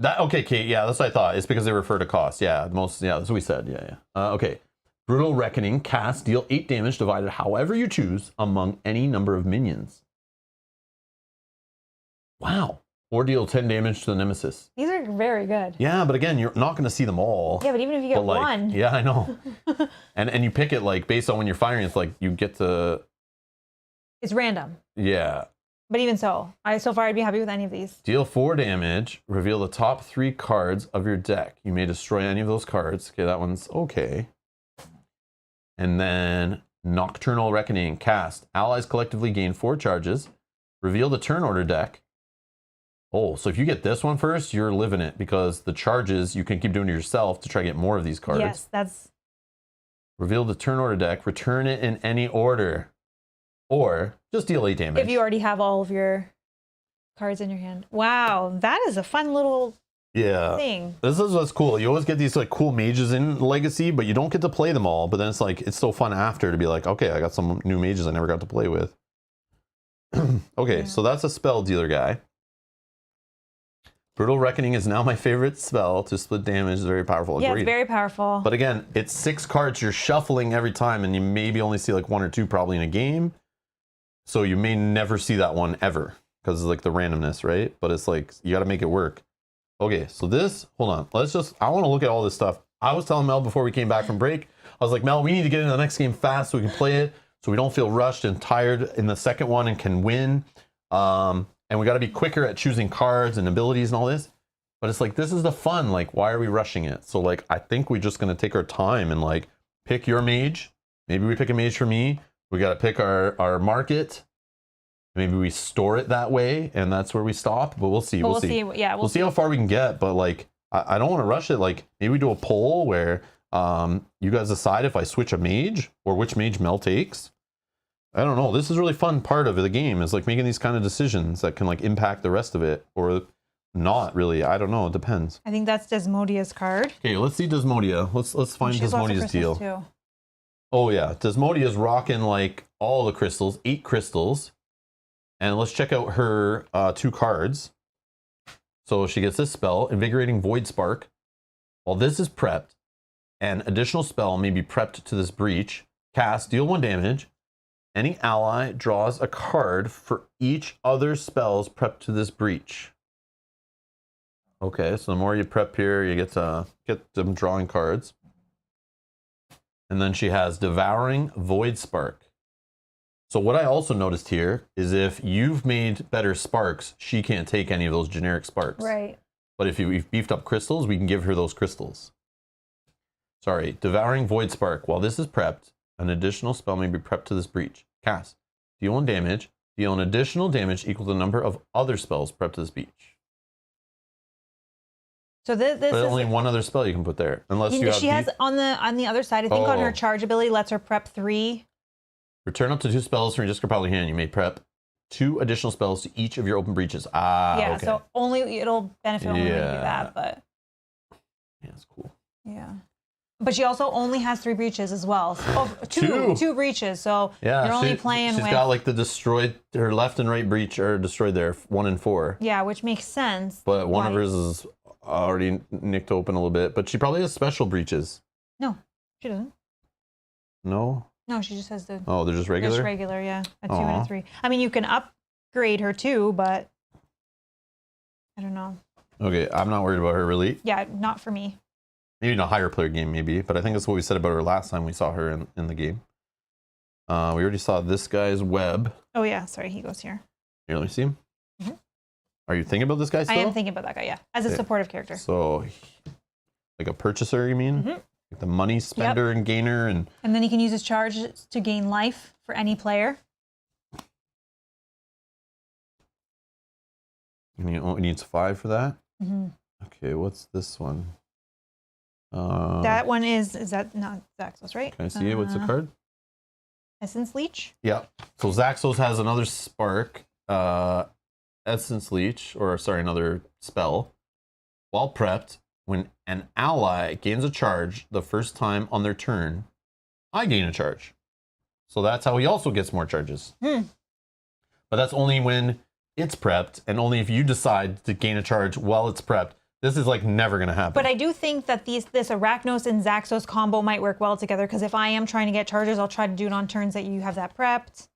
S1: Okay, Kate. Yeah, that's what I thought. It's because they refer to cost. Yeah, that's what we said. Yeah. Okay. Brutal Reckoning. Cast. Deal 8 damage divided however you choose among any number of minions. Wow. Or deal 10 damage to the nemesis.
S2: These are very good.
S1: Yeah, but again, you're not going to see them all.
S2: Yeah, but even if you get
S1: like,
S2: 1.
S1: Yeah, I know. and you pick it like based on when you're firing. It's like you get to.
S2: It's random.
S1: Yeah.
S2: But even so, so far I'd be happy with any of these.
S1: Deal 4 damage. Reveal the top 3 cards of your deck. You may destroy any of those cards. Okay, that one's okay. And then Nocturnal Reckoning. Cast. Allies collectively gain 4 charges. Reveal the turn order deck. Oh, so if you get this one first, you're living it because the charges you can keep doing to yourself to try to get more of these cards.
S2: Yes, that's.
S1: Reveal the turn order deck. Return it in any order. Or just deal 8 damage.
S2: If you already have all of your cards in your hand. Wow, that is a fun little thing.
S1: This is what's cool. You always get these like cool mages in Legacy, but you don't get to play them all. But then it's like, it's so fun after to be like, okay, I got some new mages I never got to play with. Okay, so that's a spell dealer guy. Brutal Reckoning is now my favorite spell to split damage. It's very powerful.
S2: Yeah,
S1: Agreed.
S2: it's very powerful.
S1: But again, it's 6 cards you're shuffling every time, and you maybe only see like 1 or 2 probably in a game. So you may never see that one ever because of like the randomness, right? But it's like, you got to make it work. Okay, so this, hold on. I want to look at all this stuff. I was telling Mel before we came back from break, I was like, Mel, we need to get into the next game fast so we can play it, so we don't feel rushed and tired in the second one and can win. And we got to be quicker at choosing cards and abilities and all this. But it's like, this is the fun. Like, why are we rushing it? So like, I think we're just going to take our time and like pick your mage. Maybe we pick a mage for me. We got to pick our market. Maybe we store it that way, and that's where we stop. But we'll see. We'll see.
S2: Yeah,
S1: we'll see how far we can get. But like, I don't want to rush it. Like, maybe we do a poll where you guys decide if I switch a mage or which mage Mel takes. I don't know. This is a really fun part of the game. Is like making these kind of decisions that can like impact the rest of it, or not really. I don't know. It depends.
S2: I think that's Desmodia's card.
S1: Okay, let's see Desmodia. Let's find Desmodia's deal.
S2: Too.
S1: Oh yeah, Desmodia's rocking like all the crystals, 8 crystals. And let's check out her 2 cards. So she gets this spell, Invigorating Void Spark. While this is prepped, an additional spell may be prepped to this breach. Cast, deal 1 damage. Any ally draws a card for each other spells prepped to this breach. Okay, so the more you prep here, you get them drawing cards. And then she has Devouring Void Spark. So what I also noticed here is if you've made better sparks, she can't take any of those generic sparks.
S2: Right.
S1: But if we've beefed up crystals, we can give her those crystals. Sorry, Devouring Void Spark. While this is prepped, an additional spell may be prepped to this breach. Cast. Deal 1 damage. Deal an additional damage equal to the number of other spells prepped to this breach.
S2: So this
S1: but
S2: is
S1: only 1 other spell you can put there, unless you have.
S2: She has on the other side. I think on her charge ability lets her prep 3
S1: Return up to 2 spells from your discard pile of your hand. You may prep 2 additional spells to each of your open breaches.
S2: Yeah,
S1: okay.
S2: so it'll benefit only when you do that, but
S1: yeah, that's cool.
S2: Yeah. But she also only has 3 breaches as well. So, two breaches. So
S1: yeah,
S2: you're only playing
S1: she's
S2: with.
S1: got like the destroyed, her left and right breach are destroyed there, 1 and 4.
S2: Yeah, which makes sense.
S1: But one of hers is already nicked open a little bit. But she probably has special breaches.
S2: No, she doesn't.
S1: No?
S2: No, she just has the.
S1: Oh, they're just regular?
S2: Just regular, yeah. A 2 and a 3. I mean, you can upgrade her too, but I don't know.
S1: Okay, I'm not worried about her really.
S2: Yeah, not for me.
S1: Maybe in a higher player game, maybe. But I think that's what we said about her last time we saw her in the game. We already saw this guy's web.
S2: Oh, yeah. Sorry, he goes here.
S1: Here, let me see him.
S2: Mm-hmm.
S1: Are you thinking about this guy still?
S2: I am thinking about that guy, yeah. As a supportive character.
S1: So, like a purchaser, you mean?
S2: Mm-hmm.
S1: Like the money spender and gainer. And
S2: then he can use his charges to gain life for any player.
S1: And he only needs 5 for that?
S2: Mm-hmm.
S1: Okay, what's this one?
S2: That one is that not Zaxos, right?
S1: Can I see it? What's the card?
S2: Essence Leech.
S1: Yeah. So Zaxos has another spark, Essence Leech, or sorry, another spell. While prepped, when an ally gains a charge the first time on their turn, I gain a charge. So that's how he also gets more charges. But that's only when it's prepped, and only if you decide to gain a charge while it's prepped. This is like never going to happen.
S2: But I do think that this Arachnos and Zaxos combo might work well together, because if I am trying to get charges, I'll try to do it on turns that you have that prepped.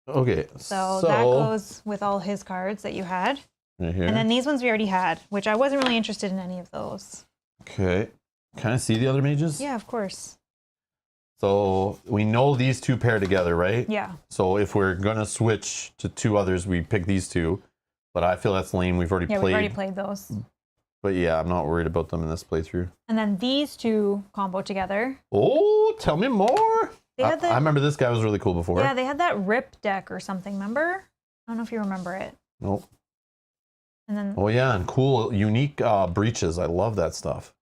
S1: Okay.
S2: So that goes with all his cards that you had.
S1: Right here.
S2: And then these ones we already had, which I wasn't really interested in any of those.
S1: Okay. Can I see the other mages?
S2: Yeah, of course.
S1: So we know these 2 pair together, right?
S2: Yeah.
S1: So if we're going to switch to 2 others, we pick these 2. But I feel that's lame. We've already played.
S2: Yeah, we've already played those.
S1: But yeah, I'm not worried about them in this playthrough.
S2: And then these 2 combo together.
S1: Oh, tell me more. I remember this guy was really cool before.
S2: Yeah, they had that rip deck or something, remember? I don't know if you remember it.
S1: Nope.
S2: And then.
S1: Oh yeah, and cool, unique breaches. I love that stuff.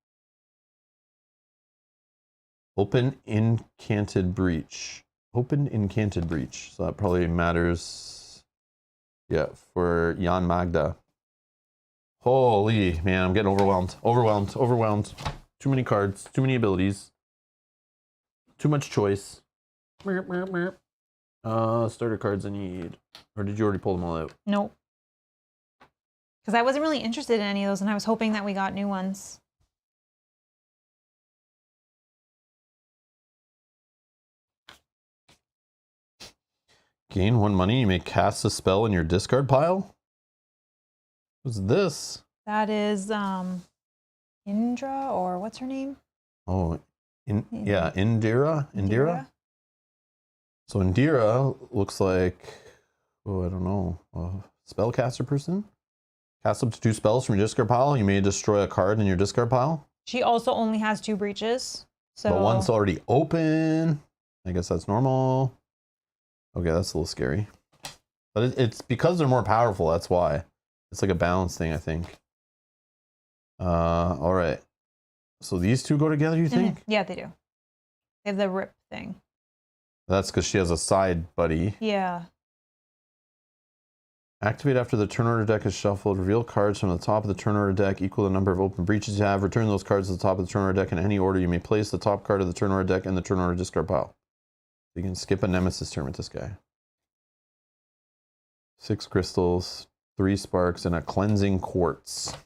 S1: Open Incanted Breach. Open Incanted Breach. So that probably matters. Yeah, for Jan Magda. Holy man, I'm getting overwhelmed. Overwhelmed. Too many cards, too many abilities. Too much choice. Starter cards I need. Or did you already pull them all out?
S2: Nope. Because I wasn't really interested in any of those, and I was hoping that we got new ones.
S1: Gain 1 money, you may cast a spell in your discard pile? What's this?
S2: That is Indra, or what's her name?
S1: Oh, Indira? So Indira looks like, I don't know, a spellcaster person? Cast up to 2 spells from your discard pile. You may destroy a card in your discard pile.
S2: She also only has 2 breaches. So
S1: But one's already open. I guess that's normal. Okay, that's a little scary. But it's because they're more powerful, that's why. It's like a balance thing, I think. All right. So these 2 go together, you think?
S2: Yeah, they do. They have the rip thing.
S1: That's because she has a side buddy.
S2: Yeah.
S1: Activate after the turn order deck is shuffled. Reveal cards from the top of the turn order deck equal the number of open breaches you have. Return those cards to the top of the turn order deck in any order. You may place the top card of the turn order deck in the turn order discard pile. You can skip a nemesis turn with this guy. 6 crystals, 3 sparks, and a cleansing quartz.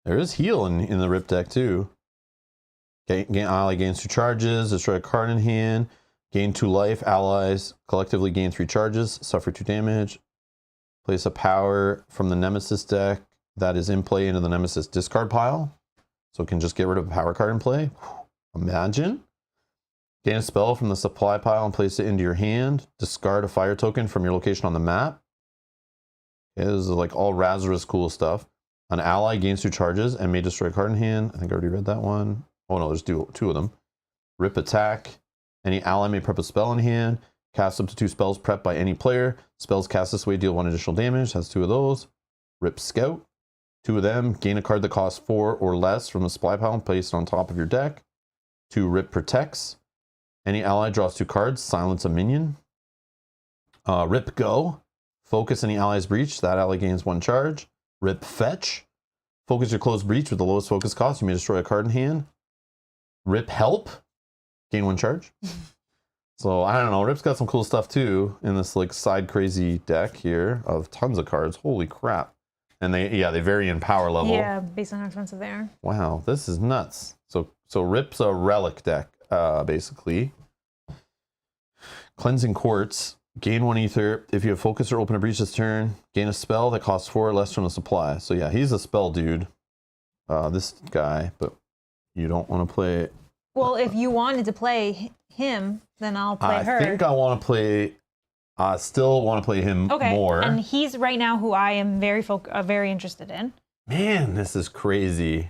S1: There is heal in the rip deck too. Ally gains 2 charges, destroy a card in hand, gain 2 life, allies collectively gain 3 charges, suffer 2 damage. Place a power from the Nemesis deck that is in play into the Nemesis discard pile. So it can just get rid of a power card in play. Imagine. Gain a spell from the supply pile and place it into your hand. Discard a fire token from your location on the map. Okay, this is like all Razorus cool stuff. An ally gains 2 charges and may destroy a card in hand. I think I already read that one. Oh no, there's 2 of them. Rip attack. Any ally may prep a spell in hand. Cast up to 2 spells prepped by any player. Spells cast this way deal 1 additional damage. Has 2 of those. Rip scout. 2 of them. Gain a card that costs 4 or less from the supply pile and place it on top of your deck. 2 Rip Protects. Any ally draws 2 cards. Silence a minion. Rip Go. Focus any ally's breach. That ally gains 1 charge. Rip Fetch. Focus your closed breach with the lowest focus cost. You may destroy a card in hand. Rip Help. Gain 1 charge. So, I don't know. Rip's got some cool stuff, too, in this, like, side crazy deck here of tons of cards. Holy crap. And they vary in power level.
S2: Yeah, based on how expensive they are.
S1: Wow, this is nuts. So Rip's a relic deck, basically. Cleansing Quartz. Gain 1 ether. If you have focus or open a breach this turn, gain a spell that costs 4 or less from the supply. So, yeah, he's a spell dude. This guy, but you don't want to play...
S2: Well, if you wanted to play him, then I'll play her.
S1: I think I want to play... I still want to play him more.
S2: And he's right now who I am very interested in.
S1: Man, this is crazy.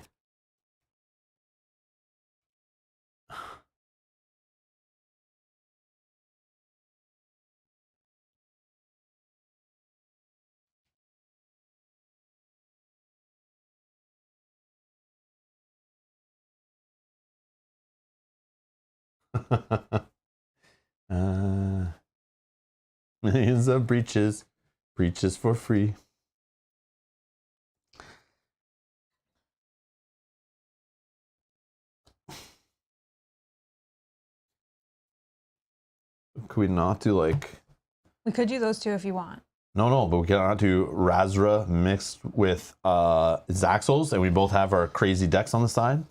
S1: Millions of breaches for free. Could we not do like...
S2: We could do those 2 if you want.
S1: No, but we cannot do Razra mixed with Zaxos, and we both have our crazy decks on the side.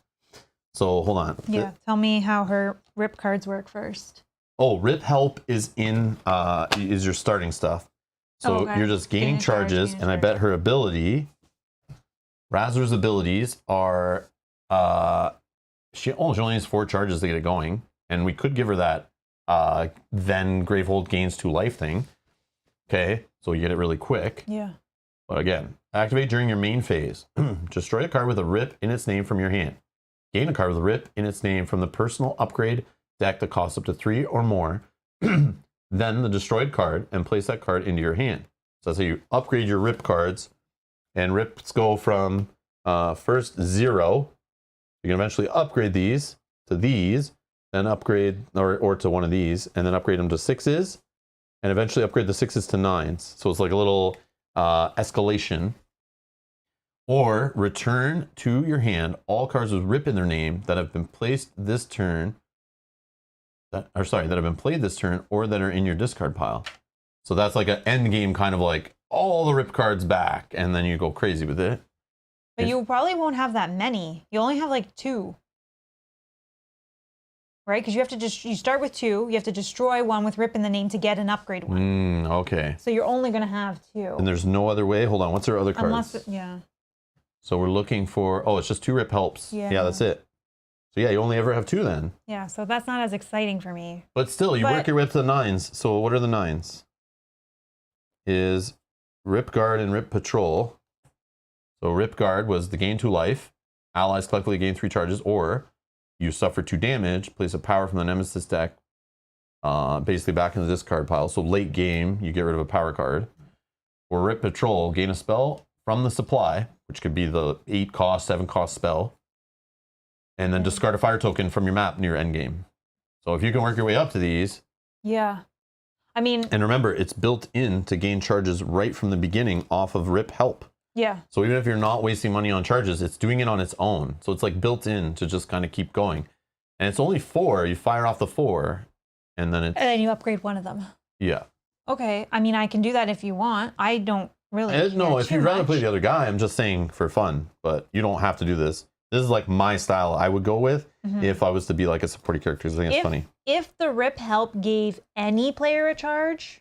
S1: So hold on.
S2: Yeah, tell me how her rip cards work first.
S1: Oh, Rip Help is in is your starting stuff. So you're just gaining charges, and I bet her ability, Razra's abilities are she only has 4 charges to get it going, and we could give her that then Gravehold gains 2 life thing. Okay, so you get it really quick.
S2: Yeah.
S1: But again, activate during your main phase. Destroy a card with a Rip in its name from your hand. Gain a card with a Rip in its name from the personal upgrade deck that costs up to 3 or more. Then the destroyed card, and place that card into your hand. So that's how you upgrade your Rip cards. And Rips go from first 0. You can eventually upgrade these to these, then upgrade, or to one of these, and then upgrade them to 6s, and eventually upgrade the 6s to 9s. So it's like a little escalation. Or return to your hand all cards with Rip in their name that have been placed this turn, that have been played this turn, or that are in your discard pile. So that's like an end game kind of like all the Rip cards back, and then you go crazy with it.
S2: But you probably won't have that many. You only have like 2. Right? Because you have to you start with 2. You have to destroy one with Rip in the name to get an upgrade one.
S1: Okay.
S2: So you're only going to have 2.
S1: And there's no other way? Hold on. What's our other cards?
S2: Yeah.
S1: So we're looking for... Oh, it's just 2 Rip Helps. Yeah, that's it. So yeah, you only ever have 2 then.
S2: Yeah, so that's not as exciting for me.
S1: But still, you work your way up to the 9s. So what are the 9s? Is Rip Guard and Rip Patrol. So Rip Guard was the gain 2 life. Allies collectively gain 3 charges, or you suffer 2 damage. Place a power from the Nemesis deck basically back in the discard pile. So late game, you get rid of a power card. Or Rip Patrol, gain a spell from the supply, which could be the 8 cost, 7 cost spell. And then discard a fire token from your map near endgame. So if you can work your way up to these.
S2: Yeah. I mean.
S1: And remember, it's built in to gain charges right from the beginning off of Rip Help.
S2: Yeah.
S1: So even if you're not wasting money on charges, it's doing it on its own. So it's like built in to just kind of keep going. And it's only 4. You fire off the 4, and then it's...
S2: And then you upgrade one of them.
S1: Yeah.
S2: Okay. I mean, I can do that if you want. I don't really
S1: No, if you'd rather play the other guy, I'm just saying for fun. But you don't have to do this. This is like my style I would go with if I was to be like a supporting character. I think it's funny.
S2: If the Rip Help gave any player a charge,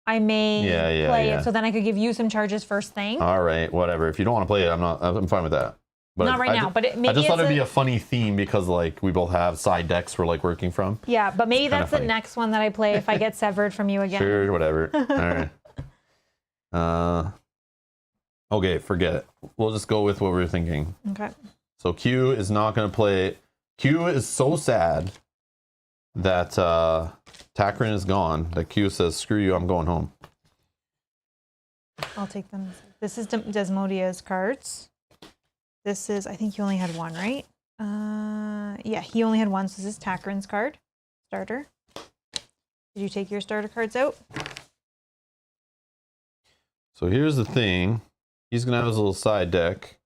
S2: I may play it, so then I could give you some charges first thing.
S1: All right, whatever. If you don't want to play it, I'm fine with that. But
S2: not right now, but maybe
S1: I just thought it'd be a funny theme because like we both have side decks we're like working from.
S2: Yeah, but maybe that's the next one that I play if I get severed from you again.
S1: Sure, whatever. All right. Okay, forget it. We'll just go with what we were thinking.
S2: Okay.
S1: So Q is not going to play. Q is so sad that Takrin is gone that Q says, screw you, I'm going home.
S2: I'll take them. This is Desmodia's cards. This is, I think you only had one, right? Yeah, he only had one. So this is Takran's card, starter. Did you take your starter cards out?
S1: So here's the thing. He's going to have his little side deck.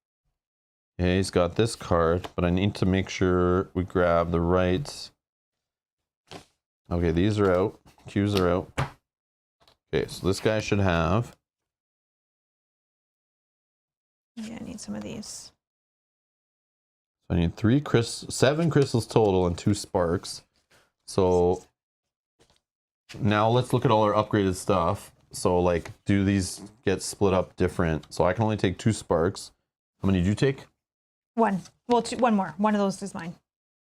S1: Okay, he's got this card, but I need to make sure we grab the right. Okay, these are out. Cues are out. Okay, so this guy should have.
S2: Yeah, I need some of these.
S1: So I need 7 crystals total and 2 sparks. So now let's look at all our upgraded stuff. So like, do these get split up different? So I can only take 2 sparks. How many did you take?
S2: One. Well, one more. One of those is mine.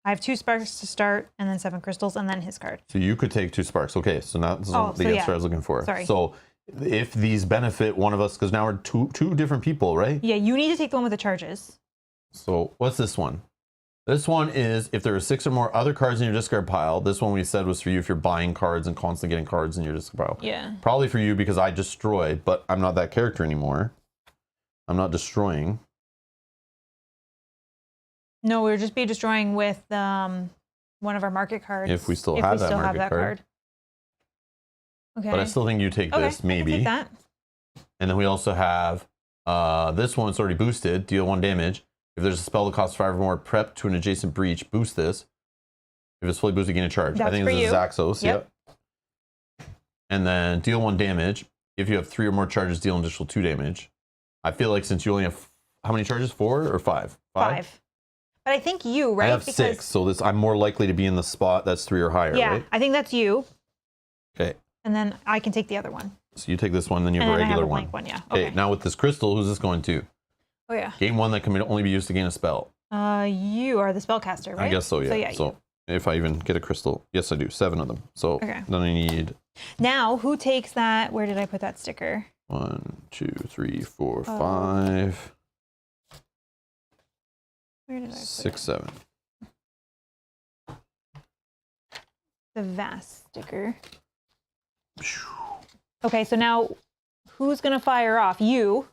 S2: I have 2 sparks to start, and then 7 crystals, and then his card.
S1: So you could take 2 sparks. Okay, so now this is the answer I was looking for.
S2: Sorry.
S1: So if these benefit one of us, because now we're two different people, right?
S2: Yeah, you need to take the one with the charges.
S1: So what's this one? This one is if there are 6 or more other cards in your discard pile. This one we said was for you if you're buying cards and constantly getting cards in your discard pile.
S2: Yeah.
S1: Probably for you because I destroy, but I'm not that character anymore. I'm not destroying.
S2: No, we would just be destroying with one of our market cards.
S1: If we still have that market card.
S2: Okay.
S1: But I still think you take this, maybe.
S2: I can take that.
S1: And then we also have this one. It's already boosted. Deal 1 damage. If there's a spell that costs 5 or more, prep to an adjacent breach. Boost this. If it's fully boosted, gain a charge.
S2: That's
S1: I think
S2: for
S1: this is Zaxos.
S2: Yep.
S1: And then deal 1 damage. If you have 3 or more charges, deal an additional 2 damage. I feel like since you only have how many charges? 4 or 5?
S2: 5. But I think you, right?
S1: I have 6, so I'm more likely to be in the spot that's 3 or higher,
S2: yeah,
S1: right?
S2: I think that's you.
S1: Okay.
S2: And then I can take the other one.
S1: So you take this one, then you have a
S2: And
S1: regular
S2: I have a
S1: one.
S2: blank one, yeah.
S1: Okay, now with this crystal, who's this going to?
S2: Oh, yeah.
S1: Gain 1 that can only be used to gain a spell.
S2: You are the spellcaster, right?
S1: I guess so, yeah. So if I even get a crystal, yes, I do. 7 of them. So then I need.
S2: Now, who takes that? Where did I put that sticker?
S1: 1, 2, 3, 4, 5.
S2: Where did I put
S1: 6, 7.
S2: The vast sticker. Okay, so now who's going to fire off? You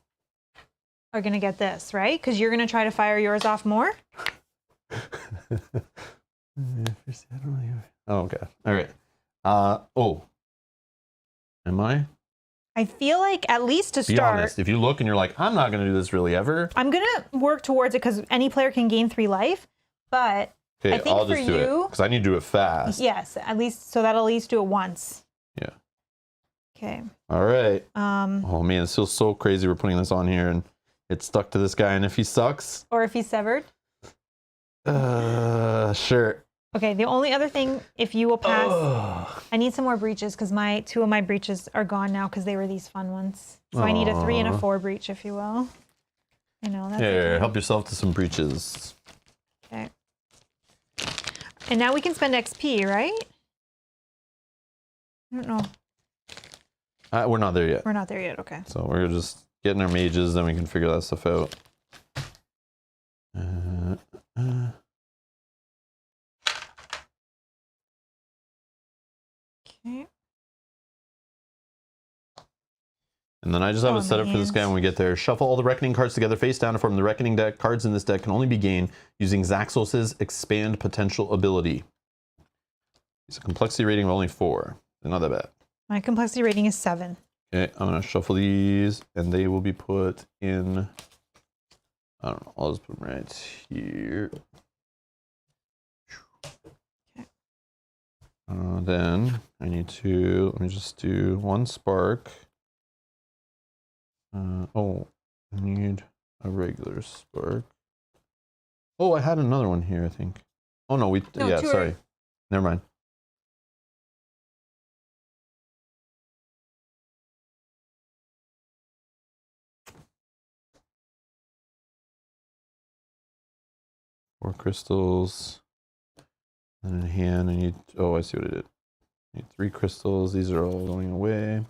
S2: are going to get this, right? Because you're going to try to fire yours off more?
S1: Oh, okay. All right. Am I?
S2: I feel like at least to
S1: Be
S2: start.
S1: honest. If you look and you're like, I'm not going to do this really ever.
S2: I'm going to work towards it because any player can gain 3 life. But
S1: okay,
S2: I think
S1: I'll just do it because I need to do it fast.
S2: Yes, at least so that'll at least do it once.
S1: Yeah.
S2: Okay.
S1: All right. Oh man, it feels so crazy. We're putting this on here and it's stuck to this guy. And if he sucks,
S2: or if he's severed.
S1: Sure.
S2: Okay. The only other thing, if you will pass, I need some more breaches because 2 of my breaches are gone now because they were these fun ones. So I need a 3 and a 4 breach, if you will. I know that's.
S1: Here, help yourself to some breaches.
S2: Okay. And now we can spend XP, right? I don't know.
S1: We're not there yet.
S2: We're not there yet, okay.
S1: So we're just getting our mages, then we can figure that stuff out.
S2: Okay.
S1: And then I just have it set up for this guy when we get there. Shuffle all the Reckoning cards together face down to form the Reckoning deck. Cards in this deck can only be gained using Zaxos' Expand Potential ability. It's a complexity rating of only 4. They're not that bad.
S2: My complexity rating is 7.
S1: Okay, I'm going to shuffle these, and they will be put in... I don't know, I'll just put them right here.
S2: Okay.
S1: Then I need to... Let me just do 1 spark. I need a regular spark. Oh, I had another one here, I think. Oh, no, yeah, sorry. Never mind. Four crystals. And in hand, I need... Oh, I see what I did. I need 3 crystals. These are all going away.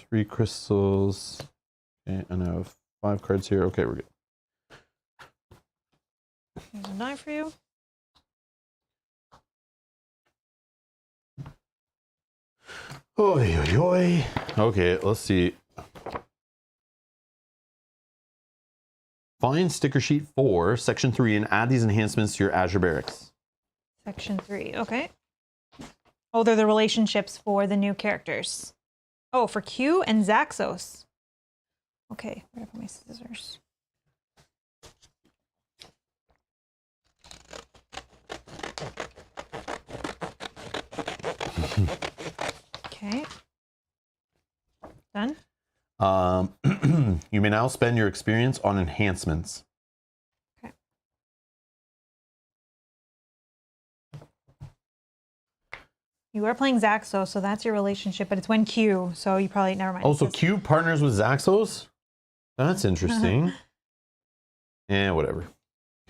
S1: 3 crystals. Okay, and I have 5 cards here. Okay, we're good.
S2: There's a 9 for you.
S1: Oy, oy, oy. Okay, let's see. Find sticker sheet 4, section 3, and add these enhancements to your Azure Barracks.
S2: Section 3, okay. Oh, they're the relationships for the new characters. Oh, for Q and Zaxos. Okay, where are my scissors? Okay. Done?
S1: You may now spend your experience on enhancements.
S2: Okay. You are playing Zaxos, so that's your relationship, but it's when Q, so you probably, never mind.
S1: Oh, so Q partners with Zaxos? That's interesting. Whatever.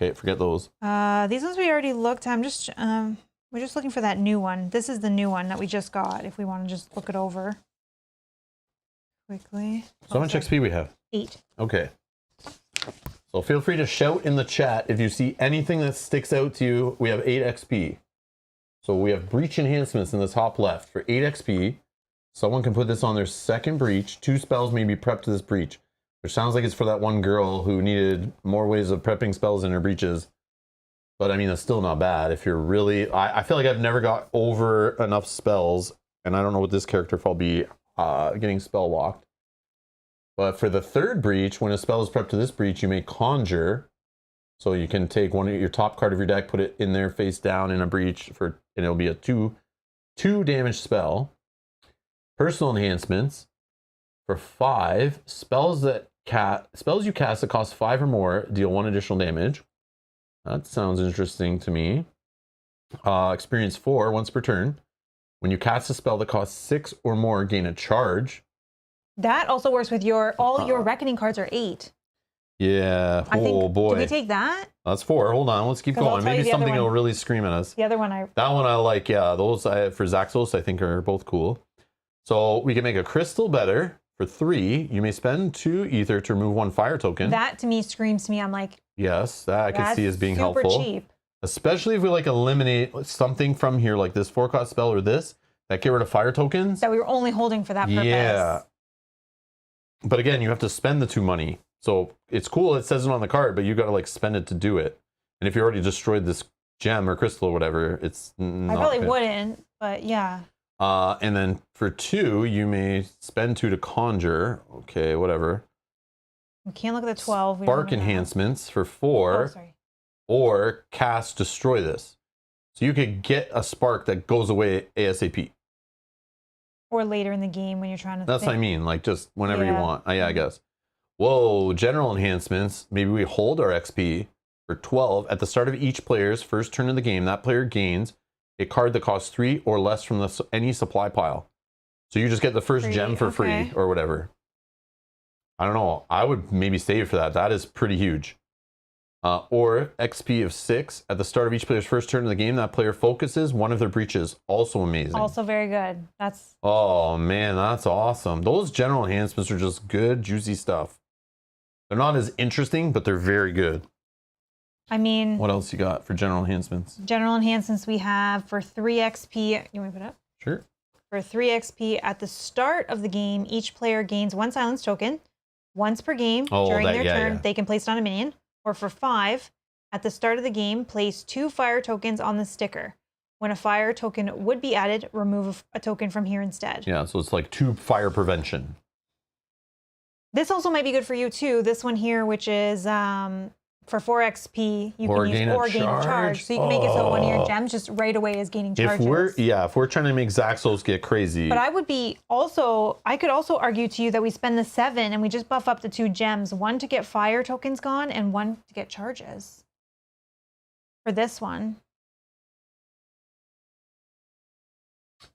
S1: Okay, forget those.
S2: These ones we already looked at. We're just looking for that new one. This is the new one that we just got, if we want to just look it over quickly.
S1: So how much XP we have?
S2: 8.
S1: Okay. So feel free to shout in the chat if you see anything that sticks out to you. We have 8 XP. So we have breach enhancements in the top left for 8 XP. Someone can put this on their second breach. 2 spells may be prepped to this breach. Which sounds like it's for that one girl who needed more ways of prepping spells in her breaches. But I mean, that's still not bad. If you're really... I feel like I've never got over enough spells. And I don't know what this character if I'll be getting spell locked. But for the third breach, when a spell is prepped to this breach, you may conjure. So you can take one of your top card of your deck, put it in there face down in a breach, and it'll be a 2 damage spell. Personal enhancements. For 5, spells you cast that cost 5 or more deal 1 additional damage. That sounds interesting to me. Experience 4, once per turn. When you cast a spell that costs 6 or more, gain a charge.
S2: That also works with all your Reckoning cards are 8.
S1: Yeah. Boy.
S2: Did we take that?
S1: That's 4. Hold on. Let's keep going. Maybe something will really scream at us.
S2: The other one
S1: That one I like. Yeah. Those for Zaxos I think are both cool. So we can make a crystal better. For 3, you may spend 2 ether to remove 1 fire token.
S2: That to me screams to me. I'm like,
S1: yes, that I can see as being
S2: super
S1: helpful.
S2: Cheap.
S1: Especially if we like eliminate something from here, like this 4-cost spell or this, that get rid of fire tokens.
S2: That we were only holding for that purpose.
S1: Yeah. But again, you have to spend the 2 money. So it's cool, it says it on the card, but you got to like spend it to do it. And if you already destroyed this gem or crystal or whatever, it's not
S2: I probably
S1: good.
S2: wouldn't, but yeah.
S1: And then for 2, you may spend 2 to conjure. Okay, whatever.
S2: We can't look at the 12.
S1: Spark enhancements for 4.
S2: Oh, sorry.
S1: Or cast destroy this. So you could get a spark that goes away ASAP.
S2: Or later in the game when you're trying to
S1: That's what I mean, like just whenever you want. Yeah, I guess. Whoa, general enhancements. Maybe we hold our XP for 12. At the start of each player's first turn of the game, that player gains a card that costs 3 or less from any supply pile. So you just get the first gem for free or whatever. I don't know. I would maybe save for that. That is pretty huge. Or XP of 6. At the start of each player's first turn of the game, that player focuses one of their breaches. Also amazing.
S2: Also very good. That's...
S1: Oh, man, that's awesome. Those general enhancements are just good, juicy stuff. They're not as interesting, but they're very good.
S2: I mean...
S1: What else you got for general enhancements?
S2: General enhancements we have for 3 XP... You want me to put it up?
S1: Sure.
S2: For 3 XP, at the start of the game, each player gains 1 silence token. Once per game, during their turn, they can place it on a minion. Or for 5, at the start of the game, place 2 fire tokens on the sticker. When a fire token would be added, remove a token from here instead.
S1: Yeah, so it's like 2 fire prevention.
S2: This also might be good for you too. This one here, which is for 4 XP, you can use or gain a charge. So you can make it so one of your gems just right away is gaining charges.
S1: If we're trying to make Zaxos get crazy.
S2: But I could also argue to you that we spend the 7 and we just buff up the 2 gems, 1 to get fire tokens gone and 1 to get charges. For this one.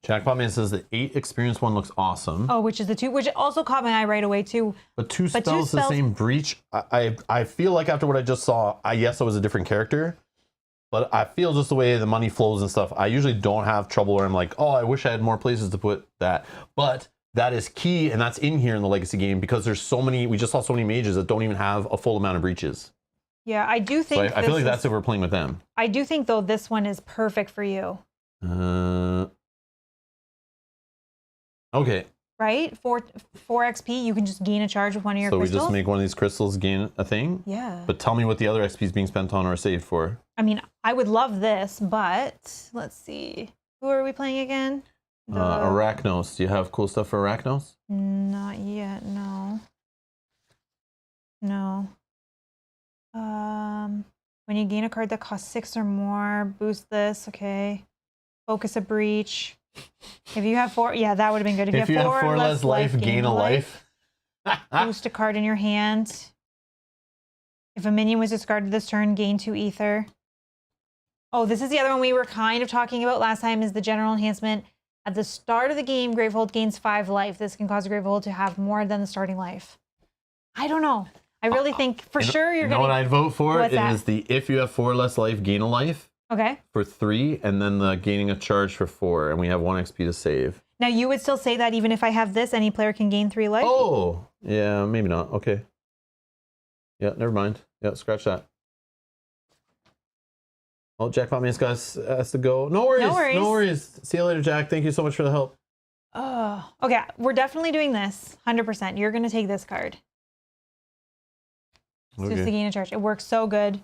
S1: Jackpot Man says the 8 experience one looks awesome.
S2: Oh, which is the 2, which also caught my eye right away too.
S1: But 2 spells the same breach. I feel like after what I just saw, yes, I was a different character. But I feel just the way the money flows and stuff, I usually don't have trouble where I'm like, oh, I wish I had more places to put that. But that is key, and that's in here in the Legacy game because there's so many, we just saw so many mages that don't even have a full amount of breaches.
S2: Yeah, I do think
S1: so I feel like that's if we're playing with them.
S2: I do think, though, this one is perfect for you.
S1: Okay.
S2: Right? 4 XP, you can just gain a charge with one of your crystals.
S1: So we just make one of these crystals gain a thing?
S2: Yeah.
S1: But tell me what the other XP is being spent on or saved for.
S2: I mean, I would love this, but let's see. Who are we playing again?
S1: Arachnos. Do you have cool stuff for Arachnos?
S2: Not yet, no. No. When you gain a card that costs 6 or more, boost this, okay. Focus a breach. If you have 4, yeah, that would have been good.
S1: If you have 4 less life, gain a life.
S2: Boost a card in your hand. If a minion was discarded this turn, gain 2 ether. Oh, this is the other one we were kind of talking about last time, is the general enhancement. At the start of the game, Gravehold gains 5 life. This can cause Gravehold to have more than the starting life. I don't know. I really think for sure you're going to...
S1: You know what I'd vote for?
S2: What's that?
S1: Is the if you have 4 less life, gain a life.
S2: Okay.
S1: For 3, and then the gaining a charge for 4, and we have 1 XP to save.
S2: Now, you would still say that even if I have this, any player can gain 3 life?
S1: Oh! Yeah, maybe not. Okay. Yeah, never mind. Yeah, scratch that. Oh, Jackpot Mace has to go. No worries.
S2: No worries.
S1: No worries. See you later, Jack. Thank you so much for the help.
S2: Oh, okay. We're definitely doing this. 100%. You're going to take this card. It's just to gain a charge. It works so good.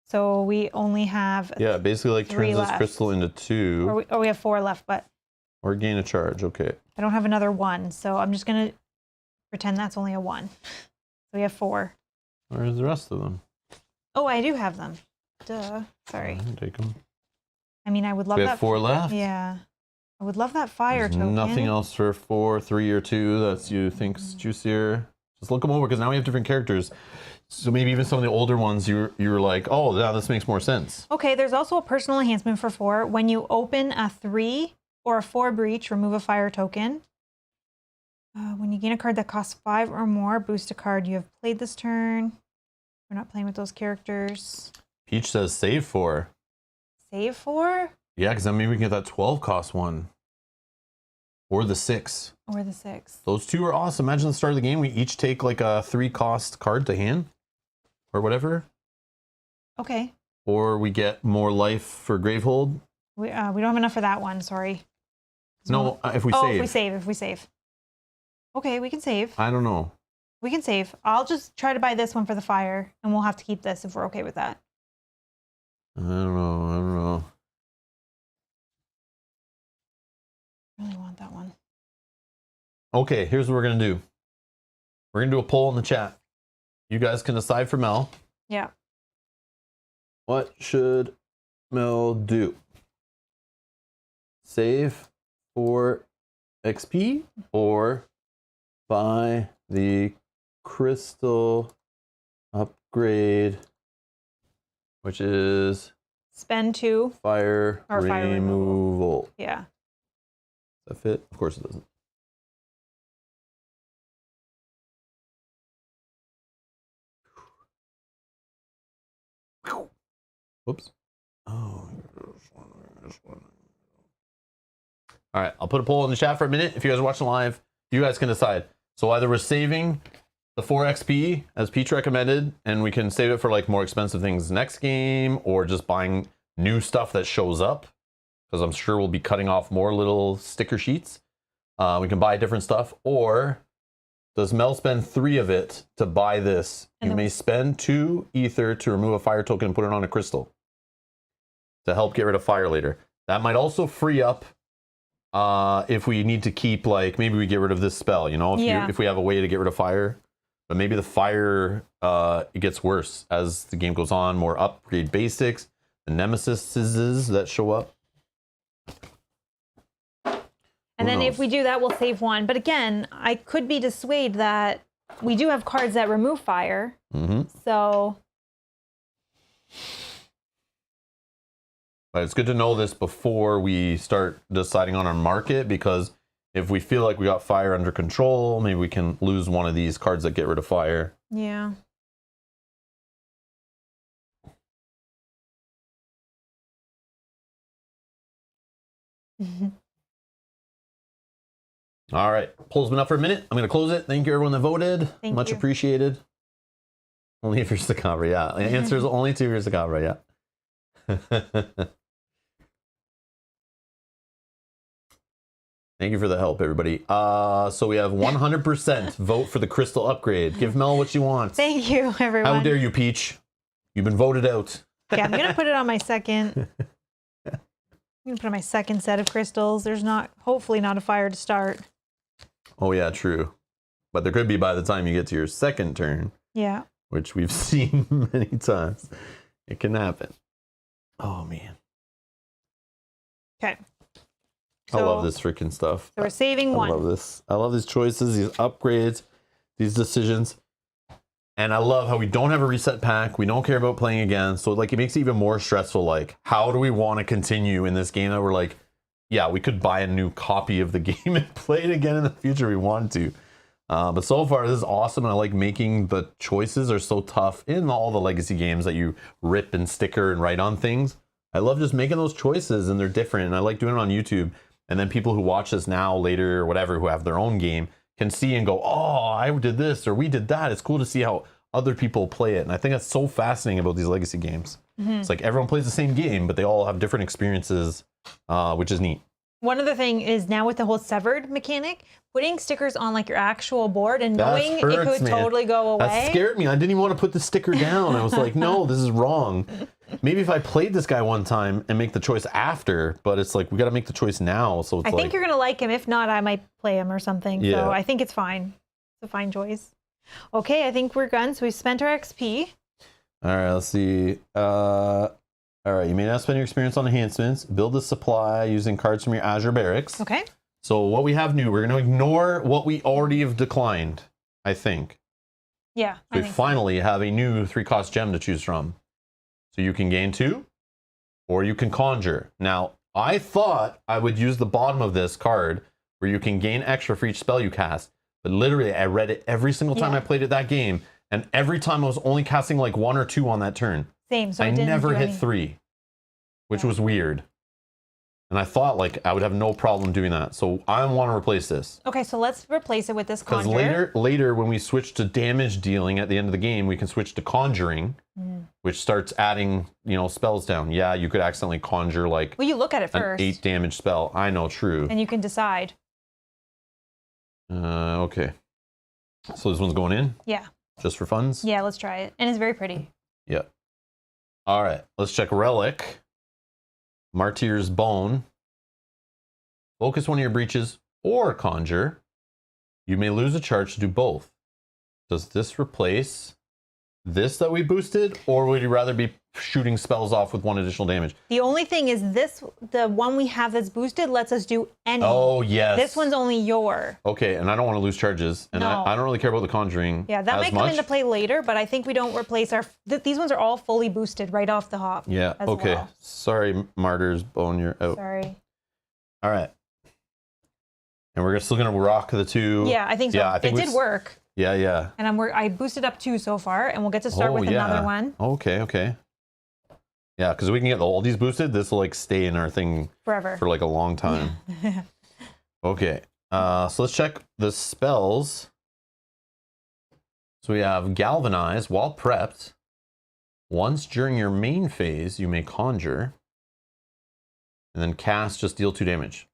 S2: So we only have
S1: basically like
S2: 3
S1: turns
S2: left.
S1: this crystal into 2.
S2: Or we have 4 left, but...
S1: Or gain a charge, okay.
S2: I don't have another 1, so I'm just going to pretend that's only a 1. So we have 4.
S1: Where's the rest of them?
S2: Oh, I do have them. Duh. Sorry.
S1: Take them.
S2: I mean, I would love
S1: We
S2: that.
S1: have 4 left?
S2: Yeah. I would love that fire
S1: There's
S2: token.
S1: nothing else for 4, 3, or 2 that you think's juicier. Just look them over, because now we have different characters. So maybe even some of the older ones, you were like, oh, yeah, this makes more sense.
S2: Okay, there's also a personal enhancement for 4. When you open a 3 or a 4 breach, remove a fire token. When you gain a card that costs 5 or more, boost a card you have played this turn. We're not playing with those characters.
S1: Peach says save 4.
S2: Save 4?
S1: Yeah, because then maybe we can get that 12 cost one. Or the 6.
S2: Or the 6.
S1: Those 2 are awesome. Imagine at the start of the game, we each take like a 3 cost card to hand. Or whatever.
S2: Okay.
S1: Or we get more life for Gravehold.
S2: We don't have enough for that one, sorry.
S1: No, if we
S2: save.
S1: save.
S2: If we save. Okay, we can save.
S1: I don't know.
S2: We can save. I'll just try to buy this one for the fire, and we'll have to keep this if we're okay with that.
S1: I don't know.
S2: I really want that one.
S1: Okay, here's what we're going to do. We're going to do a poll in the chat. You guys can decide for Mel.
S2: Yeah.
S1: What should Mel do? Save for XP or buy the crystal upgrade, which is
S2: Spend 2.
S1: fire
S2: Or fire
S1: removal.
S2: Yeah.
S1: Does that fit? Of course it doesn't. Whoops. Oh. All right, I'll put a poll in the chat for a minute. If you guys are watching live, you guys can decide. So either we're saving the 4 XP as Peach recommended, and we can save it for like more expensive things next game, or just buying new stuff that shows up, because I'm sure we'll be cutting off more little sticker sheets. We can buy different stuff, or does Mel spend 3 of it to buy this? You may spend 2 ether to remove a fire token and put it on a crystal to help get rid of fire later. That might also free up if we need to keep, like, maybe we get rid of this spell, you know, if we have a way to get rid of fire. But maybe the fire, it gets worse as the game goes on. More upgrade basics, the nemesises that show up.
S2: And then if we do that, we'll save 1. But again, I could be dissuaded that we do have cards that remove fire.
S1: Mm-hmm.
S2: So...
S1: But it's good to know this before we start deciding on our market, because if we feel like we got fire under control, maybe we can lose one of these cards that get rid of fire.
S2: Yeah.
S1: All right, poll's been up for a minute. I'm going to close it. Thank you, everyone that voted. Much appreciated. Only if you're Sakabra, yeah. The answer is only 2 if you're Sakabra, yeah. Thank you for the help, everybody. So we have 100% vote for the crystal upgrade. Give Mel what she wants.
S2: Thank you, everyone.
S1: How dare you, Peach? You've been voted out.
S2: Yeah, I'm gonna put it on my second. I'm gonna put on my second set of crystals. There's hopefully not a fire to start.
S1: Oh yeah, true. But there could be by the time you get to your second turn.
S2: Yeah.
S1: Which we've seen many times. It can happen. Oh man.
S2: Okay.
S1: I love this freaking stuff.
S2: So we're saving one.
S1: I love this. I love these choices, these upgrades, these decisions. And I love how we don't have a reset pack. We don't care about playing again. So like it makes it even more stressful. Like, how do we want to continue in this game that we're like, yeah, we could buy a new copy of the game and play it again in the future if we want to. But so far, this is awesome. And I like making the choices are so tough in all the legacy games that you rip and sticker and write on things. I love just making those choices and they're different. And I like doing it on YouTube. And then people who watch this now, later, or whatever, who have their own game, can see and go, oh, I did this or we did that. It's cool to see how other people play it. And I think that's so fascinating about these legacy games. It's like everyone plays the same game, but they all have different experiences, which is neat.
S2: One other thing is now with the whole severed mechanic, putting stickers on like your actual board and knowing it could totally go away.
S1: That scared me. I didn't even want to put the sticker down. I was like, no, this is wrong. Maybe if I played this guy one time and make the choice after, but it's like, we got to make the choice now. So it's
S2: I think you're going to like him. If not, I might play him or something.
S1: Yeah.
S2: So I think it's fine. It's a fine choice. Okay, I think we're done. So we spent our XP.
S1: All right, let's see. All right, you may now spend your experience on enhancements. Build a supply using cards from your Azure Barracks.
S2: Okay.
S1: So what we have new, we're going to ignore what we already have declined, I think.
S2: Yeah.
S1: We finally have a new 3-cost gem to choose from. So you can gain 2, or you can conjure. Now, I thought I would use the bottom of this card where you can gain extra for each spell you cast. But literally, I read it every single time I played it that game. And every time I was only casting like 1 or 2 on that turn.
S2: Same. So
S1: I never hit 3, which was weird. And I thought like I would have no problem doing that. So I want to replace this.
S2: Okay, so let's replace it with this conjure.
S1: Because later when we switch to damage dealing at the end of the game, we can switch to conjuring, which starts adding, spells down. Yeah, you could accidentally conjure like
S2: you look at it first.
S1: An 8 damage spell. I know, true.
S2: And you can decide.
S1: Okay. So this one's going in?
S2: Yeah.
S1: Just for funds?
S2: Yeah, let's try it. And it's very pretty.
S1: Yeah. All right, let's check Relic. Martyr's Bone. Focus one of your breaches or conjure. You may lose a charge to do both. Does this replace this that we boosted, or would you rather be shooting spells off with 1 additional damage?
S2: The only thing is the one we have that's boosted lets us do any.
S1: Oh, yes.
S2: This one's only your.
S1: Okay, and I don't want to lose charges. And I don't really care about the conjuring.
S2: Yeah, that might come into play later, but I think we don't replace these ones are all fully boosted right off the hop.
S1: Yeah, okay.
S2: Well.
S1: Sorry, Martyr's Bone, you're out.
S2: Sorry.
S1: All right. And we're still going to rock the 2.
S2: Yeah, I think so. Yeah, it did work.
S1: Yeah, yeah.
S2: And I boosted up 2 so far, and we'll get to start with another one.
S1: Okay. Yeah, because we can get all these boosted. This will like stay in our thing
S2: forever
S1: for like a long time. Okay, so let's check the spells. So we have Galvanize while prepped. Once during your main phase, you may conjure, and then cast. Just deal 2 damage.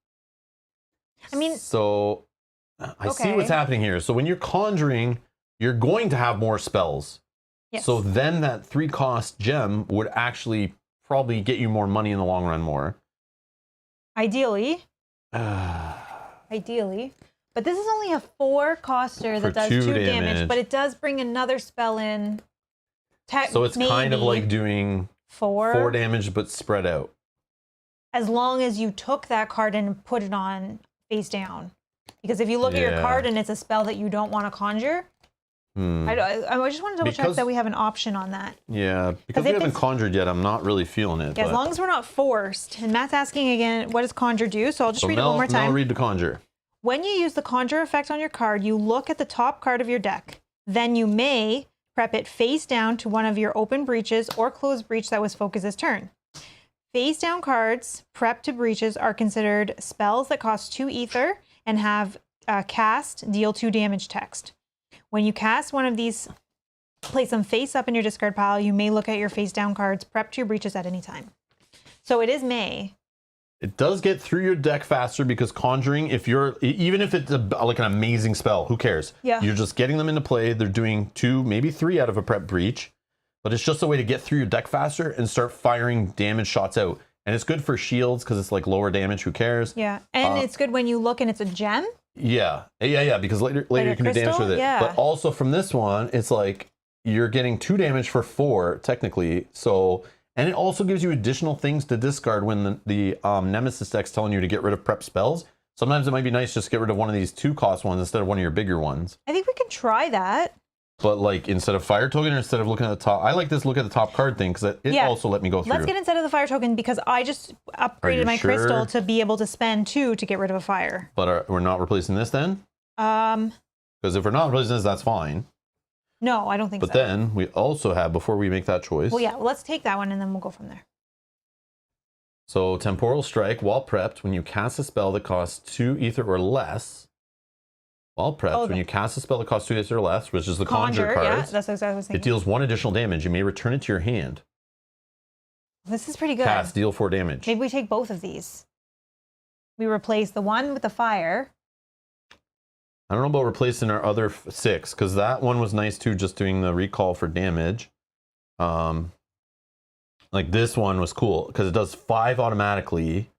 S2: I mean,
S1: so I see what's happening here. So when you're conjuring, you're going to have more spells.
S2: Yes.
S1: So then that 3-cost gem would actually probably get you more money in the long run more.
S2: Ideally. Ideally. But this is only a 4-coster that does 2 damage, but it does bring another spell in.
S1: So it's kind of like doing 4 damage, but spread out.
S2: As long as you took that card and put it on face down. Because if you look at your card and it's a spell that you don't want to conjure, I just want to double check that we have an option on that.
S1: Yeah, because we haven't conjured yet, I'm not really feeling it.
S2: Yeah, as long as we're not forced. And Matt's asking again, what does conjure do? So I'll just read it one more time.
S1: I'll read the conjure.
S2: When you use the conjure effect on your card, you look at the top card of your deck. Then you may prep it face down to one of your open breaches or closed breach that was Focus's turn. Face down cards prepped to breaches are considered spells that cost 2 ether and have cast, deal 2 damage text. When you cast one of these, place them face up in your discard pile. You may look at your face down cards prepped to your breaches at any time. So it is may.
S1: It does get through your deck faster because conjuring, even if it's like an amazing spell, who cares?
S2: Yeah.
S1: You're just getting them into play. They're doing 2, maybe 3 out of a prep breach, but it's just a way to get through your deck faster and start firing damage shots out. And it's good for shields because it's like lower damage. Who cares?
S2: Yeah, and it's good when you look and it's a gem.
S1: Yeah, because later you can do damage with it.
S2: Yeah.
S1: But also from this one, it's like you're getting 2 damage for 4 technically. So, and it also gives you additional things to discard when the Nemesis deck's telling you to get rid of prep spells. Sometimes it might be nice just to get rid of one of these 2-cost ones instead of one of your bigger ones.
S2: I think we can try that.
S1: But like instead of fire token or instead of looking at the top, I like this look at the top card thing because it also let me go through.
S2: Let's get instead of the fire token because I just upgraded my crystal to be able to spend 2 to get rid of a fire.
S1: But we're not replacing this then? Because if we're not replacing this, that's fine.
S2: No, I don't think so.
S1: But then we also have, before we make that choice.
S2: Well, yeah, let's take that one and then we'll go from there.
S1: So Temporal Strike, while prepped, when you cast a spell that costs 2 ether or less. While prepped, when you cast a spell that costs 2 ether or less, which is the Conjure card.
S2: Yeah, that's exactly what I was thinking.
S1: It deals 1 additional damage. You may return it to your hand.
S2: This is pretty good.
S1: Cast, deal 4 damage.
S2: Maybe we take both of these. We replace the one with the fire.
S1: I don't know about replacing our other 6, because that one was nice too, just doing the recall for damage. Like this one was cool, because it does 5 automatically,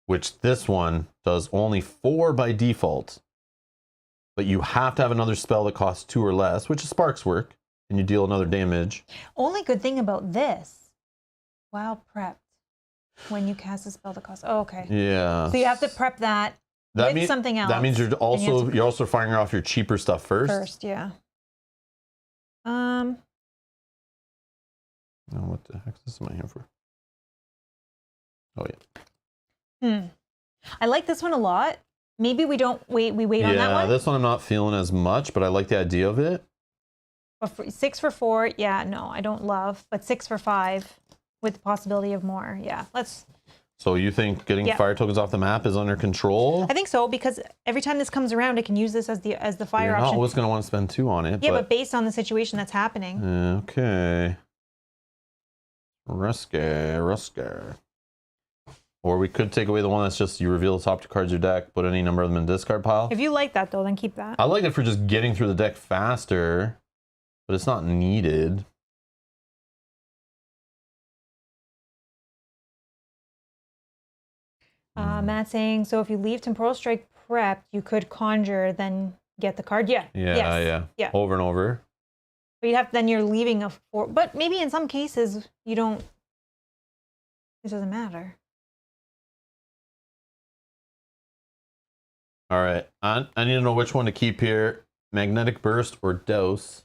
S1: which this one does only 4 by default. But you have to have another spell that costs 2 or less, which is Sparks work, and you deal another damage.
S2: Only good thing about this, while prepped, when you cast a spell that costs. Oh, okay.
S1: Yeah.
S2: So you have to prep that with something else.
S1: That means you're also firing off your cheaper stuff first.
S2: First, yeah.
S1: Now what the heck is this in my hand for? Oh yeah.
S2: I like this one a lot. Maybe we don't wait. We wait on that one.
S1: Yeah, this one I'm not feeling as much, but I like the idea of it.
S2: But 6 for 4, yeah, no, I don't love. But 6 for 5, with the possibility of more. Yeah, let's.
S1: So you think getting fire tokens off the map is under control?
S2: I think so because every time this comes around, I can use this as the fire
S1: You're
S2: option.
S1: not always going to want to spend 2 on it.
S2: Yeah, but based on the situation that's happening.
S1: Okay. Risky. Or we could take away the one that's just you reveal the top 2 cards of your deck, put any number of them in the discard pile.
S2: If you like that, though, then keep that.
S1: I like it for just getting through the deck faster, but it's not needed.
S2: Matt's saying, so if you leave Temporal Strike prepped, you could conjure, then get the card. Yeah.
S1: Yeah. Over and over.
S2: But you have then you're leaving a 4. But maybe in some cases you don't. It doesn't matter.
S1: All right, I need to know which one to keep here. Magnetic Burst or Dose.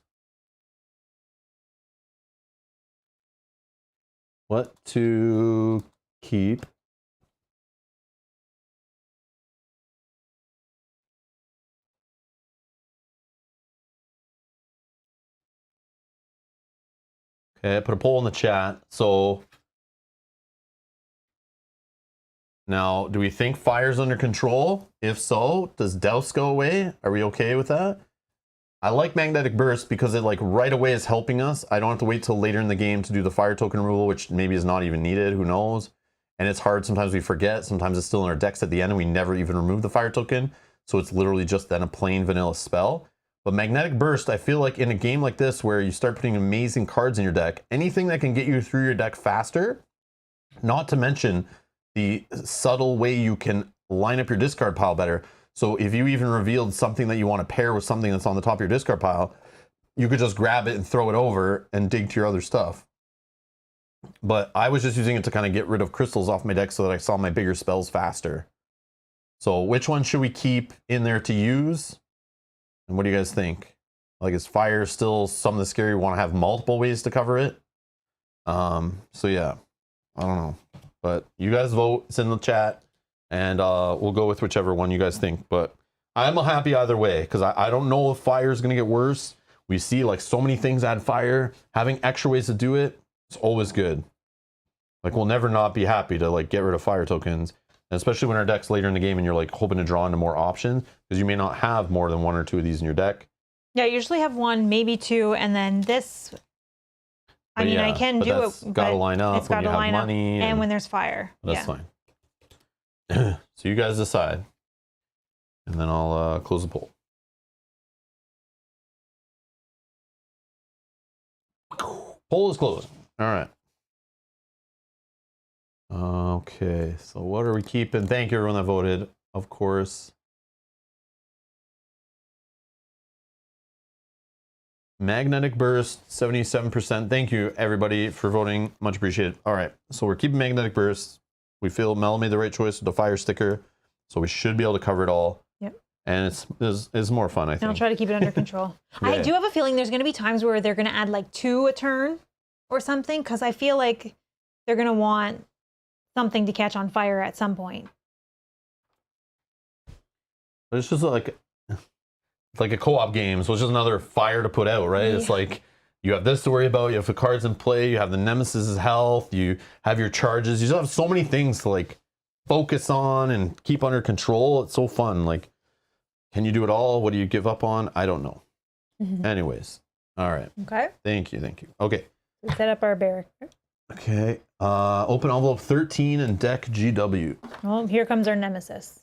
S1: What to keep? Okay, I put a poll in the chat. So now, do we think fire's under control? If so, does Douse go away? Are we okay with that? I like Magnetic Burst because it like right away is helping us. I don't have to wait till later in the game to do the fire token rule, which maybe is not even needed, who knows. And it's hard, sometimes we forget, sometimes it's still in our decks at the end and we never even remove the fire token. So it's literally just then a plain vanilla spell. But Magnetic Burst, I feel like in a game like this where you start putting amazing cards in your deck, anything that can get you through your deck faster, not to mention the subtle way you can line up your discard pile better. So if you even revealed something that you want to pair with something that's on the top of your discard pile, you could just grab it and throw it over and dig to your other stuff. But I was just using it to kind of get rid of crystals off my deck so that I saw my bigger spells faster. So which one should we keep in there to use? And what do you guys think? Like, is fire still something that's scary? We want to have multiple ways to cover it. So yeah, I don't know. But you guys vote, it's in the chat, and we'll go with whichever one you guys think. But I'm happy either way, because I don't know if fire is going to get worse. We see like so many things add fire. Having extra ways to do it, it's always good. Like, we'll never not be happy to like get rid of fire tokens, and especially when our deck's later in the game and you're like hoping to draw into more options, because you may not have more than 1 or 2 of these in your deck.
S2: Yeah, you usually have 1, maybe 2, and then this. I mean, I can do it.
S1: Got to line up.
S2: It's got to line up, and when there's fire.
S1: That's fine. So you guys decide. And then I'll close the poll. Poll is closed. All right. Okay, so what are we keeping? Thank you everyone that voted, of course. Magnetic Burst, 77%. Thank you everybody for voting. Much appreciated. All right, so we're keeping Magnetic Burst. We feel Mel made the right choice with the fire sticker, so we should be able to cover it all.
S2: Yep.
S1: And it's more fun, I think.
S2: And I'll try to keep it under control.
S1: Yeah.
S2: I do have a feeling there's going to be times where they're going to add like 2 a turn or something, because I feel like they're going to want something to catch on fire at some point.
S1: But it's just like a co-op game, so it's just another fire to put out, right? Yeah. It's like you have this to worry about, you have the cards in play, you have the Nemesis's health, you have your charges, you just have so many things to like focus on and keep under control. It's so fun. Like, can you do it all? What do you give up on? I don't know. Anyways, all right.
S2: Okay.
S1: Thank you. Okay.
S2: We set up our barrack.
S1: Okay. Open envelope 13 and deck GW.
S2: Oh, here comes our nemesis.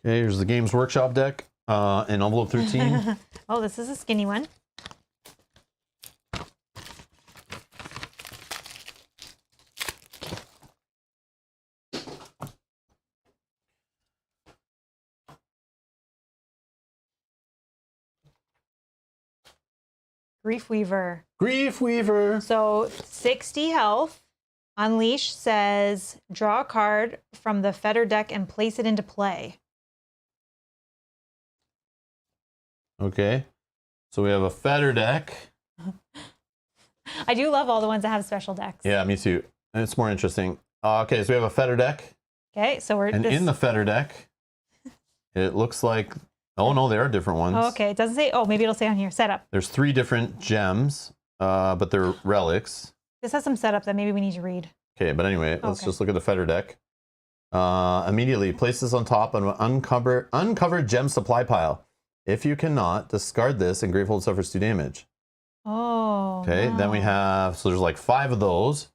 S1: Okay, here's the Games Workshop deck in envelope 13.
S2: Oh, this is a skinny one. Grief Weaver.
S1: Grief Weaver.
S2: So 60 health. Unleash says draw a card from the Fetter deck and place it into play.
S1: Okay. So we have a Fetter deck.
S2: I do love all the ones that have special decks.
S1: Yeah, me too. It's more interesting. Okay, so we have a Fetter deck.
S2: Okay, so we're
S1: in the Fetter deck, it looks like, oh no, there are different ones.
S2: Oh, okay, it doesn't say, oh, maybe it'll say on here, setup.
S1: There's 3 different gems, but they're relics.
S2: This has some setup that maybe we need to read.
S1: Okay, but anyway, let's just look at the Fetter deck. Immediately, place this on top of an uncovered gem supply pile. If you cannot, discard this and Gravehold suffers 2 damage.
S2: Oh.
S1: Okay,
S2: wow.
S1: then we have, so there's like 5 of those.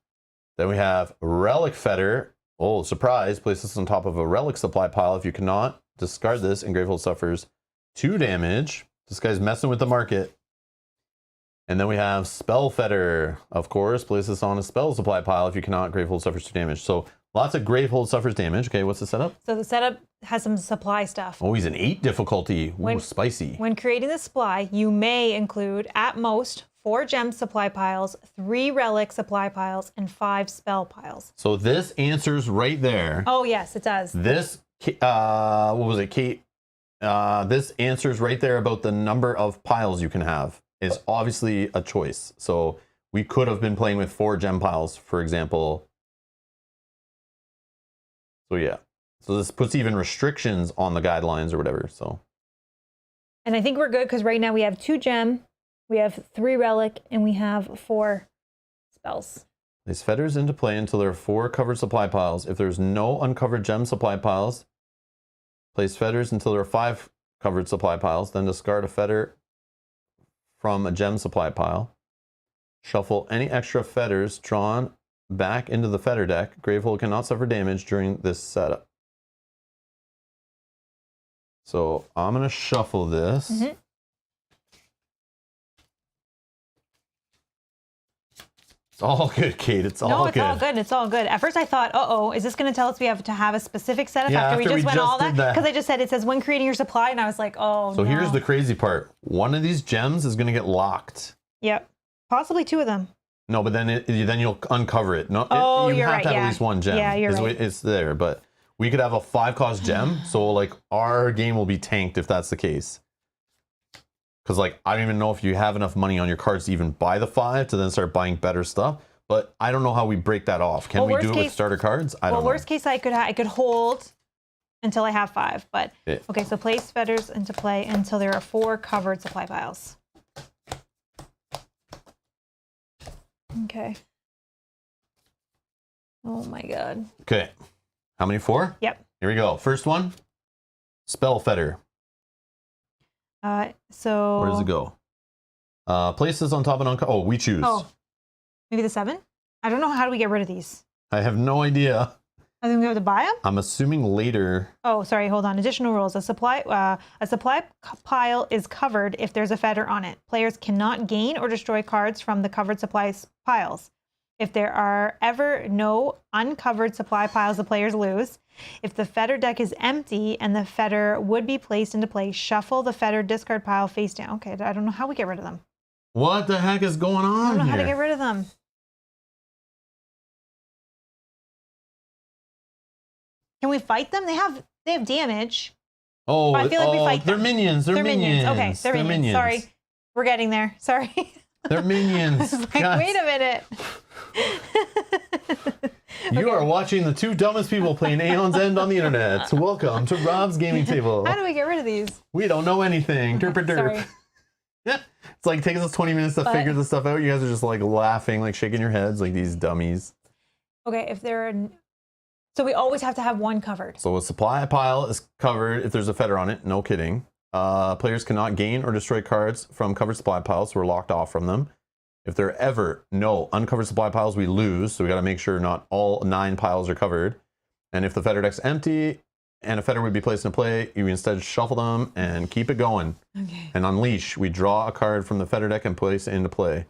S1: Then we have Relic Fetter. Oh, surprise, place this on top of a relic supply pile. If you cannot, discard this and Gravehold suffers 2 damage. This guy's messing with the market. And then we have Spell Fetter, of course. Place this on a spell supply pile. If you cannot, Gravehold suffers 2 damage. So lots of Gravehold suffers damage. Okay, what's the setup?
S2: So the setup has some supply stuff.
S1: Oh, he's an 8 difficulty. Ooh, spicy.
S2: When creating the supply, you may include, at most, 4 gem supply piles, 3 relic supply piles, and 5 spell piles.
S1: So this answers right there.
S2: Oh, yes, it does.
S1: This, what was it, Kate? This answers right there about the number of piles you can have. Is obviously a choice. So we could have been playing with 4 gem piles, for example. So yeah. So this puts even restrictions on the guidelines or whatever. So.
S2: And I think we're good because right now we have 2 gem, we have 3 relic, and we have 4 spells.
S1: Place fetters into play until there are 4 covered supply piles. If there's no uncovered gem supply piles, place fetters until there are 5 covered supply piles. Then discard a fetter from a gem supply pile. Shuffle any extra fetters drawn back into the Fetter deck. Gravehold cannot suffer damage during this setup. So I'm going to shuffle this.
S2: Mm-hmm.
S1: It's all good, Kate. It's all good.
S2: No, it's all good. It's all good. At first I thought, uh-oh, is this going to tell us we have to have a specific setup
S1: Yeah,
S2: after we just went all that?
S1: that?
S2: Because I just said it says when creating your supply, and I was like, oh,
S1: So
S2: no.
S1: here's the crazy part. One of these gems is going to get locked.
S2: Yep. Possibly 2 of them.
S1: No, but then you'll uncover it. No,
S2: Oh,
S1: you
S2: you're
S1: have
S2: right,
S1: to have
S2: yeah.
S1: at least 1 gem.
S2: Yeah, you're right.
S1: It's there, but we could have a 5-cost gem. So like our game will be tanked if that's the case. Because like I don't even know if you have enough money on your cards to even buy the 5 to then start buying better stuff. But I don't know how we break that off. Can we do it with starter cards? I don't know.
S2: Worst case, I could hold until I have 5. But okay, so place fetters into play until there are 4 covered supply piles. Okay. Oh my god.
S1: Okay. How many? 4?
S2: Yep.
S1: Here we go. First one. Spell Fetter.
S2: So.
S1: Where does it go? Places on top and on. Oh, we choose.
S2: Oh, maybe the 7? I don't know. How do we get rid of these?
S1: I have no idea.
S2: I think we have to buy them?
S1: I'm assuming later.
S2: Oh, sorry. Hold on. Additional rules. A supply pile is covered if there's a fetter on it. Players cannot gain or destroy cards from the covered supply piles. If there are ever no uncovered supply piles, the players lose. If the fetter deck is empty and the fetter would be placed into play, shuffle the fetter discard pile face down. Okay, I don't know how we get rid of them.
S1: What the heck is going on here?
S2: I don't know how to get rid of them. Can we fight them? They have damage.
S1: Oh,
S2: I feel like we fight
S1: they're
S2: them.
S1: minions. They're minions.
S2: Okay, they're minions. Sorry, we're getting there. Sorry.
S1: They're minions.
S2: Like, wait a minute.
S1: You are watching the two dumbest people playing Aeon's End on the internet. Welcome to Rob's Gaming Table.
S2: How do we get rid of these?
S1: We don't know anything. Derp derp.
S2: Sorry.
S1: Yeah. It's like taking us 20 minutes to figure this stuff out. You guys are just like laughing, like shaking your heads like these dummies.
S2: Okay, if there are... So we always have to have one covered.
S1: So a supply pile is covered if there's a fetter on it. No kidding. Players cannot gain or destroy cards from covered supply piles, so we're locked off from them. If there are ever no uncovered supply piles, we lose. So we got to make sure not all 9 piles are covered. And if the fetter deck's empty and a fetter would be placed in play, you instead shuffle them and keep it going.
S2: Okay.
S1: And unleash. We draw a card from the fetter deck and place it into play.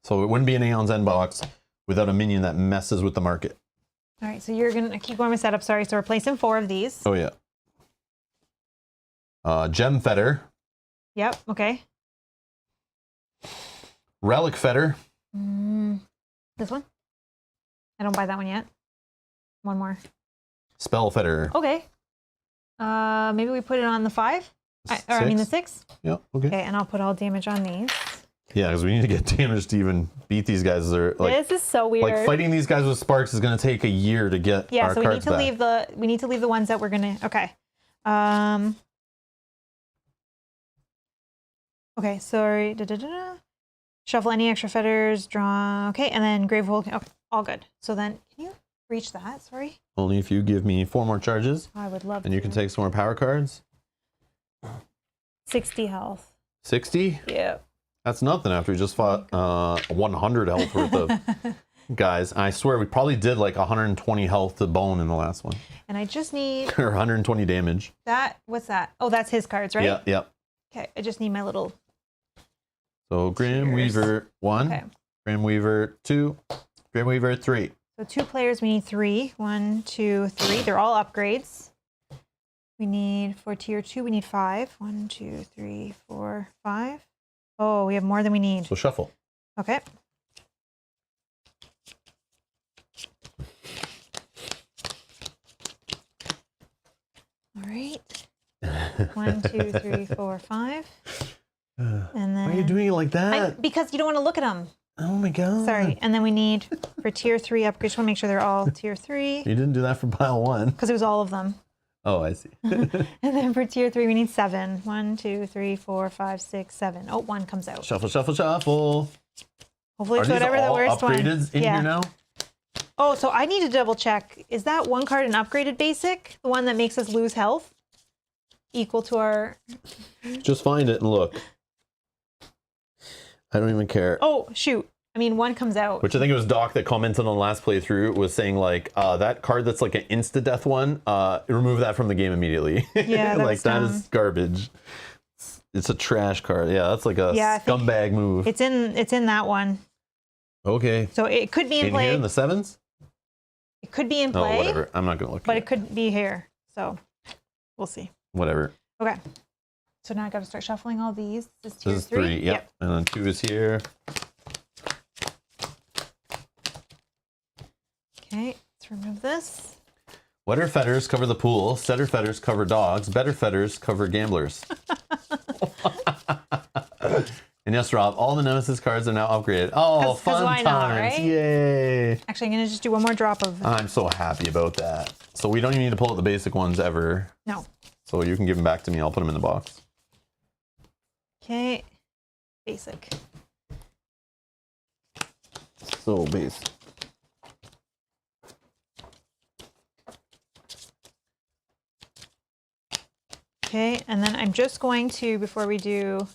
S1: So it wouldn't be an Aeon's End box without a minion that messes with the market.
S2: All right, so you're going to keep going with setup. Sorry, so we're placing 4 of these.
S1: Oh, yeah. Gem Fetter.
S2: Yep, okay.
S1: Relic Fetter.
S2: This one? I don't buy that one yet. One more.
S1: Spell Fetter.
S2: Okay. Maybe we put it on the 5? I mean the 6?
S1: Yeah, okay.
S2: Okay, and I'll put all damage on these.
S1: Yeah, because we need to get damage to even beat these guys. They're, like,
S2: this is so weird.
S1: Like fighting these guys with sparks is going to take a year to get our
S2: so
S1: cards back.
S2: we need to leave the ones that we're going to... Okay. Okay, sorry. Shuffle any extra fetters, draw. Okay, and then Gravehold. Okay, all good. So then, can you reach that? Sorry.
S1: Only if you give me 4 more charges.
S2: I would love
S1: and you can take some more power cards.
S2: 60 health.
S1: 60?
S2: Yeah.
S1: That's nothing after we just fought 100 health worth of guys. I swear we probably did like 120 health to bone in the last one.
S2: And I just need...
S1: or 120 damage.
S2: That, what's that? Oh, that's his cards, right?
S1: Yeah, yeah.
S2: Okay, I just need my little...
S1: So Grim Weaver 1,
S2: okay.
S1: Grim Weaver 2, Grim Weaver 3.
S2: So 2 players, we need 3. 1, 2, 3. They're all upgrades. We need, for tier 2, we need 5. 1, 2, 3, 4, 5. Oh, we have more than we need.
S1: So shuffle.
S2: Okay. All right. 1, 2, 3, 4, 5. And then...
S1: Why are you doing it like that?
S2: Because you don't want to look at them.
S1: Oh my god.
S2: Sorry. And then we need, for tier 3 upgrades, just want to make sure they're all tier 3.
S1: You didn't do that for pile 1.
S2: Because it was all of them.
S1: Oh, I see.
S2: And then for tier 3, we need 7. 1, 2, 3, 4, 5, 6, 7. Oh, 1 comes out.
S1: Shuffle, shuffle, shuffle.
S2: Hopefully it's whatever the worst one.
S1: Upgraded in here now?
S2: Oh, so I need to double check. Is that one card an upgraded basic? The one that makes us lose health? Equal to our...
S1: Just find it and look. I don't even care.
S2: Oh, shoot. I mean, 1 comes out.
S1: Which I think it was Doc that commented on the last playthrough, was saying like, that card that's like an insta-death one, remove that from the game immediately.
S2: Yeah,
S1: like that is garbage. It's a trash card. Yeah, that's like a scumbag move.
S2: It's in that one.
S1: Okay.
S2: So it could be in play.
S1: Here in the 7s?
S2: It could be in play.
S1: Oh, whatever. I'm not going to look
S2: but
S1: at
S2: it could be here. So we'll see.
S1: Whatever.
S2: Okay. So now I got to start shuffling all these. This is tier
S1: this is 3. Yep. And then 2 is here.
S2: Okay, let's remove this.
S1: Wetter fetters cover the pool. Setter fetters cover dogs. Better fetters cover gamblers. And yes, Rob, all the Nemesis cards are now upgraded. Oh, fun times.
S2: Right?
S1: Yay.
S2: Actually, I'm going to just do one more drop of...
S1: I'm so happy about that. So we don't even need to pull out the basic ones ever.
S2: No.
S1: So you can give them back to me. I'll put them in the box.
S2: Okay. Basic.
S1: So basic.
S2: Okay, and then I'm just going to, before we do...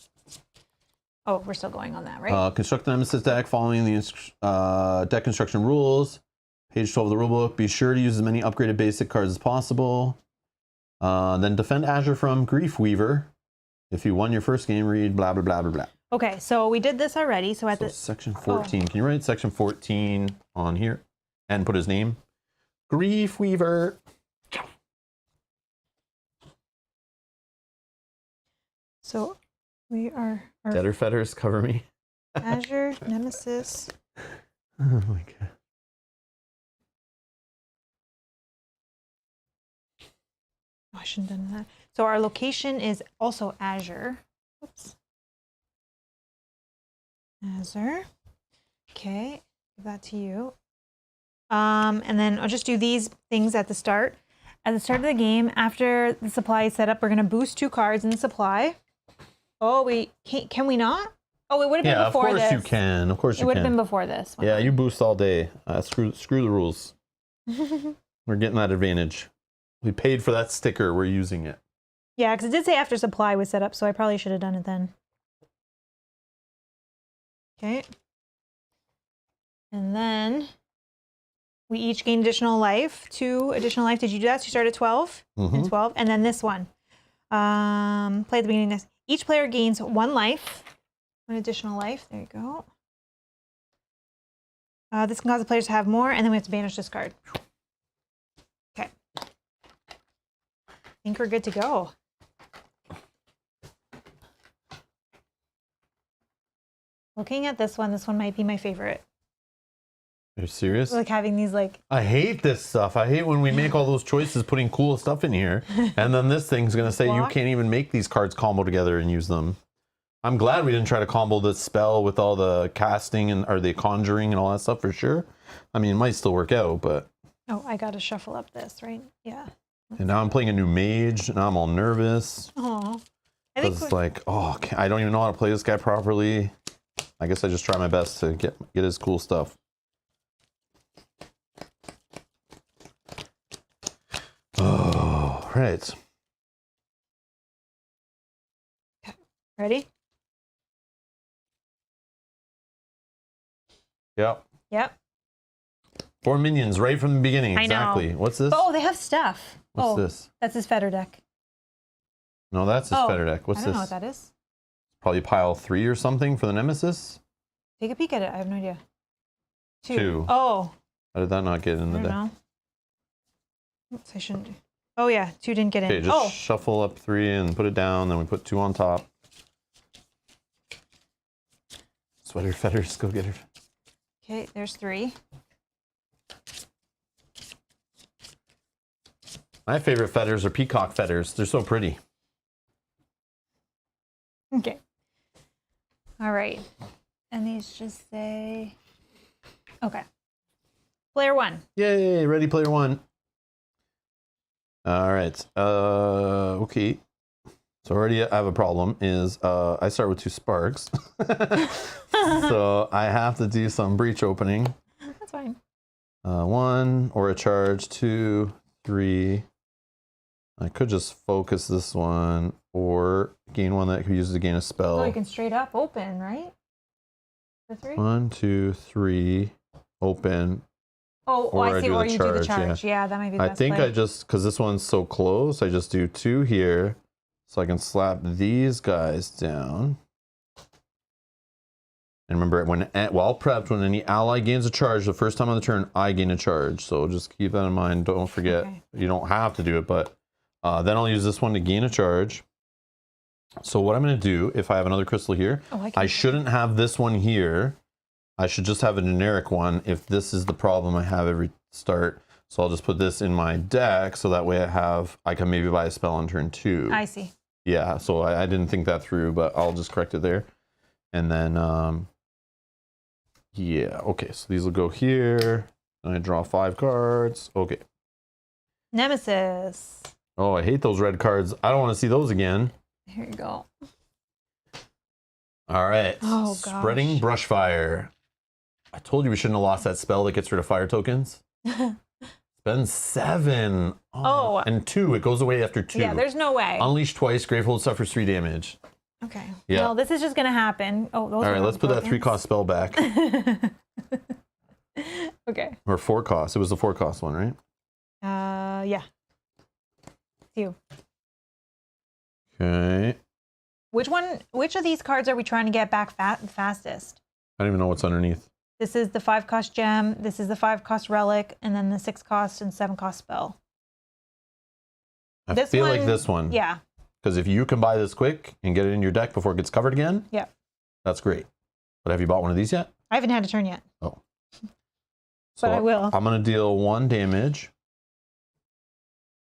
S2: Oh, we're still going on that, right?
S1: Construct the Nemesis deck following the deck construction rules. Page 12 of the rulebook. Be sure to use as many upgraded basic cards as possible. Then defend Azure from Grief Weaver. If you won your first game, read blah, blah, blah, blah, blah.
S2: Okay, so we did this already. So at the
S1: section 14. Can you write section 14 on here and put his name? Grief Weaver.
S2: So we are...
S1: Debtor fetters, cover me.
S2: Azure, Nemesis.
S1: Oh my god.
S2: Oh, I shouldn't have done that. So our location is also Azure. Oops. Azure. Okay, give that to you. And then I'll just do these things at the start. At the start of the game, after the supply is set up, we're going to boost 2 cards in the supply. Oh, we can we not? Oh, it would have been before this.
S1: Yeah, of course you can. Of course you can.
S2: It would have been before this.
S1: Yeah, you boost all day. Screw the rules. We're getting that advantage. We paid for that sticker. We're using it.
S2: Yeah, because it did say after supply was set up, so I probably should have done it then. Okay. And then we each gain additional life. 2 additional life. Did you do that? So you start at 12 and 12. And then this one. Play at the beginning of this. Each player gains 1 life. 1 additional life. There you go. This can cause the players to have more, and then we have to banish this card. Okay. I think we're good to go. Looking at this one might be my favorite.
S1: Are you serious?
S2: Like having these like...
S1: I hate this stuff. I hate when we make all those choices putting cool stuff in here. And then this thing's going to say you can't even make these cards combo together and use them. I'm glad we didn't try to combo this spell with all the casting and or the conjuring and all that stuff for sure. I mean, it might still work out, but...
S2: Oh, I got to shuffle up this, right? Yeah.
S1: And now I'm playing a new mage, and I'm all nervous.
S2: Oh.
S1: Because it's like, oh, I don't even know how to play this guy properly. I guess I just try my best to get his cool stuff. Oh, right.
S2: Okay. Ready?
S1: Yep.
S2: Yep.
S1: 4 minions right from the beginning. Exactly.
S2: I know.
S1: What's this?
S2: Oh, they have stuff.
S1: What's this?
S2: That's his fetter deck.
S1: No, that's his fetter deck. What's this?
S2: I don't know what that is.
S1: Probably pile 3 or something for the Nemesis?
S2: Take a peek at it. I have no idea.
S1: 2.
S2: Oh.
S1: How did that not get in the deck?
S2: I don't know. Oops, I shouldn't do. Oh, yeah. 2 didn't get in.
S1: Okay, just shuffle up 3 and put it down. Then we put 2 on top. Sweater fetters. Go get her.
S2: Okay, there's 3.
S1: My favorite fetters are peacock fetters. They're so pretty.
S2: Okay. All right. And these just say... Okay. Player 1.
S1: Yay, ready player 1. All right. Okay. So already I have a problem is I start with 2 sparks. So I have to do some breach opening.
S2: That's fine.
S1: 1 or a charge, 2, 3. I could just focus this one or gain 1 that could use to gain a spell.
S2: Oh, you can straight up open, right? For 3?
S1: 1, 2, 3, open.
S2: Oh, I see. Or you do the charge. Yeah, that might be the best
S1: think
S2: play.
S1: I just, because this one's so close, I just do 2 here. So I can slap these guys down. And remember, while prepped, when any ally gains a charge, the first time on the turn, I gain a charge. So just keep that in mind. Don't forget. Okay. You don't have to do it, but then I'll use this one to gain a charge. So what I'm going to do, if I have another crystal here, I shouldn't have this one here. I should just have a generic one if this is the problem I have every start. So I'll just put this in my deck so that way I can maybe buy a spell on turn 2.
S2: I see.
S1: Yeah, so I didn't think that through, but I'll just correct it there. And then, yeah, okay, so these will go here. And I draw 5 cards. Okay.
S2: Nemesis.
S1: Oh, I hate those red cards. I don't want to see those again.
S2: Here you go.
S1: All right.
S2: Oh, gosh.
S1: Spreading Brushfire. I told you we shouldn't have lost that spell that gets rid of fire tokens. Spend 7.
S2: Oh.
S1: And 2. It goes away after 2.
S2: Yeah, there's no way.
S1: Unleash twice. Gravehold suffers 3 damage.
S2: Okay.
S1: Yeah.
S2: Well, this is just going to happen. Oh, those
S1: All right, let's put that 3 cost spell back.
S2: Okay.
S1: Or 4 cost. It was the 4 cost one, right?
S2: Yeah. It's you.
S1: Okay.
S2: Which of these cards are we trying to get back fastest?
S1: I don't even know what's underneath.
S2: This is the 5 cost gem, this is the 5 cost relic, and then the 6 cost and 7 cost spell.
S1: I feel like this one.
S2: Yeah.
S1: Because if you can buy this quick and get it in your deck before it gets covered again,
S2: yeah,
S1: that's great. But have you bought one of these yet?
S2: I haven't had a turn yet.
S1: Oh.
S2: But I will.
S1: I'm going to deal 1 damage.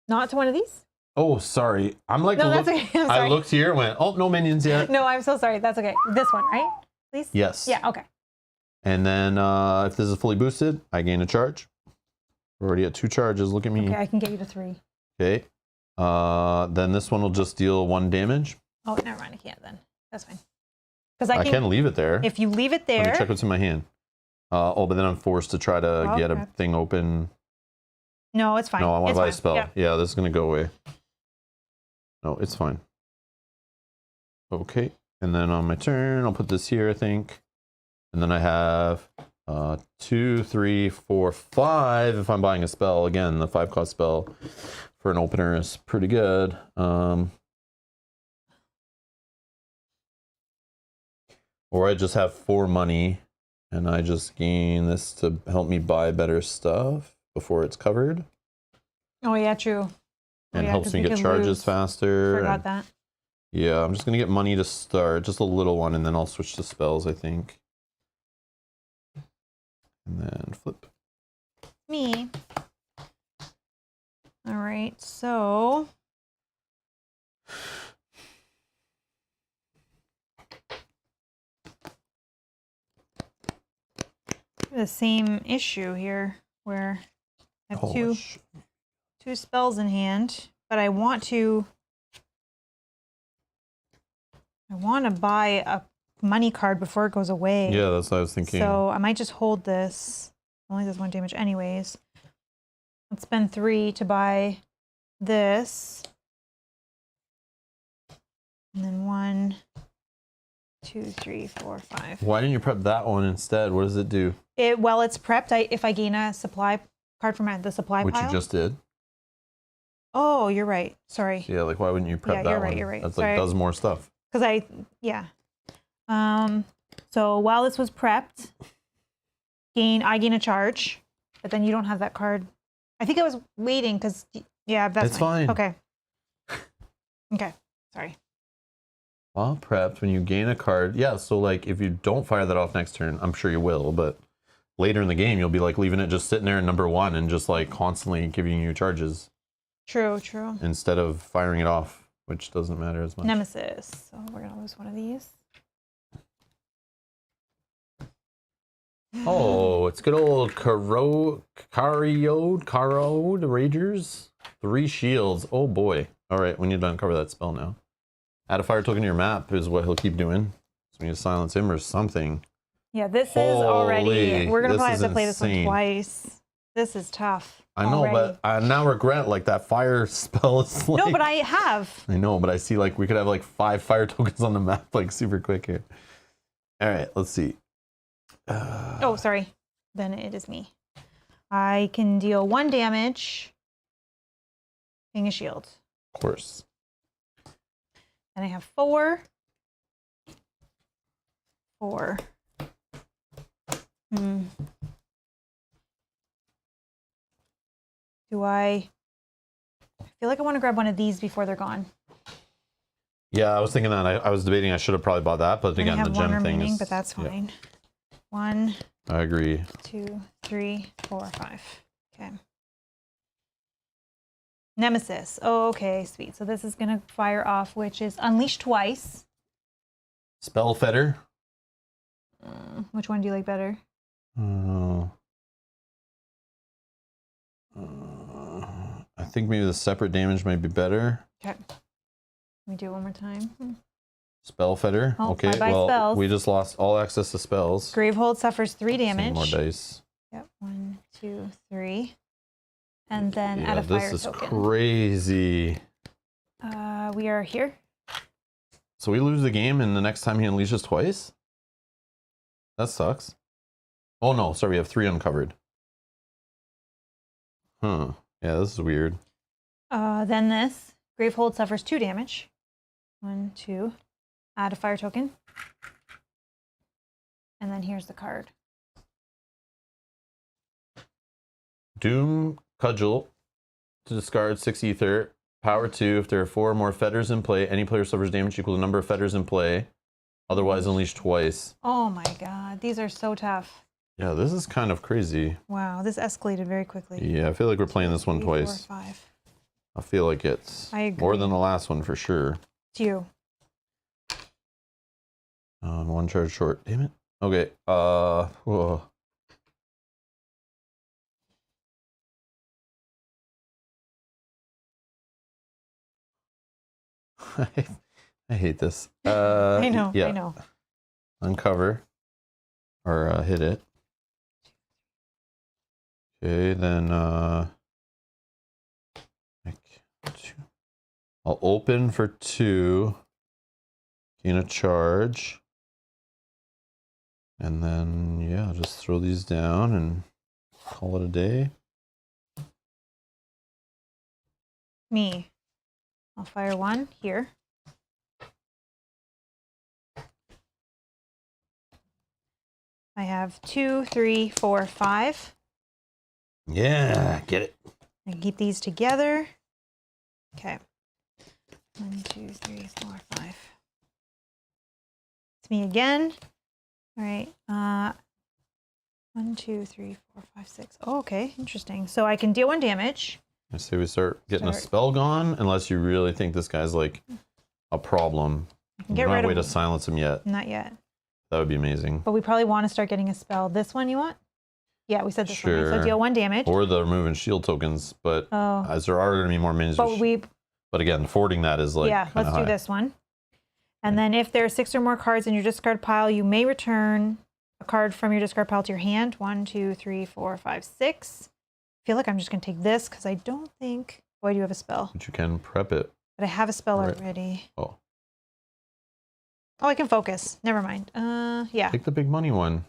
S2: Not to one of these?
S1: Oh, sorry. I'm like,
S2: no, that's okay. I'm sorry.
S1: I looked here and went, oh, no minions yet.
S2: No, I'm so sorry. That's okay. This one, right? Please?
S1: Yes.
S2: Yeah, okay.
S1: And then if this is fully boosted, I gain a charge. We're already at 2 charges. Look at me.
S2: Okay, I can get you to 3.
S1: Okay. Then this one will just deal 1 damage.
S2: Oh, never mind. I can't then. That's fine. Because
S1: I can leave it there.
S2: If you leave it there.
S1: Let me check what's in my hand. But then I'm forced to try to get a thing open.
S2: No, it's fine.
S1: No, I want to buy a spell.
S2: Yep.
S1: Yeah, this is going to go away. No, it's fine. Okay. And then on my turn, I'll put this here, I think. And then I have 2, 3, 4, 5. If I'm buying a spell, again, the 5 cost spell for an opener is pretty good. Or I just have 4 money and I just gain this to help me buy better stuff before it's covered.
S2: Oh yeah, true.
S1: And helps me get charges faster.
S2: Forgot that.
S1: Yeah, I'm just going to get money to start. Just a little one, and then I'll switch to spells, I think. And then flip.
S2: Me. All right, so... the same issue here, where I have two spells in hand, but I want to buy a money card before it goes away.
S1: Yeah, that's what I was thinking.
S2: So I might just hold this. It only does 1 damage anyways. Let's spend 3 to buy this. And then 1, 2, 3, 4, 5.
S1: Why didn't you prep that one instead? What does it do?
S2: While it's prepped, if I gain a supply card from the supply
S1: Which
S2: pile.
S1: you just did.
S2: Oh, you're right. Sorry.
S1: Yeah, like why wouldn't you prep that
S2: you're
S1: one?
S2: right, you're right.
S1: That's
S2: Sorry.
S1: like does more stuff.
S2: Because so while this was prepped, I gain a charge, but then you don't have that card. I think I was waiting because, yeah, that's
S1: fine.
S2: Okay. Okay. Sorry.
S1: While prepped, when you gain a card, yeah, so like if you don't fire that off next turn, I'm sure you will, but later in the game, you'll be like leaving it just sitting there in number 1 and just like constantly giving you charges.
S2: True, true.
S1: Instead of firing it off, which doesn't matter as much.
S2: Nemesis. So we're going to lose one of these.
S1: Oh, it's good old Cariode Ragers. 3 shields. Oh boy. All right, we need to uncover that spell now. Add a fire token to your map is what he'll keep doing. So we need to silence him or something.
S2: Yeah, this is already... We're going to probably have to play this one twice. This is tough.
S1: I know, but I now regret like that fire spell is like...
S2: No, but I have.
S1: I know, but I see like we could have like 5 fire tokens on the map like super quick here. All right, let's see.
S2: Oh, sorry. Then it is me. I can deal 1 damage. Being a shield.
S1: Of course.
S2: And I have 4. 4. Do I feel like I want to grab one of these before they're gone.
S1: Yeah, I was thinking that. I was debating I should have probably bought that, but again, the gem thing is...
S2: but that's fine.
S1: Yeah.
S2: 1.
S1: I agree.
S2: 2, 3, 4, 5. Okay. Nemesis. Oh, okay, sweet. So this is going to fire off, which is Unleash twice.
S1: Spell Fetter.
S2: Which one do you like better?
S1: I think maybe the separate damage might be better.
S2: Okay. Let me do it one more time.
S1: Spell Fetter.
S2: Oh,
S1: okay,
S2: bye-bye
S1: well,
S2: spells.
S1: we just lost all access to spells.
S2: Gravehold suffers 3 damage.
S1: More dice.
S2: Yep, 1, 2, 3. and then add a fire
S1: this is
S2: token.
S1: crazy.
S2: We are here.
S1: So we lose the game, and the next time he unleashes twice? That sucks. Oh no, sorry, we have 3 uncovered. Huh. Yeah, this is weird.
S2: Then this. Gravehold suffers 2 damage. 1, 2. Add a fire token. And then here's the card.
S1: Doom Cudgel to discard 6 ether. Power 2. If there are 4 or more fetters in play, any player suffers damage equal to the number of fetters in play. Otherwise, unleash twice.
S2: Oh my god, these are so tough.
S1: Yeah, this is kind of crazy.
S2: Wow, this escalated very quickly.
S1: Yeah, I feel like we're playing this one
S2: 3,
S1: twice.
S2: 4, 5.
S1: I feel like it's
S2: I agree.
S1: more than the last one for sure.
S2: It's you.
S1: 1 charge short. Damn it. Okay. Whoa. I hate this.
S2: I know,
S1: yeah.
S2: I know.
S1: Uncover. Or hit it. Okay, then I'll open for 2. Gain a charge. And then, yeah, I'll just throw these down and call it a day.
S2: Me. I'll fire 1 here. I have 2, 3, 4, 5.
S1: Yeah, get it.
S2: I keep these together. Okay. 1, 2, 3, 4, 5. It's me again. All right. 1, 2, 3, 4, 5, 6. Oh, okay. Interesting. So I can deal 1 damage.
S1: I say we start getting a spell gone, unless you really think this guy's like a problem.
S2: I can get rid
S1: not
S2: of
S1: way to
S2: him.
S1: silence him yet.
S2: Not yet.
S1: That would be amazing.
S2: But we probably want to start getting a spell. This one you want? Yeah, we said this one. Right? So deal 1 damage.
S1: Or the removing shield tokens, but as there are going to be more minions. But again, forwarding that is like
S2: yeah. Let's do this one. And then if there are 6 or more cards in your discard pile, you may return a card from your discard pile to your hand. 1, 2, 3, 4, 5, 6. I feel like I'm just going to take this because I don't think... Oh, I do have a spell.
S1: But you can prep it.
S2: But I have a spell already.
S1: Oh.
S2: Oh, I can focus. Never mind. Yeah.
S1: Take the big money one.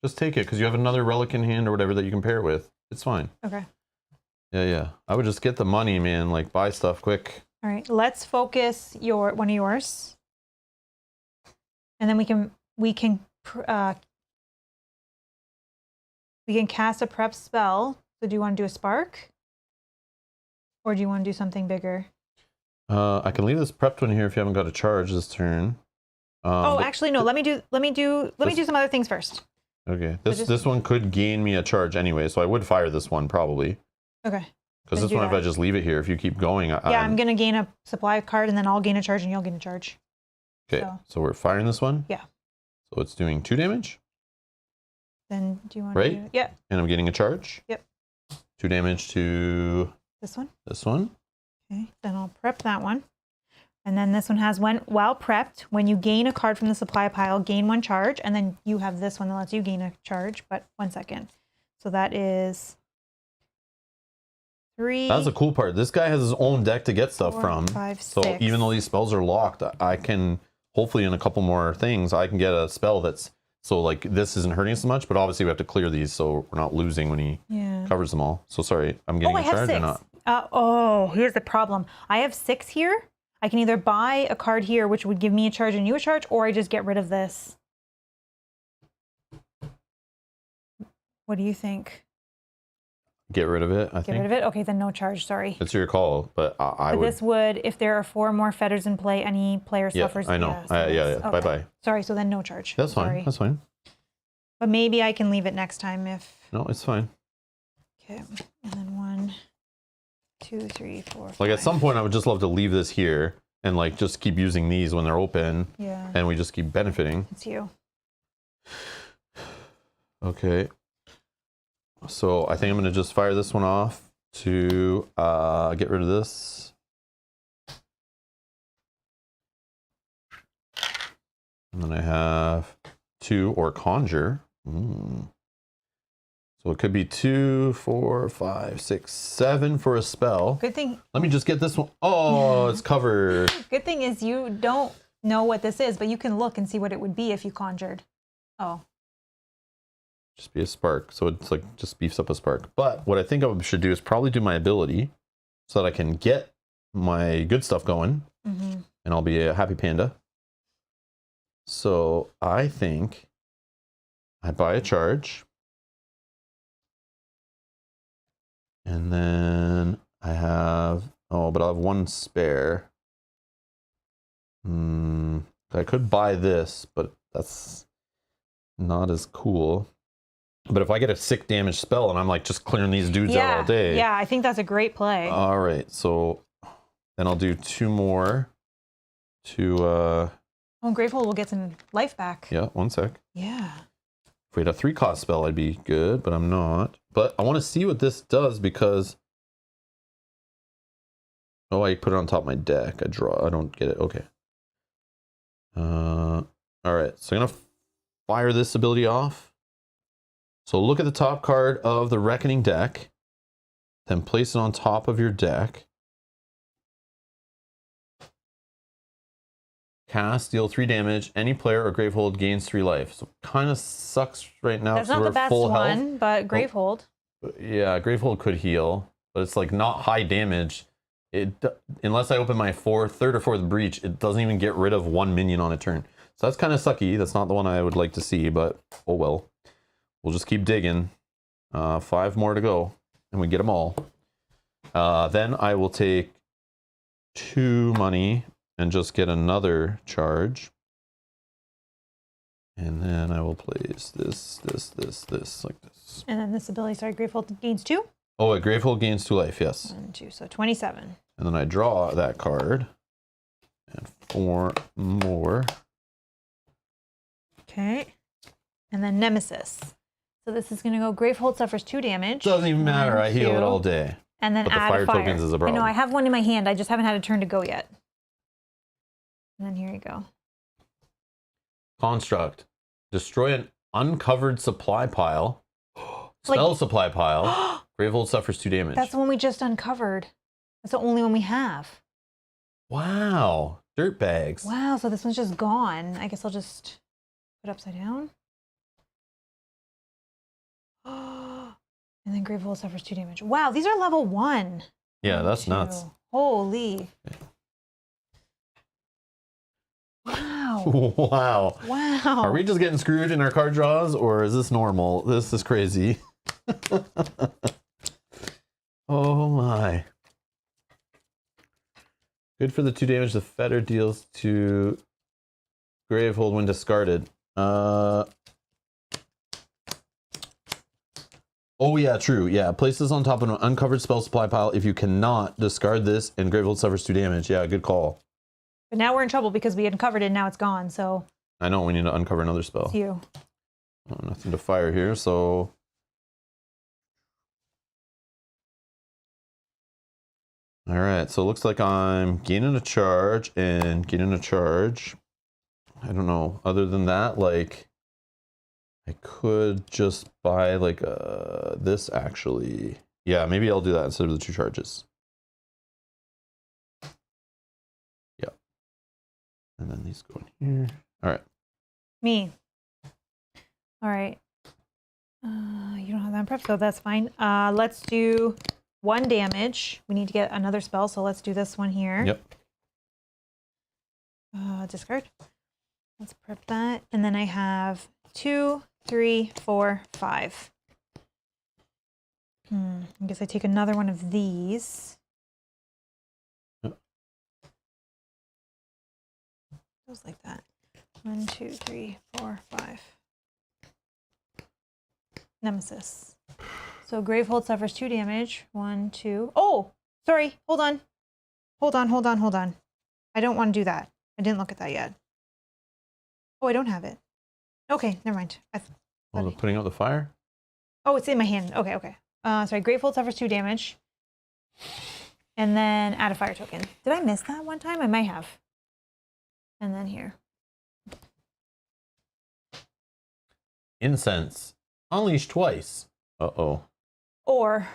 S1: Just take it because you have another relic in hand or whatever that you can pair it with. It's fine.
S2: Okay.
S1: Yeah. I would just get the money, man. Like, buy stuff quick.
S2: All right. Let's focus one of yours. And then we can cast a prep spell. So do you want to do a spark? Or do you want to do something bigger?
S1: I can leave this prepped one here if you haven't got a charge this turn.
S2: Actually no, let me do some other things first.
S1: Okay. This one could gain me a charge anyway, so I would fire this one probably. Okay. Because this one, if I just leave it here, if you keep going,
S2: I'm gonna gain a supply card and then I'll gain a charge and you'll gain a charge.
S1: Okay. So we're firing this one?
S2: Yeah.
S1: So it's doing 2 damage?
S2: Then do you want to do... Yeah.
S1: And I'm getting a charge?
S2: Yep.
S1: 2 damage to...
S2: This one?
S1: This one.
S2: Okay, then I'll prep that one. And then this one has while prepped, when you gain a card from the supply pile, gain 1 charge, and then you have this one that lets you gain a charge, but 1 second. So that is 3.
S1: That's the cool part. This guy has his own deck to get stuff
S2: 4,
S1: from.
S2: 5,
S1: so
S2: 6.
S1: Even though these spells are locked, I can, hopefully in a couple more things, I can get a spell that's, so like this isn't hurting us so much, but obviously we have to clear these so we're not losing when he covers them all. So sorry, I'm getting a charge or not?
S2: Here's the problem. I have 6 here. I can either buy a card here, which would give me a charge and you a charge, or I just get rid of this. What do you think?
S1: Get rid of it, I think.
S2: Get rid of it? Okay, then no charge, sorry.
S1: It's your call, but I would.
S2: This would, if there are 4 more fetters in play, any player suffers.
S1: I know.
S2: Okay.
S1: Bye-bye.
S2: Sorry, so then no charge.
S1: That's fine. That's fine.
S2: But maybe I can leave it next time if...
S1: No, it's fine.
S2: Okay, and then 1, 2, 3, 4, 5.
S1: Like at some point I would just love to leave this here and like just keep using these when they're open.
S2: Yeah.
S1: And we just keep benefiting.
S2: It's you.
S1: Okay. So I think I'm going to just fire this one off to get rid of this. And then I have 2 or conjure. So So it could be 2, 4, 5, 6, 7 for a spell.
S2: Good thing.
S1: Let me just get this one. Oh, it's covered.
S2: Good thing is you don't know what this is, but you can look and see what it would be if you conjured. Oh.
S1: Just be a spark. So it's like just beefs up a spark. But what I think I should do is probably do my ability so that I can get my good stuff going. And I'll be a happy panda. So I think I buy a charge. And then I have, but I'll have one spare. I could buy this, but that's not as cool. But if I get a sick damage spell and I'm like just clearing these dudes out all day.
S2: Yeah, I think that's a great play.
S1: All right, so then I'll do 2 more to...
S2: Oh, Gravehold will get some life back.
S1: Yeah, 1 sec.
S2: Yeah.
S1: If we had a 3-cost spell, I'd be good, but I'm not. But I want to see what this does because... Oh, I put it on top of my deck. I draw. I don't get it. Okay. All right, so I'm going to fire this ability off. So look at the top card of the Reckoning deck. Then place it on top of your deck. Cast, deal 3 damage. Any player or Gravehold gains 3 life. So kind of sucks right now.
S2: That's not the best one, but Gravehold.
S1: Yeah, Gravehold could heal, but it's like not high damage. Unless I open my 3rd or 4th breach, it doesn't even get rid of 1 minion on a turn. So that's kind of sucky. That's not the one I would like to see, but oh well. We'll just keep digging. 5 more to go, and we get them all. Then I will take 2 money and just get another charge. And then I will place this like this.
S2: And then this ability, sorry, Gravehold gains 2?
S1: Oh, a Gravehold gains 2 life, yes.
S2: 1, 2, so 27.
S1: And then I draw that card. And 4 more.
S2: Okay. And then Nemesis. So this is going to go, Gravehold suffers 2 damage.
S1: Doesn't even matter, I heal it all day.
S2: And then
S1: but
S2: add
S1: the fire tokens is a problem.
S2: I know, I have one in my hand, I just haven't had a turn to go yet. And then here you go.
S1: Construct. Destroy an uncovered supply pile. Spell supply pile. Gravehold suffers 2 damage.
S2: That's the one we just uncovered. That's the only one we have.
S1: Wow. Dirt bags.
S2: Wow, so this one's just gone. I guess I'll just put it upside down. And then Gravehold suffers 2 damage. Wow, these are level 1.
S1: Yeah, that's nuts.
S2: Holy. Wow.
S1: Wow.
S2: Wow.
S1: Are we just getting screwed in our card draws, or is this normal? This is crazy. Oh my. Good for the 2 damage the fetter deals to Gravehold when discarded. Oh yeah, true. Yeah, place this on top of an uncovered spell supply pile. If you cannot, discard this and Gravehold suffers 2 damage. Yeah, good call.
S2: But now we're in trouble because we uncovered it and now it's gone, so.
S1: I know, we need to uncover another spell.
S2: It's you.
S1: Oh, nothing to fire here, so. All right, so it looks like I'm gaining a charge and getting a charge. I don't know. Other than that, like, I could just buy like this actually. Yeah, maybe I'll do that instead of the 2 charges. Yeah. And then these go in here. All right.
S2: Me. All right. You don't have that prep, so that's fine. Let's do 1 damage. We need to get another spell, so let's do this one here.
S1: Yep.
S2: Discard. Let's prep that. And then I have 2, 3, 4, 5. I guess I take another one of these.
S1: Yep.
S2: Goes like that. 1, 2, 3, 4, 5. Nemesis. So Gravehold suffers 2 damage. 1, 2. Oh, sorry. Hold on. Hold on. I don't want to do that. I didn't look at that yet. Oh, I don't have it. Okay, never mind.
S1: Putting out the fire?
S2: Oh, it's in my hand. Okay. Sorry, Gravehold suffers 2 damage. And then add a fire token. Did I miss that one time? I might have. And then here.
S1: Incense. Unleash twice. Uh-oh.
S2: Or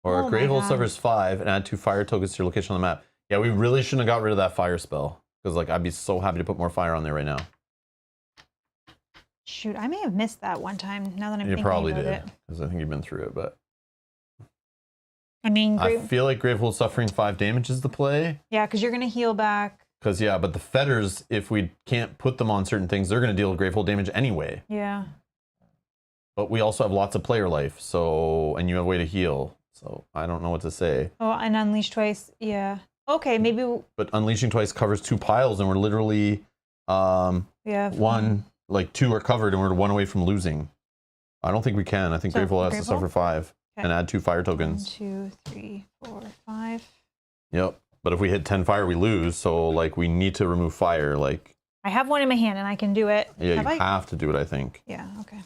S2: oh my
S1: Gravehold
S2: God.
S1: suffers 5 and add 2 fire tokens to your location on the map. Yeah, we really shouldn't have got rid of that fire spell. Because like I'd be so happy to put more fire on there right now.
S2: shoot, I may have missed that one time now that I'm
S1: You
S2: thinking
S1: probably
S2: about
S1: did.
S2: it.
S1: Because I think you've been through it, but
S2: I mean,
S1: I feel like Gravehold suffering 5 damage is the play.
S2: yeah, because you're gonna heal back.
S1: Because yeah, but the fetters, if we can't put them on certain things, they're gonna deal Gravehold damage anyway.
S2: Yeah.
S1: But we also have lots of player life, so and you have a way to heal. So I don't know what to say.
S2: Oh, and unleash twice. Yeah. Okay, maybe
S1: But unleashing twice covers 2 piles, and we're literally
S2: we have
S1: one, like 2 are covered, and we're 1 away from losing. I don't think we can. I think
S2: So,
S1: Gravehold has to
S2: Gravehold?
S1: suffer 5
S2: Okay.
S1: and add 2 fire
S2: 1,
S1: tokens.
S2: 2, 3, 4, 5.
S1: Yep. But if we hit 10 fire, we lose. So like we need to remove fire. Like
S2: I have one in my hand and I can do it.
S1: yeah,
S2: have
S1: you have to do it. I think.
S2: Yeah. Okay.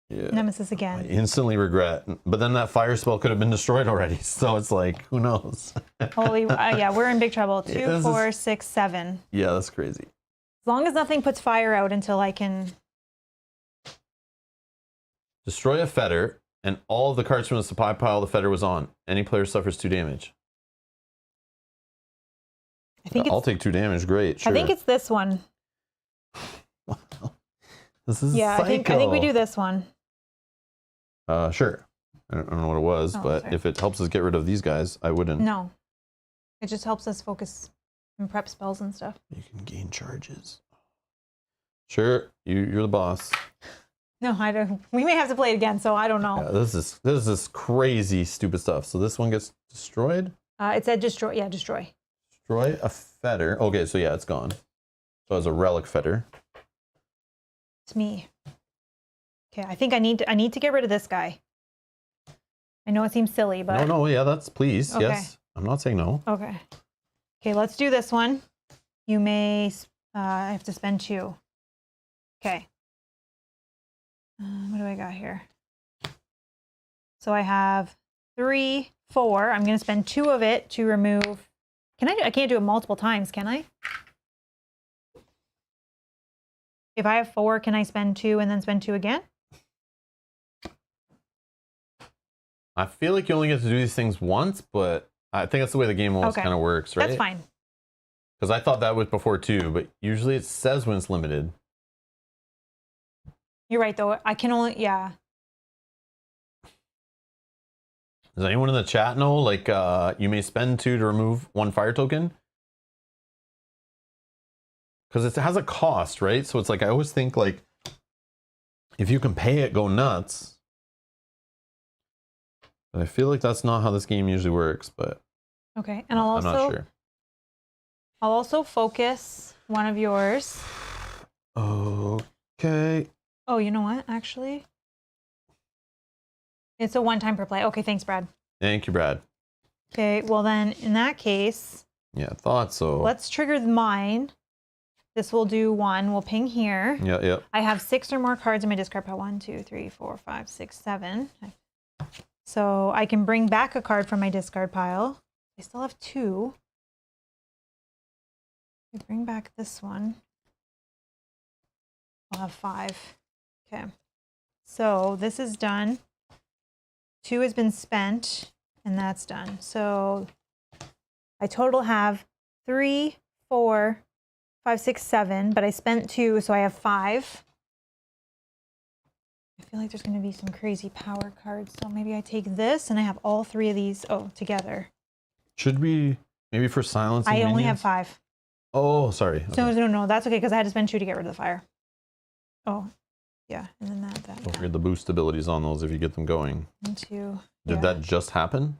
S1: Yeah.
S2: Nemesis
S1: I
S2: again.
S1: instantly regret. But then that fire spell could have been destroyed already. So it's like who knows?
S2: Holy. Yeah, we're in big trouble. 2,
S1: Yeah, this
S2: 4,
S1: is-
S2: 6, 7.
S1: Yeah, that's crazy.
S2: As long as nothing puts fire out until I can.
S1: Destroy a fetter, and all of the cards from the supply pile the fetter was on. Any player suffers 2 damage.
S2: I think
S1: I'll
S2: it's.
S1: take 2 damage. Great. Sure.
S2: I think it's this one.
S1: This is
S2: Yeah, I think we do this one.
S1: Sure. I don't know what it was,
S2: Oh,
S1: but
S2: sorry.
S1: if it helps us get rid of these guys, I wouldn't.
S2: No. It just helps us focus and prep spells and stuff.
S1: You can gain charges. Sure, you're the boss.
S2: No, I don't. We may have to play it again, so I don't know.
S1: Yeah, this is crazy stupid stuff. So this one gets destroyed.
S2: It said destroy. Yeah, destroy.
S1: Destroy a fetter. Okay, so yeah, it's gone. So as a relic fetter.
S2: It's me. Okay, I think I need to get rid of this guy. I know it seems silly, but
S1: No, yeah, that's please.
S2: Okay.
S1: Yes, I'm not saying no.
S2: okay. Okay, let's do this one. You may. I have to spend 2. Okay. What do I got here? So I have 3, 4. I'm going to spend 2 of it to remove. I can't do it multiple times, can I? If I have 4, can I spend 2 and then spend 2 again?
S1: I feel like you only get to do these things once, but I think that's the way the game almost
S2: Okay.
S1: kind of works, right?
S2: That's fine.
S1: Because I thought that was before too, but usually it says when it's limited.
S2: You're right, though. I can only, yeah.
S1: Does anyone in the chat know? Like, you may spend 2 to remove 1 fire token. Because it has a cost, right? So it's like I always think like, if you can pay it, go nuts. But I feel like that's not how this game usually works. But
S2: Okay, and
S1: I'm not sure.
S2: I'll also focus one of yours.
S1: Okay.
S2: Oh, you know what? Actually, it's a 1 time per play. Okay, thanks, Brad.
S1: Thank you, Brad.
S2: Okay, well then, in that case,
S1: Yeah, I thought so.
S2: let's trigger mine. This will do 1. We'll ping here.
S1: Yeah.
S2: I have 6 or more cards in my discard pile. 1, 2, 3, 4, 5, 6, 7. So I can bring back a card from my discard pile. I still have 2. I bring back this one. I'll have 5. Okay. So this is done. 2 has been spent, and that's done. So I total have 3, 4, 5, 6, 7, but I spent 2, so I have 5. I feel like there's going to be some crazy power cards, so maybe I take this, and I have all 3 of these together.
S1: Should we maybe for silencing
S2: I only
S1: minions?
S2: have 5.
S1: Oh, sorry.
S2: So
S1: Okay.
S2: no, that's okay because I had to spend 2 to get rid of the fire. Oh, yeah, and then that.
S1: Don't forget the boost abilities on those if you get them going.
S2: 1, 2.
S1: Did
S2: yeah.
S1: that just happen?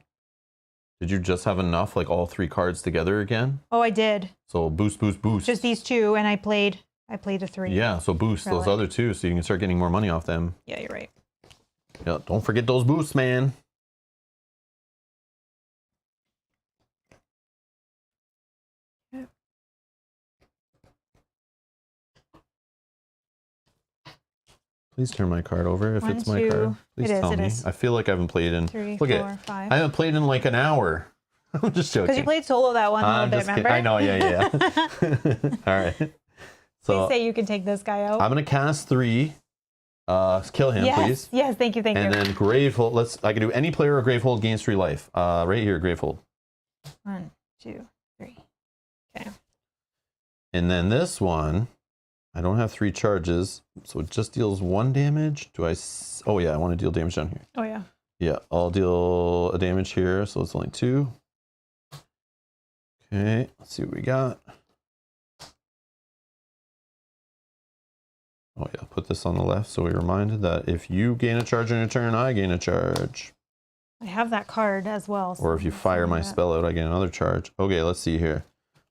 S1: Did you just have enough, like all 3 cards together again?
S2: Oh, I did.
S1: So boost.
S2: Just these 2, and I played a 3.
S1: Yeah, so boost those
S2: Relic.
S1: other 2 so you can start getting more money off them.
S2: Yeah, you're right.
S1: Yeah, don't forget those boosts, man. Please turn my card over if
S2: 1,
S1: it's my
S2: 2.
S1: card. Please
S2: It is,
S1: tell
S2: it
S1: me.
S2: is.
S1: I feel like I haven't played in.
S2: 3,
S1: Look
S2: 4,
S1: at
S2: 5.
S1: I haven't played in like an hour. I'm just joking.
S2: Because you played solo that one
S1: I'm
S2: little bit,
S1: just kidding.
S2: remember?
S1: I know, yeah. All right.
S2: Please
S1: So
S2: say you can take this guy out.
S1: I'm gonna cast 3. Kill him,
S2: Yes,
S1: please.
S2: yes, thank you, thank
S1: And
S2: you.
S1: then Gravehold. I can do any player or Gravehold gains 3 life. Right here, Gravehold.
S2: 1, 2, 3. Okay.
S1: And then this one, I don't have 3 charges, so it just deals 1 damage. Oh yeah, I want to deal damage down here.
S2: Oh yeah.
S1: Yeah, I'll deal a damage here, so it's only 2. Okay, let's see what we got. Oh yeah, put this on the left so we're reminded that if you gain a charge on your turn, I gain a charge.
S2: I have that card as well.
S1: Or if you fire my spell out, I gain another charge. Okay, let's see here.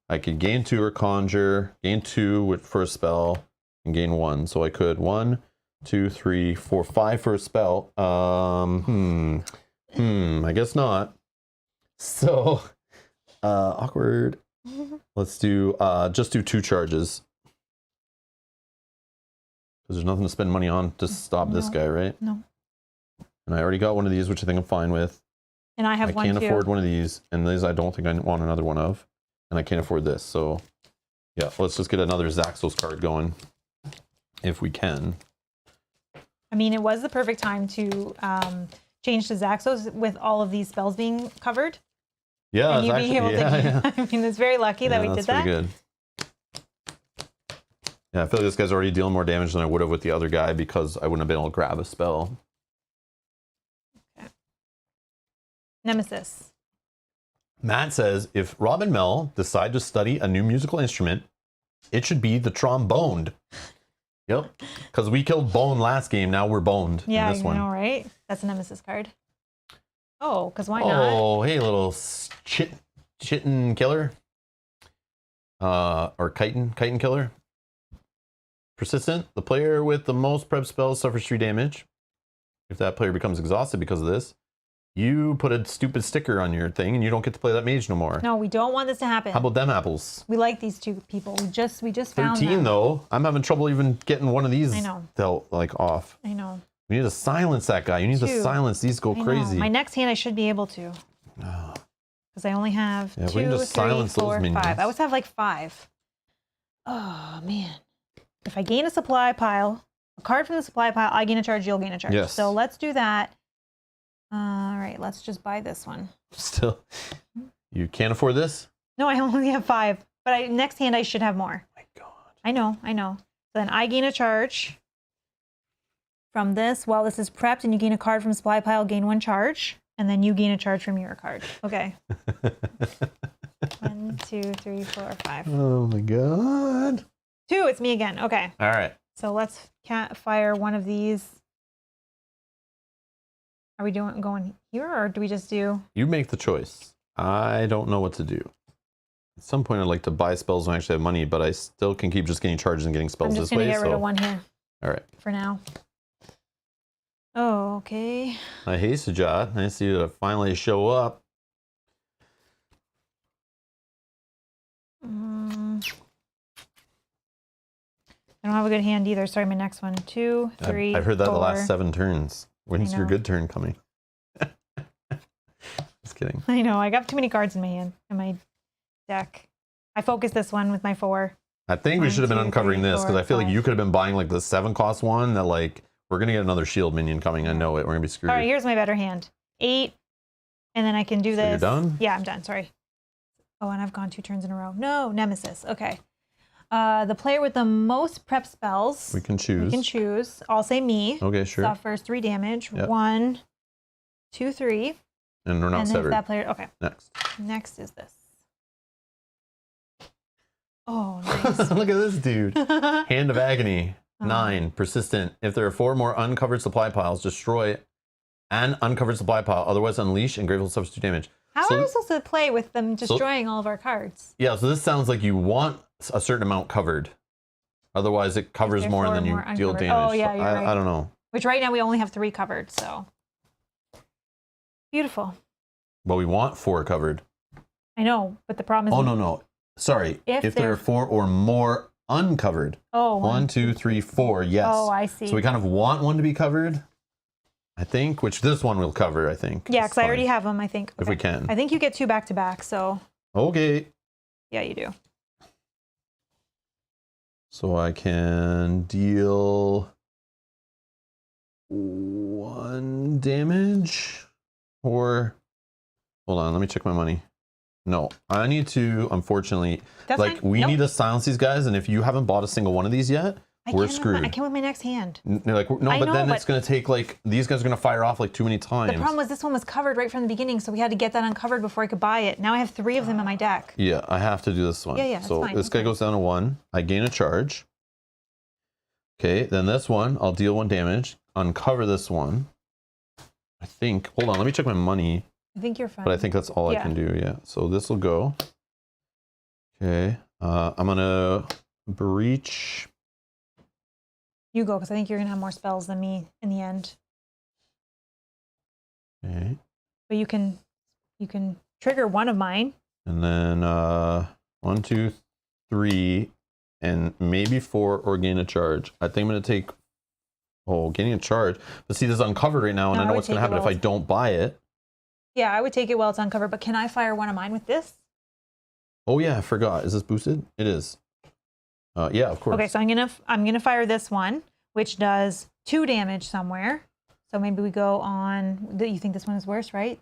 S1: I could gain 2 or conjure, gain 2 for a spell, and gain 1. So I could 1, 2, 3, 4, 5 for a spell. I guess not. So, awkward. Let's do, just do 2 charges. Because there's nothing to spend money on to stop this guy, right?
S2: No.
S1: And I already got one of these, which I think I'm fine with.
S2: And I have one too.
S1: I can't afford one of these, and these I don't think I want another one of. And I can't afford this, so yeah, let's just get another Zaxos card going, if we can.
S2: I mean, it was the perfect time to change to Zaxos with all of these spells being covered.
S1: Yeah,
S2: and you being able to. I mean, it's very lucky that we did that.
S1: That's pretty good. Yeah, I feel like this guy's already dealing more damage than I would have with the other guy because I wouldn't have been able to grab a spell.
S2: Okay. Nemesis.
S1: Matt says, if Rob and Mel decide to study a new musical instrument, it should be the trombone. Yep, because we killed Bone last game, now we're boned
S2: Yeah,
S1: in this one.
S2: I know, right? That's a Nemesis card. Oh, because why not?
S1: Oh, hey, little chitin killer. Or chitin killer. Persistent. The player with the most prep spells suffers 3 damage. If that player becomes exhausted because of this, you put a stupid sticker on your thing and you don't get to play that mage no more.
S2: No, we don't want this to happen.
S1: How about them apples?
S2: We like these 2 people. We just found
S1: 13
S2: them.
S1: though. I'm having trouble even getting one of these dealt like off.
S2: I know.
S1: We need to silence that guy. You need
S2: 2.
S1: to silence these. Go crazy.
S2: My next hand I should be able to. Because I only have 2,
S1: we can just
S2: 3,
S1: silence
S2: 4,
S1: those minions.
S2: 5. I always have like 5. Oh man. If I gain a supply pile, a card from the supply pile, I gain a charge, you'll gain a charge.
S1: Yes.
S2: So let's do that. All right, let's just buy this one.
S1: Still, you can't afford this?
S2: No, I only have 5. But next hand I should have more.
S1: My God.
S2: I know. So then I gain a charge from this. While this is prepped and you gain a card from supply pile, gain 1 charge. And then you gain a charge from your card. Okay. 1, 2, 3, 4, 5.
S1: Oh my God.
S2: 2, it's me again. Okay.
S1: All right.
S2: So let's fire one of these. Are we going here or do we just do?
S1: You make the choice. I don't know what to do. At some point I'd like to buy spells when I actually have money, but I still can keep just getting charges and getting spells this way.
S2: I'm just going to get rid of one here.
S1: All right.
S2: For now. Oh, okay.
S1: Hey, Sujat. Nice to see you finally show up.
S2: I don't have a good hand either. Sorry, my next one. 2, 3,
S1: I've heard that
S2: 4.
S1: the last 7 turns. When's your good turn coming? Just kidding.
S2: I know. I got too many cards in my hand, in my deck. I focused this one with my 4.
S1: I think we should have been uncovering this because I feel like you could have been buying like the 7-cost one that like, we're going to get another shield minion coming. I know it. We're going to be screwed.
S2: All right, here's my better hand. 8. And then I can do this.
S1: You're done?
S2: Yeah, I'm done. Sorry. Oh, and I've gone 2 turns in a row. No, Nemesis. Okay. The player with the most prep spells.
S1: We can choose.
S2: I'll say me.
S1: Okay, sure.
S2: Suffers 3 damage.
S1: Yep.
S2: 1, 2, 3.
S1: And we're not
S2: and
S1: severed.
S2: then that player. Okay.
S1: Next
S2: is this. Oh, nice.
S1: Look at this dude. Hand of Agony. 9. Persistent. If there are 4 more uncovered supply piles, destroy an uncovered supply pile. Otherwise, unleash and Gravehold suffers 2 damage.
S2: How are we supposed to play with them destroying all of our cards?
S1: Yeah, so this sounds like you want a certain amount covered. Otherwise, it covers more and then you deal damage.
S2: Oh, yeah, you're right.
S1: I don't know.
S2: Which right now we only have 3 covered, so. Beautiful.
S1: But we want 4 covered.
S2: I know, but the problem is...
S1: Oh, no. Sorry. If there are 4 or more uncovered.
S2: Oh.
S1: 1, 2, 3, 4. Yes.
S2: Oh, I see.
S1: So we kind of want one to be covered, I think, which this one will cover, I think.
S2: Yeah, because I already have them, I think. Okay.
S1: If we can.
S2: I think you get 2 back-to-back, so...
S1: Okay.
S2: Yeah, you do.
S1: So I can deal 1 damage. Or hold on, let me check my money. No, I need to, unfortunately,
S2: That's
S1: like
S2: fine.
S1: we
S2: Nope.
S1: need to silence these guys, and if you haven't bought a single one of these yet, we're screwed.
S2: I can't with my next hand.
S1: Like no,
S2: I
S1: but
S2: know,
S1: then
S2: but
S1: it's gonna take like these guys are gonna fire off like too many times.
S2: the problem was this one was covered right from the beginning, so we had to get that uncovered before I could buy it. Now I have 3 of them in my deck.
S1: Yeah, I have to do this one.
S2: Yeah, that's
S1: so
S2: fine,
S1: this
S2: that's
S1: guy
S2: fine.
S1: goes down to 1. I gain a charge. Okay, then this one, I'll deal 1 damage. Uncover this one. I think. Hold on, let me check my money.
S2: I think you're fine.
S1: But I think that's all I can do. Yeah. So this will go. Okay. I'm gonna breach.
S2: You go, because I think you're gonna have more spells than me in the end.
S1: Okay.
S2: But you can trigger one of mine.
S1: And then 1, 2, 3, and maybe 4, or gain a charge. I think I'm gonna take. Oh, getting a charge. But see, this is uncovered right now, and I know what's gonna happen if I don't buy it.
S2: Yeah, I would take it while it's uncovered. But can I fire one of mine with this?
S1: Oh yeah, I forgot. Is this boosted? It is. Yeah, of course.
S2: Okay, so I'm gonna fire this one, which does 2 damage somewhere. So maybe we go on. You think this one is worse, right?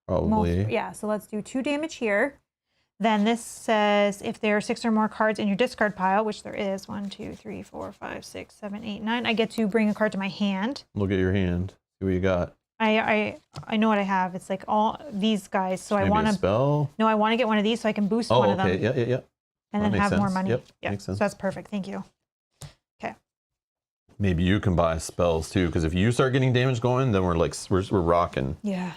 S1: Probably.
S2: Yeah. So let's do 2 damage here. Then this says if there are 6 or more cards in your discard pile, which there is 1, 2, 3, 4, 5, 6, 7, 8, 9. I get to bring a card to my hand.
S1: Look at your hand. See what you got.
S2: I know what I have. It's like all these guys. So
S1: Maybe
S2: I want
S1: a
S2: to
S1: spell.
S2: No, I want to get one of these so I can boost one of them.
S1: Okay. Yeah.
S2: And
S1: That
S2: then
S1: makes
S2: have more
S1: sense.
S2: money.
S1: Yep,
S2: Yeah.
S1: makes sense.
S2: So that's perfect. Thank you.
S1: Maybe you can buy spells too, because if you start getting damage going, then we're like we're rocking.
S2: Yeah.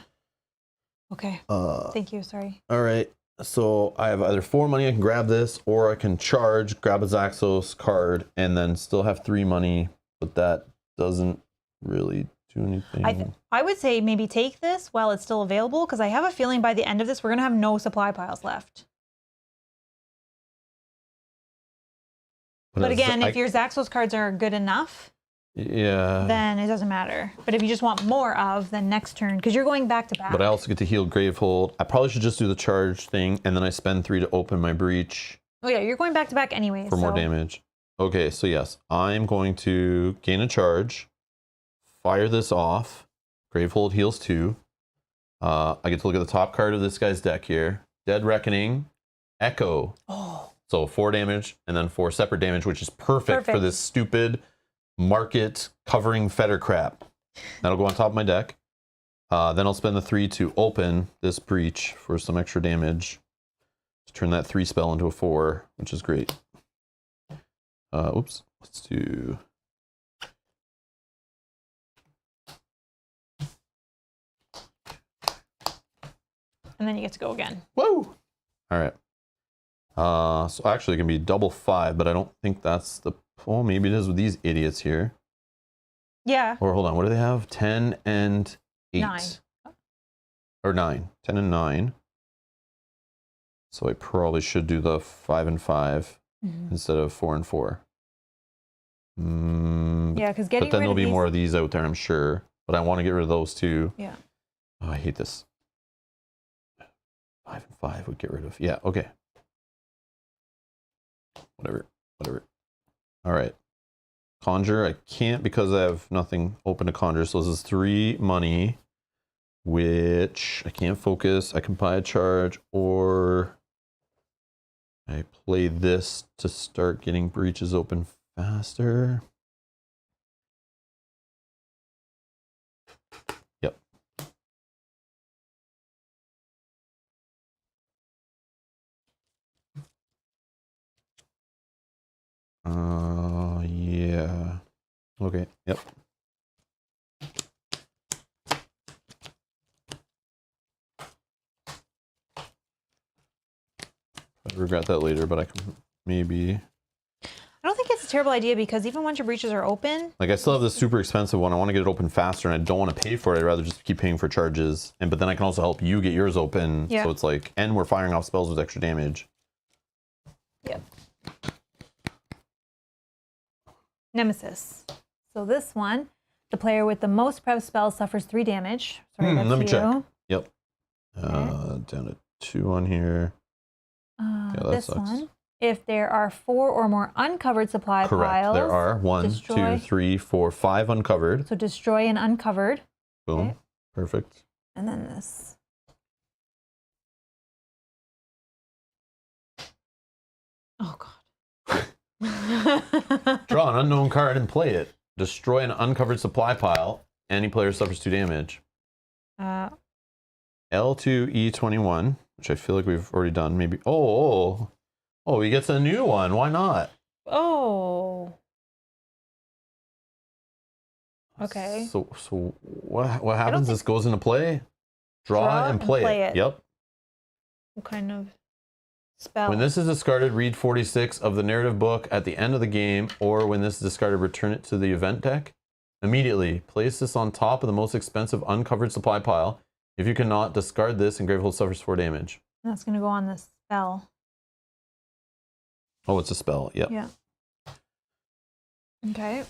S2: Okay. Thank you. Sorry.
S1: All right. So I have either 4 money, I can grab this, or I can charge, grab a Zaxos card, and then still have 3 money, but that doesn't really do anything.
S2: I would say maybe take this while it's still available, because I have a feeling by the end of this, we're going to have no supply piles left. But again, if your Zaxos cards are good enough, then it doesn't matter. But if you just want more of, then next turn, because you're going back to back.
S1: But I also get to heal Gravehold. I probably should just do the charge thing, and then I spend 3 to open my breach.
S2: Oh yeah, you're going back to back anyway.
S1: For more damage. Okay, so yes, I'm going to gain a charge, fire this off. Gravehold heals 2. I get to look at the top card of this guy's deck here. Dead Reckoning, Echo.
S2: Oh.
S1: So 4 damage, and then 4 separate damage, which is perfect for this stupid market covering fetter crap. That'll go on top of my deck. Then I'll spend the 3 to open this breach for some extra damage. To turn that 3 spell into a 4, which is great. Oops. Let's do.
S2: And then you get to go again.
S1: Whoa! All right. So actually it can be double 5, but I don't think that's the. Oh, maybe it is with these idiots here.
S2: Yeah.
S1: Or hold on, what do they have? 10 and 8.
S2: 9.
S1: Or 9. 10 and 9. So I probably should do the 5 and 5 instead of 4 and 4.
S2: Yeah, because getting.
S1: But then there'll be more of these out there, I'm sure. But I want to get rid of those too.
S2: Yeah.
S1: Oh, I hate this. 5 and 5 would get rid of. Yeah. Okay. Whatever. All right. Conjure, I can't because I have nothing open to conjure. So this is 3 money, which I can't focus. I can buy a charge, or I play this to start getting breaches open faster. Yep. Yeah. Okay. Yep. I regret that later, but I can maybe.
S2: I don't think it's a terrible idea, because even once your breaches are open,
S1: like I still have this super expensive one. I want to get it open faster, and I don't want to pay for it. I'd rather just keep paying for charges, but then I can also help you get yours open.
S2: Yeah.
S1: So it's like, and we're firing off spells with extra damage.
S2: Yep. Nemesis. So this one, the player with the most prep spells suffers 3 damage. Sorry, that's
S1: let me
S2: you.
S1: check. Yep.
S2: Okay.
S1: Down to 2 on here. Yeah, that
S2: this
S1: sucks.
S2: one, If there are 4 or more uncovered supply
S1: Correct.
S2: piles.
S1: There are 1, 2, 3, 4, 5 uncovered.
S2: So destroy an uncovered.
S1: Boom.
S2: Okay.
S1: Perfect.
S2: And then this. Oh, God.
S1: Draw an unknown card and play it. Destroy an uncovered supply pile. Any player suffers 2 damage. L2E21, which I feel like we've already done. Maybe. Oh, he gets a new one. Why not?
S2: Oh. Okay.
S1: So what happens? This goes into play. Draw and play it. Yep.
S2: What kind of spell?
S1: When this is discarded, read 46 of the narrative book at the end of the game, or when this is discarded, return it to the event deck. Immediately, place this on top of the most expensive uncovered supply pile. If you cannot, discard this and Gravehold suffers 4 damage.
S2: That's going to go on the spell.
S1: Oh, it's a spell. Yep.
S2: Yeah. Okay.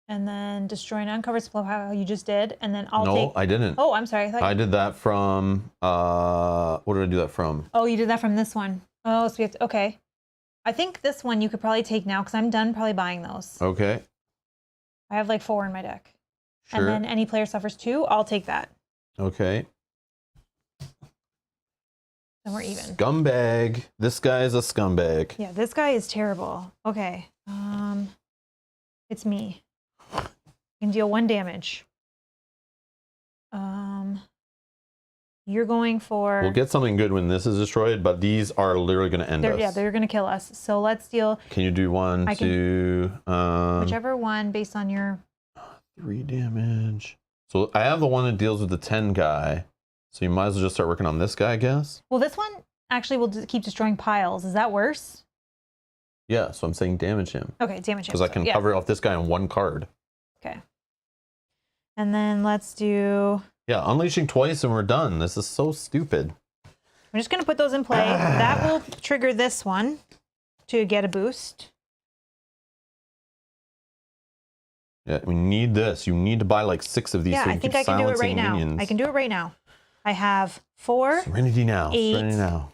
S2: And then destroy an uncovered supply pile you just did, and then
S1: No, I didn't.
S2: Oh, I'm sorry.
S1: I did that from, what did I do that from?
S2: Oh, you did that from this one. Oh, so we have to, okay. I think this one you could probably take now, because I'm done probably buying those.
S1: Okay.
S2: I have like 4 in my deck.
S1: Sure.
S2: And then any player suffers 2, I'll take that.
S1: Okay.
S2: Then we're even.
S1: Scumbag. This guy is a scumbag.
S2: Yeah, this guy is terrible. Okay. It's me. I can deal 1 damage. You're going for...
S1: We'll get something good when this is destroyed, but these are literally going to end us.
S2: Yeah, they're going to kill us. So let's deal...
S1: Can you do 1, 2...
S2: whichever one based on your...
S1: 3 damage. So I have the one that deals with the 10 guy. So you might as well just start working on this guy, I guess.
S2: Well, this one actually will keep destroying piles. Is that worse?
S1: Yeah, so I'm saying damage him.
S2: Okay, damage him.
S1: Because I can cover off this guy on 1 card.
S2: Okay. And then let's do...
S1: Yeah, unleashing twice and we're done. This is so stupid.
S2: I'm just going to put those in play. That will trigger this one to get a boost.
S1: Yeah, we need this. You need to buy like 6 of these.
S2: Yeah,
S1: so you
S2: I think I can do it right now.
S1: Minions.
S2: I can do it right now. I have 4,
S1: Serenity now.
S2: 8,
S1: Serenity now.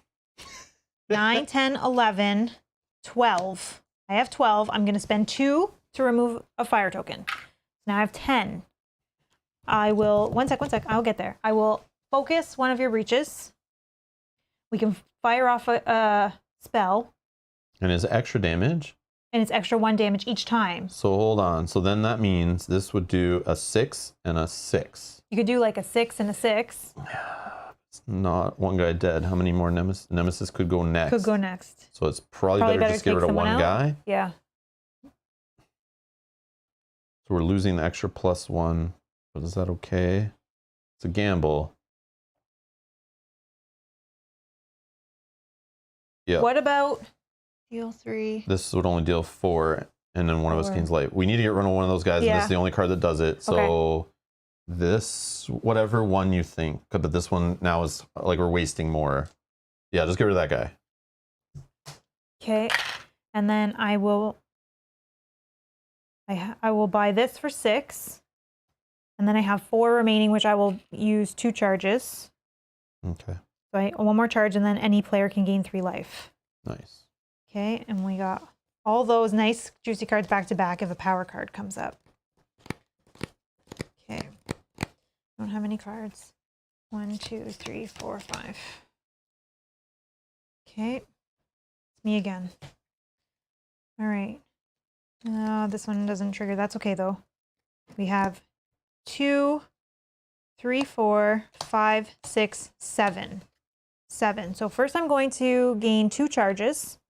S2: 9, 10, 11, 12. I have 12. I'm going to spend 2 to remove a fire token. Now I have 10. I will, one sec, I'll get there. I will focus one of your reaches. We can fire off a spell.
S1: And it's extra damage.
S2: And it's extra 1 damage each time.
S1: So hold on. So then that means this would do a 6 and a 6.
S2: You could do like a 6 and a 6.
S1: It's not 1 guy dead. How many more nemesis could go next?
S2: Could go next.
S1: So it's probably better just get rid of 1 guy.
S2: Yeah.
S1: So we're losing the extra +1. But is that okay? It's a gamble. Yeah.
S2: What about deal 3?
S1: This would only deal 4, and then one of us gains life. We need to get rid of one of those guys, and this is the only card that does it. So this, whatever one you think, but this one now is like we're wasting more. Yeah, just get rid of that guy.
S2: Okay, and then I will buy this for 6. And then I have 4 remaining, which I will use 2 charges.
S1: Okay.
S2: So 1 more charge, and then any player can gain 3 life.
S1: Nice.
S2: Okay, and we got all those nice juicy cards back to back if a power card comes up. Okay. Don't have any cards. 1, 2, 3, 4, 5. Okay. It's me again. All right. This one doesn't trigger. That's okay, though. We have 2, 3, 4, 5, 6, 7. 7. So first I'm going to gain 2 charges.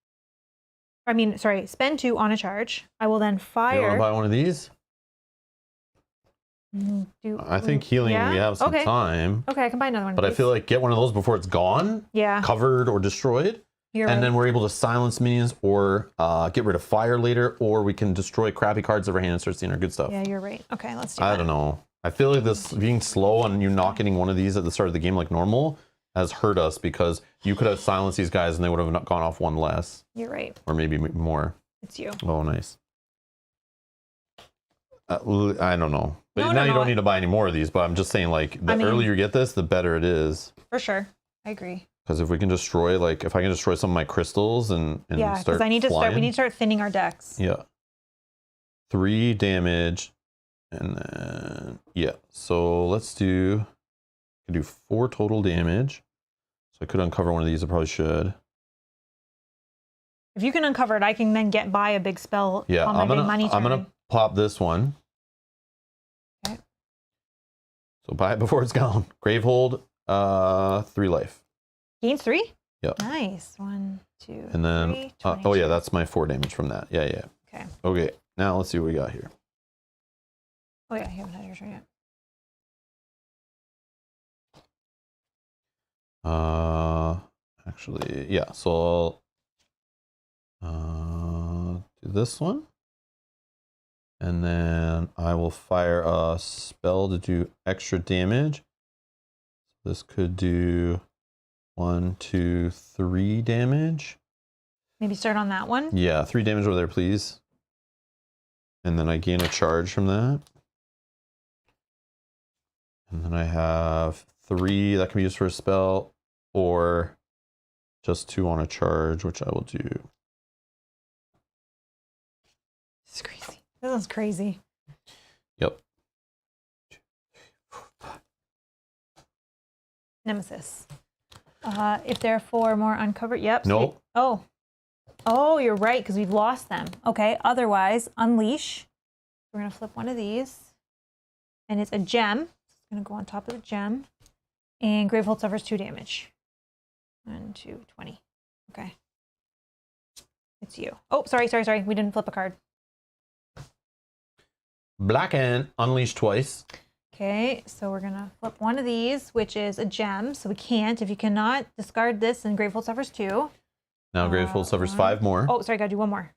S2: Spend 2 on a charge. I will then fire.
S1: You want to buy one of these? I think healing, we have some time.
S2: Okay, I can buy another one.
S1: But I feel like get one of those before it's gone.
S2: Yeah.
S1: Covered or destroyed.
S2: And
S1: then we're able to silence minions or get rid of fire later, or we can destroy crappy cards of our hand and start seeing our good stuff.
S2: Yeah, you're right. Okay, let's do that.
S1: I don't know. I feel like this being slow and you not getting one of these at the start of the game like normal has hurt us because you could have silenced these guys and they would have not gone off 1 less.
S2: You're right.
S1: Or maybe more.
S2: It's you.
S1: Oh, nice. I don't know. But now you don't need to buy any more of these, but I'm just saying like the earlier you get this, the better it is.
S2: For sure. I agree.
S1: Because if we can destroy, like, if I can destroy some of my crystals and
S2: yeah,
S1: start
S2: because I need to
S1: flying,
S2: start. We need to start thinning our decks.
S1: Yeah. 3 damage, and then yeah. So let's do. I can do 4 total damage. So I could uncover one of these. I probably should.
S2: If you can uncover it, I can then get by a big spell.
S1: Yeah,
S2: on my big money
S1: I'm gonna
S2: turn.
S1: pop this one.
S2: Okay.
S1: So buy it before it's gone. Gravehold, 3 life.
S2: Gains 3?
S1: Yep.
S2: Nice. 1, 2,
S1: And then
S2: 3,
S1: oh yeah, that's my 4 damage from that. Yeah, yeah.
S2: Okay.
S1: Okay. Now let's see what we got here.
S2: Oh yeah, you haven't had your turn yet.
S1: Actually, yeah. So I'll do this one, and then I will fire a spell to do extra damage. This could do 1, 2, 3 damage.
S2: Maybe start on that one.
S1: Yeah, 3 damage over there, please. And then I gain a charge from that. And then I have 3 that can be used for a spell, or just 2 on a charge, which I will do.
S2: This is crazy. This is crazy.
S1: Yep.
S2: Nemesis. If there are 4 more uncovered, yep.
S1: Nope.
S2: Oh, you're right, because we've lost them. Okay, otherwise, unleash. We're going to flip one of these. And it's a gem. It's going to go on top of the gem. And Gravehold suffers 2 damage. 1, 2, 20. Okay. It's you. Oh, sorry. We didn't flip a card.
S1: Black Ant, unleash twice.
S2: Okay, so we're going to flip one of these, which is a gem. So we can't. If you cannot discard this, then Gravehold suffers 2.
S1: Now Gravehold suffers 5 more.
S2: Oh, sorry, gotta do one more.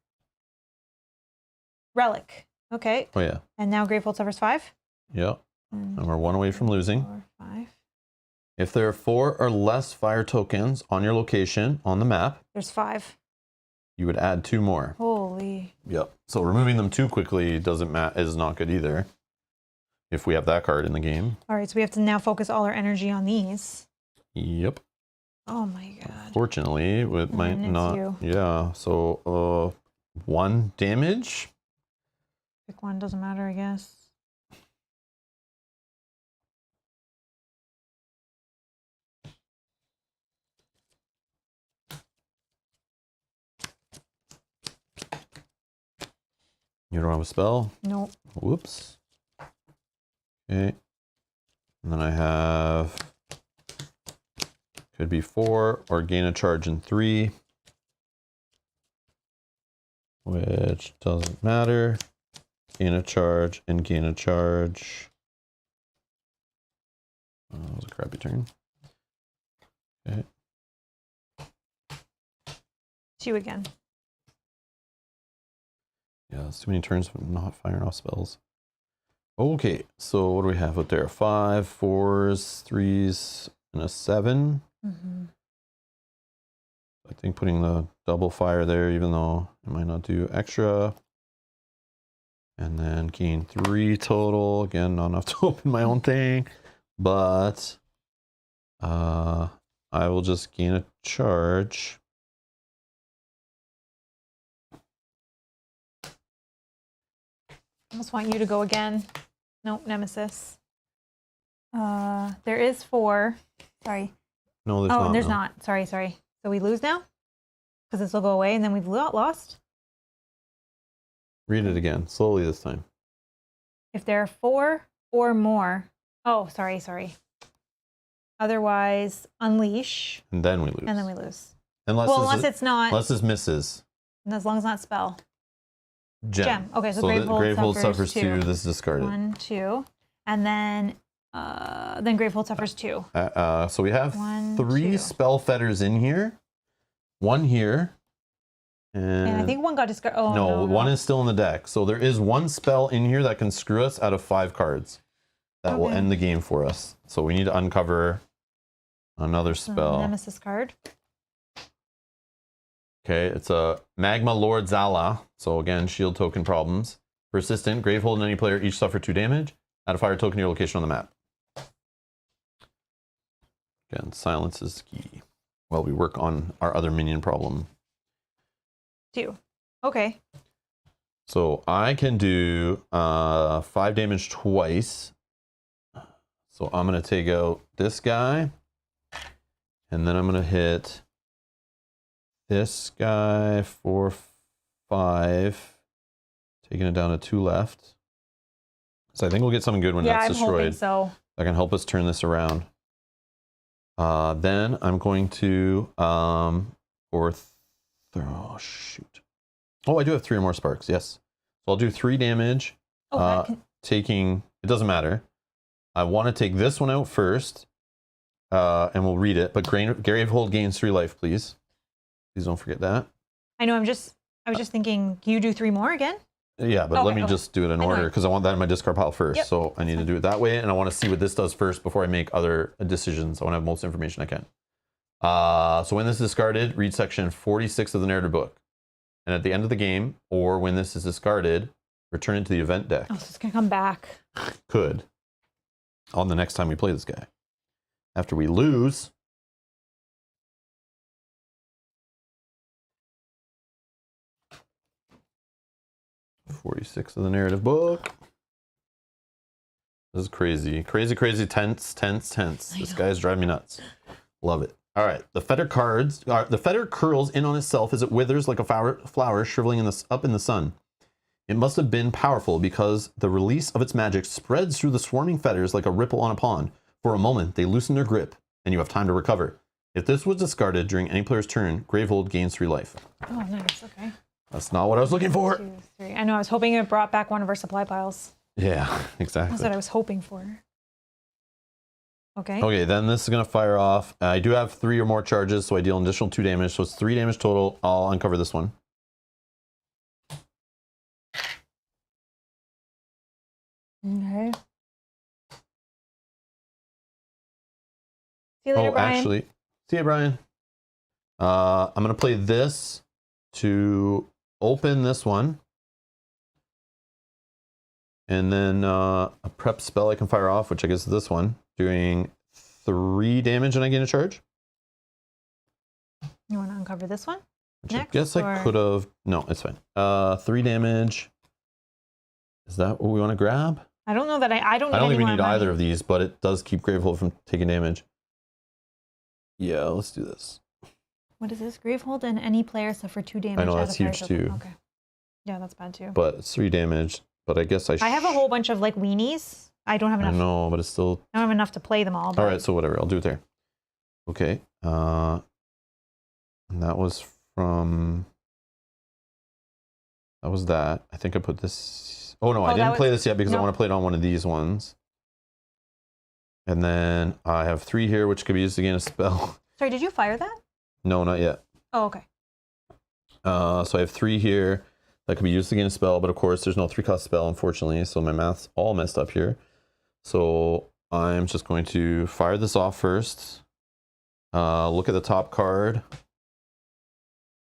S2: Relic. Okay.
S1: Oh, yeah.
S2: And now Gravehold suffers 5.
S1: Yep. And we're 1 away from losing.
S2: 4, 5.
S1: If there are 4 or less fire tokens on your location on the map,
S2: There's 5.
S1: you would add 2 more.
S2: Holy.
S1: Yep. So removing them too quickly is not good either. If we have that card in the game.
S2: All right, so we have to now focus all our energy on these.
S1: Yep.
S2: Oh my god.
S1: Fortunately, it might
S2: And it's
S1: not.
S2: you.
S1: Yeah. So 1 damage.
S2: Pick one, doesn't matter, I guess.
S1: You don't have a spell?
S2: Nope.
S1: Whoops. Okay. And then I have, could be 4 or gain a charge in 3, which doesn't matter. Gain a charge and gain a charge. Oh, that was a crappy turn. Okay.
S2: It's you again.
S1: Yeah, that's too many turns of not firing off spells. Okay, so what do we have out there? 5, 4s, 3s, and a 7.
S2: Mm-hmm.
S1: I think putting the double fire there, even though it might not do extra. And then gain 3 total. Again, not enough to open my own thing. But I will just gain a charge.
S2: I almost want you to go again. Nope, Nemesis. There is 4. Sorry.
S1: No, there's not.
S2: Oh, there's
S1: no.
S2: not. Sorry. So we lose now? Because this will go away and then we've lost?
S1: Read it again, slowly this time.
S2: If there are 4 or more. Oh, sorry. Otherwise, unleash.
S1: And then we lose.
S2: And then we lose.
S1: Unless
S2: it's not.
S1: Unless it's misses.
S2: And as long as it's not spell.
S1: Gem.
S2: Okay, so
S1: the
S2: Gravehold suffers
S1: 2.
S2: 2.
S1: This is discarded.
S2: 1, 2. And then Gravehold suffers 2.
S1: So we have
S2: 1,
S1: 3
S2: 2.
S1: spell fetters in here. 1 here.
S2: And I think 1 got discarded. Oh,
S1: no, 1 is still in the deck. So there is 1 spell in here that can screw us out of 5 cards. That will end the game for us. So we need to uncover another spell.
S2: Nemesis card.
S1: Okay, it's a Magma Lord Zala. So again, shield token problems. Persistent, Gravehold and any player each suffer 2 damage. Add a fire token to your location on the map. Again, silence is key. while we work on our other minion problem.
S2: 2. Okay.
S1: So I can do 5 damage twice. So I'm going to take out this guy. And then I'm going to hit this guy for 5. Taking it down to 2 left. So I think we'll get something good when that's destroyed.
S2: Yeah, I'm hoping so.
S1: That can help us turn this around. Then I'm going to, oh shoot. Oh, I do have 3 or more sparks, yes. So I'll do 3 damage. Taking, it doesn't matter. I want to take this one out first, and we'll read it. But Gravehold gains 3 life, please. Please don't forget that.
S2: I know, I was just thinking, can you do 3 more again?
S1: Yeah, but let me just do it in order, because I want that in my discard pile first. Yep. So I need to do it that way, and I want to see what this does first before I make other decisions. I want to have most information I can. So when this is discarded, read section 46 of the narrative book. And at the end of the game, or when this is discarded, return it to the event deck.
S2: Oh, so it's going to come back.
S1: Could. On the next time we play this guy. After we lose... 46 of the narrative book. This is crazy. Crazy, tense. This guy's driving me nuts. Love it. All right. The fetter curls in on itself as it withers like a flower shriveling up in the sun. It must have been powerful because the release of its magic spreads through the swarming fetters like a ripple on a pond. For a moment, they loosen their grip, and you have time to recover. If this was discarded during any player's turn, Gravehold gains 3 life.
S2: Oh, nice. Okay.
S1: That's not what I was looking for.
S2: 2, 3. I know. I was hoping it brought back one of our supply piles.
S1: Yeah, exactly.
S2: That's what I was hoping for. Okay.
S1: Okay, then this is going to fire off. I do have 3 or more charges, so I deal an additional 2 damage. So it's 3 damage total. I'll uncover this one.
S2: Okay. See you later, Brian.
S1: Actually, see you, Brian. I'm going to play this to open this one. And then a prep spell I can fire off, which I guess is this one, doing 3 damage and I gain a charge.
S2: You want to uncover this one?
S1: Which
S2: next,
S1: I guess I could have. No, it's fine. 3 damage. Is that what we want to grab?
S2: I don't know that I don't
S1: think we need either of these, but it does keep Gravehold from taking damage. Yeah, let's do this.
S2: What is this? Gravehold and any player suffer 2 damage.
S1: I know, that's huge too.
S2: Okay. Yeah, that's bad too.
S1: But it's 3 damage. But I guess I
S2: have a whole bunch of like weenies. I don't have enough.
S1: I know, but it's still...
S2: I don't have enough to play them all. But...
S1: All right, so whatever. I'll do it there. Okay. And that was from... That was that. I think I put this... Oh, no, I didn't play this yet because I want to play it on one of these ones. And then I have 3 here, which could be used again as a spell.
S2: Sorry, did you fire that?
S1: No, not yet.
S2: Oh, okay.
S1: So I have 3 here. That could be used against a spell, but of course there's no 3-cost spell, unfortunately, so my math's all messed up here. So I'm just going to fire this off first. Look at the top card.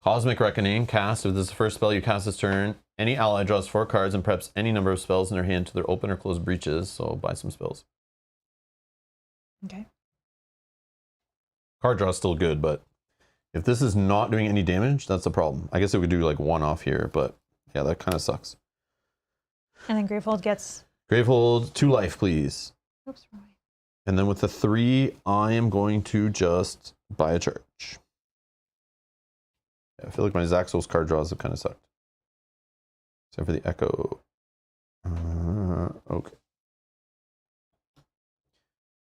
S1: Cosmic Reckoning, cast. If this is the first spell you cast this turn, any ally draws 4 cards and preps any number of spells in their hand to their open or closed breaches, so buy some spells.
S2: Okay.
S1: Card draw is still good, but if this is not doing any damage, that's a problem. I guess it would do like 1 off here, but yeah, that kind of sucks.
S2: And then Gravehold gets...
S1: Gravehold, 2 life, please.
S2: Oops, wrong way.
S1: And then with the 3, I am going to just buy a charge. Yeah, I feel like my Zaxos card draws have kind of sucked. Except for the Echo. Okay.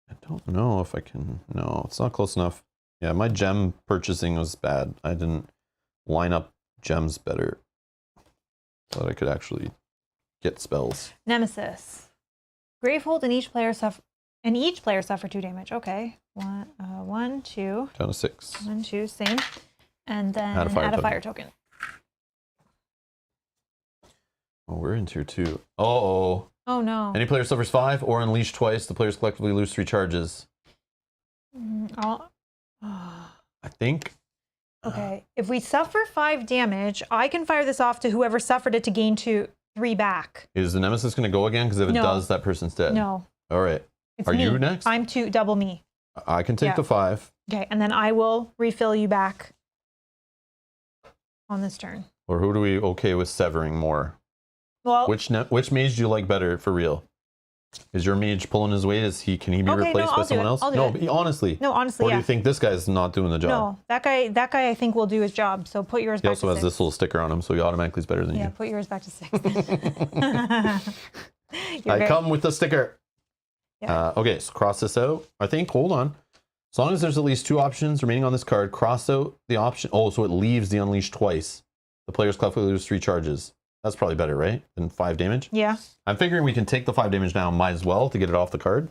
S1: I don't know if I can... No, it's not close enough. Yeah, my gem purchasing was bad. I didn't line up gems better so that I could actually get spells.
S2: Nemesis. Gravehold and each player suffer 2 damage. Okay. 1, 2.
S1: Down to 6.
S2: 1, 2, same. And then add a fire token.
S1: Oh, we're in tier 2. Uh-oh.
S2: Oh no.
S1: Any player suffers 5 or unleash twice, the players collectively lose 3 charges. I think.
S2: Okay. If we suffer 5 damage, I can fire this off to whoever suffered it to gain 3 back.
S1: Is the Nemesis going to go again? Because if it does, that person's dead.
S2: No.
S1: All right.
S2: It's
S1: Are
S2: me.
S1: you next?
S2: I'm 2, double me.
S1: I can take the 5.
S2: Okay, and then I will refill you back on this turn.
S1: Or who do we okay with severing more?
S2: Well,
S1: Which mage do you like better for real? Is your mage pulling his weight? Can he be
S2: okay,
S1: replaced by someone else?
S2: No,
S1: honestly.
S2: No, honestly,
S1: Or do
S2: yeah.
S1: you think this guy's not doing the job?
S2: No, that guy I think will do his job. So put yours
S1: He
S2: back
S1: also
S2: to
S1: has
S2: 6.
S1: this little sticker on him, so he automatically is better than
S2: Yeah,
S1: you.
S2: put yours back to 6.
S1: I come with the sticker.
S2: Yeah.
S1: Okay, so cross this out. I think, hold on. As long as there's at least 2 options remaining on this card, cross out the option. Oh, so it leaves the unleash twice. The players collectively lose 3 charges. That's probably better, right? Than 5 damage?
S2: Yeah.
S1: I'm figuring we can take the 5 damage now, might as well, to get it off the card.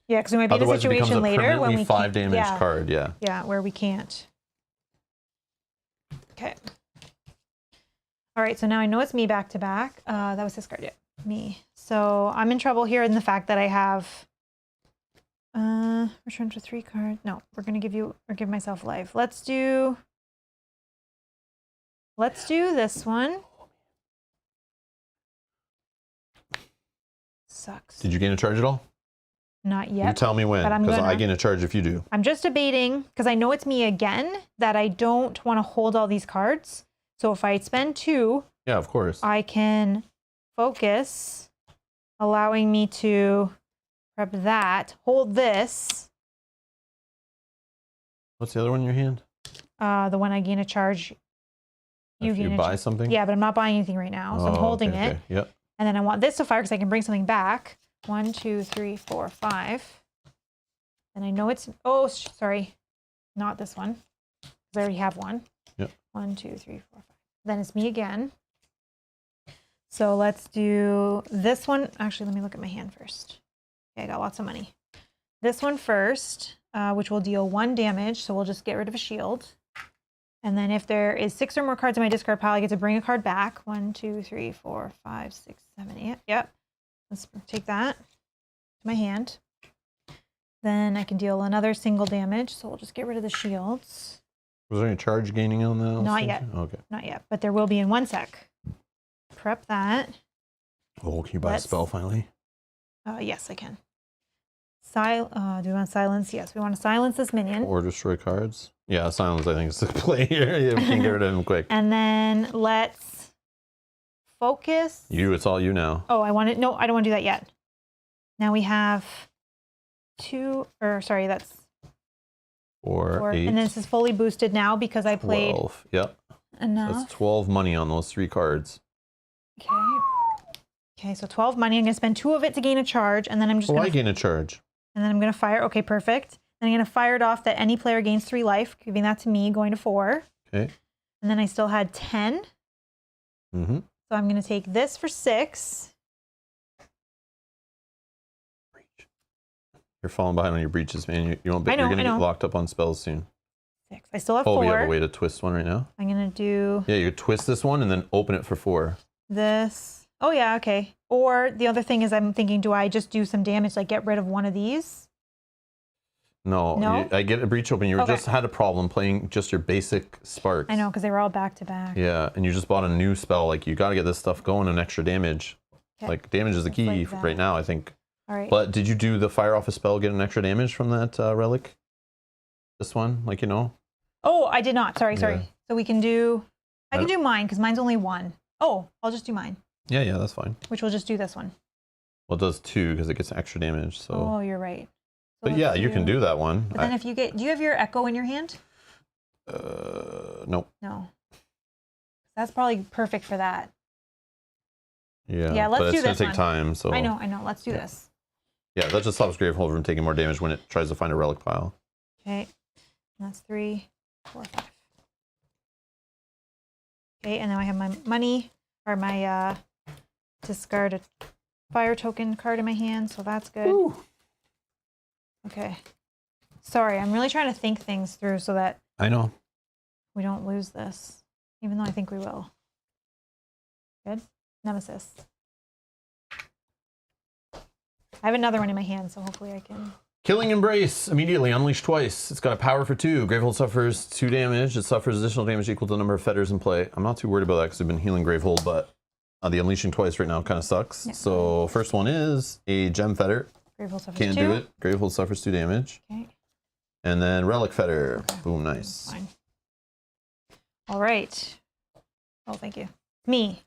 S2: Yeah, because we might be in a
S1: Otherwise, it becomes a
S2: situation later when we
S1: 5 damage
S2: yeah.
S1: card, yeah.
S2: Yeah, where we can't. Okay. All right, so now I know it's me back to back. That was this card, yeah, me. So I'm in trouble here in the fact that I have return to 3 cards. No, we're gonna give myself life. Let's do this one. Sucks.
S1: Did you gain a charge at all?
S2: Not yet.
S1: You tell me when, because I gain a charge if you do.
S2: I'm just debating, because I know it's me again, that I don't want to hold all these cards. So if I spend 2,
S1: Yeah, of course.
S2: I can focus, allowing me to prep that, hold this.
S1: What's the other one in your hand?
S2: The one I gain a charge.
S1: If you buy something?
S2: Yeah, but I'm not buying anything right now, so I'm holding it.
S1: Yep.
S2: And then I want this to fire because I can bring something back. 1, 2, 3, 4, 5. And I know it's, oh, sorry, not this one, because I already have one.
S1: Yep.
S2: 1, 2, 3, 4, 5. Then it's me again. So let's do this one. Actually, let me look at my hand first. Okay, I got lots of money. This one first, which will deal 1 damage. So we'll just get rid of a shield. And then if there is 6 or more cards in my discard pile, I get to bring a card back. 1, 2, 3, 4, 5, 6, 7, 8. Yep. Let's take that to my hand. Then I can deal another single damage. So we'll just get rid of the shields.
S1: Was there any charge gaining on that?
S2: Not yet.
S1: Okay.
S2: Not yet, but there will be in 1 sec. Prep that.
S1: Oh, can you buy a spell finally?
S2: Yes, I can. Do we want to silence? Yes, we want to silence this minion.
S1: Or destroy cards? Yeah, silence I think is the play here. Yeah, we can get rid of him quick.
S2: And then let's focus.
S1: It's all you now.
S2: Oh, no, I don't want to do that yet. Now we have 2, or sorry, that's
S1: 4, 8.
S2: And then this is fully boosted now because I played
S1: 12. Yep.
S2: enough.
S1: That's 12 money on those 3 cards.
S2: Okay. Okay, so 12 money. I'm going to spend 2 of it to gain a charge, and then I'm just going to...
S1: I gain a charge.
S2: And then I'm going to fire. Okay, perfect. Then I'm going to fire it off that any player gains 3 life, giving that to me, going to 4.
S1: Okay.
S2: And then I still had 10.
S1: Mm-hmm.
S2: So I'm going to take this for 6.
S1: You're falling behind on your breaches, man. You're going to get locked up on spells soon.
S2: 6. I still have 4.
S1: Oh, we have a way to twist one right now.
S2: I'm going to do...
S1: Yeah, you twist this one and then open it for 4.
S2: This. Oh, yeah, okay. Or the other thing is I'm thinking, do I just do some damage, like get rid of one of these?
S1: No? I get a breach open. You just had a problem playing just your basic sparks.
S2: I know, because they were all back to back.
S1: Yeah, and you just bought a new spell. Like, you got to get this stuff going and extra damage.
S2: Okay.
S1: Like, damage is the key right now, I think.
S2: All right.
S1: But did you do the fire off a spell, get an extra damage from that relic? This one, like,
S2: Oh, I did not. Sorry.
S1: Yeah.
S2: So we can do... I can do mine, because mine's only 1. Oh, I'll just do mine.
S1: Yeah, that's fine.
S2: Which will just do this one.
S1: Well, it does 2 because it gets extra damage. So.
S2: Oh, you're right. So
S1: but yeah, you can do that one.
S2: But then if you get... Do you have your echo in your hand?
S1: Nope.
S2: No. That's probably perfect for that.
S1: Yeah,
S2: let's do this.
S1: But it's going to take time, so...
S2: I know. Let's do this.
S1: Yeah, that just stops Gravehold from taking more damage when it tries to find a relic pile.
S2: Okay. And that's 3, 4, 5. Okay, and then I have my money, or my discard a fire token card in my hand, so that's good. Ooh. Okay. Sorry, I'm really trying to think things through so that
S1: I know
S2: we don't lose this, even though I think we will. Good. Nemesis. I have another one in my hand, so hopefully I can...
S1: Killing Embrace. Immediately unleash twice. It's got a power for 2. Gravehold suffers 2 damage. It suffers additional damage equal to the number of fetters in play. I'm not too worried about that because I've been healing Gravehold, but the unleashing twice right now kind of sucks. Yeah. So first one is a gem fetter.
S2: Gravehold suffers
S1: Can't
S2: 2.
S1: do it. Gravehold suffers 2 damage.
S2: Okay.
S1: And then Relic Fetter.
S2: Okay.
S1: Boom, nice.
S2: Fine. All right. Oh, thank you. Me.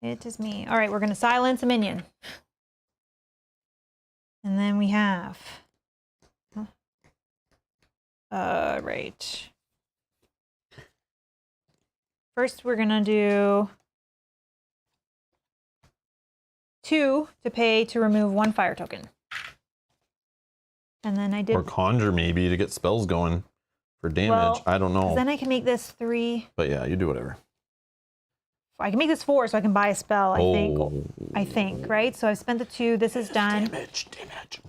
S2: It is me. All right, we're going to silence a minion. And then we have... right. First, we're going to do 2 to pay to remove 1 fire token. And then I did...
S1: Or Conjure maybe to get spells going for damage.
S2: Well,
S1: I don't know.
S2: Then I can make this 3.
S1: But yeah, you do whatever.
S2: I can make this 4 so I can buy a spell, I think, right? So I've spent the 2. This is done.
S1: Damage.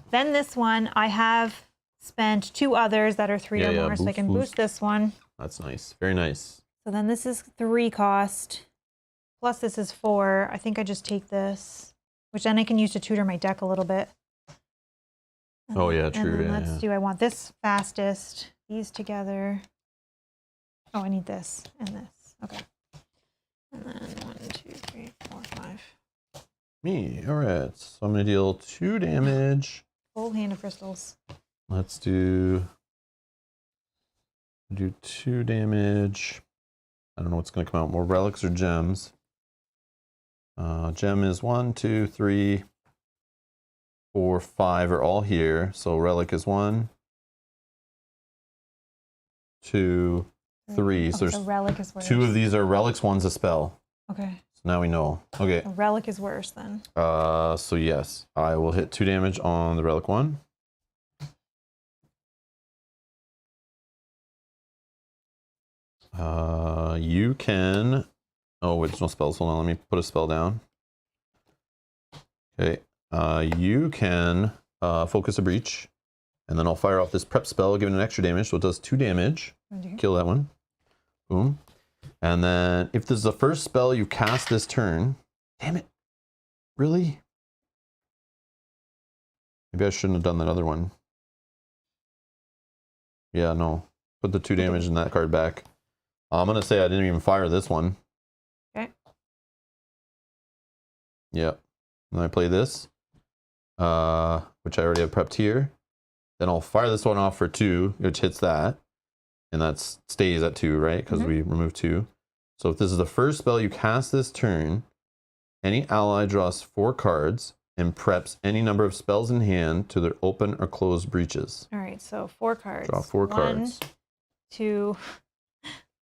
S2: Then this one, I have spent 2 others that are 3 or more, so I can boost this one.
S1: That's nice. Very nice.
S2: So then this is 3 cost, plus this is 4. I think I just take this, which then I can use to tutor my deck a little bit.
S1: Oh yeah, true.
S2: And then let's do, I want this fastest, these together. Oh, I need this and this. Okay. And then 1, 2, 3, 4, 5.
S1: Me. All right. So I'm going to deal 2 damage.
S2: Full hand of crystals.
S1: Let's do 2 damage. I don't know what's going to come out. More relics or gems. Gem is 1, 2, 3, 4, 5 are all here. So relic is 1, 2, 3. So there's
S2: relic is worse.
S1: 2 of these are relics. 1's a spell.
S2: Okay.
S1: So now we know. Okay.
S2: A relic is worse then.
S1: So yes, I will hit 2 damage on the relic 1. You can... Oh, wait, there's no spells. Hold on, let me put a spell down. Okay. You can focus a breach, and then I'll fire off this prep spell, giving an extra damage, so it does 2 damage. Kill that one. Boom. And then if this is the first spell you cast this turn... Damn it. Really? Maybe I shouldn't have done that other one. Yeah, no. Put the 2 damage in that card back. I'm going to say I didn't even fire this one.
S2: Okay.
S1: Yep. And then I play this, which I already have prepped here. Then I'll fire this one off for 2, which hits that. And that stays at 2, right? Because we remove 2. So if this is the first spell you cast this turn, any ally draws 4 cards and preps any number of spells in hand to their open or closed breaches.
S2: All right, so 4 cards.
S1: Draw 4 cards.
S2: 1, 2,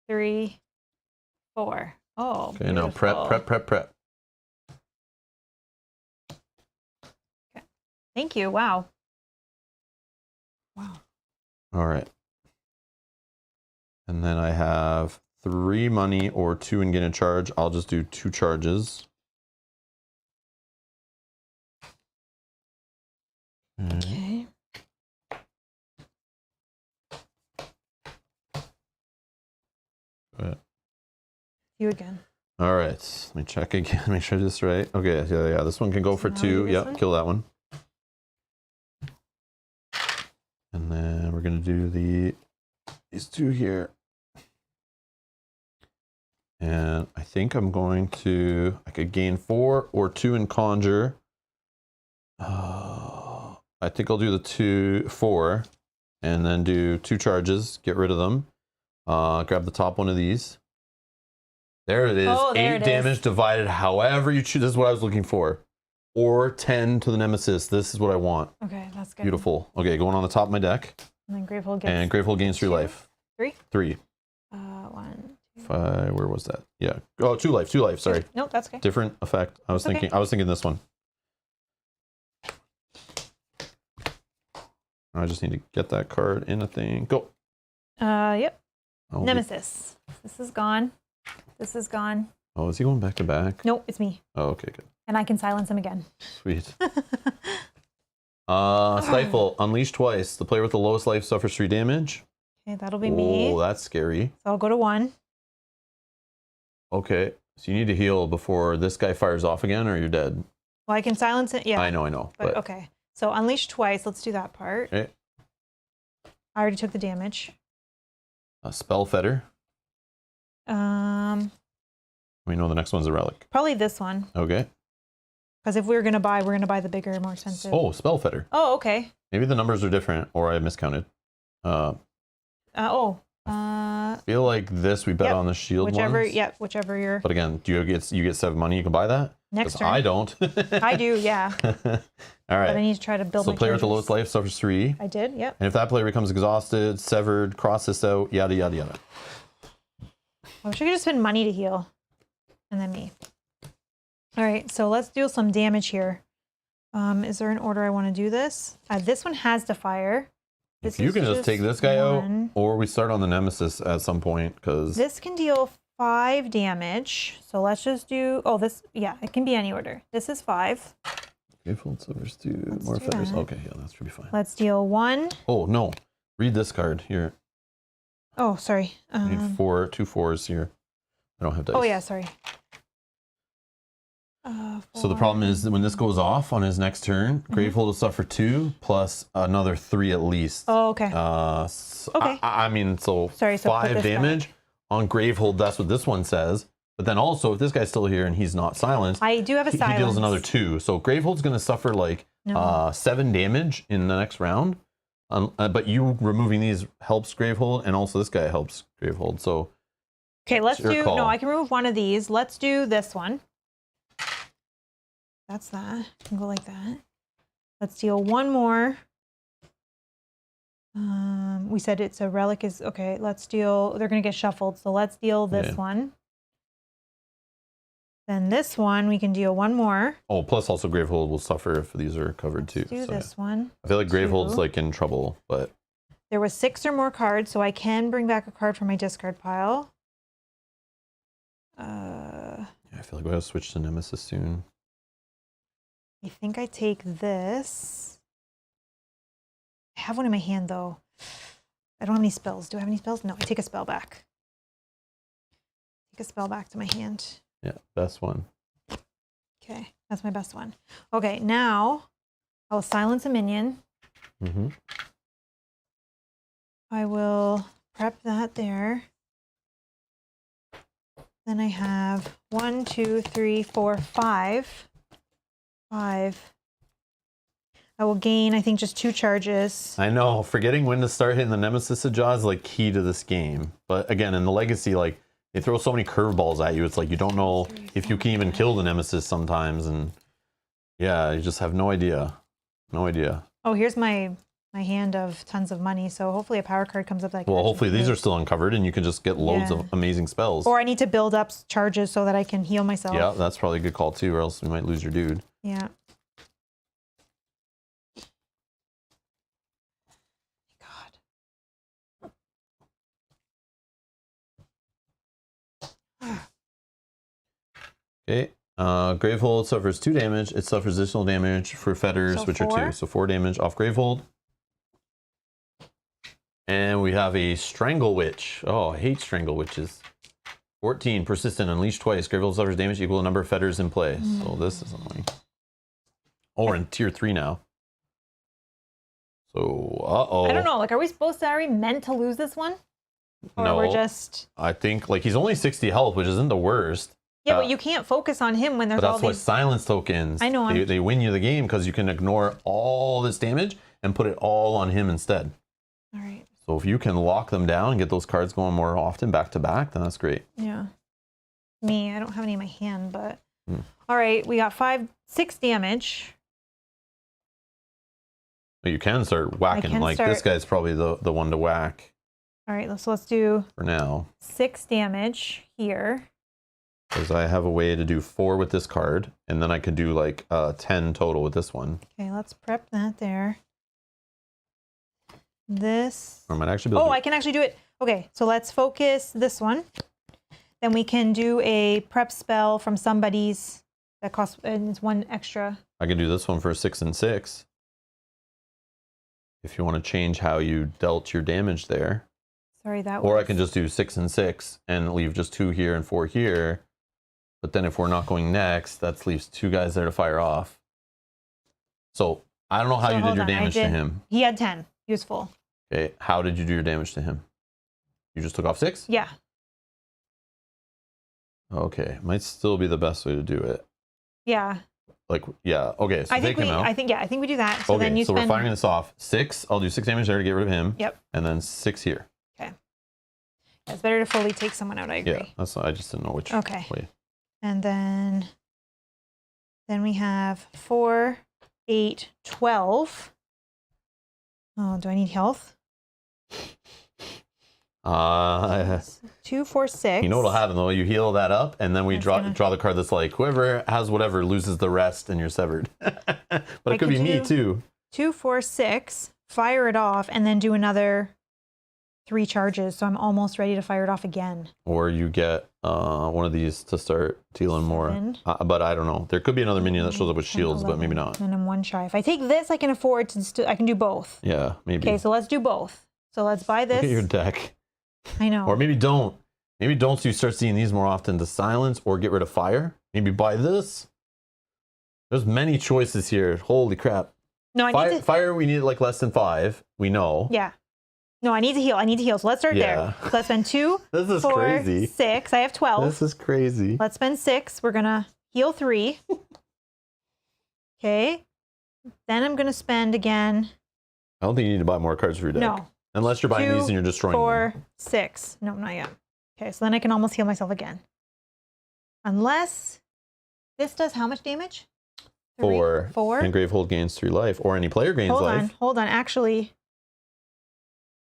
S2: 3, 4. Oh,
S1: okay, now prep.
S2: Okay. Thank you. Wow. Wow.
S1: All right. And then I have 3 money or 2 and gain a charge. I'll just do 2 charges.
S2: Okay. You again.
S1: All right. Let me check again. Make sure I do this right. Okay. Yeah. This one can go for 2. Yep. Kill that one. And then we're gonna do these 2 here. And I think I'm going to... I could gain 4 or 2 in Conjure. I think I'll do the 4 and then do 2 charges. Get rid of them. Grab the top one of these. There it is.
S2: Oh, there
S1: 8
S2: it
S1: damage
S2: is.
S1: divided however you choose. This is what I was looking for. Or 10 to the Nemesis. This is what I want.
S2: Okay, that's good.
S1: Beautiful. Okay, going on the top of my deck.
S2: And then Gravehold gets...
S1: And Gravehold gains 3 life.
S2: 3?
S1: 3.
S2: 1, 2...
S1: 5. Where was that? Yeah. Oh, 2 life. 2 life. Sorry.
S2: Nope, that's okay.
S1: Different effect. I was thinking. I was thinking this one. I just need to get that card in a thing. Go.
S2: Yep.
S1: Oh,
S2: Nemesis. This is gone. This is gone.
S1: Oh, is he going back to back?
S2: Nope, it's me.
S1: Oh, okay, good.
S2: And I can silence him again.
S1: Sweet. Stifle. Unleash twice. The player with the lowest life suffers 3 damage.
S2: Okay, that'll be me.
S1: Oh, that's scary.
S2: So I'll go to 1.
S1: Okay. So you need to heal before this guy fires off again, or you're dead.
S2: Well, I can silence it. Yeah.
S1: I know.
S2: But okay. So unleash twice. Let's do that part.
S1: Okay.
S2: I already took the damage.
S1: Spell Fetter. We know the next one's a relic.
S2: Probably this one.
S1: Okay.
S2: Because if we're gonna buy the bigger, more expensive.
S1: Oh, Spell Fetter.
S2: Oh, okay.
S1: Maybe the numbers are different, or I miscounted. I feel like this we bet on the shield
S2: whichever.
S1: ones.
S2: Yeah, whichever you're.
S1: But again, do you get 7 money? You can buy that.
S2: Next
S1: 'Cause
S2: turn.
S1: I don't.
S2: I do, yeah.
S1: All right.
S2: But I need to try to build.
S1: So
S2: my
S1: player with the
S2: charges.
S1: lowest life suffers 3.
S2: I did. Yep.
S1: And if that player becomes exhausted, severed, cross this out, yada yada yada.
S2: I wish I could just spend money to heal, and then me. All right, so let's do some damage here. Is there an order I want to do this? This one has to fire.
S1: If you can just take this guy out, or we start on the Nemesis at some point, because
S2: this can deal 5 damage. So let's just do. Oh, this. Yeah, it can be any order. This is 5.
S1: Gravehold suffers 2 more feathers. Okay, yeah, that should be fine.
S2: Let's deal 1.
S1: Oh no, read this card here.
S2: Oh, sorry.
S1: I need 2 4s here. I don't have dice.
S2: Oh yeah, sorry.
S1: So the problem is that when this goes off on his next turn, Gravehold will suffer 2 plus another 3 at least.
S2: Oh, okay.
S1: Okay. I mean, so,
S2: sorry, so
S1: 5 damage on Gravehold. That's what this one says. But then also, if this guy's still here and he's not silenced,
S2: I do have a silence.
S1: He deals another 2. So Gravehold's going to suffer like 7 damage in the next round. But you removing these helps Gravehold, and also this guy helps Gravehold. So
S2: okay, let's do. No, I can remove one of these. Let's do this one. That's that. I can go like that. Let's deal 1 more. We said it's a relic is okay. Let's deal. They're gonna get shuffled, so let's deal this one. Then this one we can deal 1 more.
S1: Oh, plus also Gravehold will suffer if these are covered too.
S2: Do this one.
S1: I feel like Gravehold's like in trouble, but
S2: there was 6 or more cards, so I can bring back a card from my discard pile.
S1: Yeah, I feel like we gotta switch to Nemesis soon.
S2: I think I take this. I have one in my hand though. I don't have any spells. Do I have any spells? No, I take a spell back. Take a spell back to my hand.
S1: Yeah, best one.
S2: Okay, that's my best one. Okay, now I'll silence a minion. I will prep that there. Then I have 1, 2, 3, 4, 5. 5. I will gain, I think, just 2 charges.
S1: I know, forgetting when to start hitting the Nemesis jaw is like key to this game. But again, in the Legacy, like they throw so many curveballs at you. It's like you don't know if you can even kill the Nemesis sometimes, and yeah, you just have no idea. No idea.
S2: Oh, here's my hand of tons of money. So hopefully a power card comes up that I can.
S1: Well, hopefully these are still uncovered, and you can just get loads of amazing spells.
S2: Or I need to build up charges so that I can heal myself.
S1: Yeah, that's probably a good call too, or else we might lose your dude.
S2: Yeah.
S1: Okay. Gravehold suffers 2 damage. It suffers additional damage for fetters, which are 2. So 4 damage off Gravehold. And we have a Strangle Witch. Oh, I hate Strangle Witches. 14, persistent, unleashed twice. Gravehold suffers damage equal to number of fetters in play. So this is annoying. Oh, we're in tier 3 now. So,
S2: I don't know. Like, are we meant to lose this one? Or
S1: no.
S2: We're just...
S1: I think, like, he's only 60 health, which isn't the worst.
S2: Yeah, but you can't focus on him when there's all these...
S1: But that's why silence tokens.
S2: I know.
S1: They win you the game because you can ignore all this damage and put it all on him instead.
S2: All right.
S1: So if you can lock them down and get those cards going more often back to back, then that's great.
S2: Yeah. Me, I don't have any in my hand, but... All right, we got 6 damage.
S1: But you can start whacking. This guy's probably the one to whack.
S2: All right, so let's do...
S1: For now.
S2: 6 damage here.
S1: Because I have a way to do 4 with this card, and then I could do like 10 total with this one.
S2: Okay, let's prep that there. This.
S1: I might actually be able
S2: I can actually do it. Okay, so let's focus this one. Then we can do a prep spell from somebody's that costs, and it's 1 extra.
S1: I can do this one for 6 and 6. If you want to change how you dealt your damage there.
S2: Sorry, that
S1: Or I can just do 6 and 6 and leave just 2 here and 4 here. But then if we're not going next, that leaves 2 guys there to fire off. So I don't know how you did your damage to him.
S2: He had 10. He was full.
S1: Okay, how did you do your damage to him? You just took off 6?
S2: Yeah.
S1: Okay, might still be the best way to do it.
S2: Yeah.
S1: Like, yeah. Okay, so
S2: I
S1: take
S2: think
S1: him out.
S2: I think we do that. So then
S1: Okay,
S2: you
S1: so
S2: spend.
S1: we're firing this off. 6. I'll do 6 damage there to get rid of him.
S2: Yep.
S1: And then 6 here.
S2: Okay. It's better to fully take someone out. I agree.
S1: Yeah, that's. I just didn't know which way.
S2: And then we have 4, 8, 12. Oh, do I need health? 2, 4, 6.
S1: You know what'll happen though? You heal that up, and then we draw the card that's like whoever has whatever loses the rest, and you're severed. But it could be me too.
S2: 2, 4, 6. Fire it off, and then do another 3 charges. So I'm almost ready to fire it off again.
S1: Or you get one of these to start dealing more. But I don't know. There could be another minion that shows up with shields,
S2: 11,
S1: but maybe not.
S2: And I'm 1 shy. If I take this, I can afford to. I can do both.
S1: Yeah, maybe.
S2: Okay, so let's do both. So let's buy this.
S1: Look at your deck.
S2: I know.
S1: Or maybe don't. Maybe don't, so you start seeing these more often to silence or get rid of fire. Maybe buy this. There's many choices here. Holy crap.
S2: No, I need to...
S1: Fire, we need like less than 5. We know.
S2: Yeah. No, I need to heal. So let's start there. So let's spend 2,
S1: this is
S2: 4,
S1: crazy.
S2: 6. I have 12.
S1: This is crazy.
S2: Let's spend 6. We're going to heal 3. Okay. Then I'm going to spend again.
S1: I don't think you need to buy more cards for your deck.
S2: No.
S1: Unless you're buying
S2: 2,
S1: these and you're destroying
S2: 4,
S1: them.
S2: 6. No, not yet. Okay, so then I can almost heal myself again. Unless this does how much damage?
S1: 4.
S2: 4.
S1: And Gravehold gains 3 life. Or any player gains life.
S2: Hold on. Actually,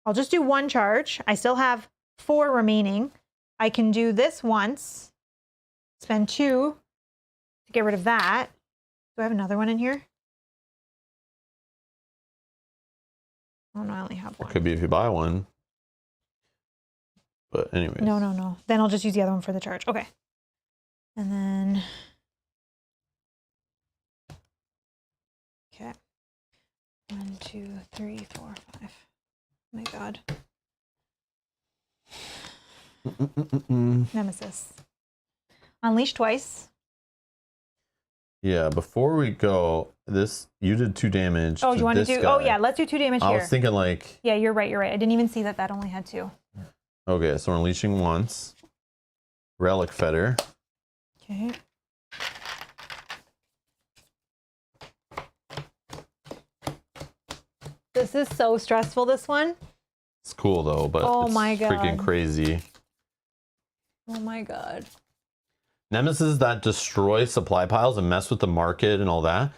S2: I'll just do 1 charge. I still have 4 remaining. I can do this once. Spend 2 to get rid of that. Do I have another one in here? Oh, no, I only have 1.
S1: It could be if you buy one. But anyways.
S2: No. Then I'll just use the other one for the charge. Okay. And then... Okay. 1, 2, 3, 4, 5. Oh my God. Nemesis. Unleash twice.
S1: Yeah, before we go, you did 2 damage.
S2: Oh, you want to do?
S1: Guy.
S2: Oh, yeah, let's do 2 damage here.
S1: I was thinking like.
S2: Yeah, you're right. I didn't even see that only had 2.
S1: Okay, so we're unleashing once. Relic Fetter.
S2: Okay. This is so stressful, this one.
S1: It's cool though, but
S2: oh
S1: it's
S2: my God.
S1: Freaking crazy.
S2: Oh my God.
S1: Nemesis that destroy supply piles and mess with the market and all that.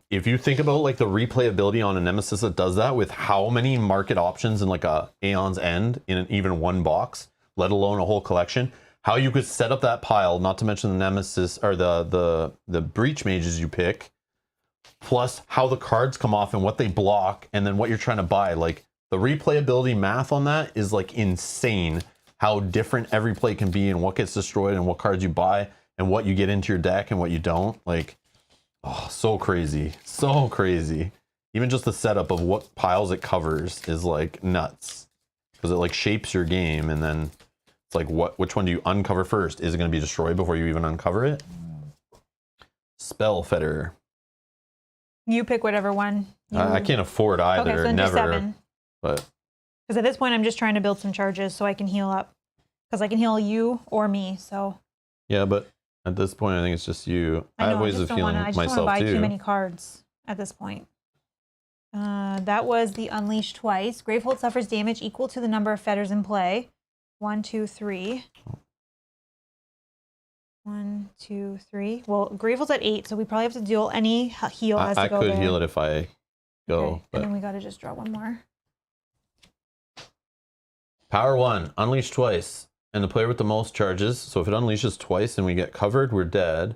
S1: If you think about like the replayability on a Nemesis that does that with how many market options in like a Aeon's End in even one box, let alone a whole collection, how you could set up that pile, not to mention the Nemesis or the Breach Mages you pick, plus how the cards come off and what they block and then what you're trying to buy. Like the replayability math on that is like insane. How different every play can be and what gets destroyed and what cards you buy and what you get into your deck and what you don't. Like, oh, so crazy. So crazy. Even just the setup of what piles it covers is like nuts. Because it like shapes your game and then it's like which one do you uncover first? Is it going to be destroyed before you even uncover it? Spell Fetter.
S2: You pick whatever one.
S1: I can't afford either.
S2: Okay, so then
S1: never.
S2: Do 7.
S1: But
S2: because at this point, I'm just trying to build some charges so I can heal up. Because I can heal you or me, so.
S1: Yeah, but at this point, I think it's just you. I have ways of healing myself, too.
S2: I just don't want to buy too many cards at this point. That was the Unleash twice. Gravehold suffers damage equal to the number of fetters in play. 1, 2, 3. 1, 2, 3. Well, Gravehold's at 8, so we probably have to deal any heal has to go there.
S1: I could heal it if I go.
S2: Okay.
S1: But...
S2: And then we got to just draw 1 more.
S1: Power 1, unleash twice. And the player with the most charges. So if it unleashes twice and we get covered, we're dead.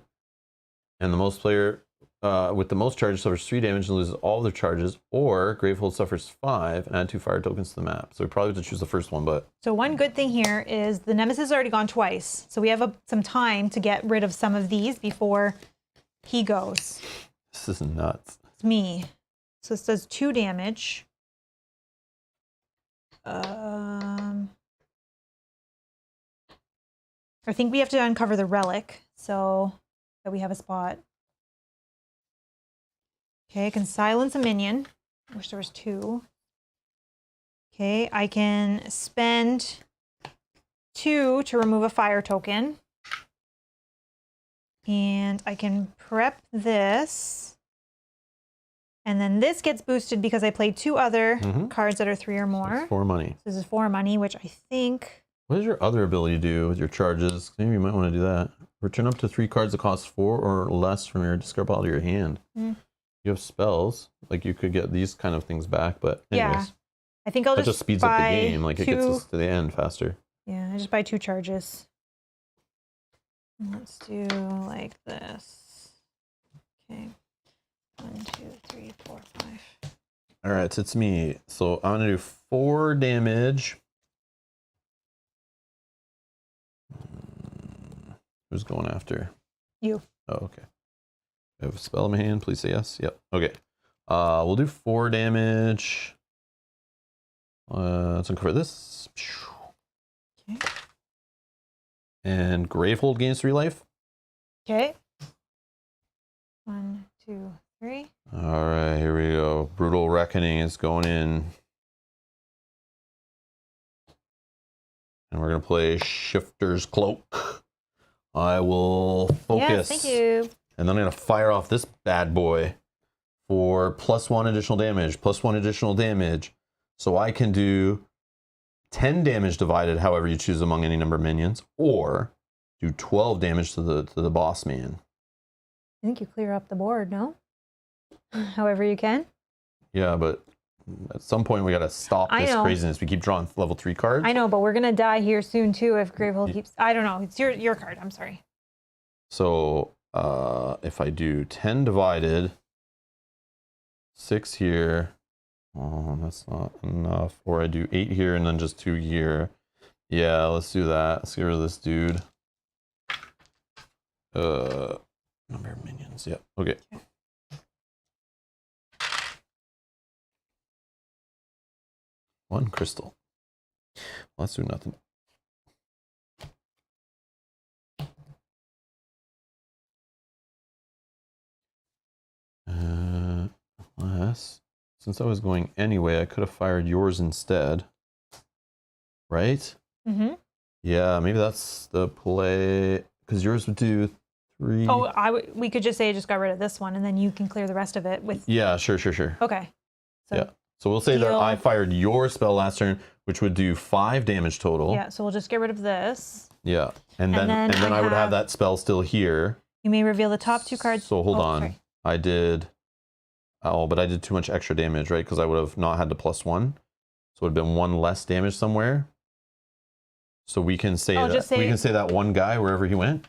S1: And the most player with the most charges suffers 3 damage and loses all their charges. Or Gravehold suffers 5 and add 2 fire tokens to the map. So we probably have to choose the first one, but.
S2: So one good thing here is the Nemesis has already gone twice. So we have some time to get rid of some of these before he goes.
S1: This is nuts.
S2: It's me. So this does 2 damage. I think we have to uncover the relic so that we have a spot. Okay, I can silence a minion. I wish there was 2. Okay, I can spend 2 to remove a fire token. And I can prep this. And then this gets boosted because I played 2 other cards that are 3 or more.
S1: That's 4 money.
S2: This is 4 money, which I think...
S1: What does your other ability do with your charges? Maybe you might want to do that. Return up to 3 cards that cost 4 or less from your discard pile to your hand. You have spells. Like, you could get these kind of things back, but anyways.
S2: Yeah. I think I'll
S1: that just speeds up the game. Like, it gets us to the end faster.
S2: Yeah, I just buy 2 charges. Let's do like this. Okay. 1, 2, 3, 4, 5.
S1: All right, it's me. So I'm gonna do 4 damage. Who's going after?
S2: You.
S1: Oh, okay. I have a spell in my hand. Please say yes. Yep. Okay. We'll do 4 damage. Let's uncover this.
S2: Okay.
S1: And Gravehold gains 3 life.
S2: Okay. 1, 2, 3.
S1: All right, here we go. Brutal Reckoning is going in. And we're going to play Shifter's Cloak. I will focus.
S2: Yes, thank you.
S1: And then I'm going to fire off this bad boy for +1 additional damage, +1 additional damage. So I can do 10 damage divided however you choose among any number of minions, or do 12 damage to the boss man.
S2: I think you clear up the board, no? However you can.
S1: Yeah, but at some point we got to stop this craziness. We keep drawing level 3 cards.
S2: I know, but we're going to die here soon too if Gravehold keeps... I don't know. It's your card. I'm sorry.
S1: So if I do 10 divided, 6 here. Oh, that's not enough. Or I do 8 here and then just 2 here. Yeah, let's do that. Let's get rid of this dude. Number of minions. Yep. Okay. One crystal. Let's do nothing. Unless, since I was going anyway, I could have fired yours instead. Right?
S2: Mm-hmm.
S1: Yeah, maybe that's the play. Because yours would do 3.
S2: Oh, we could just say I just got rid of this one, and then you can clear the rest of it with...
S1: Yeah, sure.
S2: Okay. So
S1: yeah. So we'll say that I fired your spell last turn, which would do 5 damage total.
S2: Yeah, so we'll just get rid of this.
S1: Yeah. And then I would have that spell still here.
S2: You may reveal the top 2 cards.
S1: So hold on.
S2: Sorry.
S1: I did... Oh, but I did too much extra damage, right? Because I would have not had the +1. So it would have been 1 less damage somewhere. So we can say that one guy, wherever he went,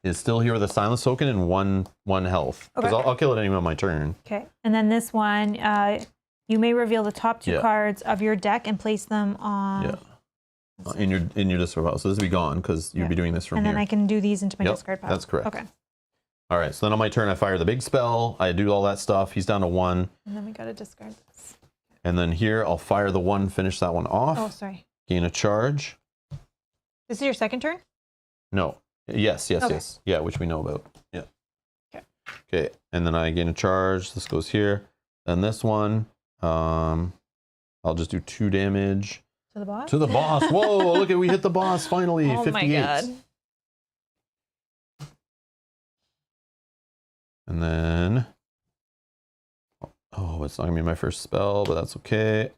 S1: is still here with a silence token and one health. Because I'll kill it anyway on my turn.
S2: Okay. And then this one, you may reveal the top 2 cards of your deck and place them on...
S1: Yeah. In your discard pile. So this would be gone because you'd be doing this from here.
S2: And then I can do these into my discard pile.
S1: That's correct.
S2: Okay.
S1: All right, so then on my turn, I fire the big spell. I do all that stuff. He's down to 1.
S2: And then we got to discard this.
S1: And then here, I'll fire the 1, finish that one off.
S2: Oh, sorry.
S1: Gain a charge.
S2: This is your second turn?
S1: No. Yes. Yeah, which we know about. Yeah. Okay, and then I gain a charge. This goes here. Then this one, I'll just do 2 damage.
S2: To the boss?
S1: To the boss. Whoa, look at, we hit the boss finally.
S2: Oh
S1: 58.
S2: my god.
S1: And then, oh, it's not gonna be my first spell, but that's okay.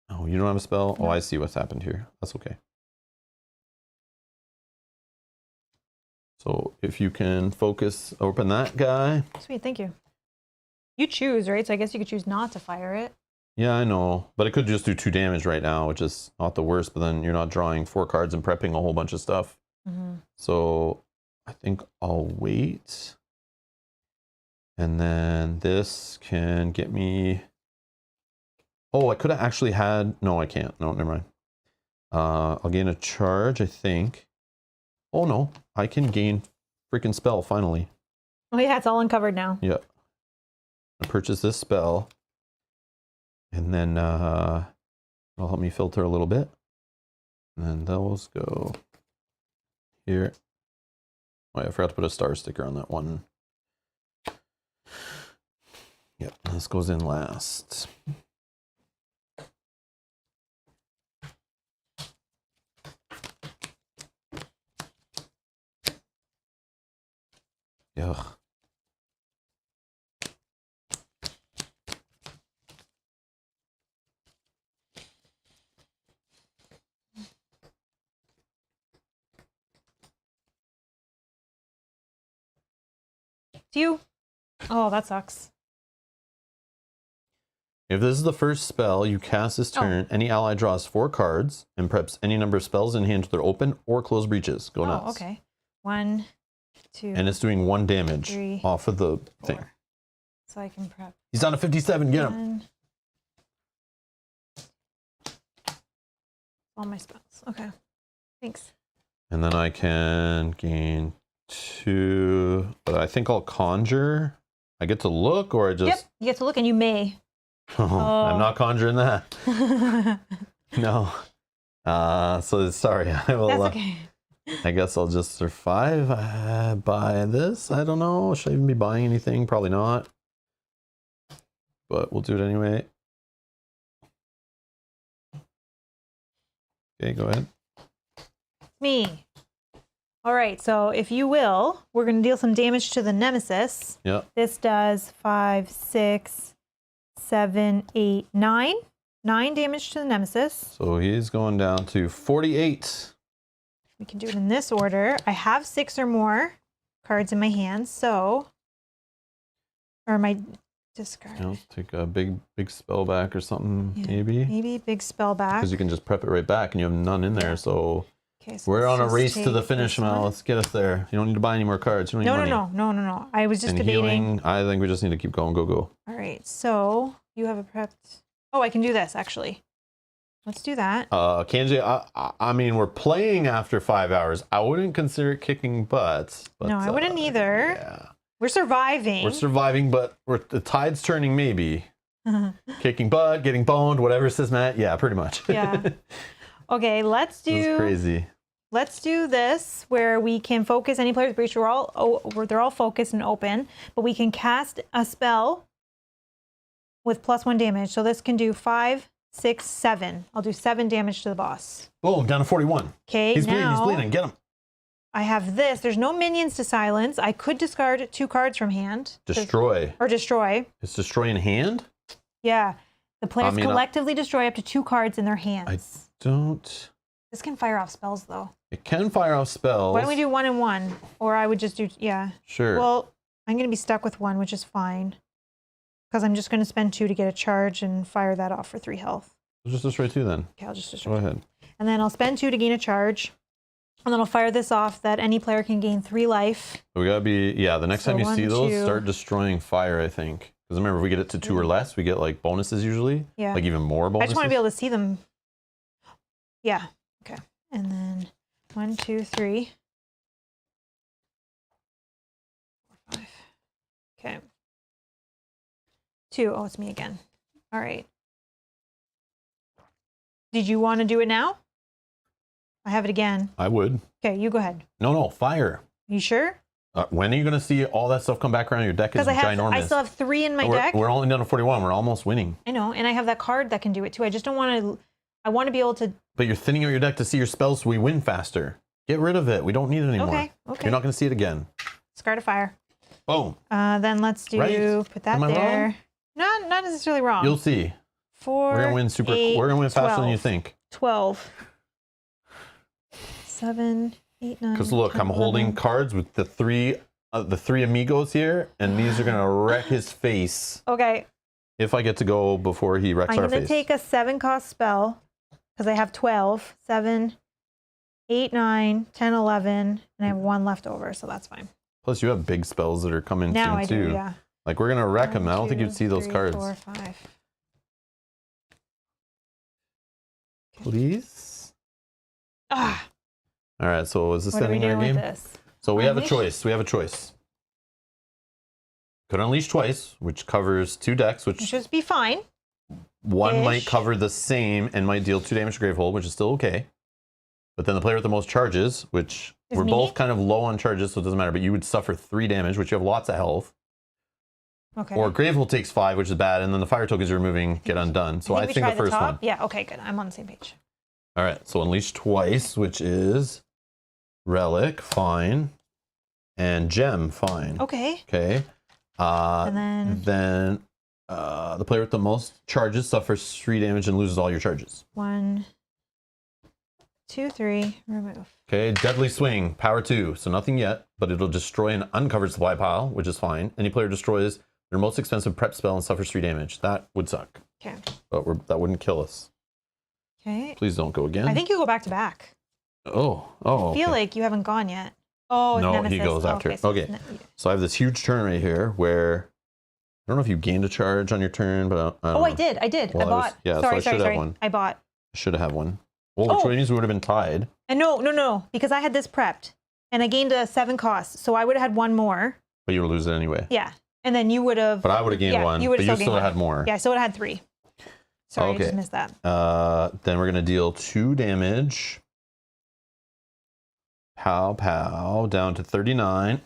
S1: Oh, you don't have a spell? No. Oh, I see what's happened here. That's okay. So if you can focus, open that guy.
S2: Sweet, thank you. You choose, right? So I guess you could choose not to fire it.
S1: Yeah, I know. But it could just do 2 damage right now, which is not the worst, but then you're not drawing 4 cards and prepping a whole bunch of stuff.
S2: Mm-hmm.
S1: So I think I'll wait. And then this can get me... Oh, I could have actually had... No, I can't. No, never mind. I'll gain a charge, I think. Oh, no. I can gain freaking spell, finally.
S2: Oh, yeah. It's all uncovered now.
S1: Yep. I purchase this spell. And then it'll help me filter a little bit. And then those go here. Oh, I forgot to put a star sticker on that one. Yep, this goes in last. Ugh.
S2: Do you? Oh, that sucks.
S1: If this is the first spell you cast this turn, any ally draws 4 cards and preps any number of spells in hand to their open or closed breaches. Go nuts.
S2: Oh, okay. 1, 2.
S1: And it's doing 1 damage
S2: 3,
S1: off of the
S2: 4.
S1: thing.
S2: So I can prep.
S1: He's down to 57. Get him.
S2: All my spells. Okay. Thanks.
S1: And then I can gain 2. But I think I'll conjure. I get to look, or I just.
S2: Yep. You get to look, and you may.
S1: I'm not conjuring that. No. So sorry. I will.
S2: That's okay.
S1: I guess I'll just survive. Buy this. I don't know. Should I even be buying anything? Probably not. But we'll do it anyway. Okay, go ahead.
S2: Me. All right. So if you will, we're going to deal some damage to the nemesis.
S1: Yeah.
S2: This does 5, 6, 7, 8, 9. 9 damage to the nemesis.
S1: So he's going down to 48.
S2: We can do it in this order. I have 6 or more cards in my hand, so. Or my discard.
S1: You know, take a big spell back or something,
S2: Yeah,
S1: maybe.
S2: Maybe big spell back.
S1: Because you can just prep it right back and you have none in there. So,
S2: Okay, so
S1: we're
S2: let's
S1: on a
S2: just
S1: race to
S2: take
S1: the finish,
S2: this
S1: Mel.
S2: one.
S1: Let's get us there. You don't need to buy any more cards. You don't need money.
S2: No. I was just
S1: And
S2: debating.
S1: healing, I think we just need to keep going. Go.
S2: All right, so you have a prepped. Oh, I can do this actually. Let's do that.
S1: Kanji, I mean, we're playing after 5 hours. I wouldn't consider it kicking butts. But,
S2: No, I wouldn't either.
S1: Yeah.
S2: We're surviving.
S1: We're surviving, but the tide's turning maybe. Kicking butt, getting boned, whatever says Matt. Yeah, pretty much.
S2: Yeah. Okay, let's
S1: This is
S2: do.
S1: crazy.
S2: Let's do this where we can focus any player's breach. They're all focused and open, but we can cast a spell with +1 damage. So this can do 5, 6, 7. I'll do 7 damage to the boss.
S1: Boom, down to 41.
S2: Okay,
S1: He's bleeding,
S2: now
S1: he's bleeding. Get him.
S2: I have this. There's no minions to silence. I could discard 2 cards from hand.
S1: Destroy.
S2: Or destroy.
S1: It's destroy in hand?
S2: Yeah. The players collectively destroy up to 2 cards in their hands.
S1: I don't.
S2: This can fire off spells, though.
S1: It can fire off spells.
S2: Why don't we do 1 and 1? Or I would just do, yeah.
S1: Sure.
S2: Well, I'm going to be stuck with 1, which is fine. Because I'm just going to spend 2 to get a charge and fire that off for 3 health.
S1: We'll just destroy 2 then.
S2: Okay, I'll just destroy.
S1: Go ahead.
S2: And then I'll spend 2 to gain a charge. And then I'll fire this off that any player can gain 3 life.
S1: We gotta be, yeah, the next time you
S2: 1,
S1: see those,
S2: 2.
S1: start destroying fire, I think. Because remember, if we get it to 2 or less, we get like bonuses usually.
S2: Yeah.
S1: Like even more
S2: I
S1: bonuses.
S2: just want to be able to see them. Yeah. Okay. And then 1, 2, 3. 4, 5. Okay. 2. Oh, it's me again. All right. Did you want to do it now? I have it again.
S1: I would.
S2: Okay, you go ahead.
S1: No, fire.
S2: You sure?
S1: When are you going to see all that stuff come back around? Your deck is
S2: Because
S1: ginormous.
S2: I still have 3 in my
S1: we're,
S2: deck.
S1: We're only down to 41. We're almost winning.
S2: I know, and I have that card that can do it too. I just don't want to. I want to be able to.
S1: But you're thinning out your deck to see your spells so we win faster. Get rid of it. We don't need it anymore.
S2: Okay.
S1: You're not going to see it again.
S2: Discard a fire.
S1: Boom.
S2: Then let's do
S1: Right?
S2: put that
S1: Am I
S2: there.
S1: wrong?
S2: Not necessarily wrong.
S1: You'll see.
S2: 4.
S1: We're going to win super.
S2: 8,
S1: We're going to win faster
S2: 12.
S1: than you think.
S2: 12. 7, 8, 9.
S1: Because look,
S2: 10,
S1: I'm holding
S2: 11.
S1: cards with the three amigos here, and these are gonna wreck his face
S2: Okay,
S1: if I get to go before he wrecks
S2: I'm
S1: our
S2: gonna
S1: face.
S2: take a 7-cost spell because I have 12. 7, 8, 9, 10, 11, and I have 1 left over, so that's fine.
S1: Plus, you have big spells that are coming
S2: Now
S1: soon
S2: I
S1: too.
S2: do, yeah.
S1: Like we're gonna wreck him. I don't
S2: 1,
S1: think
S2: 2,
S1: you'd see those
S2: 3,
S1: cards.
S2: 4, 5.
S1: Please.
S2: Ah,
S1: All right. So is this
S2: what are we
S1: ending our
S2: doing with
S1: game?
S2: this?
S1: So we have a
S2: Unleash?
S1: choice. We have a choice. Could unleash twice, which covers 2 decks,
S2: It
S1: which
S2: should be fine.
S1: one might
S2: Ish.
S1: cover the same and might deal 2 damage to Gravehold, which is still okay. But then the player with the most charges, which
S2: Is
S1: we're
S2: me?
S1: both kind of low on charges, so it doesn't matter, but you would suffer 3 damage, which you have lots of health.
S2: Okay.
S1: Or Gravehold takes 5, which is bad, and then the fire tokens you're removing get undone. So I
S2: we
S1: think
S2: try
S1: the first
S2: top.
S1: one.
S2: Yeah, okay, good. I'm on the same page.
S1: All right, so unleash twice, which is relic, fine. And gem, fine.
S2: Okay.
S1: Okay.
S2: And then
S1: The player with the most charges suffers 3 damage and loses all your charges.
S2: 1, 2, 3, remove.
S1: Okay, deadly swing, power 2. So nothing yet, but it'll destroy an uncovered supply pile, which is fine. Any player destroys their most expensive prep spell and suffers 3 damage. That would suck.
S2: Okay.
S1: But that wouldn't kill us.
S2: Okay.
S1: Please don't go again.
S2: I think you go back to back.
S1: Oh.
S2: I feel like you haven't gone yet. Oh,
S1: no,
S2: Nemesis.
S1: he goes after. Okay. So I have this huge turn right here where I don't know if you gained a charge on your turn, but I don't know.
S2: I did.
S1: Well,
S2: I bought.
S1: I should have one.
S2: I bought.
S1: I should have had one. Well, which means we would have been tied.
S2: And no, because I had this prepped and I gained a 7 cost, so I would have had 1 more.
S1: But you would lose it anyway.
S2: Yeah, and then you would have.
S1: But I would have gained 1. But you still had more.
S2: Yeah, I still would have had 3. Sorry, I just missed that.
S1: Then we're gonna deal 2 damage. Pow pow down to 39.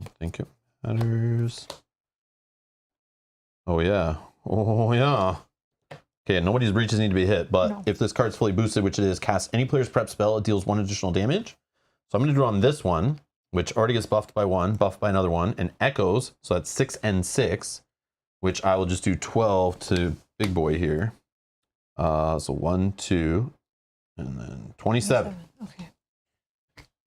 S1: I think it matters. Oh yeah. Oh yeah. Okay, nobody's breaches need to be hit, but if this card's fully boosted, which it is, cast any player's prep spell, it deals 1 additional damage. So I'm going to do on this one, which already gets buffed by 1, buffed by another 1, and echoes. So that's 6 and 6, which I will just do 12 to big boy here. So 1, 2, and then 27.
S2: Okay.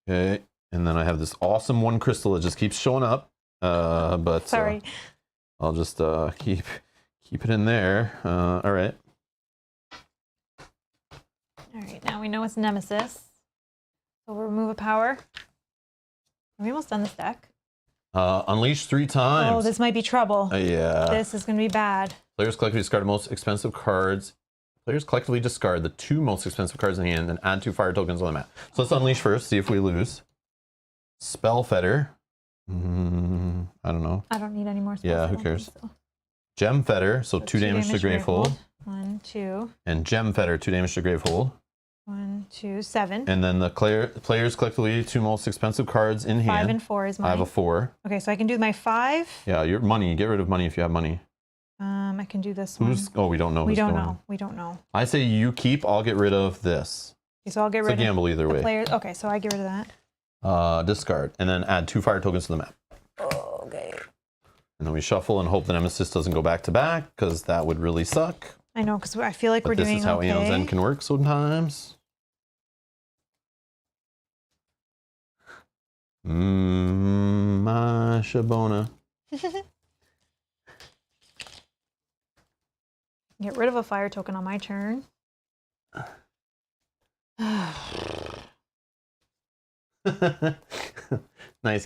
S1: Okay, and then I have this awesome 1 crystal that just keeps showing up. But
S2: sorry,
S1: I'll just keep it in there. All right.
S2: All right, now we know it's Nemesis. So we'll remove a power. Are we almost done this deck?
S1: Unleash 3 times.
S2: Oh, this might be trouble.
S1: Yeah.
S2: This is going to be bad.
S1: Players collectively discard the most expensive cards. Players collectively discard the 2 most expensive cards in hand and add 2 fire tokens on the map. So let's unleash first, see if we lose. Spell Fetter. I don't know.
S2: I don't need any more spells.
S1: Yeah, who cares? Gem Fetter, so 2 damage to Gravehold.
S2: 1, 2.
S1: And Gem Fetter, 2 damage to Gravehold.
S2: 1, 2, 7.
S1: And then the players collectively 2 most expensive cards in hand.
S2: 5 and 4 is mine.
S1: I have a 4.
S2: Okay, so I can do my 5.
S1: Yeah, your money. Get rid of money if you have money.
S2: I can do this one.
S1: Oh, we don't know.
S2: We don't know. We don't know.
S1: I say you keep. I'll get rid of this.
S2: Okay, so I'll get rid of.
S1: It's a gamble either way.
S2: Players. Okay, so I get rid of that.
S1: Discard and then add 2 fire tokens to the map.
S2: Okay.
S1: And then we shuffle and hope the Nemesis doesn't go back to back because that would really suck.
S2: I know, because I feel like we're doing okay.
S1: This is how Aeon's End can work sometimes. My Shabona.
S2: Get rid of a fire token on my turn.
S1: Nice,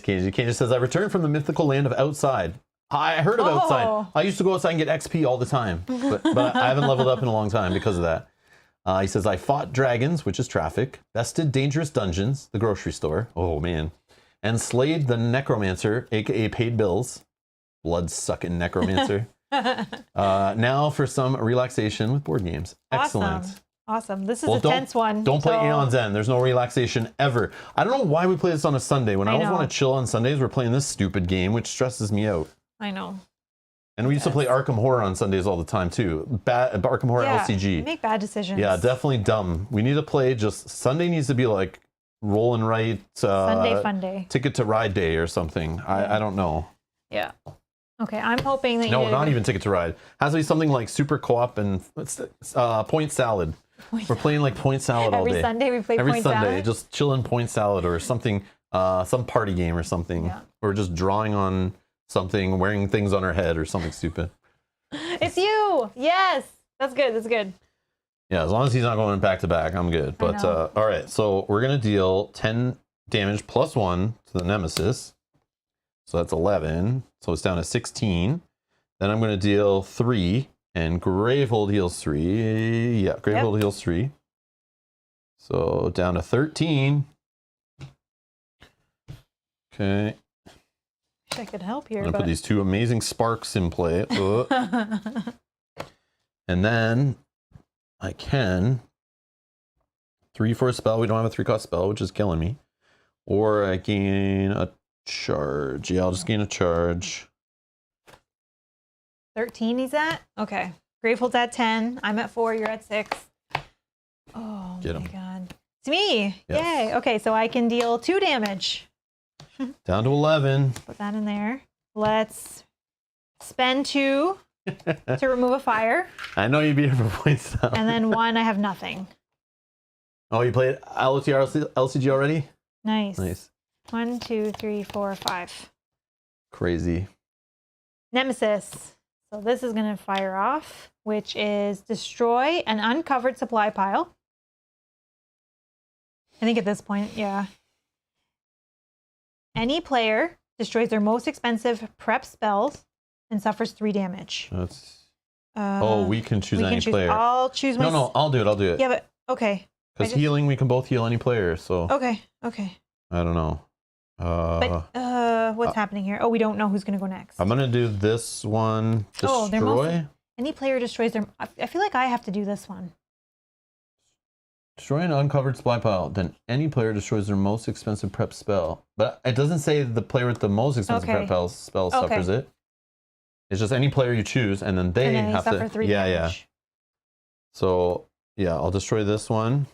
S1: Kenji. Kenji says, I returned from the mythical land of Outside. I heard of Outside. I used to go outside and get XP all the time, but I haven't leveled up in a long time because of that. He says, I fought dragons, which is traffic, bested dangerous dungeons, the grocery store, oh man, and slayed the necromancer, aka paid bills, blood-sucking necromancer. Now for some relaxation with board games. Excellent.
S2: Awesome. This is a tense one.
S1: Don't play Aeon's End. There's no relaxation ever. I don't know why we play this on a Sunday. When I always want to chill on Sundays, we're playing this stupid game, which stresses me out.
S2: I know.
S1: And we used to play Arkham Horror on Sundays all the time, too. Arkham Horror LCG.
S2: Make bad decisions.
S1: Yeah, definitely dumb. We need to play just... Sunday needs to be like roll and write...
S2: Sunday fun day.
S1: Ticket to Ride Day or something. I don't know.
S2: Yeah. Okay, I'm hoping that
S1: No, not even Ticket to Ride. Has to be something like Super Co-op and Point Salad. We're playing like Point Salad all day.
S2: Every Sunday we play
S1: Every
S2: Point
S1: Sunday,
S2: Salad?
S1: just chilling Point Salad or something, some party game or something.
S2: Yeah.
S1: Or just drawing on something, wearing things on our head or something stupid.
S2: It's you! Yes! That's good, that's good.
S1: Yeah, as long as he's not going back to back, I'm good. But, all right, so we're going to deal 10 damage plus 1 to the Nemesis. So that's 11. So it's down to 16. Then I'm going to deal 3. And Gravehold heals 3. Yeah, Gravehold heals 3. So down to 13. Okay.
S2: Wish I could help here.
S1: I'm gonna put these 2 amazing sparks in play. And then I can 3 for a spell. We don't have a 3-cost spell, which is killing me. Or I gain a charge. Yeah, I'll just gain a charge.
S2: 13 he's at? Okay. Gravehold's at 10. I'm at 4. You're at 6. Oh,
S1: Get
S2: my
S1: him.
S2: God. It's me.
S1: Yes.
S2: Yay. Okay, so I can deal 2 damage.
S1: Down to 11.
S2: Put that in there. Let's spend 2 to remove a fire.
S1: I know you'd be here for points now.
S2: And then 1, I have nothing.
S1: Oh, you played LTR LCG already?
S2: Nice.
S1: Nice.
S2: 1, 2, 3, 4, 5.
S1: Crazy.
S2: Nemesis. So this is going to fire off, which is destroy an uncovered supply pile. I think at this point, yeah. Any player destroys their most expensive prep spells and suffers 3 damage.
S1: That's. We can choose any player.
S2: I'll choose my.
S1: No, I'll do it.
S2: Yeah, but okay.
S1: Because healing, we can both heal any player. So.
S2: Okay.
S1: I don't know.
S2: But what's happening here? Oh, we don't know who's going to go next.
S1: I'm gonna do this one. Destroy.
S2: Any player destroys their. I feel like I have to do this one.
S1: Destroy an uncovered supply pile. Then any player destroys their most expensive prep spell. But it doesn't say the player with the most expensive prep spell suffers it. It's just any player you choose, and then they have
S2: suffer
S1: to.
S2: 3 damage.
S1: So yeah, I'll destroy this one.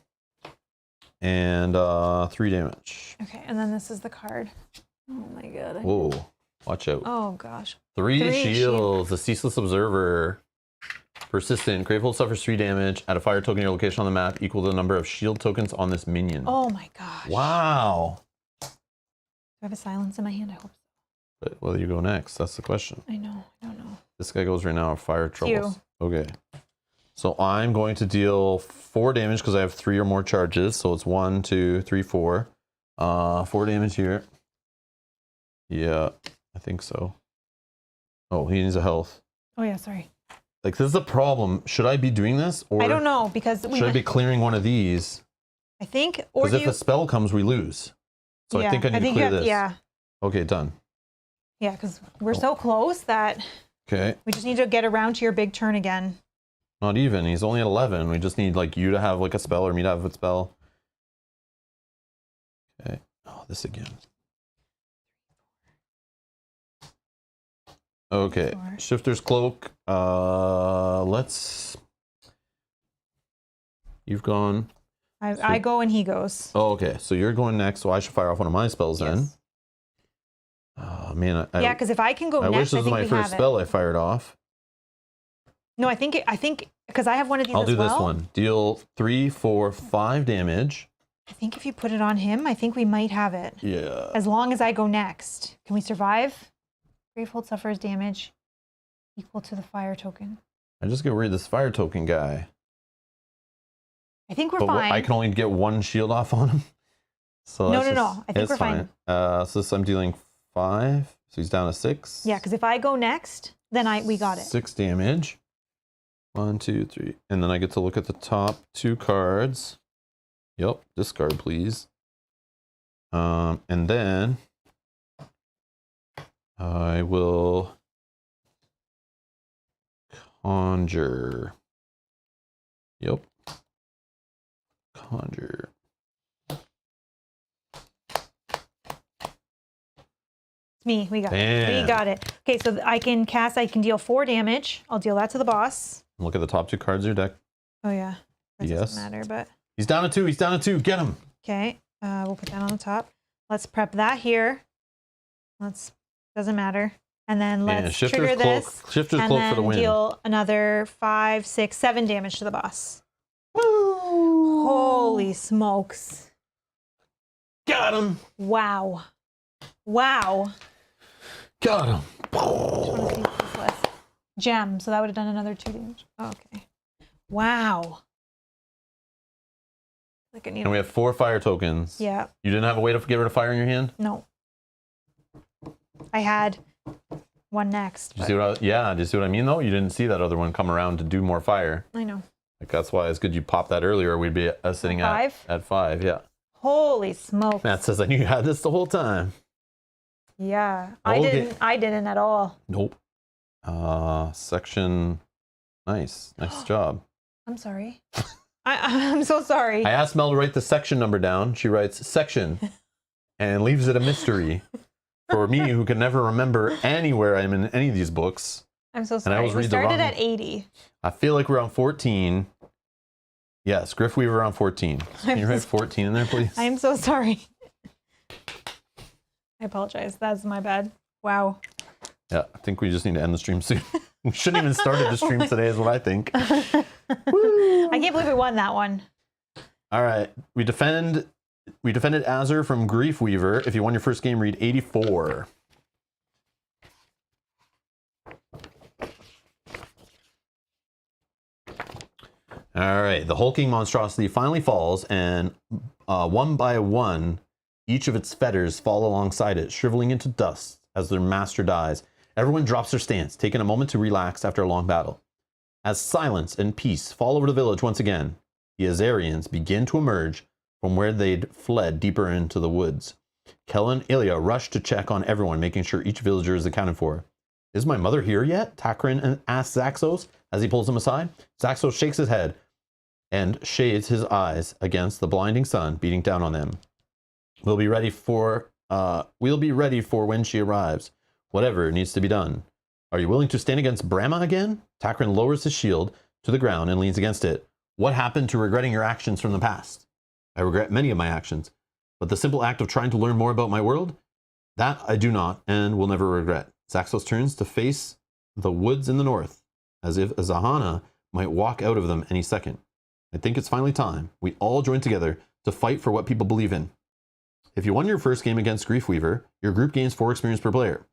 S1: And 3 damage.
S2: Okay, and then this is the card. Oh my God.
S1: Whoa, watch out.
S2: Oh gosh.
S1: 3 shields. The Ceaseless Observer. Persistent. Gravehold suffers 3 damage. Add a fire token to your location on the map equal to the number of shield tokens on this minion.
S2: Oh my gosh.
S1: Wow.
S2: Do I have a silence in my hand? I hope so.
S1: But whether you go next, that's the question.
S2: I know. I don't know.
S1: This guy goes right now. Fire troubles. Okay. So I'm going to deal 4 damage because I have 3 or more charges. So it's 1, 2, 3, 4. 4 damage here. Yeah, I think so. Oh, he needs a health.
S2: Oh yeah, sorry.
S1: Like, this is a problem. Should I be doing this? Or
S2: I don't know because
S1: should I be clearing one of these?
S2: I think, or
S1: because if a spell comes, we lose. So I think I need to clear this.
S2: Yeah.
S1: Okay, done.
S2: Yeah, because we're so close that we just need to get around to your big turn again.
S1: Not even. He's only at 11. We just need like you to have like a spell or me to have a spell. Okay. Oh, this again. Okay.
S2: 4.
S1: Shifter's Cloak. Let's. You've gone.
S2: I go and he goes.
S1: Oh, okay. So you're going next. So I should fire off one of my spells then. Oh man.
S2: Yeah, because if I can go next,
S1: I wish this was my first spell I fired off.
S2: No, I think because I have one of these.
S1: I'll do this one. Deal 3, 4, 5 damage.
S2: I think if you put it on him, I think we might have it.
S1: Yeah.
S2: As long as I go next. Can we survive? Gravehold suffers damage equal to the fire token.
S1: I just get rid of this fire token guy.
S2: I think we're fine.
S1: I can only get 1 shield off on him. So
S2: no. I think we're fine.
S1: So this, I'm dealing 5. So he's down to 6.
S2: Yeah, because if I go next, then we got it.
S1: 6 damage. 1, 2, 3. And then I get to look at the top 2 cards. Yep, discard please. And then I will conjure. Yep. Conjure.
S2: Me, we got
S1: Bam.
S2: it. We got it. Okay, so I can deal 4 damage. I'll deal that to the boss.
S1: Look at the top 2 cards of your deck.
S2: Oh yeah. That
S1: yes.
S2: doesn't matter, but
S1: he's down to 2. He's down to 2. Get him.
S2: Okay. We'll put that on the top. Let's prep that here. Doesn't matter. And then let's trigger this.
S1: Shifter's Cloak for the win.
S2: Deal another 5, 6, 7 damage to the boss. Woo! Holy smokes.
S1: Got him.
S2: Wow.
S1: Got him.
S2: I just want to see what this was. Gem. So that would have done another 2 damage. Okay. Wow. Like
S1: And we have 4 fire tokens.
S2: Yeah.
S1: You didn't have a way to get rid of fire in your hand?
S2: No. I had one next.
S1: Did you see what did you see what I mean though? You didn't see that other one come around to do more fire.
S2: I know.
S1: Like that's why it's good you popped that earlier. We'd be sitting at 5, yeah.
S2: Holy smokes.
S1: Matt says I knew you had this the whole time.
S2: Yeah. I didn't at all.
S1: Nope. Section. Nice job.
S2: I'm sorry. I'm so sorry.
S1: I asked Mel to write the section number down. She writes section and leaves it a mystery for me who can never remember anywhere I'm in any of these books.
S2: I'm so
S1: I
S2: sorry.
S1: always
S2: We
S1: read the
S2: started
S1: wrong-
S2: at 80.
S1: I feel like we're on 14. Yes, Griffweaver on 14. Can you write 14 in there, please?
S2: I am so sorry. I apologize. That's my bad. Wow.
S1: Yeah, I think we just need to end the stream soon. We shouldn't even started the stream today is what I think. Woo!
S2: I can't believe we won that one.
S1: All right. We defended Azure from Griefweaver. If you won your first game, read 84. All right. The hulking monstrosity finally falls, and one by one, each of its fetters fall alongside it, shriveling into dust as their master dies. Everyone drops their stance, taking a moment to relax after a long battle. As silence and peace fall over the village once again, the Azarians begin to emerge from where they'd fled deeper into the woods. Kella and Ilya rush to check on everyone, making sure each villager is accounted for. Is my mother here yet? Takrin asks Zaxos as he pulls him aside. Zaxos shakes his head and shades his eyes against the blinding sun beating down on them. We'll be ready for when she arrives. Whatever needs to be done. Are you willing to stand against Brahma again? Takrin lowers his shield to the ground and leans against it. What happened to regretting your actions from the past? I regret many of my actions, but the simple act of trying to learn more about my world, that I do not and will never regret. Zaxos turns to face the woods in the north, as if Zahana might walk out of them any second. I think it's finally time we all join together to fight for what people believe in. If you won your first game against Griefweaver, your group gains 4 experience per player.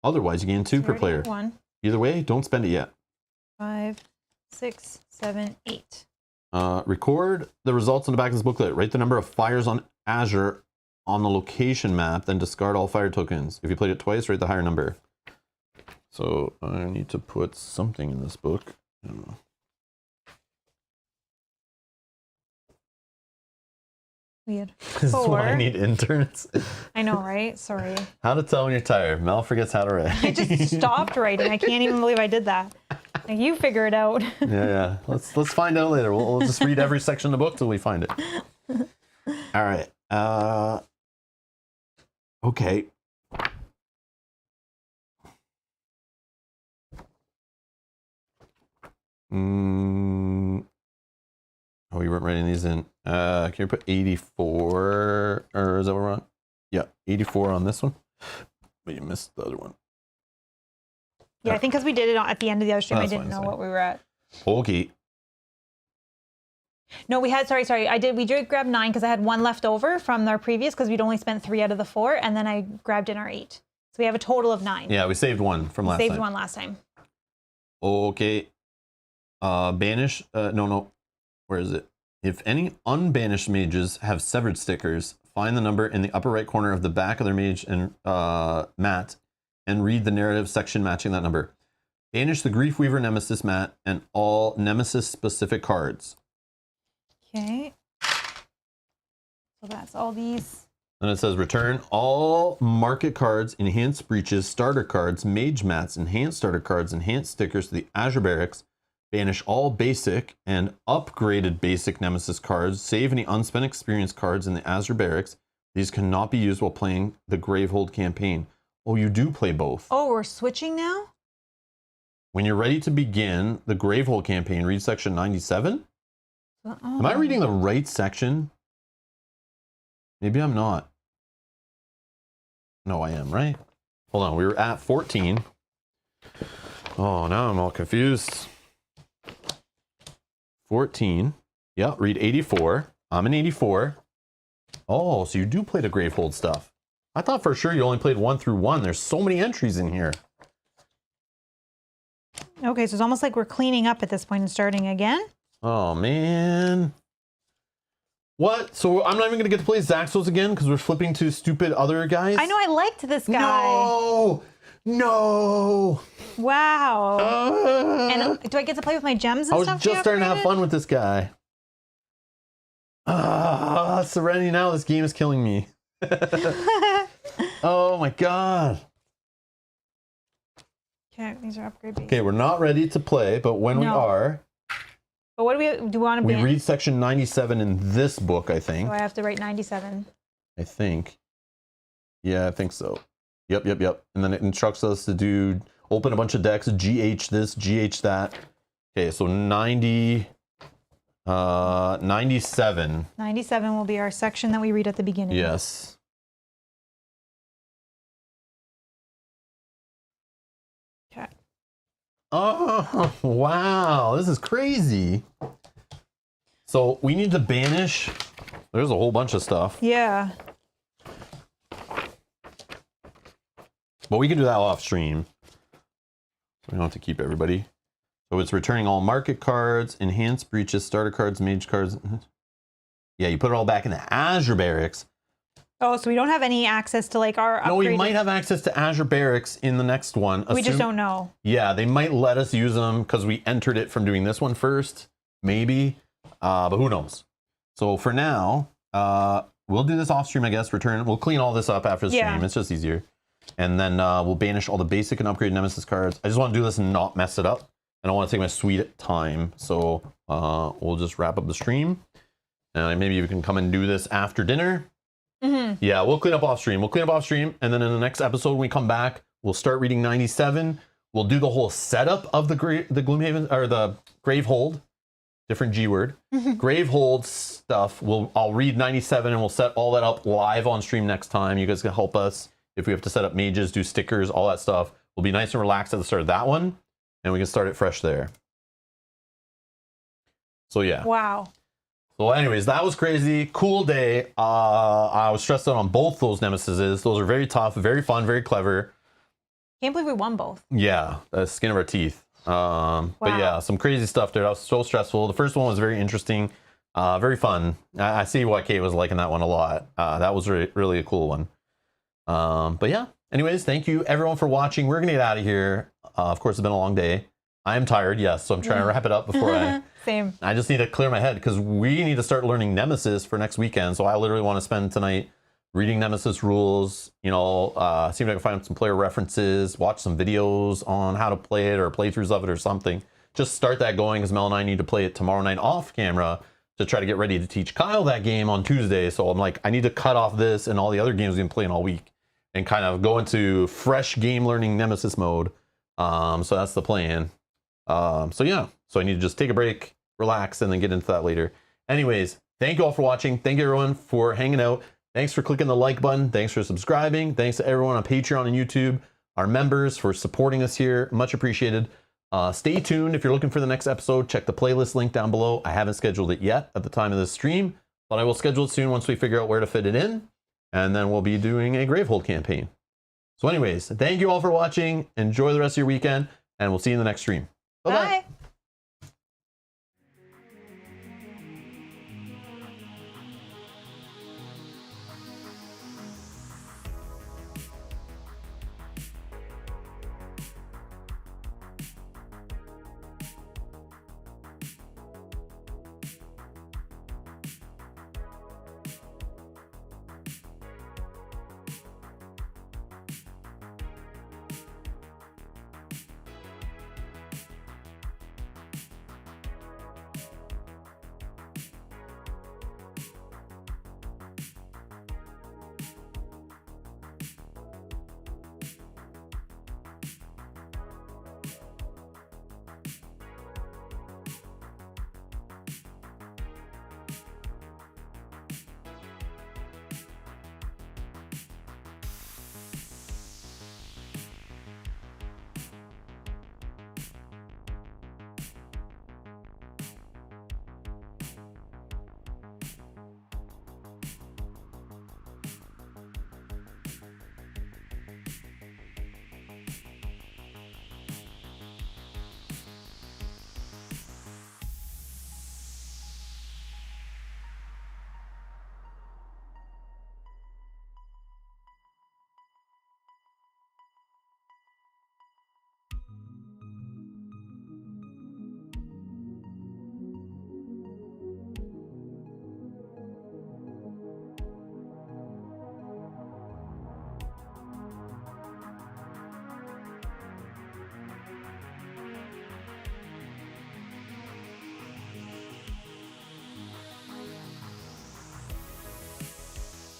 S1: Otherwise, you gain 2 per player.
S2: 1,
S1: Either way, don't spend it yet.
S2: 5, 6, 7, 8.
S1: Record the results on the back of this booklet. Write the number of fires on Azure on the location map, then discard all fire tokens. If you played it twice, write the higher number. So I need to put something in this book. I don't know.
S2: Weird.
S1: This is why
S2: 4.
S1: I need interns.
S2: I know, right? Sorry.
S1: How to tell when you're tired. Mel forgets how to write.
S2: I just stopped writing. I can't even believe I did that. Like, you figure it out.
S1: Yeah. Let's find out later. We'll just read every section of the book till we find it. All right. Okay. Oh, you weren't writing these in. Can you put 84? Or is that what we're on? Yeah, 84 on this one. But you missed the other one.
S2: Yeah, I think because we did it at the end of the other stream, I
S1: That's
S2: didn't
S1: fine,
S2: know
S1: that's
S2: what we were at.
S1: Okay.
S2: No, we had, sorry. We did grab 9 because I had 1 left over from our previous because we'd only spent 3 out of the 4, and then I grabbed in our 8. So we have a total of 9.
S1: Yeah, we saved 1 from last time.
S2: Saved 1 last time.
S1: Okay. Banish. No. Where is it? If any unbanished mages have severed stickers, find the number in the upper right corner of the back of their mage and mat and read the narrative section matching that number. Banish the Griefweaver Nemesis mat and all Nemesis-specific cards.
S2: Okay. So that's all these.
S1: Then it says return all market cards, enhanced breaches, starter cards, mage mats, enhanced starter cards, enhanced stickers to the Azure Barracks. Banish all basic and upgraded basic Nemesis cards. Save any unspent experience cards in the Azure Barracks. These cannot be used while playing the Gravehold campaign. Oh, you do play both.
S2: Oh, we're switching now?
S1: When you're ready to begin the Gravehold campaign, read section 97.
S2: Oh.
S1: Am I reading the right section? Maybe I'm not. No, I am, right? Hold on, we were at 14. Oh, now I'm all confused. 14. Yeah, read 84. I'm in 84. Oh, so you do play the Gravehold stuff. I thought for sure you only played 1 through 1. There's so many entries in here.
S2: Okay, so it's almost like we're cleaning up at this point and starting again.
S1: Oh, man. What? So I'm not even going to get to play Zaxos again because we're flipping to stupid other guys?
S2: I know, I liked this guy.
S1: No!
S2: Wow. And do I get to play with my gems and
S1: I was
S2: stuff?
S1: just starting to have fun with this guy. Serenity now, this game is killing me. Oh my god.
S2: Okay, these are upgrade basic.
S1: Okay, we're not ready to play, but when we are,
S2: but what do we want to
S1: we
S2: ban?
S1: read section 97 in this book, I think.
S2: So I have to write 97.
S1: I think. Yeah, I think so. Yep. And then it instructs us to do... open a bunch of decks, GH this, GH that. Okay, so 97.
S2: 97 will be our section that we read at the beginning.
S1: Yes.
S2: Okay.
S1: Oh, wow. This is crazy. So we need to banish. There's a whole bunch of stuff.
S2: Yeah.
S1: But we can do that off stream. We don't have to keep everybody. So it's returning all market cards, enhanced breaches, starter cards, mage cards. Yeah, you put it all back in the Azure Barracks.
S2: Oh, so we don't have any access to like our
S1: No, we
S2: upgraded-
S1: might have access to Azure Barracks in the next one.
S2: We just don't know.
S1: Yeah, they might let us use them because we entered it from doing this one first. Maybe. But who knows? So for now, we'll do this off stream, I guess. We'll clean all this up after the stream. It's just easier. And then we'll banish all the basic and upgraded Nemesis cards. I just want to do this and not mess it up. I don't want to take my sweet time. So we'll just wrap up the stream. And maybe you can come and do this after dinner.
S2: Mm-hmm.
S1: Yeah, we'll clean up off stream. And then in the next episode, when we come back, we'll start reading 97. We'll do the whole setup of the Gloomhaven, or the Gravehold. Different G word. Gravehold stuff. I'll read 97 and we'll set all that up live on stream next time. You guys can help us if we have to set up mages, do stickers, all that stuff. We'll be nice and relaxed at the start of that one, and we can start it fresh there. So yeah.
S2: Wow.
S1: So anyways, that was crazy. Cool day. I was stressed out on both those Nemesises. Those are very tough, very fun, very clever.
S2: Can't believe we won both.
S1: Yeah, the skin of our teeth. But yeah, some crazy stuff there. That was so stressful. The first one was very interesting, very fun. I see why Kate was liking that one a lot. That was really a cool one. But yeah, anyways, thank you everyone for watching. We're gonna get out of here. Of course, it's been a long day. I am tired, yes, so I'm trying to wrap it up before
S2: Same.
S1: I just need to clear my head because we need to start learning Nemesis for next weekend. So I literally want to spend tonight reading Nemesis rules, see if I can find some player references, watch some videos on how to play it or playthroughs of it or something. Just start that going because Mel and I need to play it tomorrow night off camera to try to get ready to teach Kyle that game on Tuesday. So I'm like, I need to cut off this and all the other games we've been playing all week and kind of go into fresh game learning Nemesis mode. So that's the plan. So yeah, so I need to just take a break, relax, and then get into that later. Anyways, thank you all for watching. Thank you everyone for hanging out. Thanks for clicking the like button. Thanks for subscribing. Thanks to everyone on Patreon and YouTube, our members for supporting us here. Much appreciated. Stay tuned. If you're looking for the next episode, check the playlist link down below. I haven't scheduled it yet at the time of this stream, but I will schedule it soon once we figure out where to fit it in. And then we'll be doing a Gravehold campaign. So anyways, thank you all for watching. Enjoy the rest of your weekend, and we'll see you in the next stream. Bye-bye.
S2: Bye.